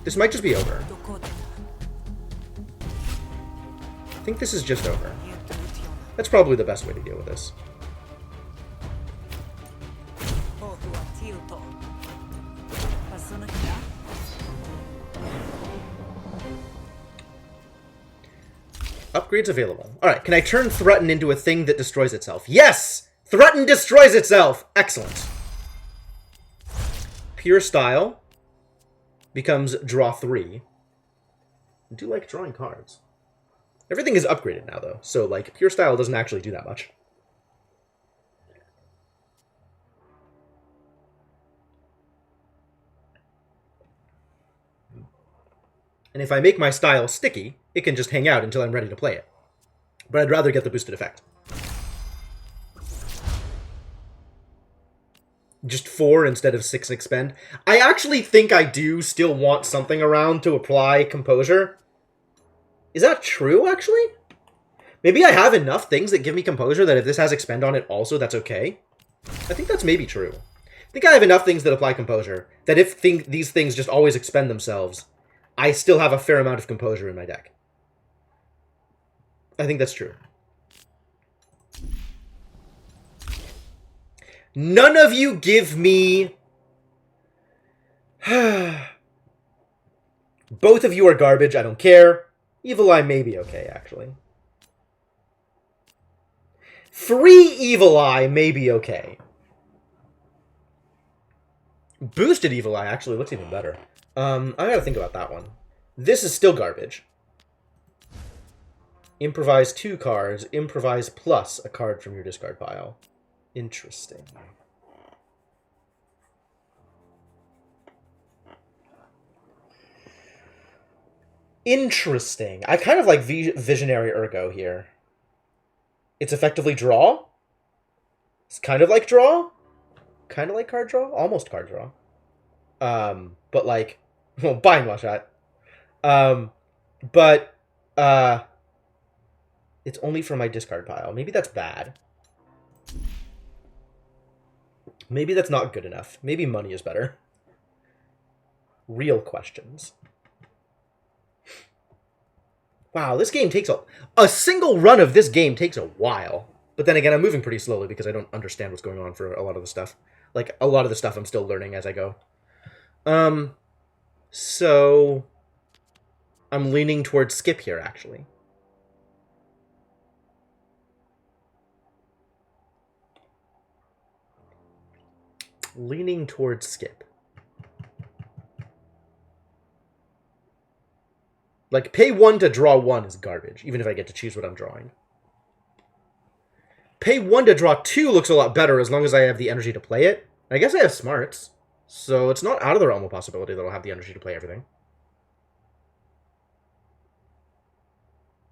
This might just be over. I think this is just over. That's probably the best way to deal with this. Upgrades available. Alright, can I turn Threaten into a thing that destroys itself? Yes! Threaten destroys itself! Excellent. Pure Style becomes Draw 3. I do like drawing cards. Everything is upgraded now, though, so, like, Pure Style doesn't actually do that much. And if I make my style sticky, it can just hang out until I'm ready to play it. But I'd rather get the boosted effect. Just 4 instead of 6 expend. I actually think I do still want something around to apply Composure. Is that true, actually? Maybe I have enough things that give me Composure that if this has expend on it also, that's okay. I think that's maybe true. I think I have enough things that apply Composure that if these things just always expend themselves, I still have a fair amount of Composure in my deck. I think that's true. None of you give me... Both of you are garbage, I don't care. Evil Eye may be okay, actually. 3 Evil Eye may be okay. Boosted Evil Eye actually looks even better. I gotta think about that one. This is still garbage. Improvise 2 cards. Improvise plus a card from your discard pile. Interesting. Interesting. I kind of like Visionary Ergo here. It's effectively draw. It's kind of like draw. Kind of like card draw. Almost card draw. But like... Well, bind one shot. But, it's only from my discard pile. Maybe that's bad. Maybe that's not good enough. Maybe money is better. Real questions. Wow, this game takes a single run of this game takes a while. But then again, I'm moving pretty slowly because I don't understand what's going on for a lot of the stuff. Like, a lot of the stuff I'm still learning as I go. So... I'm leaning towards skip here, actually. Leaning towards skip. Like, pay 1 to draw 1 is garbage, even if I get to choose what I'm drawing. Pay 1 to draw 2 looks a lot better as long as I have the energy to play it. I guess I have smarts, so it's not out of the realm of possibility that I'll have the energy to play everything.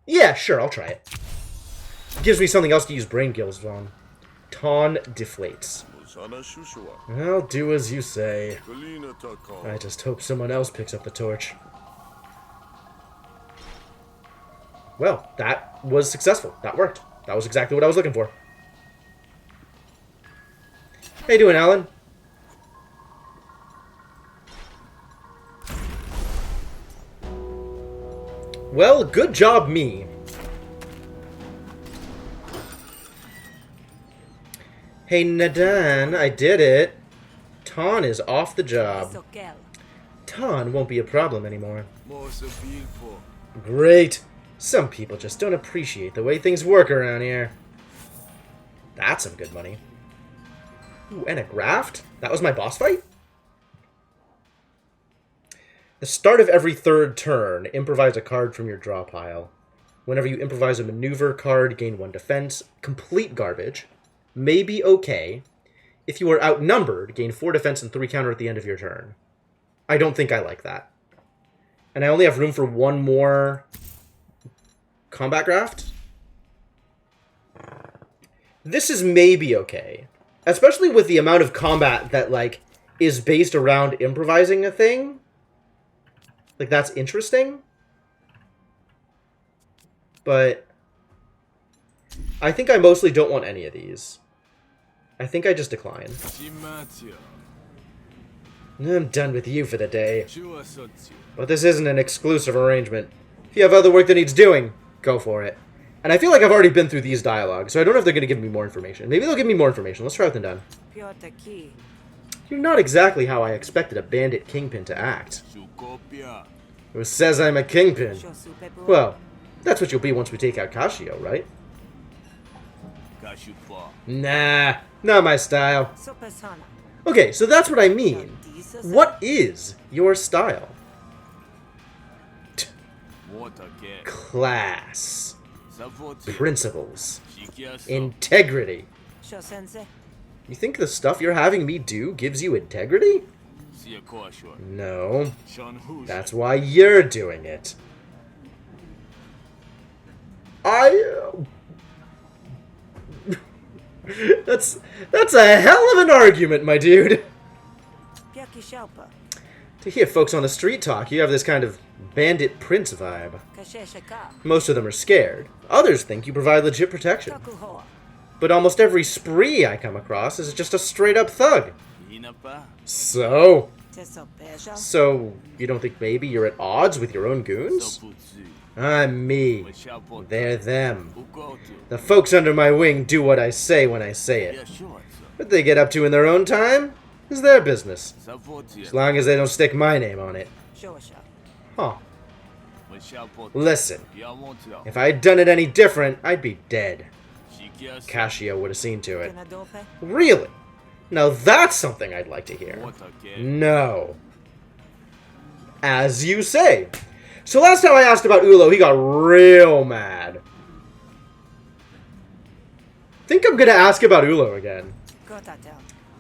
Yeah, sure, I'll try it. Gives me something else to use brain gills on. Ton deflates. I'll do as you say. I just hope someone else picks up the torch. Well, that was successful. That worked. That was exactly what I was looking for. How you doing, Alan? Well, good job, me. Hey, Nadan, I did it. Ton is off the job. Ton won't be a problem anymore. Great. Some people just don't appreciate the way things work around here. That's some good money. Ooh, and a graft? That was my boss fight? The start of every third turn, improvise a card from your draw pile. Whenever you improvise a maneuver card, gain 1 defense. Complete garbage. Maybe okay. If you are outnumbered, gain 4 defense and 3 counter at the end of your turn. I don't think I like that. And I only have room for 1 more combat graft. This is maybe okay. Especially with the amount of combat that, like, is based around improvising a thing. Like, that's interesting. But I think I mostly don't want any of these. I think I just decline. I'm done with you for the day. But this isn't an exclusive arrangement. If you have other work that needs doing, go for it. And I feel like I've already been through these dialogues, so I don't know if they're going to give me more information. Maybe they'll give me more information. Let's try with them done. You're not exactly how I expected a bandit kingpin to act. Who says I'm a kingpin? Well, that's what you'll be once we take out Kashio, right? Nah, not my style. Okay, so that's what I mean. What is your style? Class. Principles. Integrity. You think the stuff you're having me do gives you integrity? No. That's why you're doing it. That's a hell of an argument, my dude. To hear folks on the street talk, you have this kind of bandit prince vibe. Most of them are scared. Others think you provide legit protection. But almost every spree I come across is just a straight-up thug. So you don't think maybe you're at odds with your own goons? I'm me. They're them. The folks under my wing do what I say when I say it. What they get up to in their own time is their business. As long as they don't stick my name on it. Huh. Listen, if I had done it any different, I'd be dead. Kashio would have seen to it. Really? Now that's something I'd like to hear. No. As you say. So last time I asked about Ulo, he got real mad. Think I'm gonna ask about Ulo again.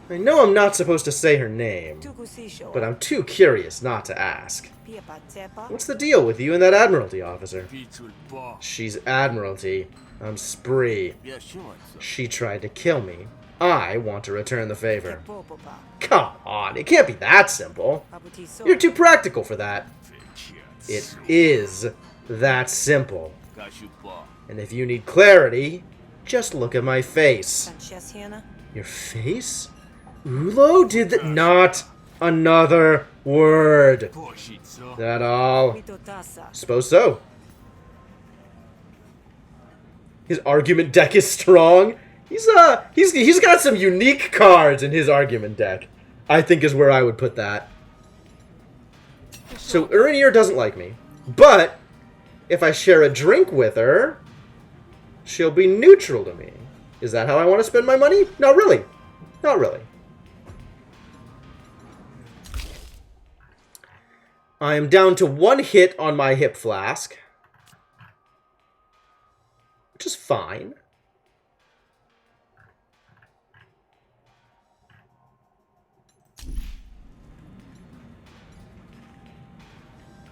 I know I'm not supposed to say her name, but I'm too curious not to ask. What's the deal with you and that Admiralty officer? She's Admiralty. I'm Spree. She tried to kill me. I want to return the favor. Come on, it can't be that simple. You're too practical for that. It is that simple. And if you need clarity, just look at my face. Your face? Ulo did that? Not another word. That all? Suppose so. His argument deck is strong. He's got some unique cards in his argument deck. I think is where I would put that. So Urinir doesn't like me. But if I share a drink with her, she'll be neutral to me. Is that how I want to spend my money? Not really. Not really. I am down to 1 hit on my hip flask. Which is fine.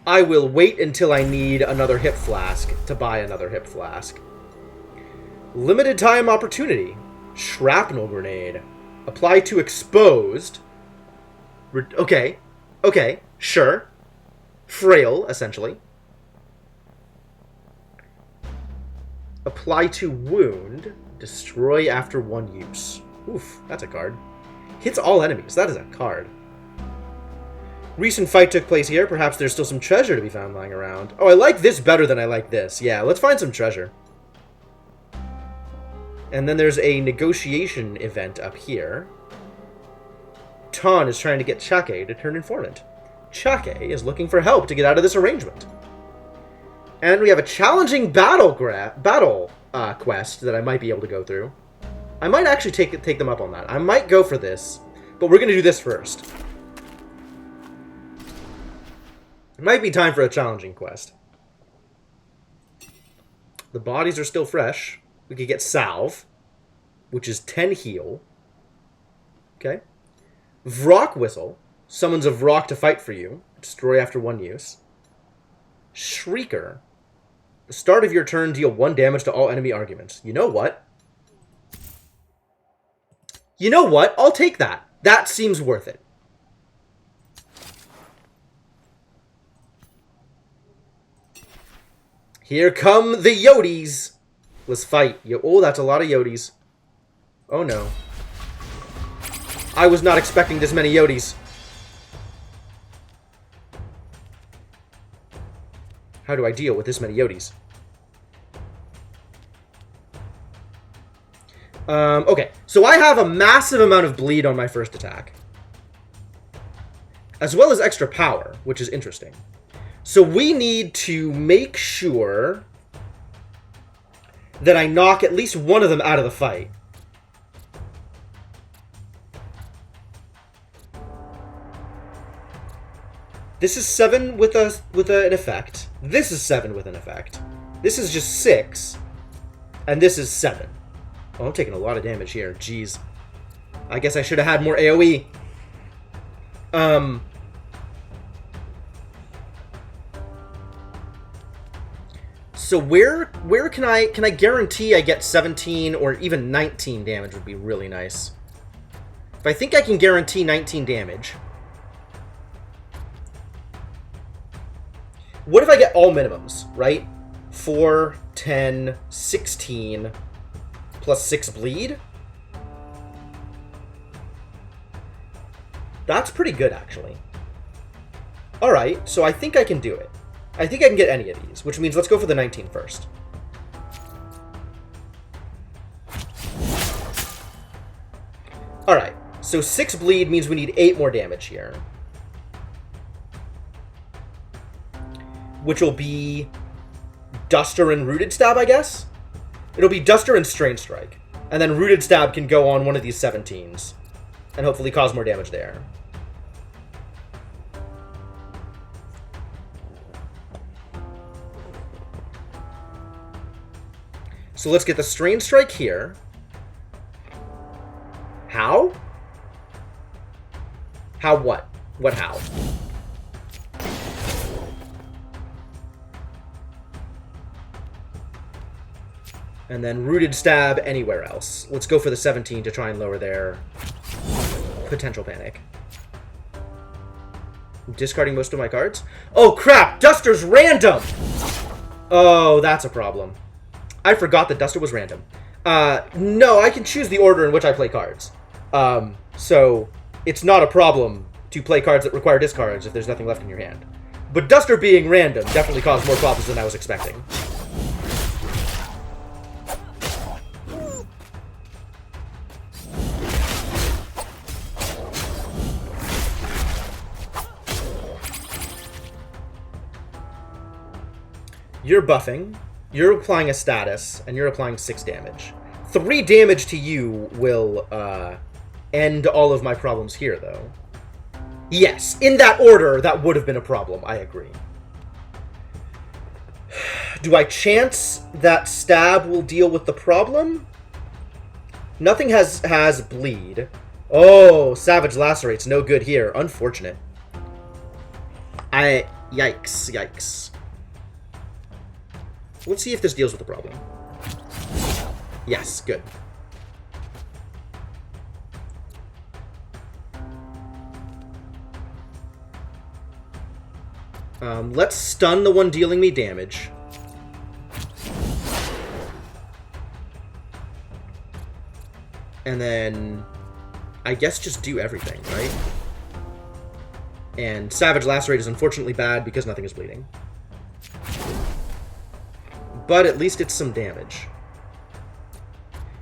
I will wait until I need another hip flask to buy another hip flask. Limited time opportunity. Shrapnel grenade. Apply to exposed. Okay. Okay. Sure. Frail, essentially. Apply to wound. Destroy after 1 use. Oof, that's a card. Hits all enemies. That is a card. Recent fight took place here. Perhaps there's still some treasure to be found lying around. Oh, I like this better than I like this. Yeah, let's find some treasure. And then there's a negotiation event up here. Ton is trying to get Chake to turn informant. Chake is looking for help to get out of this arrangement. And we have a challenging battle quest that I might be able to go through. I might actually take them up on that. I might go for this, but we're going to do this first. It might be time for a challenging quest. The bodies are still fresh. We could get Salve, which is 10 heal. Okay. Vrock Whistle. Summons a Vrock to fight for you. Destroy after 1 use. Shrieker. The start of your turn, deal 1 damage to all enemy arguments. You know what? You know what? I'll take that. That seems worth it. Here come the Yodis. Let's fight. Oh, that's a lot of Yodis. Oh, no. I was not expecting this many Yodis. How do I deal with this many Yodis? Okay. So I have a massive amount of bleed on my first attack. As well as extra power, which is interesting. So we need to make sure that I knock at least one of them out of the fight. This is 7 with an effect. This is 7 with an effect. This is just 6. And this is 7. Oh, I'm taking a lot of damage here. Jeez. I guess I should have had more AoE. So where can I guarantee I get 17 or even 19 damage would be really nice. If I think I can guarantee 19 damage. What if I get all minimums, right? 4, 10, 16, plus 6 bleed? That's pretty good, actually. Alright, so I think I can do it. I think I can get any of these, which means let's go for the 19 first. Alright, so 6 bleed means we need 8 more damage here. Which will be Duster and Rooted Stab, I guess? It'll be Duster and Strain Strike. And then Rooted Stab can go on one of these 17s. And hopefully cause more damage there. So let's get the Strain Strike here. How? How what? What how? And then Rooted Stab anywhere else. Let's go for the 17 to try and lower their potential panic. I'm discarding most of my cards. Oh crap! Duster's random! Oh, that's a problem. I forgot that Duster was random. No, I can choose the order in which I play cards. So it's not a problem to play cards that require discards if there's nothing left in your hand. But Duster being random definitely caused more problems than I was expecting. You're buffing. You're applying a status, and you're applying 6 damage. 3 damage to you will end all of my problems here, though. Yes, in that order, that would have been a problem. I agree. Do I chance that stab will deal with the problem? Nothing has bleed. Oh, Savage Lacerate's no good here. Unfortunate. Yikes, yikes. Let's see if this deals with the problem. Yes, good. Let's stun the one dealing me damage. And then I guess just do everything, right? And Savage Lacerate is unfortunately bad because nothing is bleeding. But at least it's some damage.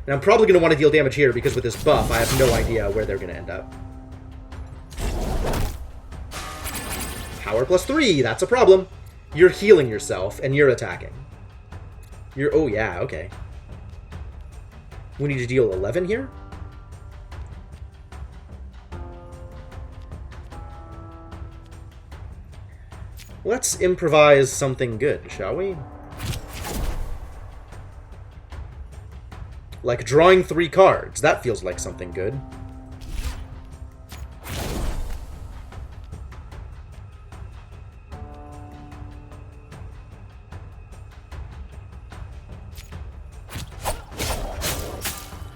And I'm probably going to want to deal damage here because with this buff, I have no idea where they're going to end up. Power plus 3, that's a problem. You're healing yourself, and you're attacking. Oh yeah, okay. We need to deal 11 here? Let's improvise something good, shall we? Like drawing 3 cards. That feels like something good.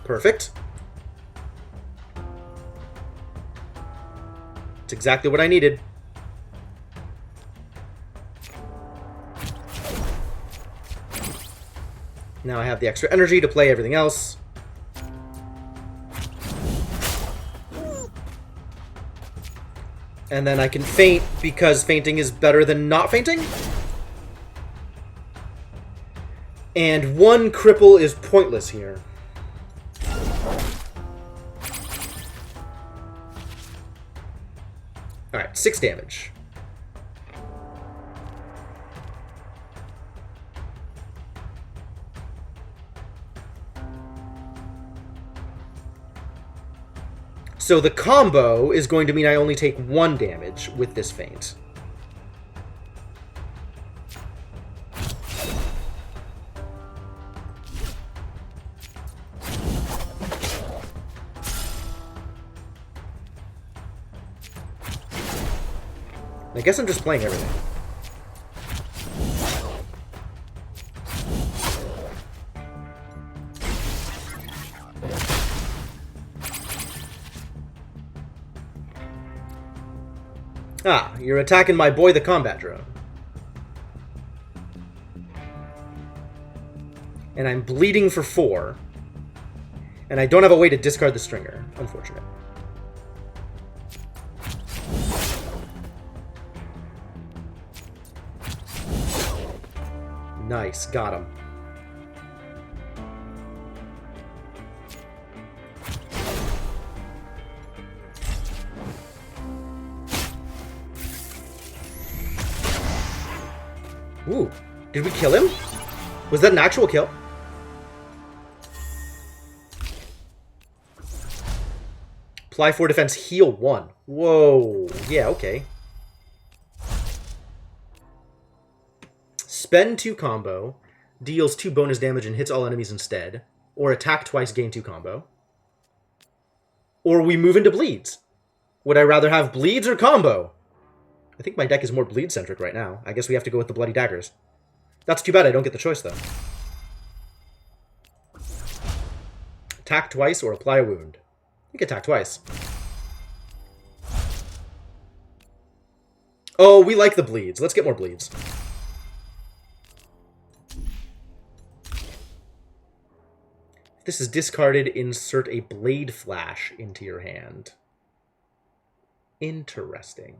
Perfect. It's exactly what I needed. Now I have the extra energy to play everything else. And then I can feint because feinting is better than not feinting. And 1 cripple is pointless here. Alright, 6 damage. So the combo is going to mean I only take 1 damage with this feint. I guess I'm just playing everything. Ah, you're attacking my boy the combat drone. And I'm bleeding for 4. And I don't have a way to discard the stringer. Unfortunate. Nice, got him. Ooh, did we kill him? Was that an actual kill? Apply 4 defense, heal 1. Whoa, yeah, okay. Spend 2 combo, deals 2 bonus damage and hits all enemies instead. Or attack twice, gain 2 combo. Or we move into bleeds. Would I rather have bleeds or combo? I think my deck is more bleed-centric right now. I guess we have to go with the Bloody Daggers. That's too bad I don't get the choice, though. Attack twice or apply a wound. You can attack twice. Oh, we like the bleeds. Let's get more bleeds. If this is discarded, insert a Blade Flash into your hand. Interesting.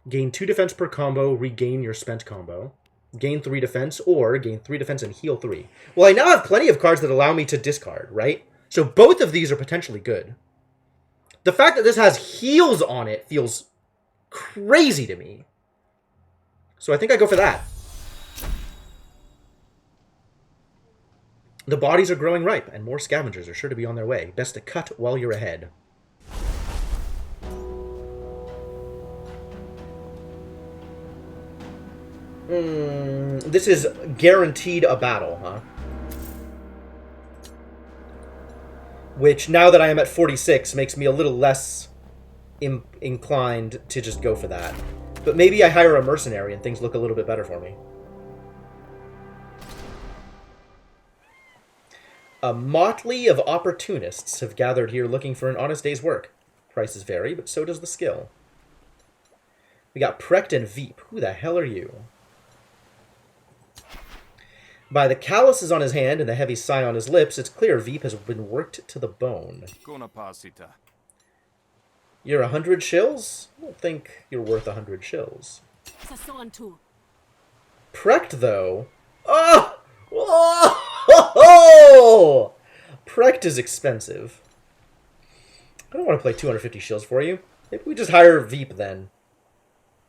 Gain 2 defense per combo, regain your spent combo. Gain 3 defense, or gain 3 defense and heal 3. Well, I now have plenty of cards that allow me to discard, right? So both of these are potentially good. The fact that this has heals on it feels crazy to me. So I think I go for that. The bodies are growing ripe, and more scavengers are sure to be on their way. Best to cut while you're ahead. This is guaranteed a battle, huh? Which, now that I am at 46, makes me a little less inclined to just go for that. But maybe I hire a mercenary and things look a little bit better for me. A motley of opportunists have gathered here looking for an honest day's work. Prices vary, but so does the skill. We got Precht and Veep. Who the hell are you? By the calluses on his hand and the heavy sigh on his lips, it's clear Veep has been worked to the bone. You're 100 shills? I don't think you're worth 100 shills. Precht, though. Oh! Whoa! Precht is expensive. I don't want to play 250 shills for you. Maybe we just hire Veep then.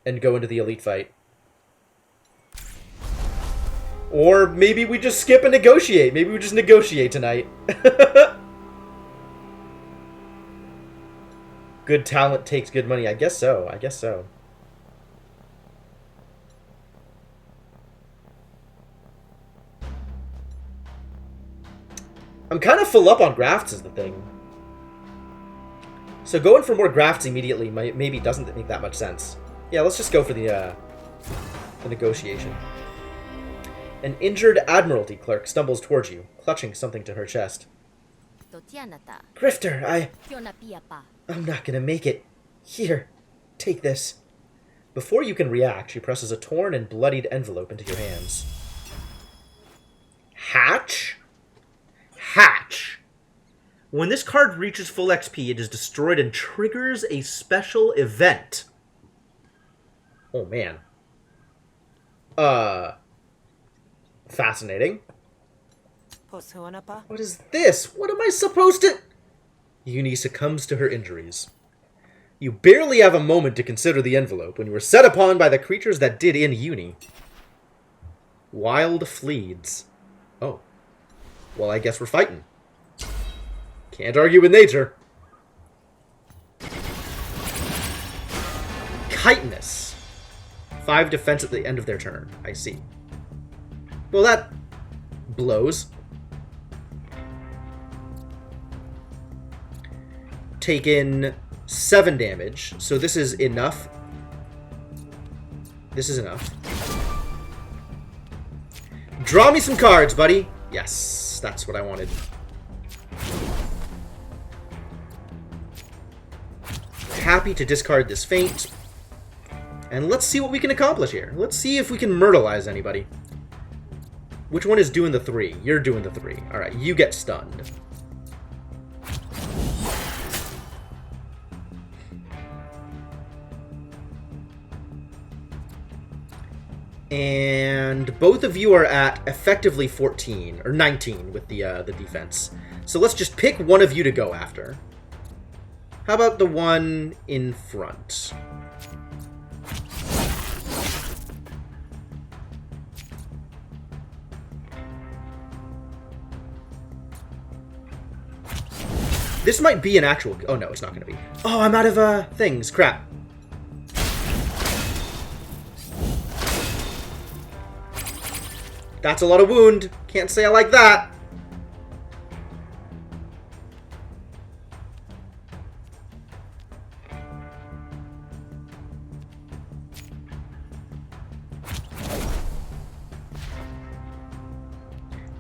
And go into the elite fight. Or maybe we just skip and negotiate. Maybe we just negotiate tonight. Good talent takes good money. I guess so. I guess so. I'm kind of full up on grafts is the thing. So going for more grafts immediately maybe doesn't make that much sense. Yeah, let's just go for the negotiation. An injured Admiralty clerk stumbles towards you, clutching something to her chest. Grifter, I'm not gonna make it. Here, take this. Before you can react, she presses a torn and bloodied envelope into your hands. Hatch? Hatch. When this card reaches full XP, it is destroyed and triggers a special event. Oh, man. Fascinating. What is this? What am I supposed to... Uni succumbs to her injuries. You barely have a moment to consider the envelope when you were set upon by the creatures that did in Uni. Wild fleeds. Oh. Well, I guess we're fighting. Can't argue with nature. Chitinous. 5 defense at the end of their turn. I see. Well, that blows. Taken 7 damage, so this is enough. This is enough. Draw me some cards, buddy. Yes, that's what I wanted. Happy to discard this feint. And let's see what we can accomplish here. Let's see if we can myrtleize anybody. Which one is doing the 3? You're doing the 3. Alright, you get stunned. And both of you are at effectively 14, or 19 with the defense. So let's just pick one of you to go after. How about the one in front? This might be an actual... Oh, no, it's not going to be. Oh, I'm out of things. Crap. That's a lot of wound. Can't say I like that.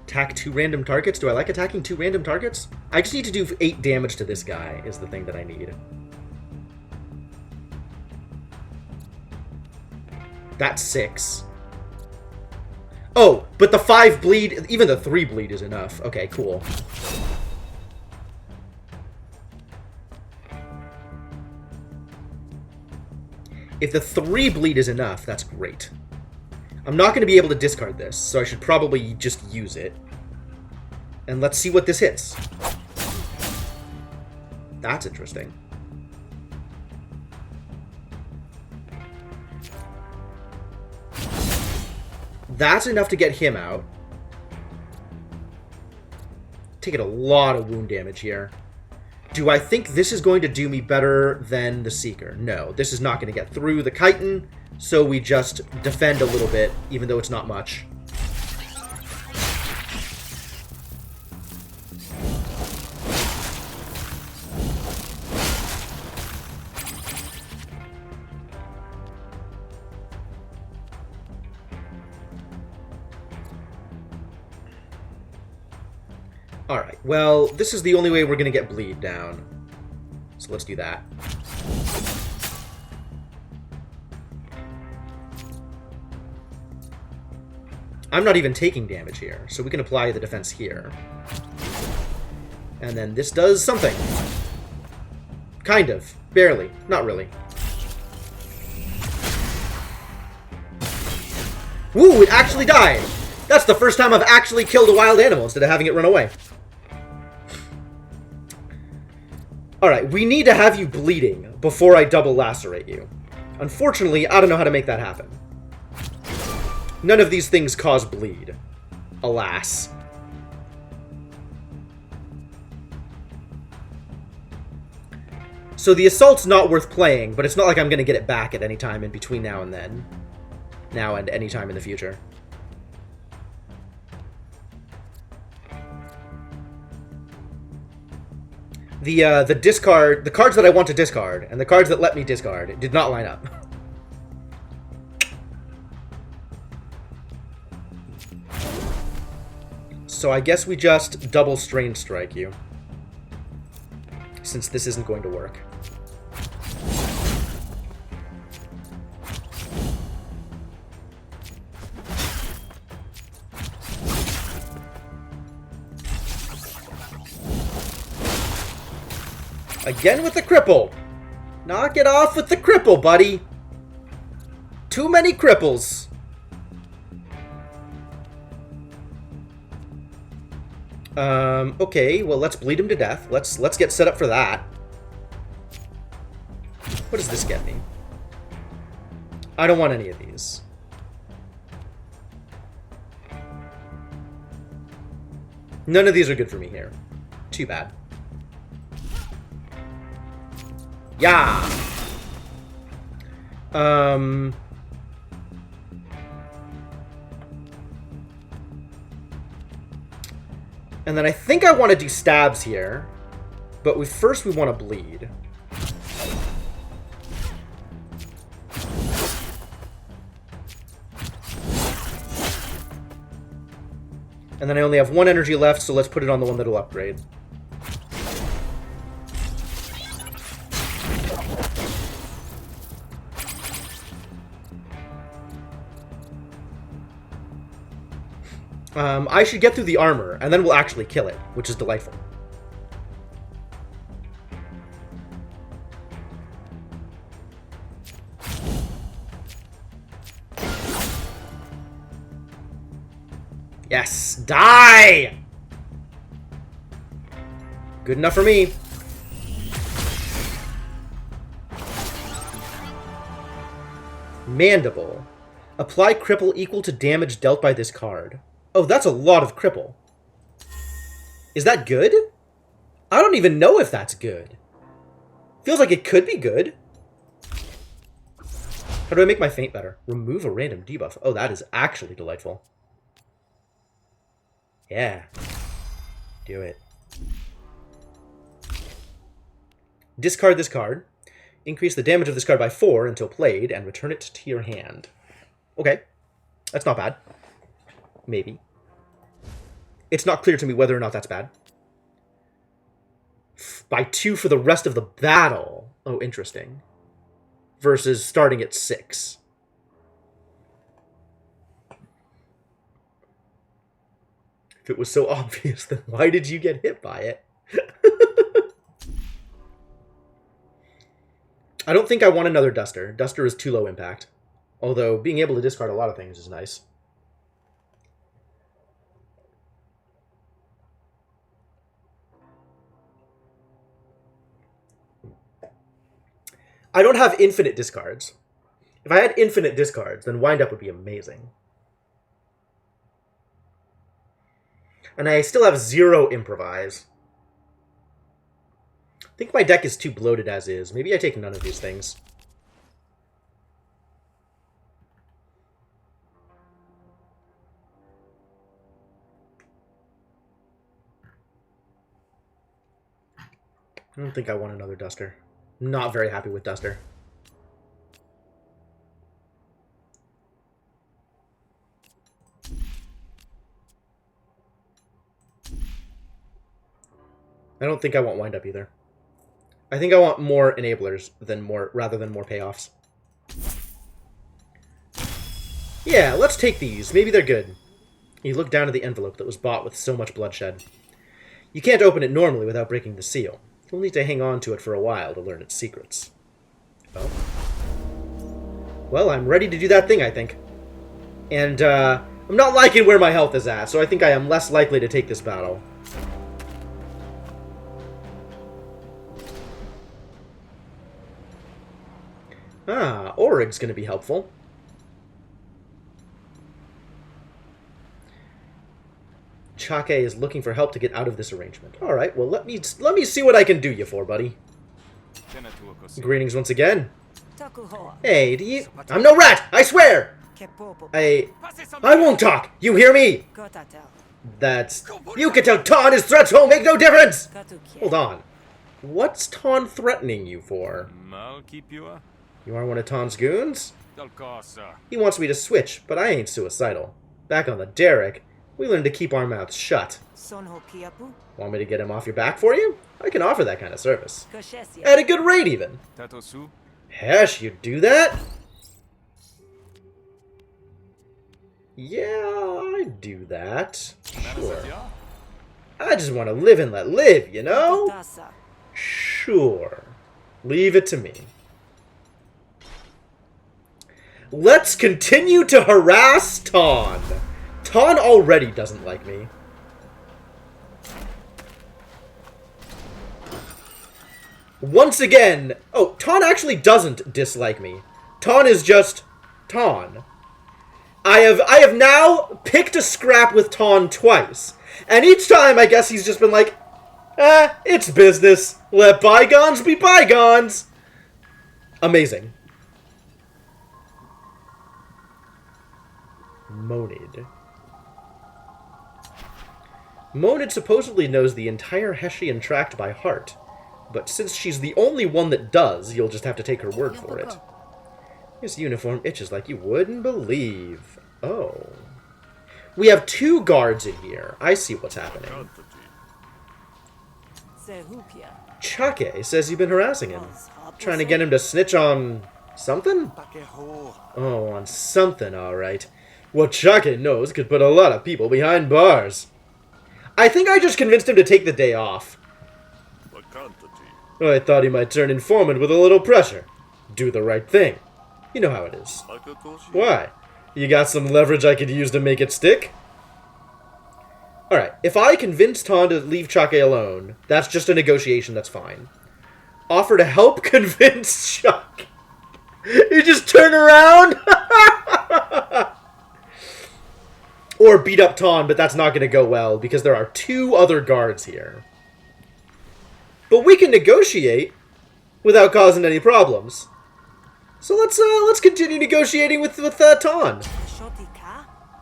Attack 2 random targets? Do I like attacking 2 random targets? I just need to do 8 damage to this guy is the thing that I need. That's 6. Oh, but the 5 bleed, even the 3 bleed is enough. Okay, cool. If the 3 bleed is enough, that's great. I'm not going to be able to discard this, so I should probably just use it. And let's see what this hits. That's interesting. That's enough to get him out. Taking a lot of wound damage here. Do I think this is going to do me better than the Seeker? No, this is not going to get through the chitin, so we just defend a little bit, even though it's not much. Alright, well, this is the only way we're going to get bleed down. So let's do that. I'm not even taking damage here, so we can apply the defense here. And then this does something. Kind of. Barely. Not really. Woo! It actually died! That's the first time I've actually killed a wild animal instead of having it run away. Alright, we need to have you bleeding before I double lacerate you. Unfortunately, I don't know how to make that happen. None of these things cause bleed. Alas. So the assault's not worth playing, but it's not like I'm going to get it back at any time in between now and then. Now and any time in the future. The discard, the cards that I want to discard, and the cards that let me discard, did not line up. So I guess we just double Strain Strike you. Since this isn't going to work. Again with the cripple. Knock it off with the cripple, buddy. Too many cripples. Okay, well, let's bleed him to death. Let's get set up for that. What does this get me? I don't want any of these. None of these are good for me here. Too bad. Yeah. And then I think I want to do stabs here, but first we want to bleed. And then I only have one energy left, so let's put it on the one that'll upgrade. I should get through the armor, and then we'll actually kill it, which is delightful. Yes! Die! Good enough for me. Mandible. Apply cripple equal to damage dealt by this card. Oh, that's a lot of cripple. Is that good? I don't even know if that's good. Feels like it could be good. How do I make my feint better? Remove a random debuff. Oh, that is actually delightful. Yeah. Do it. Discard this card. Increase the damage of this card by 4 until played, and return it to your hand. Okay. That's not bad. Maybe. It's not clear to me whether or not that's bad. By 2 for the rest of the battle. Oh, interesting. Versus starting at 6. If it was so obvious, then why did you get hit by it? I don't think I want another Duster. Duster is too low impact. Although, being able to discard a lot of things is nice. I don't have infinite discards. If I had infinite discards, then wind up would be amazing. And I still have 0 improvise. I think my deck is too bloated as is. Maybe I take none of these things. I don't think I want another Duster. Not very happy with Duster. I don't think I want wind up either. I think I want more enablers rather than more payoffs. Yeah, let's take these. Maybe they're good. You look down at the envelope that was bought with so much bloodshed. You can't open it normally without breaking the seal. You'll need to hang on to it for a while to learn its secrets. Oh. Well, I'm ready to do that thing, I think. And, I'm not liking where my health is at, so I think I am less likely to take this battle. Ah, Orig's gonna be helpful. Chake is looking for help to get out of this arrangement. Alright, well let me see what I can do you for, buddy. Greetings once again. Hey, do you... I'm no rat! I swear! I won't talk! You hear me? That's... You can tell Ton his threats won't make no difference! Hold on. What's Ton threatening you for? You are one of Ton's goons? He wants me to switch, but I ain't suicidal. Back on the derrick, we learned to keep our mouths shut. Want me to get him off your back for you? I can offer that kind of service. At a good rate, even. Hesh, you'd do that? Yeah, I'd do that. Sure. I just want to live and let live, you know? Sure. Leave it to me. Let's continue to harass Ton. Ton already doesn't like me. Once again... Oh, Ton actually doesn't dislike me. Ton is just Ton. I have now picked a scrap with Ton twice. And each time, I guess he's just been like, it's business. Let bygones be bygones. Amazing. Monid. Monid supposedly knows the entire Hessian tract by heart. But since she's the only one that does, you'll just have to take her word for it. This uniform itches like you wouldn't believe. Oh. We have 2 guards in here. I see what's happening. Chake says you've been harassing him. Trying to get him to snitch on... something? Oh, on something, alright. What Chake knows could put a lot of people behind bars. I think I just convinced him to take the day off. I thought he might turn informant with a little pressure. Do the right thing. You know how it is. Why? You got some leverage I could use to make it stick? Alright, if I convince Ton to leave Chake alone, that's just a negotiation, that's fine. Offer to help convince Chake. You just turn around? Or beat up Ton, but that's not going to go well, because there are 2 other guards here. But we can negotiate without causing any problems. So let's continue negotiating with Ton.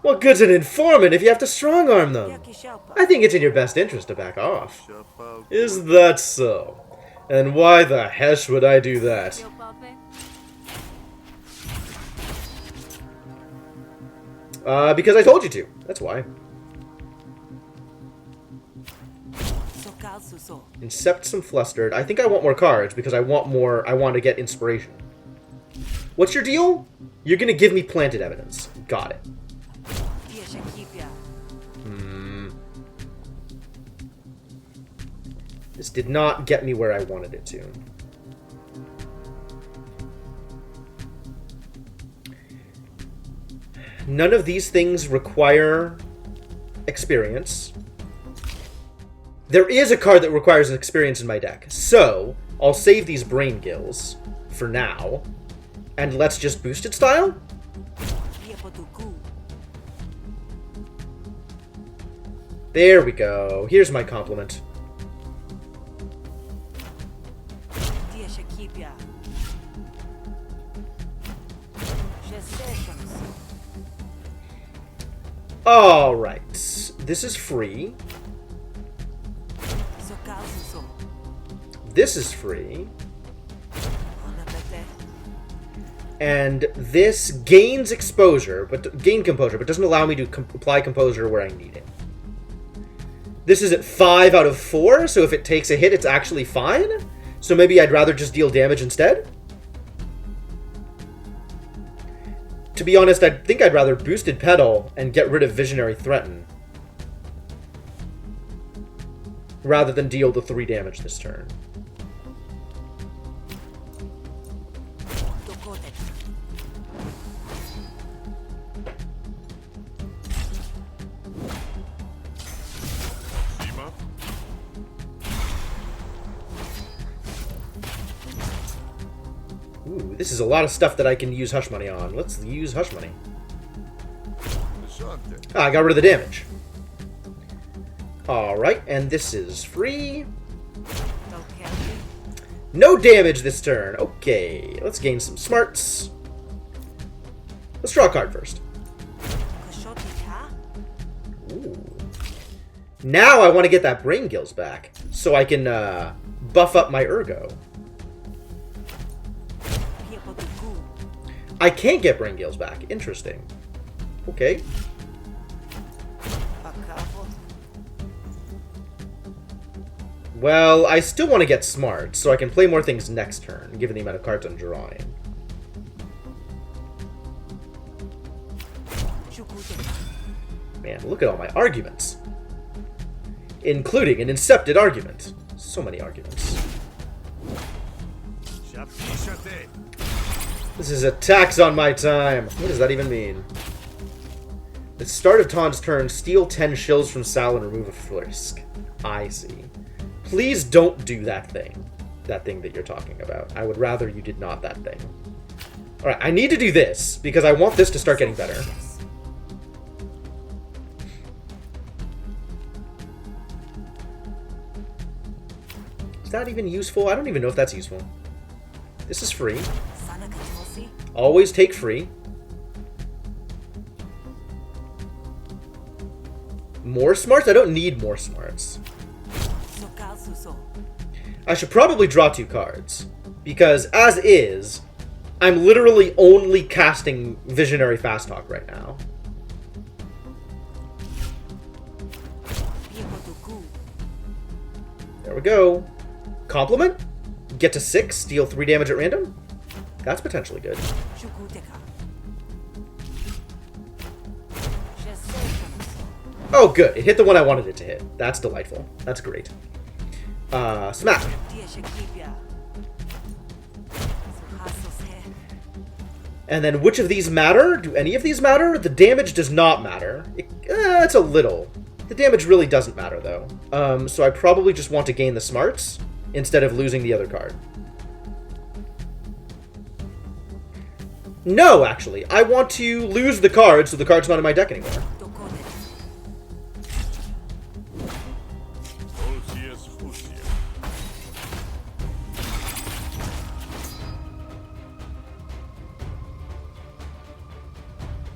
What good's an informant if you have to strong-arm them? I think it's in your best interest to back off. Is that so? And why the hesh would I do that? Because I told you to. That's why. Incept some flustered. I think I want more cards because I want to get inspiration. What's your deal? You're gonna give me planted evidence. Got it. This did not get me where I wanted it to. None of these things require experience. There is a card that requires experience in my deck, so I'll save these brain gills for now. And let's just boosted style? There we go. Here's my compliment. Alright. This is free. This is free. And this gains exposure, but gain composure, but doesn't allow me to apply composure where I need it. This is at 5 out of 4, so if it takes a hit, it's actually fine. So maybe I'd rather just deal damage instead. To be honest, I think I'd rather boosted pedal and get rid of Visionary Threaten, rather than deal the 3 damage this turn. Ooh, this is a lot of stuff that I can use Hush Money on. Let's use Hush Money. Ah, I got rid of the damage. Alright, and this is free. No damage this turn. Okay, let's gain some smarts. Let's draw a card first. Ooh. Now I want to get that Brain Gills back, so I can buff up my Ergo. I can't get Brain Gills back. Interesting. Okay. Well, I still want to get smart, so I can play more things next turn, given the amount of cards I'm drawing. Man, look at all my arguments. Including an incepted argument. So many arguments. This is a tax on my time. What does that even mean? The start of Ton's turn, steal 10 shills from Sal and remove a Frisk. I see. Please don't do that thing. That thing that you're talking about. I would rather you did not that thing. Alright, I need to do this, because I want this to start getting better. Is that even useful? I don't even know if that's useful. This is free. Always take free. More smarts? I don't need more smarts. I should probably draw 2 cards. Because, as is, I'm literally only casting Visionary Fast Talk right now. There we go. Compliment? Get to 6, deal 3 damage at random? That's potentially good. Oh, good. It hit the one I wanted it to hit. That's delightful. That's great. Smack. And then which of these matter? Do any of these matter? The damage does not matter. It's a little. The damage really doesn't matter, though. So I probably just want to gain the smarts instead of losing the other card. No, actually. I want to lose the card so the card's not in my deck anymore.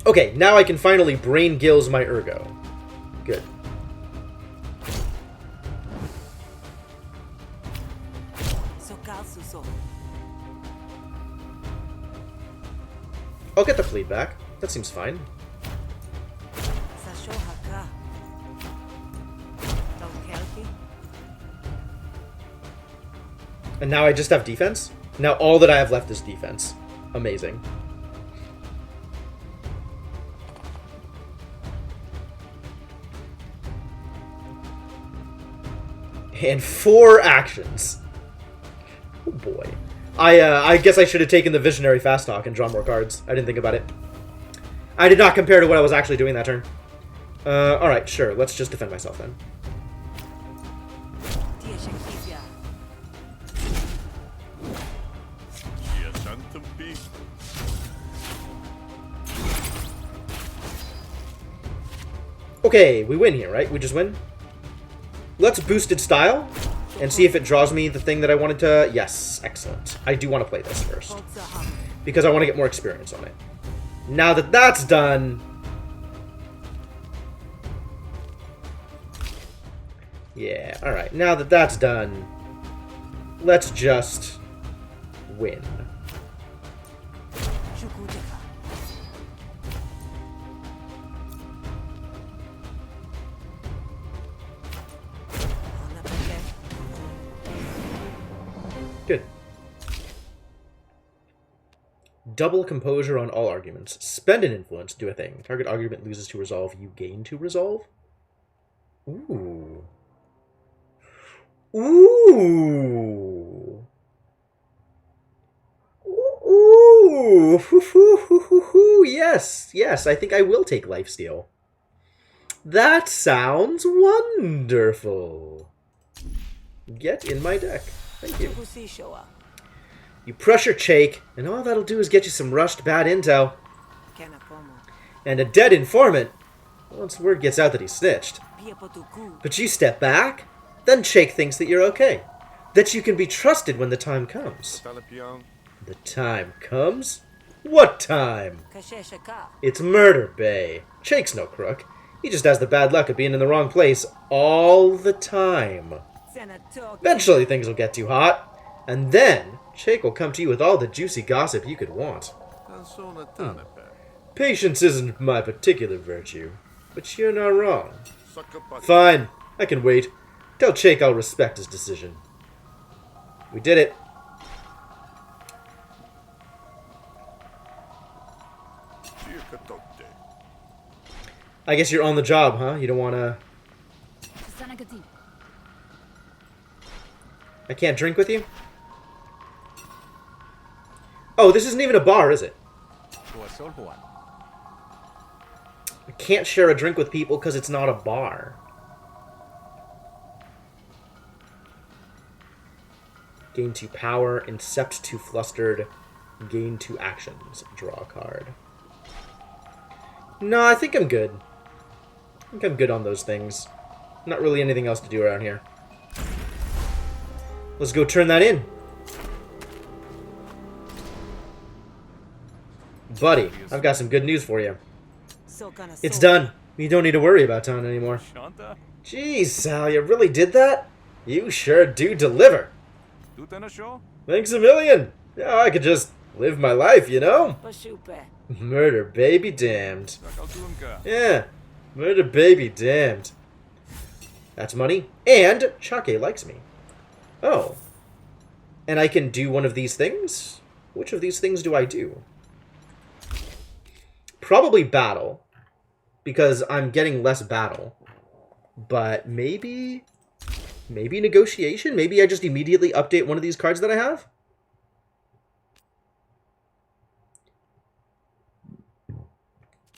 Okay, now I can finally Brain Gills my Ergo. Good. I'll get the fleet back. That seems fine. And now I just have defense? Now all that I have left is defense. Amazing. And 4 actions. Oh boy. I guess I should have taken the Visionary Fast Talk and drawn more cards. I didn't think about it. I did not compare to what I was actually doing that turn. Alright, sure. Let's just defend myself then. Okay, we win here, right? We just win? Let's boosted style and see if it draws me the thing that I wanted to... Yes, excellent. I do want to play this first because I want to get more experience on it. Now that that's done... Yeah, alright. Now that that's done, let's just win. Good. Double composure on all arguments. Spend an influence, do a thing. Target argument loses to resolve, you gain to resolve? Ooh. Ooh. Ooh. Yes, yes, I think I will take lifesteal. That sounds wonderful. Get in my deck. Thank you. You pressure Chake, and all that'll do is get you some rushed bad intel. And a dead informant once word gets out that he snitched. But you step back, then Chake thinks that you're okay. That you can be trusted when the time comes. The time comes? What time? It's Murder Bay. Chake's no crook. He just has the bad luck of being in the wrong place all the time. Eventually things will get too hot, and then Chake will come to you with all the juicy gossip you could want. Patience isn't my particular virtue, but you're not wrong. Fine, I can wait. Tell Chake I'll respect his decision. We did it. I guess you're on the job, huh? You don't want to... I can't drink with you? Oh, this isn't even a bar, is it? I can't share a drink with people because it's not a bar. Gain 2 power, incept 2 flustered, gain 2 actions, draw a card. No, I think I'm good. I think I'm good on those things. Not really anything else to do around here. Let's go turn that in. Buddy, I've got some good news for you. It's done. You don't need to worry about town anymore. Jeez, Sal, you really did that? You sure do deliver. Thanks a million. Yeah, I could just live my life, you know? Murder baby damned. Yeah, murder baby damned. That's money. And Chake likes me. Oh. And I can do one of these things? Which of these things do I do? Probably battle, because I'm getting less battle. But maybe negotiation? Maybe I just immediately update one of these cards that I have?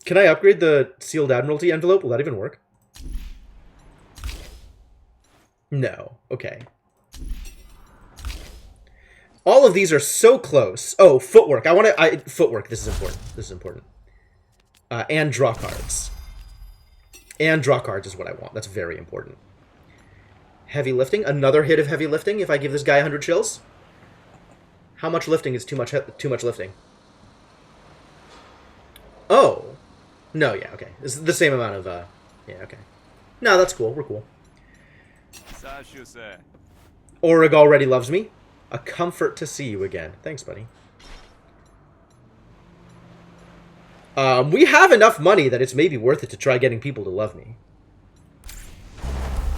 Can I upgrade the Sealed Admiralty envelope? Will that even work? No. Okay. All of these are so close. Oh, footwork. Footwork. This is important. This is important. And draw cards. And draw cards is what I want. That's very important. Heavy lifting. Another hit of heavy lifting if I give this guy 100 chills. How much lifting is too much lifting? Oh. No, yeah, okay. It's the same amount of, yeah, okay. No, that's cool. We're cool. Orig already loves me. A comfort to see you again. Thanks, buddy. We have enough money that it's maybe worth it to try getting people to love me.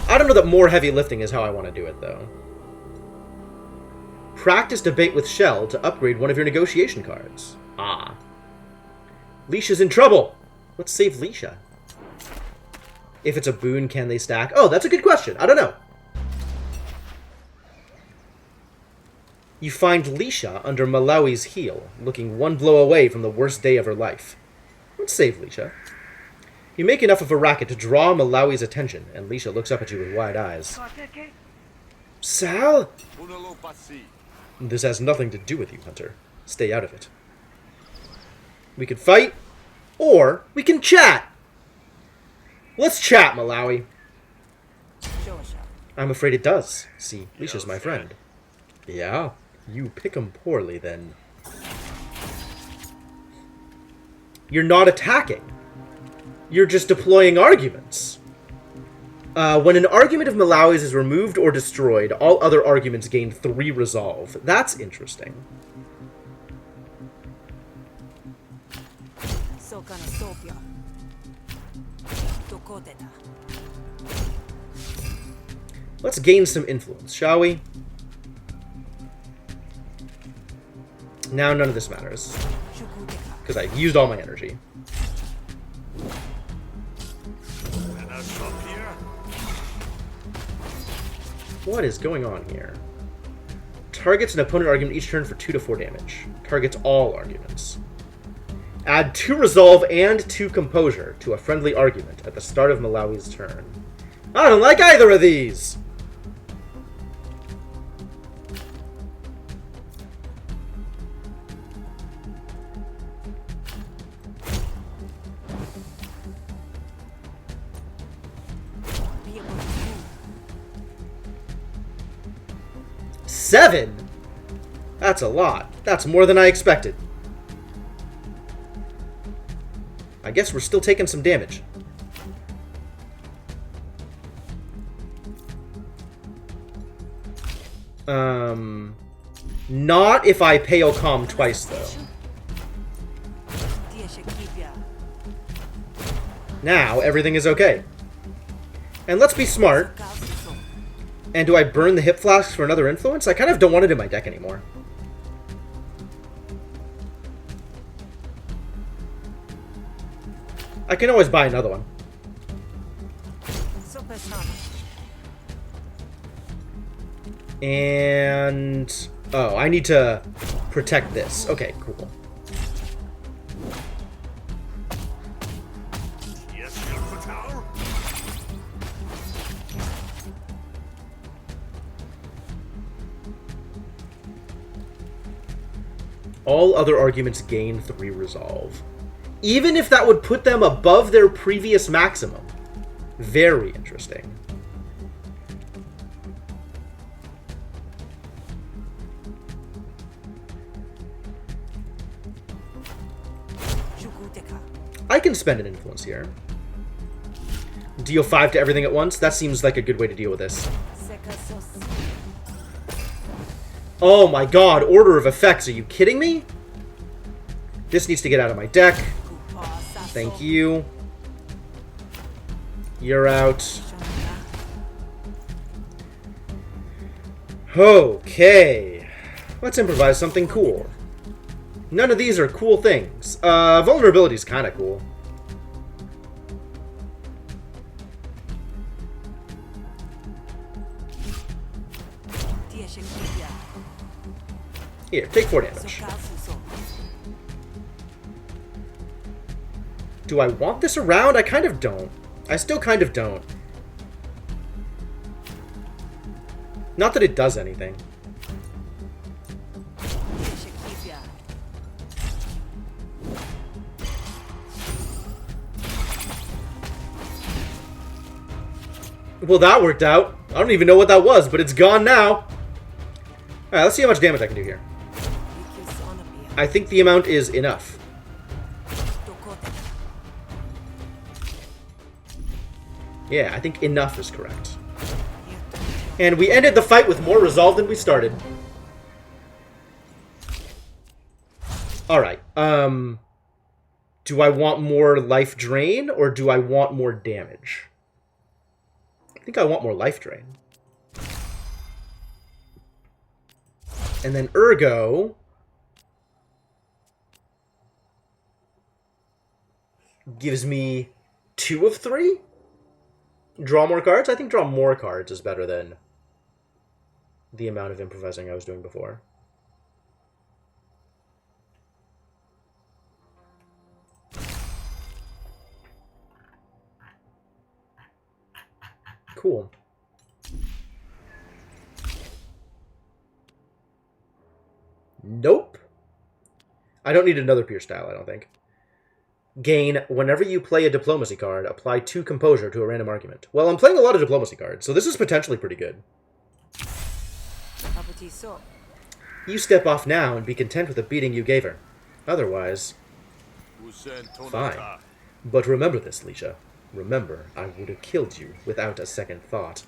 I don't know that more heavy lifting is how I want to do it, though. Practice debate with Shell to upgrade one of your negotiation cards. Ah. Leisha's in trouble! Let's save Leisha. If it's a boon, can they stack? Oh, that's a good question. I don't know. You find Leisha under Malawi's heel, looking one blow away from the worst day of her life. Let's save Leisha. You make enough of a racket to draw Malawi's attention, and Leisha looks up at you with wide eyes. Sal? This has nothing to do with you, Hunter. Stay out of it. We can fight, or we can chat. Let's chat, Malawi. Josha. I'm afraid it does. See, Leisha's my friend. Yeah, you pick 'em poorly then. You're not attacking. You're just deploying arguments. When an argument of Malawi's is removed or destroyed, all other arguments gain 3 resolve. That's interesting. Let's gain some influence, shall we? Now none of this matters. Because I've used all my energy. What is going on here? Targets an opponent argument each turn for 2 to 4 damage. Targets all arguments. Add 2 resolve and 2 composure to a friendly argument at the start of Malawi's turn. I don't like either of these! Seven? That's a lot. That's more than I expected. I guess we're still taking some damage. Not if I pale calm twice, though. Now, everything is okay. And let's be smart. And do I burn the hip flasks for another influence? I kind of don't want it in my deck anymore. I can always buy another one. And... oh, I need to protect this. Okay, cool. All other arguments gain 3 resolve. Even if that would put them above their previous maximum. Very interesting. I can spend an influence here. Deal 5 to everything at once? That seems like a good way to deal with this. Oh my god, order of effects, are you kidding me? This needs to get out of my deck. Thank you. You're out. Okay. Let's improvise something cool. None of these are cool things. Vulnerability's kinda cool. Here, take 4 damage. Do I want this around? I kind of don't. I still kind of don't. Not that it does anything. Well, that worked out. I don't even know what that was, but it's gone now. Alright, let's see how much damage I can do here. I think the amount is enough. Yeah, I think enough is correct. And we ended the fight with more resolve than we started. Alright, do I want more life drain, or do I want more damage? I think I want more life drain. And then ergo... gives me 2 of 3? Draw more cards? I think draw more cards is better than the amount of improvising I was doing before. Cool. Nope. I don't need another Pierce Style, I don't think. Gain, whenever you play a diplomacy card, apply 2 composure to a random argument. Well, I'm playing a lot of diplomacy cards, so this is potentially pretty good. You step off now and be content with the beating you gave her. Otherwise, fine. But remember this, Lisha. Remember, I would have killed you without a second thought.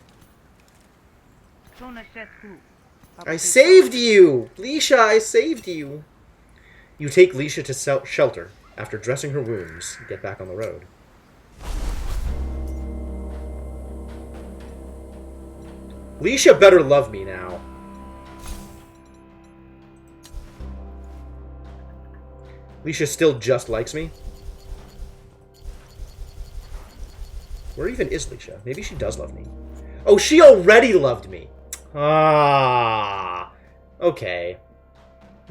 I saved you! Lisha, I saved you! You take Lisha to shelter. After dressing her wounds, get back on the road. Lisha better love me now. Lisha still just likes me? Where even is Lisha? Maybe she does love me. Oh, she already loved me! Ah, okay.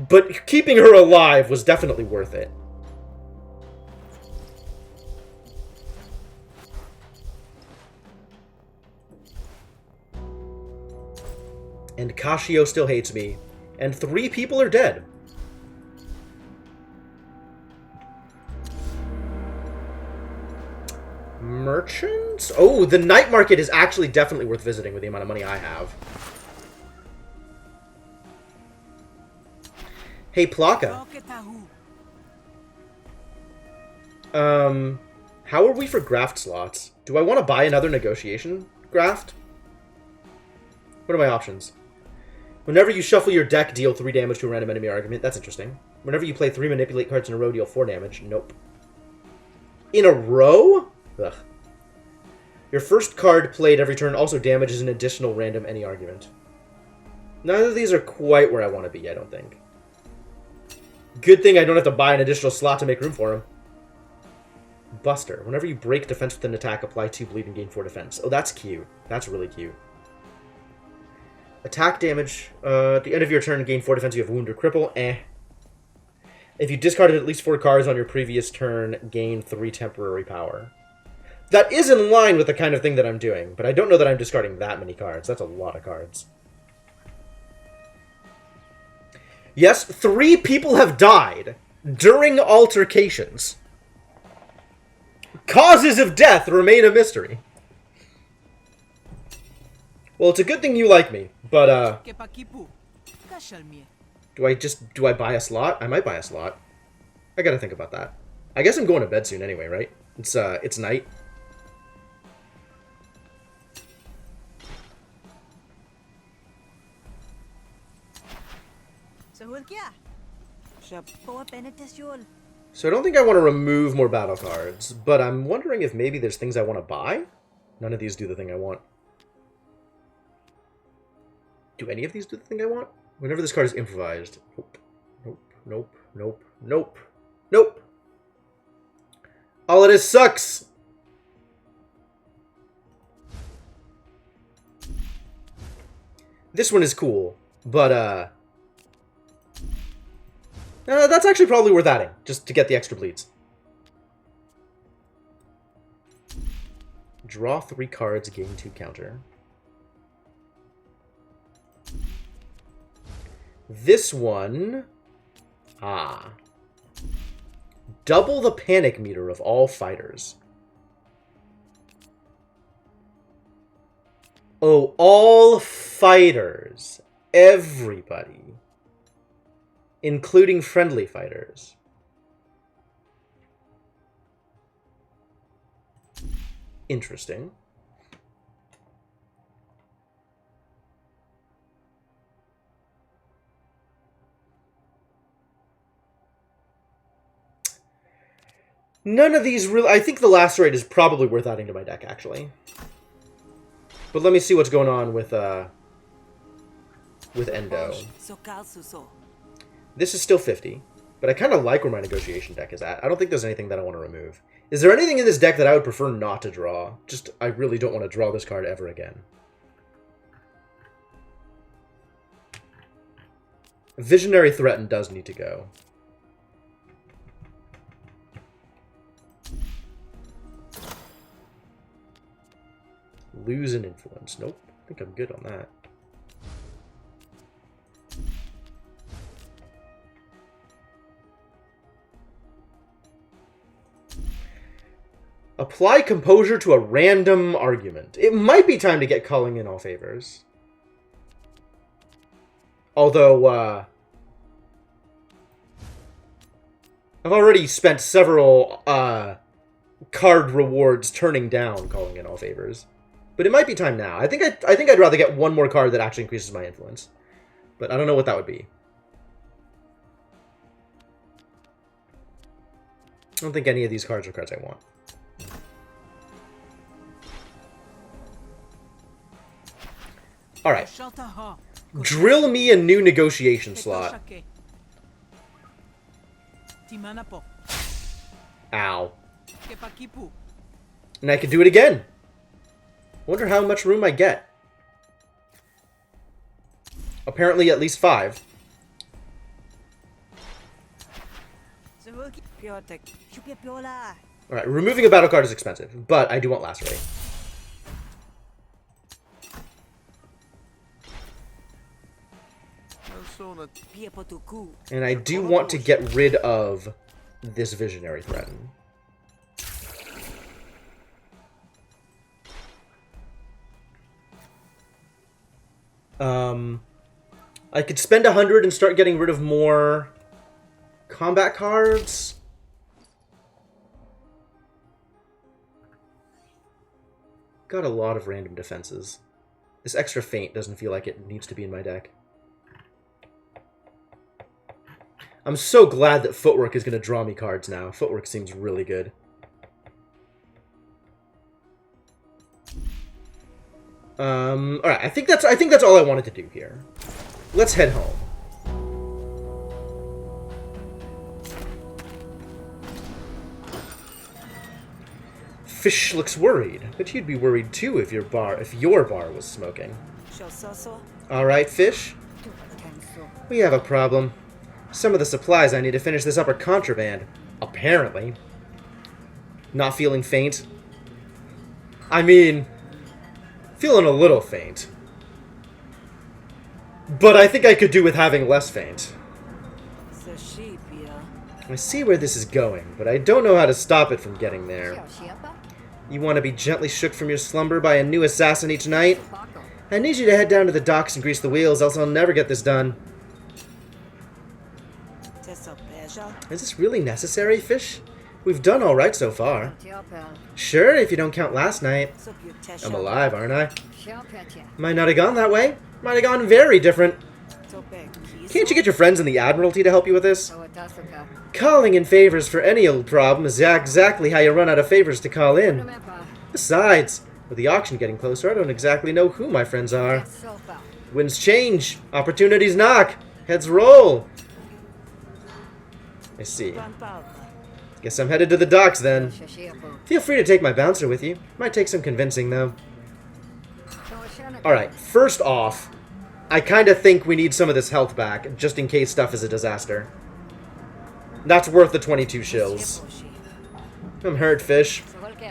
But keeping her alive was definitely worth it. And Kashio still hates me. And 3 people are dead. Merchants? Oh, the night market is actually definitely worth visiting with the amount of money I have. Hey, Plaka. How are we for graft slots? Do I want to buy another negotiation graft? What are my options? Whenever you shuffle your deck, deal 3 damage to a random enemy argument. That's interesting. Whenever you play 3 manipulate cards in a row, deal 4 damage. Nope. In a row? Ugh. Your first card played every turn also damages an additional random any argument. None of these are quite where I want to be, I don't think. Good thing I don't have to buy an additional slot to make room for him. Buster. Whenever you break defense with an attack, apply 2 bleed and gain 4 defense. Oh, that's cute. That's really cute. Attack damage. At the end of your turn, gain 4 defense. You have wound or cripple. Eh. If you discarded at least 4 cards on your previous turn, gain 3 temporary power. That is in line with the kind of thing that I'm doing, but I don't know that I'm discarding that many cards. That's a lot of cards. Yes, 3 people have died during altercations. Causes of death remain a mystery. Well, it's a good thing you like me, but, do I buy a slot? I might buy a slot. I gotta think about that. I guess I'm going to bed soon anyway, right? It's night. So I don't think I want to remove more battle cards, but I'm wondering if maybe there's things I want to buy? None of these do the thing I want. Do any of these do the thing I want? Whenever this card is improvised. Nope. Nope. Nope. Nope. Nope. Nope. All it is sucks! This one is cool, but, that's actually probably worth adding, just to get the extra bleeds. Draw 3 cards, gain 2 counter. This one... Double the panic meter of all fighters. Oh, all fighters. Everybody. Including friendly fighters. Interesting. None of these really... I think the Lacerate is probably worth adding to my deck, actually. But let me see what's going on with Endo. This is still 50, but I kind of like where my negotiation deck is at. I don't think there's anything that I want to remove. Is there anything in this deck that I would prefer not to draw? Just, I really don't want to draw this card ever again. Visionary Threaten does need to go. Lose an influence. Nope. I think I'm good on that. Apply composure to a random argument. It might be time to get calling in all favors. Although, I've already spent several, card rewards turning down calling in all favors. But it might be time now. I think I'd rather get one more card that actually increases my influence. But I don't know what that would be. I don't think any of these cards are cards I want. Alright. Drill me a new negotiation slot. Ow. And I could do it again. Wonder how much room I get. Apparently at least 5. Alright, removing a battle card is expensive, but I do want Lacerate. And I do want to get rid of this Visionary Threaten. I could spend 100 and start getting rid of more combat cards. Got a lot of random defenses. This extra feint doesn't feel like it needs to be in my deck. I'm so glad that Footwork is going to draw me cards now. Footwork seems really good. Alright, I think that's all I wanted to do here. Let's head home. Fish looks worried, but you'd be worried too if your bar was smoking. Alright, Fish. We have a problem. Some of the supplies I need to finish this up are contraband. Apparently. Not feeling faint? I mean, feeling a little faint. But I think I could do with having less faint. I see where this is going, but I don't know how to stop it from getting there. You want to be gently shook from your slumber by a new assassin each night? I need you to head down to the docks and grease the wheels, else I'll never get this done. Is this really necessary, Fish? We've done all right so far. Sure, if you don't count last night. I'm alive, aren't I? Might not have gone that way. Might have gone very different. Can't you get your friends in the Admiralty to help you with this? Calling in favors for any old problem is exactly how you run out of favors to call in. Besides, with the auction getting closer, I don't exactly know who my friends are. Winds change. Opportunities knock. Heads roll. I see. Guess I'm headed to the docks then. Feel free to take my bouncer with you. Might take some convincing though. Alright, first off, I kind of think we need some of this health back, just in case stuff is a disaster. That's worth the 22 shills. I'm hurt, Fish.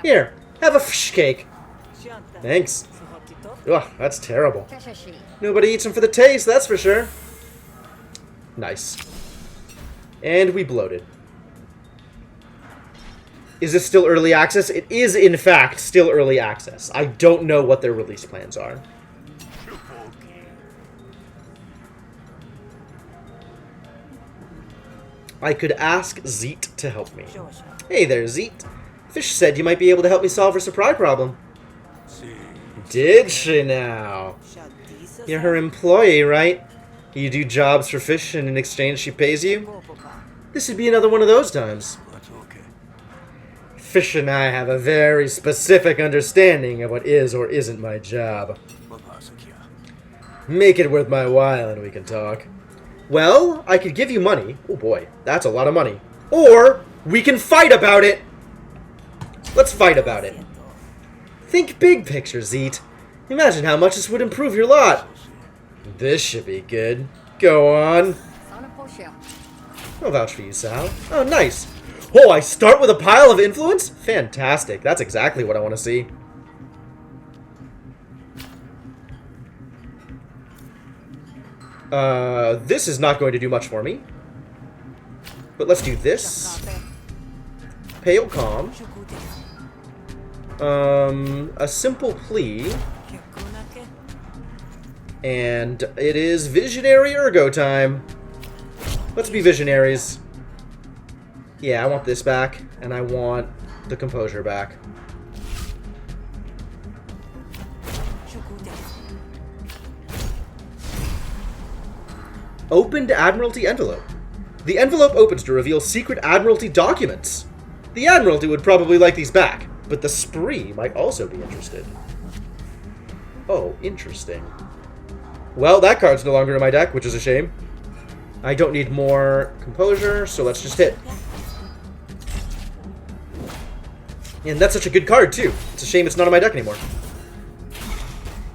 Here, have a fish cake. Thanks. Ugh, that's terrible. Nobody eats them for the taste, that's for sure. Nice. And we bloated. Is this still early access? It is, in fact, still early access. I don't know what their release plans are. I could ask Zeet to help me. Hey there, Zeet. Fish said you might be able to help me solve her supply problem. Did she now? You're her employee, right? You do jobs for Fish and in exchange she pays you? This would be another one of those times. Fish and I have a very specific understanding of what is or isn't my job. Make it worth my while and we can talk. Well, I could give you money. Oh boy, that's a lot of money. Or we can fight about it. Let's fight about it. Think big picture, Zeet. Imagine how much this would improve your lot. This should be good. Go on. I'll vouch for you, Sal. Oh, nice. Oh, I start with a pile of influence? Fantastic. That's exactly what I want to see. This is not going to do much for me. But let's do this. Pale Calm. A simple plea. And it is Visionary Ergo time. Let's be visionaries. Yeah, I want this back, and I want the composure back. Opened Admiralty envelope. The envelope opens to reveal secret Admiralty documents. The Admiralty would probably like these back, but the Spree might also be interested. Oh, interesting. Well, that card's no longer in my deck, which is a shame. I don't need more composure, so let's just hit. And that's such a good card, too. It's a shame it's not in my deck anymore.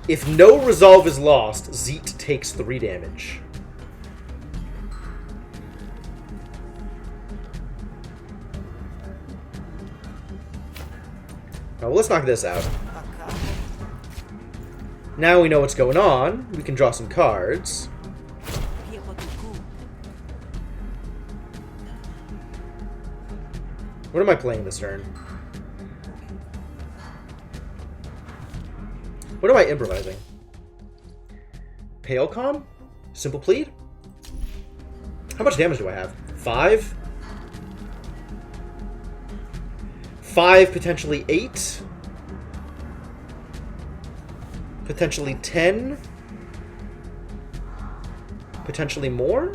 If no resolve is lost, Zeet takes 3 damage. Now, well, let's knock this out. Now we know what's going on. We can draw some cards. What am I playing this turn? What am I improvising? Pale Calm? Simple Plead? How much damage do I have? 5? 5, potentially 8? Potentially 10? Potentially more?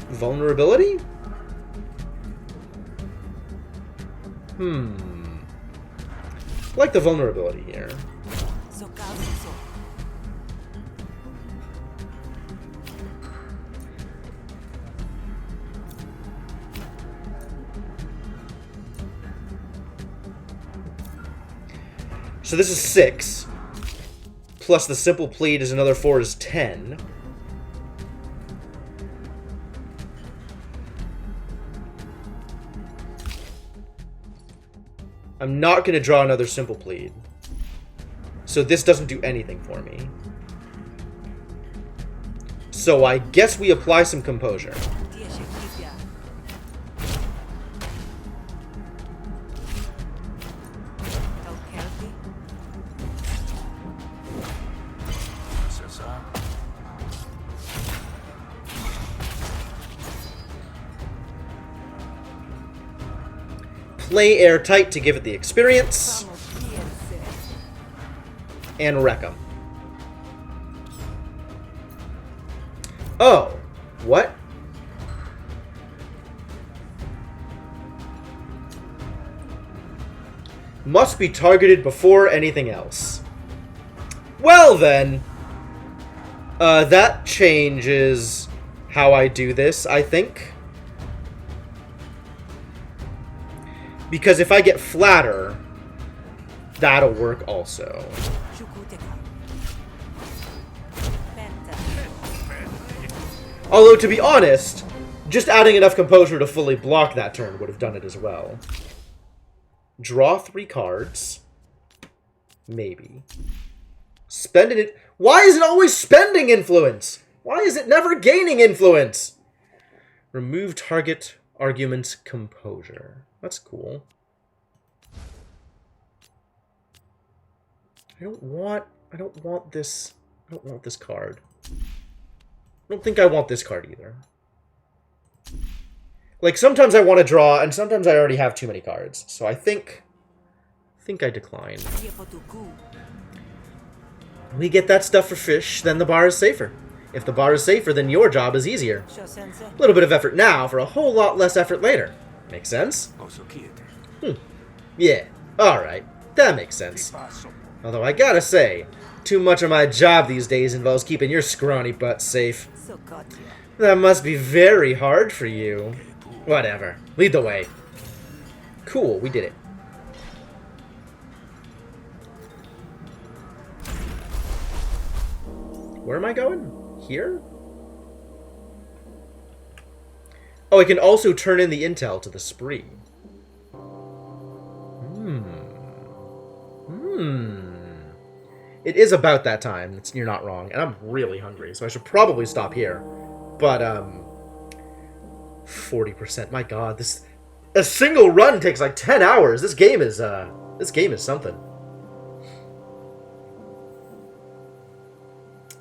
Vulnerability? I like the vulnerability here. So this is 6. Plus the simple plead is another 4 is 10. I'm not going to draw another simple plead. So this doesn't do anything for me. So I guess we apply some composure. Play airtight to give it the experience. And wreck 'em. Oh, what? Must be targeted before anything else. Well then, that changes how I do this, I think. Because if I get flatter, that'll work also. Although, to be honest, just adding enough composure to fully block that turn would have done it as well. Draw 3 cards. Maybe. Spending it. Why is it always spending influence? Why is it never gaining influence? Remove target argument's composure. That's cool. I don't want this card. I don't think I want this card either. Like, sometimes I want to draw, and sometimes I already have too many cards. So I think I decline. We get that stuff for fish, then the bar is safer. If the bar is safer, then your job is easier. A little bit of effort now for a whole lot less effort later. Make sense? Yeah, alright. That makes sense. Although I gotta say, too much of my job these days involves keeping your scrawny butt safe. That must be very hard for you. Whatever. Lead the way. Cool, we did it. Where am I going? Here? Oh, I can also turn in the intel to the spree. It is about that time. You're not wrong. And I'm really hungry, so I should probably stop here. But, 40%. My god, this... A single run takes like 10 hours. This game is something.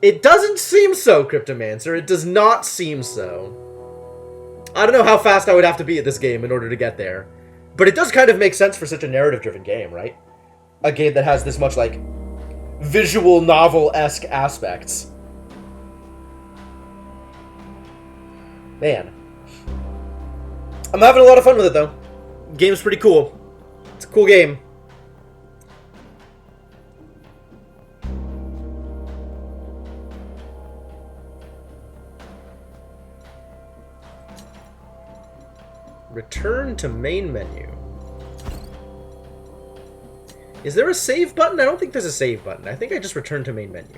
It doesn't seem so, Cryptomancer. It does not seem so. I don't know how fast I would have to be at this game in order to get there. But it does kind of make sense for such a narrative-driven game, right? A game that has this much, like, visual novel-esque aspects. Man. I'm having a lot of fun with it, though. Game's pretty cool. It's a cool game. Return to main menu. Is there a save button? I don't think there's a save button. I think I just returned to main menu.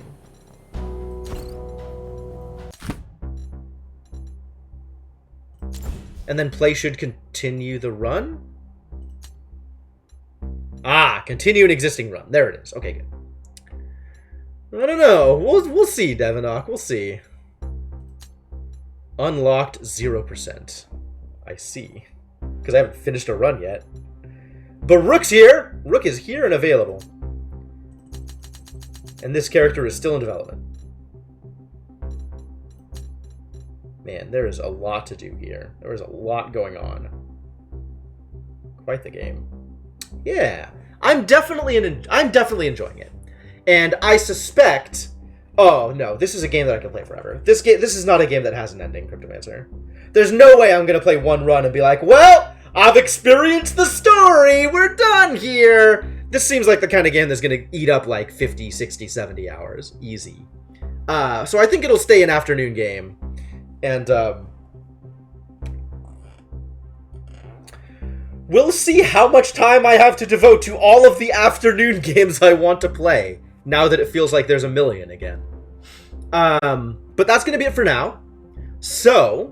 And then play should continue the run? Ah, continue an existing run. There it is. Okay, good. I don't know. We'll see, Devinok. We'll see. Unlocked 0%. I see. Because I haven't finished a run yet. But Rook's here! Rook is here and available. And this character is still in development. Man, there is a lot to do here. There is a lot going on. Quite the game. Yeah. I'm definitely enjoying it. And I suspect... Oh, no. This is a game that I can play forever. This is not a game that has an ending, Cryptomancer. There's no way I'm going to play one run and be like, well, I've experienced the story. We're done here. This seems like the kind of game that's going to eat up like 50, 60, 70 hours. Easy. So I think it'll stay an afternoon game. And we'll see how much time I have to devote to all of the afternoon games I want to play. Now that it feels like there's a million again. But that's going to be it for now. So...